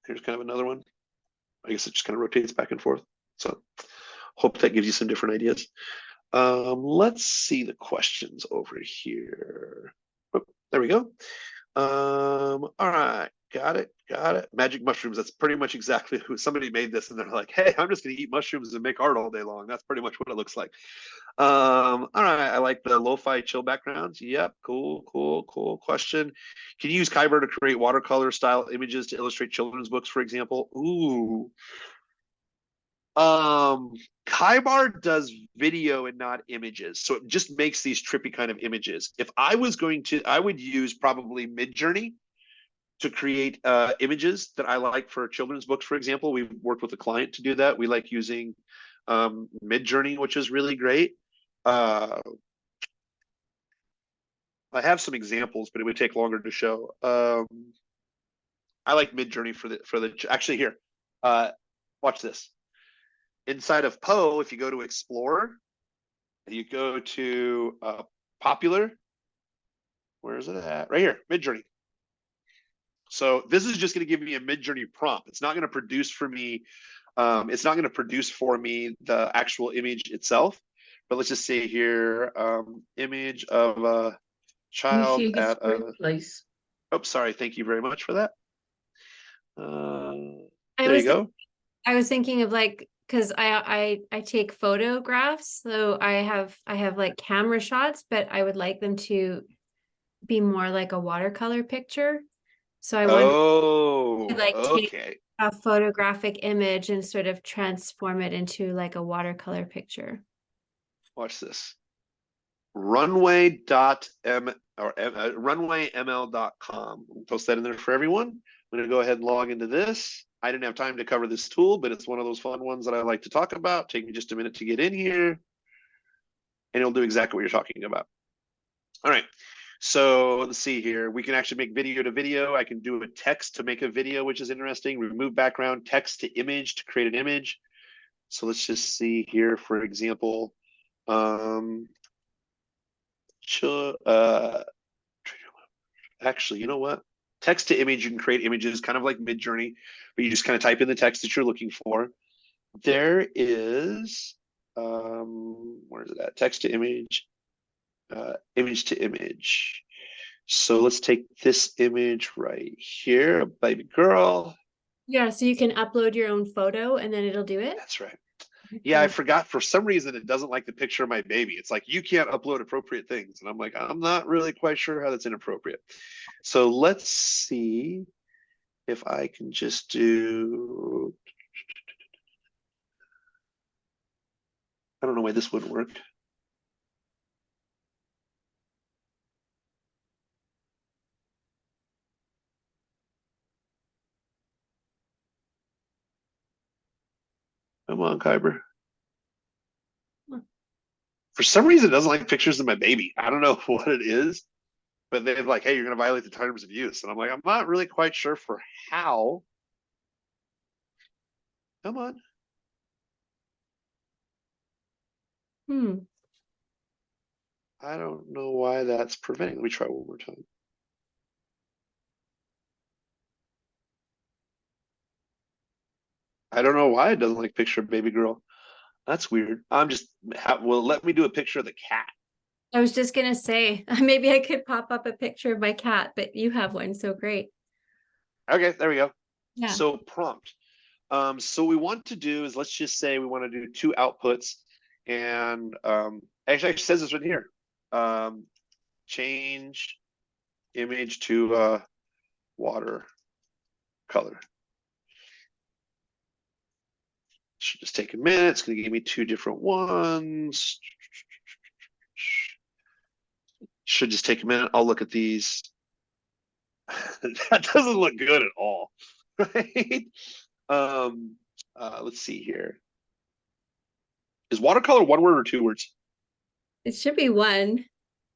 B: Here's kind of another one. I guess it just kind of rotates back and forth. So hope that gives you some different ideas. Let's see the questions over here. Oh, there we go. All right, got it. Magic mushrooms. That's pretty much exactly who somebody made this, and they're like, "Hey, I'm just gonna eat mushrooms and make art all day long." That's pretty much what it looks like. All right, I like the lo-fi chill backgrounds. Yep, cool question. Can you use Kyber to create watercolor style images to illustrate children's books, for example? Ooh. Kyber does video and not images, so it just makes these trippy kind of images. If I was going to, I would use probably Midjourney to create images that I like for children's books, for example. We've worked with a client to do that. We like using Midjourney, which is really great. I have some examples, but it would take longer to show. I like Midjourney for the actually here. Watch this. Inside of Poe, if you go to Explorer, you go to Popular. Where is it at? Right here, Midjourney. So this is just going to give me a Midjourney prompt. It's not going to produce for me. It's not going to produce for me the actual image itself. But let's just say here, image of a child
H: Can you share your
B: at a.
H: screen, please?
B: Oh, sorry. Thank you very much for that.
J: I
B: There you
J: was
B: go.
J: I was thinking of like, because I take photographs, so I have like camera shots, but I would like them to be more like a watercolor picture. So I want to like take
B: Okay.
J: a photographic image and sort of transform it into like a watercolor picture.
B: Watch this. Runwayml.com. We'll post that in there for everyone. I'm going to go ahead and log into this. I didn't have time to cover this tool, but it's one of those fun ones that I like to talk about. Take me just a minute to get in here, and it'll do exactly what you're talking about. All right. So let's see here. We can actually make video to video. I can do a text to make a video, which is interesting. Remove background, text to image to create an image. So let's just see here, for example. Actually, you know what? Text to image, you can create images kind of like Midjourney, but you just kind of type in the text that you're looking for. There is, where is it at? Text to image, image to image. So let's take this image right here, a baby girl.
J: Yeah, so you can upload your own photo and then it'll do it.
B: That's right. Yeah, I forgot for some reason it doesn't like the picture of my baby. It's like, you can't upload appropriate things. And I'm like, I'm not really quite sure how that's inappropriate. So let's see if I can just do, I don't know why this wouldn't work. Come on, Kyber. For some reason, it doesn't like pictures of my baby. I don't know what it is, but they're like, hey, you're going to violate the terms of use. And I'm like, I'm not really quite sure for how. Come on. I don't know why that's preventing. Let me try one more time. I don't know why it doesn't like picture of baby girl. That's weird. I'm just, well, let me do a picture of the cat.
J: I was just gonna say, maybe I could pop up a picture of my cat, but you have one, so great.
B: Okay, there we go.
J: Yeah.
B: So prompt. So what we want to do is, let's just say we want to do two outputs, and actually it says this right here. Change image to water color. Should just take a minute. It's going to give me two different ones. Should just take a minute. I'll look at these. That doesn't look good at all, right? Let's see here. Is watercolor one word or two words?
J: It should be one.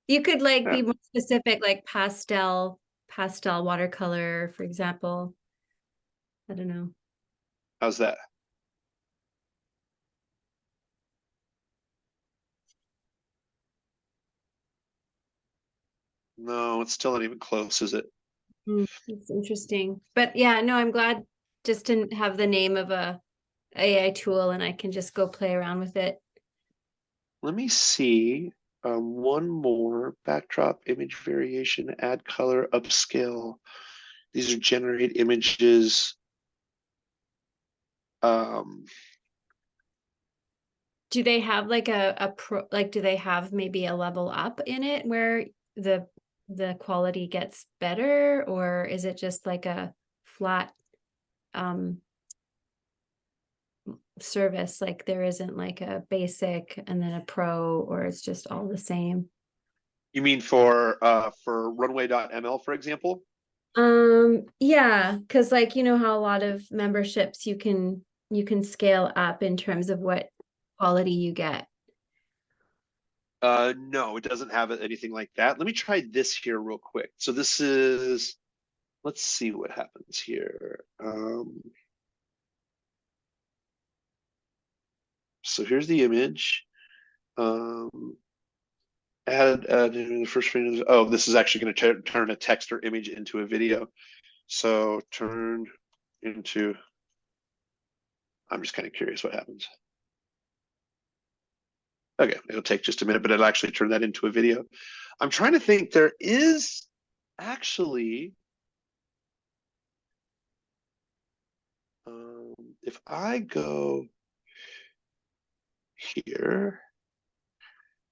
J: You could like
B: Yeah.
J: be more specific, like pastel watercolor, for example. I don't know.
B: How's that? No, it's still not even close, is it?
J: It's interesting. But yeah, no, I'm glad just to have the name of a AI tool and I can just go play around with it.
B: Let me see. One more: backdrop, image variation, add color, upscale. These are generate images.
J: Do they have like a pro, like, do they have maybe a level up in it where the quality gets better, or is it just like a flat service? Like there isn't like a basic and then a pro, or it's just all the same?
B: You mean for runway.ml, for example?
J: Yeah, because like you know how a lot of memberships you can scale up in terms of what quality you get.
B: No, it doesn't have anything like that. Let me try this here real quick. So this is, let's see what happens here. So here's the image. Add the first frame. Oh, this is actually going to turn a text or image into a video. So turn into, I'm just kind of curious what happens. Okay, it'll take just a minute, but it'll actually turn that into a video. I'm trying to think, there is actually, if I go here,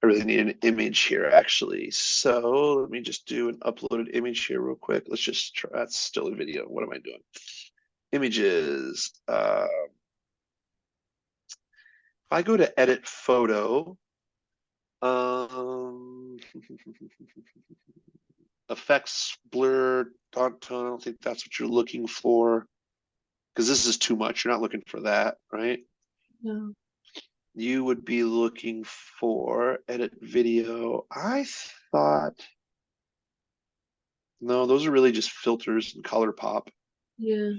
B: I really need an image here actually. So let me just do an uploaded image here real quick. Let's just try, that's still a video. What am I doing? Images. If I go to edit photo, effects, blur, dark tone, I don't think that's what you're looking for, because this is too much. You're not looking for that, right?
J: No.
B: You would be looking for edit video. I thought, no, those are really just filters and color pop.
J: Yeah.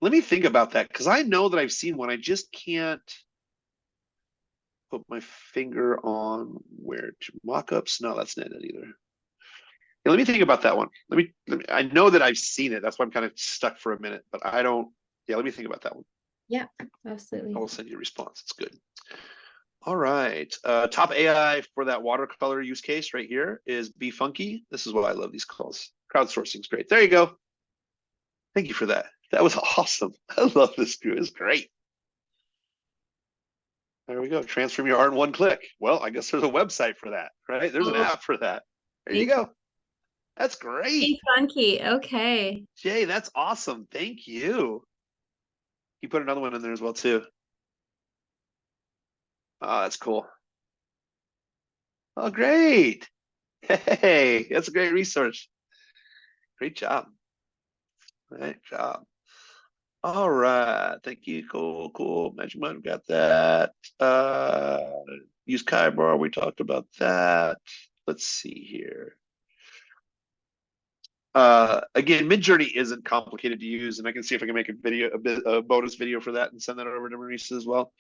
B: Let me think about that, because I know that I've seen one. I just can't put my finger on where to. Mockups. No, that's not it either. Yeah, let me think about that one. Let me, I know that I've seen it. That's why I'm kind of stuck for a minute, but I don't. Yeah, let me think about that one.
J: Yeah, absolutely.
B: I will send you a response. It's good. All right. Top AI for that watercolor use case right here is Be Funky. This is why I love these calls. Crowdsourcing is great. There you go. Thank you for that. That was awesome. I love this group. It's great. There we go. Transform your art in one click. Well, I guess there's a website for that, right? There's an app for that. There you go. That's great.
J: Be Funky. Okay.
B: Jay, that's awesome. Thank you. You put another one in there as well, too. Oh, that's cool. Oh, great. Hey, that's a great resource. Great job. Great job. All right. Thank you. Cool, cool. Magic Mind, got that. Use Kaibar. We talked about that. Let's see here. Again, Midjourney isn't complicated to use, and I can see if I can make a video, a bonus video for that, and send that over to Marisa as well.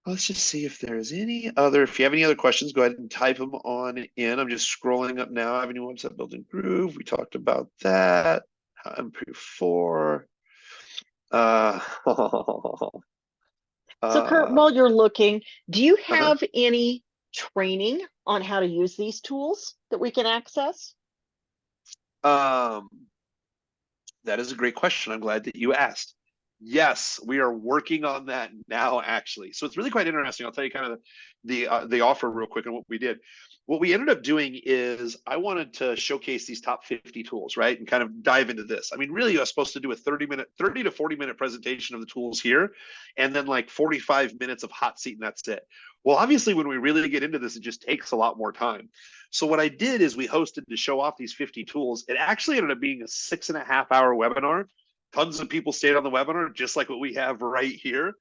B: Let's just see if there's any other. If you have any other questions, go ahead and type them on in. I'm just scrolling up now. Avenue website building Groove. We talked about that. How to improve 4.
F: So Kurt, while you're looking, do you have any training on how to use these tools that we can access?
B: That is a great question. I'm glad that you asked. Yes, we are working on that now, actually. So it's really quite interesting. I'll tell you kind of the offer real quick and what we did. What we ended up doing is I wanted to showcase these top 50 tools, right? And kind of dive into this. I mean, really, I was supposed to do a 30 to 40 minute presentation of the tools here, and then like 45 minutes of hot seat, and that's it. Well, obviously, when we really get into this, it just takes a lot more time. So what I did is we hosted to show off these 50 tools. It actually ended up being a 6.5-hour webinar. Tons of people stayed on the webinar, just like what we have right here.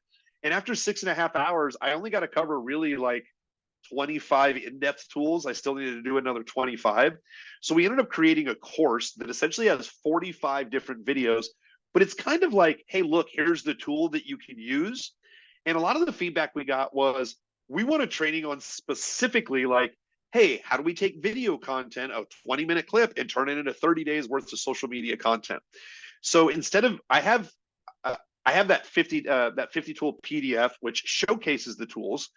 B: And after 6.5 hours, I only got to cover really like 25 in-depth tools. I still needed to do another 25. So we ended up creating a course that essentially has 45 different videos, but it's kind of like, hey, look, here's the tool that you can use. And a lot of the feedback we got was, we want a training on specifically like, hey, how do we take video content, a 20-minute clip, and turn it into 30 days worth of social media content? So instead of, I have that 50 tool PDF, which showcases the tools.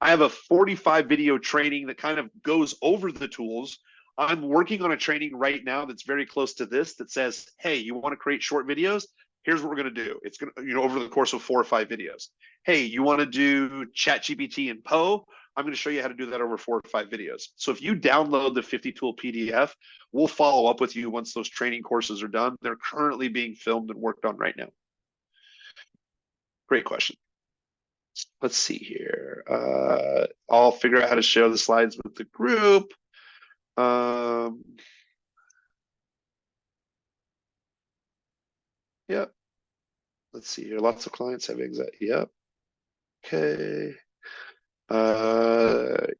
B: I have a 45 video training that kind of goes over the tools. I'm working on a training right now that's very close to this that says, hey, you want to create short videos? Here's what we're going to do. It's going to, over the course of 4 or 5 videos. Hey, you want to do ChatGPT and Poe? I'm going to show you how to do that over 4 or 5 videos. So if you download the 50 tool PDF, we'll follow up with you once those training courses are done. They're currently being filmed and worked on right now. Great question. Let's see here. I'll figure out how to share the slides with the group. Yep. Let's see here. Lots of clients have anxiety. Yep. Okay.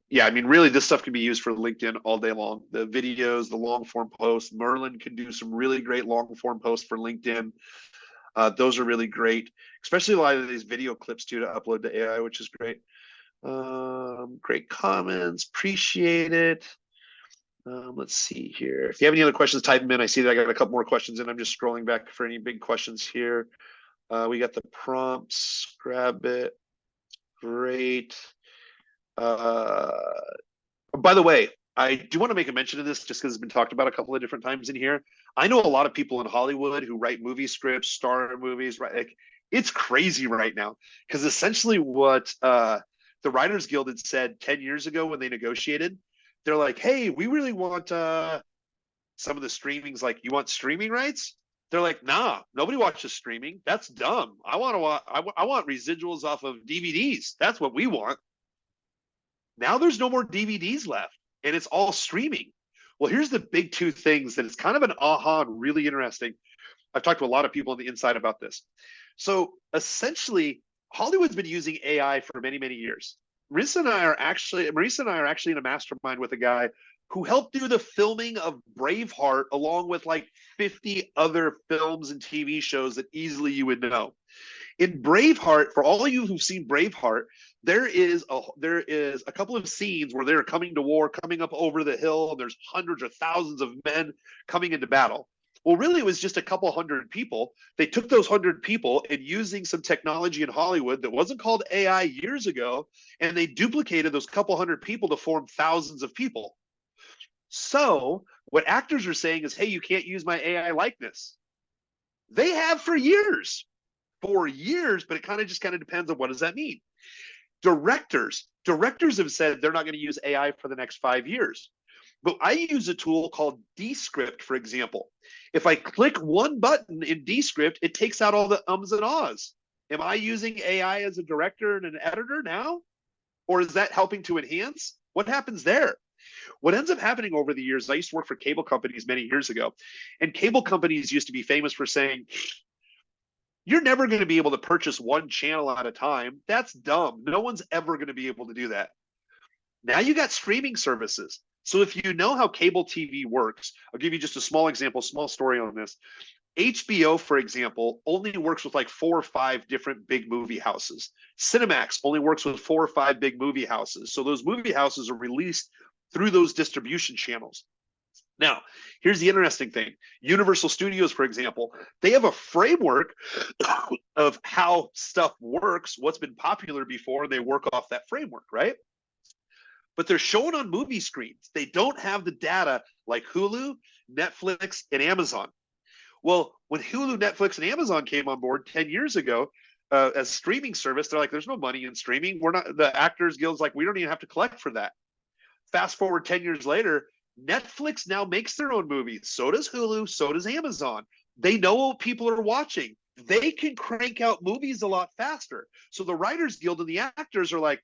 B: Yeah, I mean, really, this stuff can be used for LinkedIn all day long. The videos, the long form posts. Merlin can do some really great long form posts for LinkedIn. Those are really great, especially a lot of these video clips too to upload to AI, which is great. Great comments, appreciate it. Let's see here. If you have any other questions, type them in. I see that I got a couple more questions in. I'm just scrolling back for any big questions here. We got the prompts, grab it. Great. By the way, I do want to make a mention of this just because it's been talked about a couple of different times in here. I know a lot of people in Hollywood who write movie scripts, star in movies, right? Like, it's crazy right now because essentially what the Writers Guild had said 10 years ago when they negotiated, they're like, hey, we really want some of the streamings, like, you want streaming rights? They're like, nah, nobody watches streaming. That's dumb. I want residuals off of DVDs. That's what we want. Now there's no more DVDs left, and it's all streaming. Well, here's the big two things that it's kind of an aha and really interesting. I've talked to a lot of people on the inside about this. So essentially, Hollywood's been using AI for many, many years. Marisa and I are actually in a mastermind with a guy who helped do the filming of Braveheart along with like 50 other films and TV shows that easily you would know. In Braveheart, for all of you who've seen Braveheart, there is a couple of scenes where they're coming to war, coming up over the hill, and there's hundreds or thousands of men coming into battle. Well, really, it was just a couple hundred people. They took those 100 people and using some technology in Hollywood that wasn't called AI years ago, and they duplicated those couple hundred people to form thousands of people. So what actors are saying is, hey, you can't use my AI likeness. They have for years, but it kind of depends on what does that mean. Directors have said they're not going to use AI for the next 5 years. But I use a tool called Descript, for example. If I click one button in Descript, it takes out all the ums and ahs. Am I using AI as a director and an editor now? Or is that helping to enhance? What happens there? What ends up happening over the years, I used to work for cable companies many years ago, and cable companies used to be famous for saying, you're never going to be able to purchase one channel at a time. That's dumb. No one's ever going to be able to do that. Now you got streaming services. So if you know how cable TV works, I'll give you just a small example, small story on this. HBO, for example, only works with like 4 or 5 different big movie houses. Cinemax only works with 4 or 5 big movie houses. So those movie houses are released through those distribution channels. Now, here's the interesting thing. Universal Studios, for example, they have a framework of how stuff works, what's been popular before, and they work off that framework, right? But they're shown on movie screens. They don't have the data like Hulu, Netflix, and Amazon. Well, when Hulu, Netflix, and Amazon came on board 10 years ago as streaming service, they're like, there's no money in streaming. We're not, the Actors Guild's like, we don't even have to collect for that. Fast forward 10 years later, Netflix now makes their own movies. So does Hulu, so does Amazon. They know what people are watching. They can crank out movies a lot faster. So the Writers Guild and the actors are like,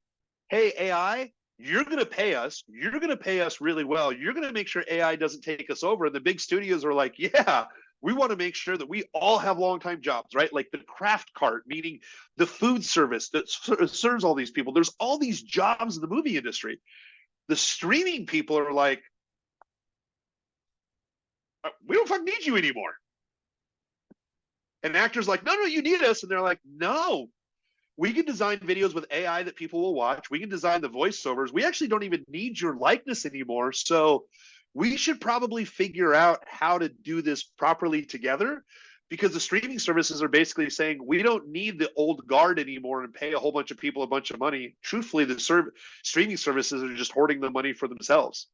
B: hey, AI, you're going to pay us. You're going to pay us really well. You're going to make sure AI doesn't take us over. And the big studios are like, yeah, we want to make sure that we all have long-time jobs, right? Like the craft cart, meaning the food service that serves all these people. There's all these jobs in the movie industry. The streaming people are like, we don't fucking need you anymore. And actors like, no, you need us. And they're like, no, we can design videos with AI that people will watch. We can design the voiceovers. We actually don't even need your likeness anymore. So we should probably figure out how to do this properly together, because the streaming services are basically saying we don't need the old guard anymore and pay a whole bunch of people a bunch of money. Truthfully, the streaming services are just hoarding the money for themselves.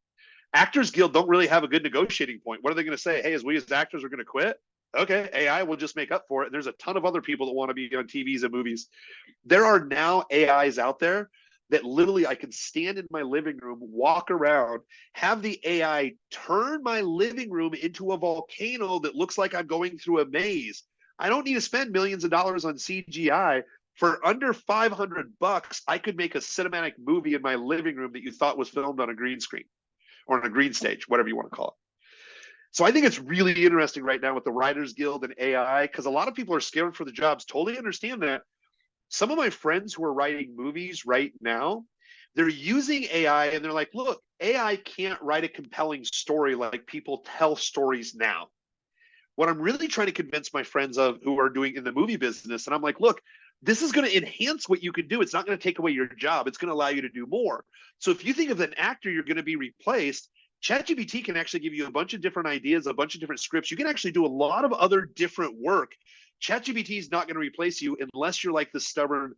B: Actors Guild don't really have a good negotiating point. What are they going to say? Hey, as we as actors are going to quit, okay, AI will just make up for it. And there's a ton of other people that want to be on TVs and movies. There are now AIs out there that literally I can stand in my living room, walk around, have the AI turn my living room into a volcano that looks like I'm going through a maze. I don't need to spend millions of dollars on CGI. For under $500, I could make a cinematic movie in my living room that you thought was filmed on a green screen or on a green stage, whatever you want to call it. So I think it's really interesting right now with the Writers Guild and AI, because a lot of people are scared for the jobs. Totally understand that. Some of my friends who are writing movies right now, they're using AI and they're like, look, AI can't write a compelling story like people tell stories now. What I'm really trying to convince my friends of who are doing in the movie business, and I'm like, look, this is going to enhance what you can do. It's not going to take away your job. It's going to allow you to do more. So if you think of an actor, you're going to be replaced. ChatGPT can actually give you a bunch of different ideas, a bunch of different scripts. You can actually do a lot of other different work. ChatGPT is not going to replace you unless you're like the stubborn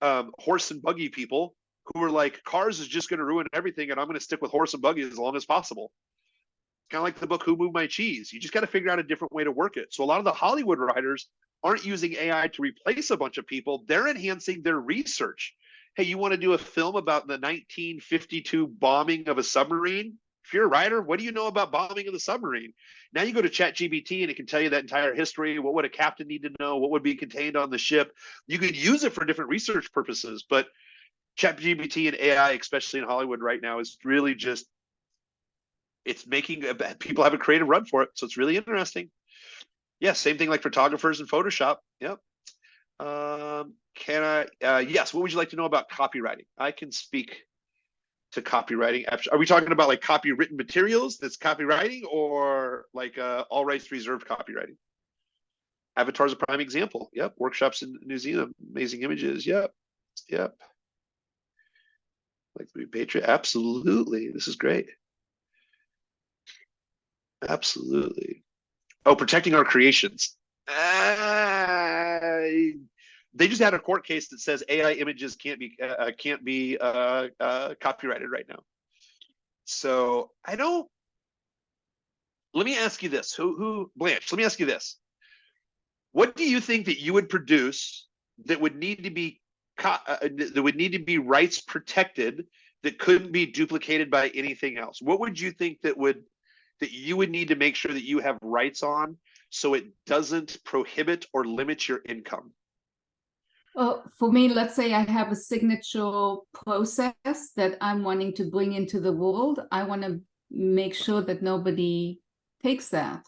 B: horse and buggy people who are like, cars is just going to ruin everything, and I'm going to stick with horse and buggy as long as possible. Kind of like the book Who Moved My Cheese. You just got to figure out a different way to work it. So a lot of the Hollywood writers aren't using AI to replace a bunch of people. They're enhancing their research. Hey, you want to do a film about the 1952 bombing of a submarine? If you're a writer, what do you know about bombing of the submarine? Now you go to ChatGPT and it can tell you that entire history. What would a captain need to know? What would be contained on the ship? You could use it for different research purposes, but ChatGPT and AI, especially in Hollywood right now, is really just, it's making people have a creative run for it. So it's really interesting. Yeah, same thing like photographers and Photoshop. Yep. Yes, what would you like to know about copywriting? I can speak to copywriting. Are we talking about like copywritten materials that's copywriting, or like all rights reserved copywriting? Avatar's a prime example. Yep. Workshops in New Zealand, amazing images. Yep. Like the Patriot. Absolutely. This is great. Absolutely. Oh, protecting our creations. They just had a court case that says AI images can't be copyrighted right now. So I don't. Let me ask you this: Blanche? Let me ask you this: what do you think that you would produce that would need to be rights protected, that couldn't be duplicated by anything else? What would you think that you would need to make sure that you have rights on, so it doesn't prohibit or limit your income?
N: Well, for me, let's say I have a signature process that I'm wanting to bring into the world. I want to make sure that nobody takes that.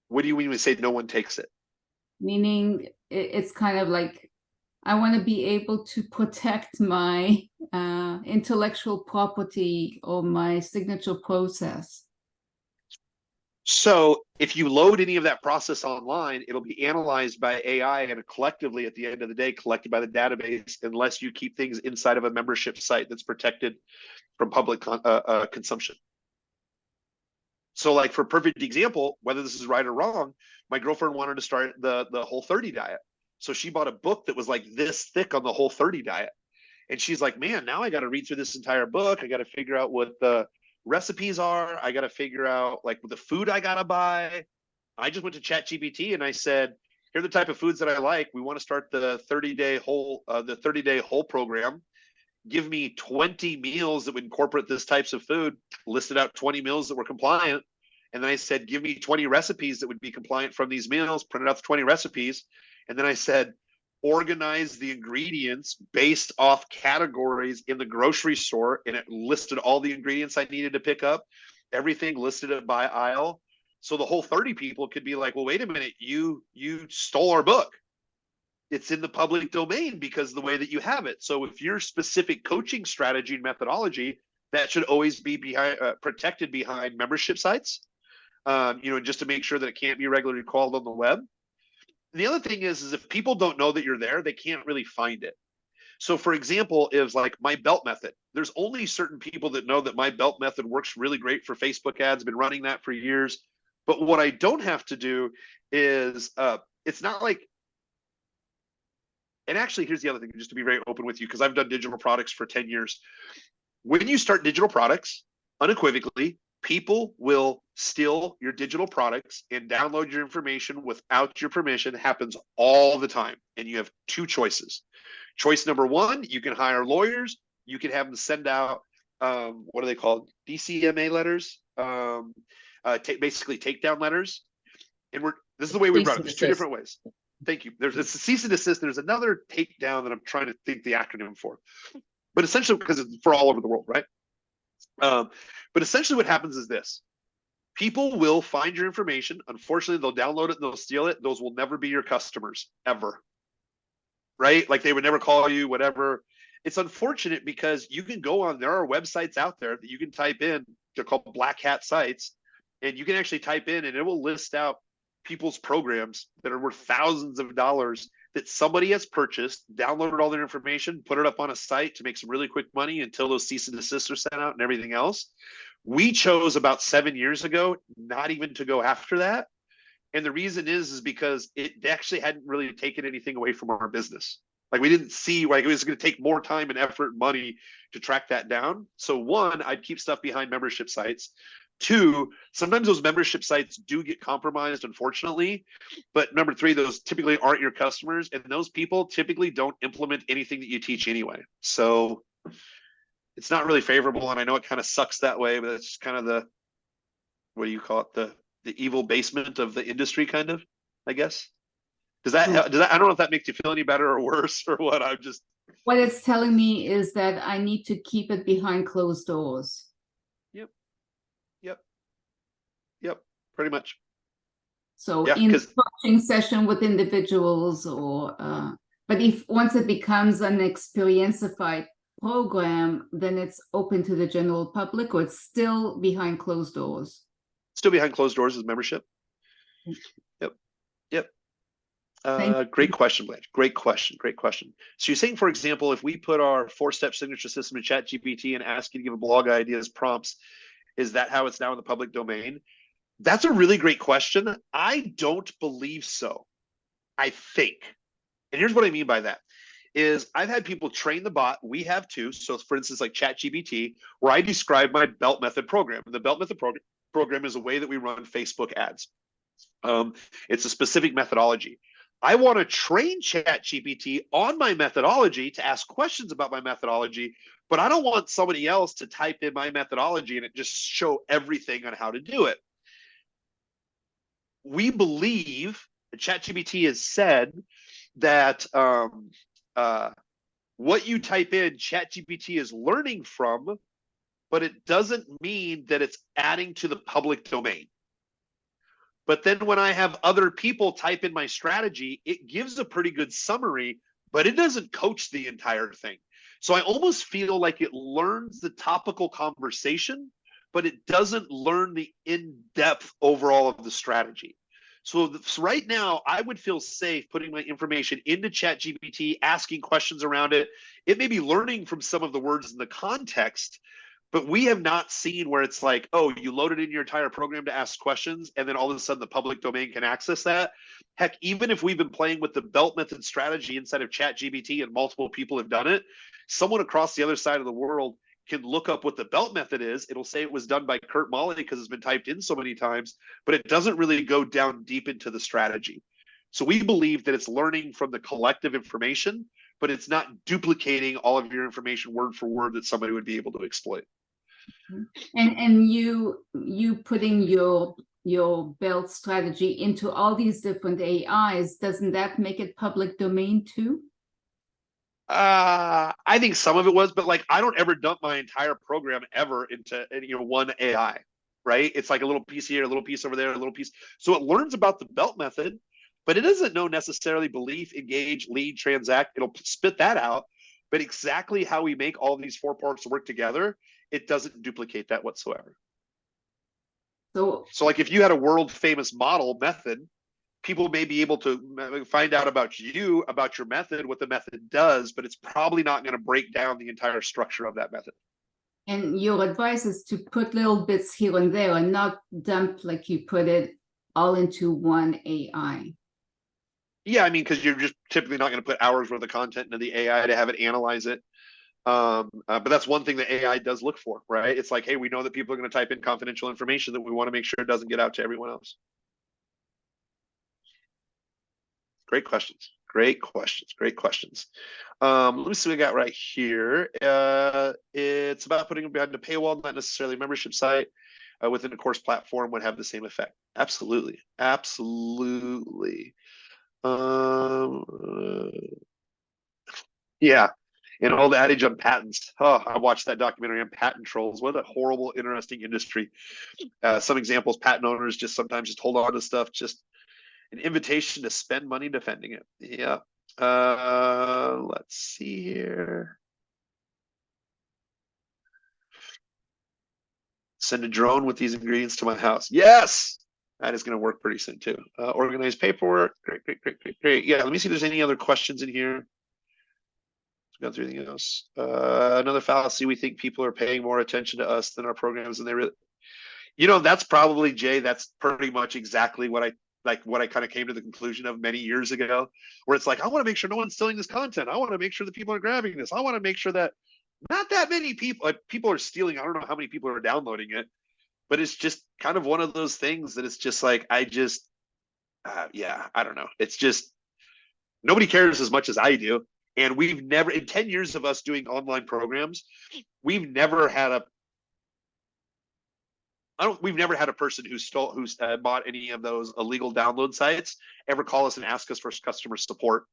B: What do you mean when you say no one takes it?
N: Meaning it's kind of like, I want to be able to protect my intellectual property or my signature process.
B: So if you load any of that process online, it'll be analyzed by AI and collectively at the end of the day collected by the database, unless you keep things inside of a membership site that's protected from public consumption. So like, for a perfect example, whether this is right or wrong, my girlfriend wanted to start the Whole30 diet. So she bought a book that was like this thick on the Whole30 diet. And she's like, man, now I got to read through this entire book. I got to figure out what the recipes are. I got to figure out like the food I got to buy. I just went to ChatGPT and I said, here are the type of foods that I like. We want to start the 30-day whole program. Give me 20 meals that would incorporate this types of food, listed out 20 meals that were compliant. And then I said, give me 20 recipes that would be compliant from these meals, printed out the 20 recipes. And then I said, organize the ingredients based off categories in the grocery store, and it listed all the ingredients I needed to pick up, everything listed it by aisle. So the Whole30 people could be like, well, wait a minute, you stole our book. It's in the public domain because of the way that you have it. So if your specific coaching strategy and methodology, that should always be protected behind membership sites, just to make sure that it can't be regularly called on the web. The other thing is if people don't know that you're there, they can't really find it. So for example, is like my belt method. There's only certain people that know that my belt method works really great for Facebook ads. Been running that for years. But what I don't have to do is, it's not like, and actually, here's the other thing, just to be very open with you, because I've done digital products for 10 years. When you start digital products, unequivocally, people will steal your digital products and download your information without your permission. It happens all the time. And you have two choices. Choice number one, you can hire lawyers. You can have them send out, what are they called? DCMA letters, basically takedown letters. And this is the way we run it. There's two different ways. Thank you. It's a cease and desist. There's another takedown that I'm trying to think the acronym for. But essentially, because it's for all over the world, right? But essentially what happens is this. People will find your information. Unfortunately, they'll download it and they'll steal it. Those will never be your customers, ever. Right? Like they would never call you, whatever. It's unfortunate because you can go on, there are websites out there that you can type in, they're called black hat sites, and you can actually type in and it will list out people's programs that are worth thousands of dollars that somebody has purchased, downloaded all their information, put it up on a site to make some really quick money until those cease and desist are sent out and everything else. We chose about 7 years ago not even to go after that. And the reason is because it actually hadn't really taken anything away from our business. Like we didn't see like it was going to take more time and effort and money to track that down. So one, I'd keep stuff behind membership sites. Two, sometimes those membership sites do get compromised, unfortunately. But number three, those typically aren't your customers, and those people typically don't implement anything that you teach anyway. So it's not really favorable, and I know it kind of sucks that way, but it's kind of the, what do you call it, the evil basement of the industry, kind of, I guess. Does that I don't know if that makes you feel any better or worse or what. I'm just,
N: what it's telling me is that I need to keep it behind closed doors.
B: Yep, pretty much.
N: So
B: yeah,
N: in coaching session with individuals or but if once it becomes an experientified program, then it's open to the general public, or it's still behind closed doors?
B: Still behind closed doors as membership. Yep. Great question, Blanche. Great question. So you're saying, for example, if we put our 4-step signature system in ChatGPT and ask you to give a blog ideas prompts, is that how it's now in the public domain? That's a really great question. I don't believe so. I think. And here's what I mean by that is I've had people train the bot. We have too. So for instance, like ChatGPT, where I describe my belt method program. The belt method program is a way that we run Facebook ads. It's a specific methodology. I want to train ChatGPT on my methodology to ask questions about my methodology, but I don't want somebody else to type in my methodology and it just show everything on how to do it. We believe, ChatGPT has said that what you type in, ChatGPT is learning from, but it doesn't mean that it's adding to the public domain. But then when I have other people type in my strategy, it gives a pretty good summary, but it doesn't coach the entire thing. So I almost feel like it learns the topical conversation, but it doesn't learn the in-depth overall of the strategy. So right now, I would feel safe putting my information into ChatGPT, asking questions around it. It may be learning from some of the words in the context, but we have not seen where it's like, oh, you loaded in your entire program to ask questions, and then all of a sudden the public domain can access that. Heck, even if we've been playing with the belt method strategy inside of ChatGPT and multiple people have done it, someone across the other side of the world can look up what the belt method is. It'll say it was done by Kurt Molly because it's been typed in so many times, but it doesn't really go down deep into the strategy. So we believe that it's learning from the collective information, but it's not duplicating all of your information word for word that somebody would be able to exploit.
N: And you putting your belt strategy into all these different AIs, doesn't that make it public domain too?
B: I think some of it was, but like I don't ever dump my entire program ever into one AI, right? It's like a little piece here, a little piece over there, a little piece. So it learns about the belt method, but it doesn't know necessarily belief, engage, lead, transact. It'll spit that out, but exactly how we make all of these 4 parts work together, it doesn't duplicate that whatsoever. So like if you had a world famous model method, people may be able to find out about you, about your method, what the method does, but it's probably not going to break down the entire structure of that method.
N: And your advice is to put little bits here and there and not dump like you put it all into one AI.
B: Yeah, I mean, because you're just typically not going to put hours worth of content into the AI to have it analyze it. But that's one thing that AI does look for, right? It's like, hey, we know that people are going to type in confidential information that we want to make sure it doesn't get out to everyone else. Great questions. Great questions. Great questions. Let me see what we got right here. It's about putting them behind a paywall, not necessarily a membership site. Within a course platform would have the same effect. Absolutely. Absolutely. Yeah. An old adage on patents. Oh, I watched that documentary on patent trolls. What a horrible, interesting industry. Some examples, patent owners just sometimes just hold on to stuff, just an invitation to spend money defending it. Yeah. Let's see here. Send a drone with these ingredients to my house. Yes, that is going to work pretty soon too. Organized paperwork. Great, great, great, great, great. Yeah, let me see if there's any other questions in here. Go through anything else. Another fallacy: we think people are paying more attention to us than our programs, and they really. You know, that's probably, Jay. That's pretty much exactly what I kind of came to the conclusion of many years ago, where it's like, I want to make sure no one's stealing this content. I want to make sure that people are grabbing this. I want to make sure that not that many people are stealing. I don't know how many people are downloading it, but it's just kind of one of those things that it's just like, yeah, I don't know. It's just, nobody cares as much as I do. And we've never, in 10 years of us doing online programs, we've never had a person who's bought any of those illegal download sites ever call us and ask us for customer support.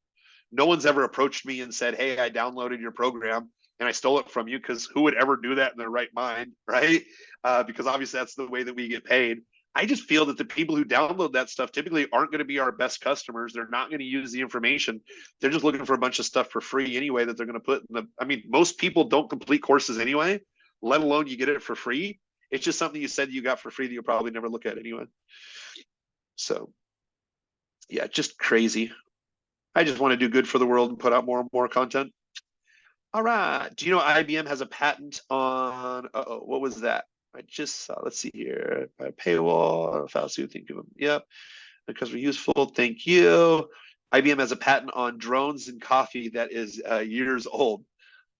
B: No one's ever approached me and said, hey, I downloaded your program and I stole it from you, because who would ever do that in their right mind, right? Because obviously that's the way that we get paid. I just feel that the people who download that stuff typically aren't going to be our best customers. They're not going to use the information. They're just looking for a bunch of stuff for free anyway that they're going to put in the, I mean, most people don't complete courses anyway, let alone you get it for free. It's just something you said you got for free that you'll probably never look at anyway. So yeah, just crazy. I just want to do good for the world and put out more and more content. All right. Do you know IBM has a patent on, what was that? I just saw, let's see here, by paywall, fallacy, think of them. Yep. Because we're useful. Thank you. IBM has a patent on drones and coffee that is years old.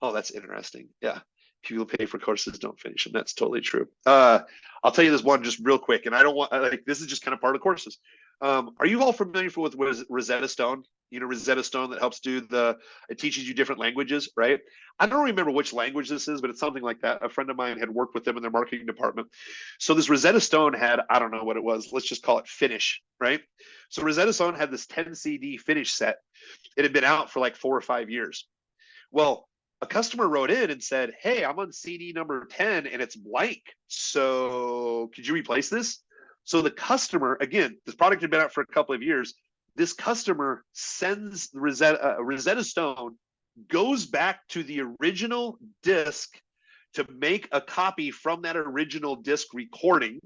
B: Oh, that's interesting. Yeah. People pay for courses, don't finish them. That's totally true. I'll tell you this one just real quick, and I don't want, like, this is just kind of part of courses. Are you all familiar with Rosetta Stone? You know, Rosetta Stone that helps do it teaches you different languages, right? I don't remember which language this is, but it's something like that. A friend of mine had worked with them in their marketing department. So this Rosetta Stone had, I don't know what it was. Let's just call it Finnish, right? So Rosetta Stone had this 10 CD Finnish set. It had been out for like 4 or 5 years. Well, a customer wrote in and said, hey, I'm on CD number 10 and it's blank. So could you replace this? So the customer, again, this product had been out for a couple of years. This customer sends Rosetta Stone, goes back to the original disc to make a copy from that original disc recording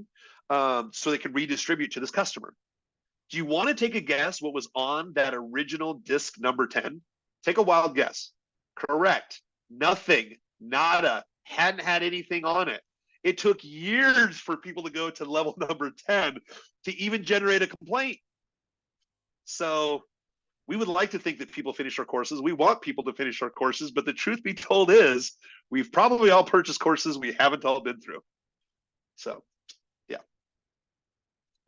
B: so they can redistribute to this customer. Do you want to take a guess what was on that original disc number 10? Take a wild guess. Correct. Nothing. Nada. Hadn't had anything on it. It took years for people to go to level number 10 to even generate a complaint. So we would like to think that people finish our courses. We want people to finish our courses, but the truth be told is we've probably all purchased courses we haven't all been through. So yeah.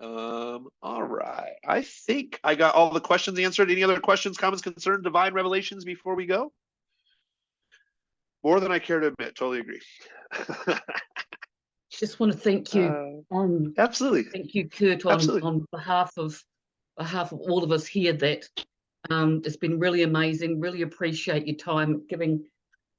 B: All right. I think I got all the questions answered. Any other questions, comments, concerns, divine revelations before we go? More than I care to admit. Totally agree.
H: Just want to thank you.
B: Absolutely.
H: Thank you, Kurt, on behalf of all of us here. That it's been really amazing. Really appreciate your time, giving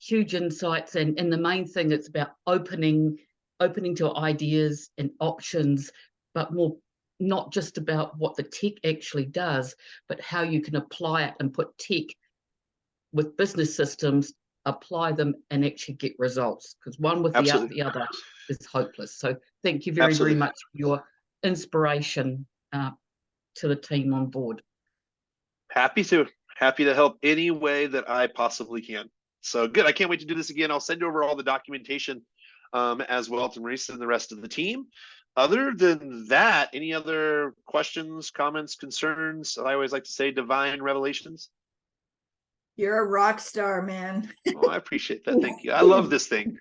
H: huge insights, and the main thing, it's about opening to ideas and options, but more not just about what the tech actually does, but how you can apply it and put tech with business systems, apply them and actually get results, because one without the other is hopeless. So thank you very, very much for your inspiration to the team on board.
B: Happy to help any way that I possibly can. So good. I can't wait to do this again. I'll send you over all the documentation as well to Marisa and the rest of the team. Other than that, any other questions, comments, concerns? I always like to say divine revelations.
C: You're a rock star, man.
B: Oh, I appreciate that. Thank you. I love this thing.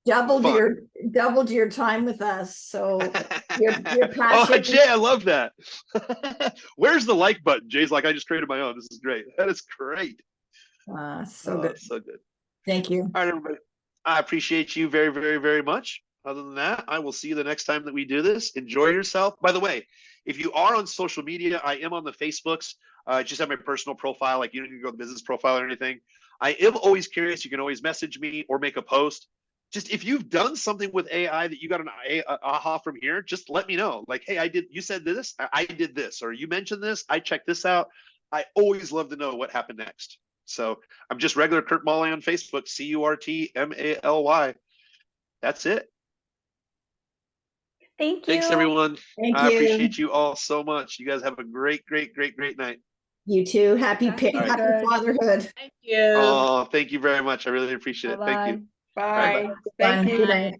C: Doubled
B: Fun.
C: your time with us. So your
B: Oh,
C: passion.
B: Jay, I love that. Where's the like button? Jay's like, I just created my own. This is great. That is great.
C: So good.
B: So good.
C: Thank you.
B: All right, everybody. I appreciate you very, very, very much. Other than that, I will see you the next time that we do this. Enjoy yourself. By the way, if you are on social media, I am on the Facebooks. I just have my personal profile. Like, you don't need to go to the business profile or anything. I am always curious. You can always message me or make a post. Just if you've done something with AI that you got an aha from here, just let me know. Like, hey, you said this, I did this, or you mentioned this, I checked this out. I always love to know what happened next. So I'm just regular Kurt Malley on Facebook, CurtMally. That's it.
D: Thank you.
B: Thanks, everyone.
C: Thank
B: I
C: you.
B: appreciate you all so much. You guys have a great, great, great, great night.
C: You too. Happy fatherhood.
F: Thank you.
B: Oh, thank you very much. I really appreciate it. Thank you.
F: Bye.
C: Bye. Good night.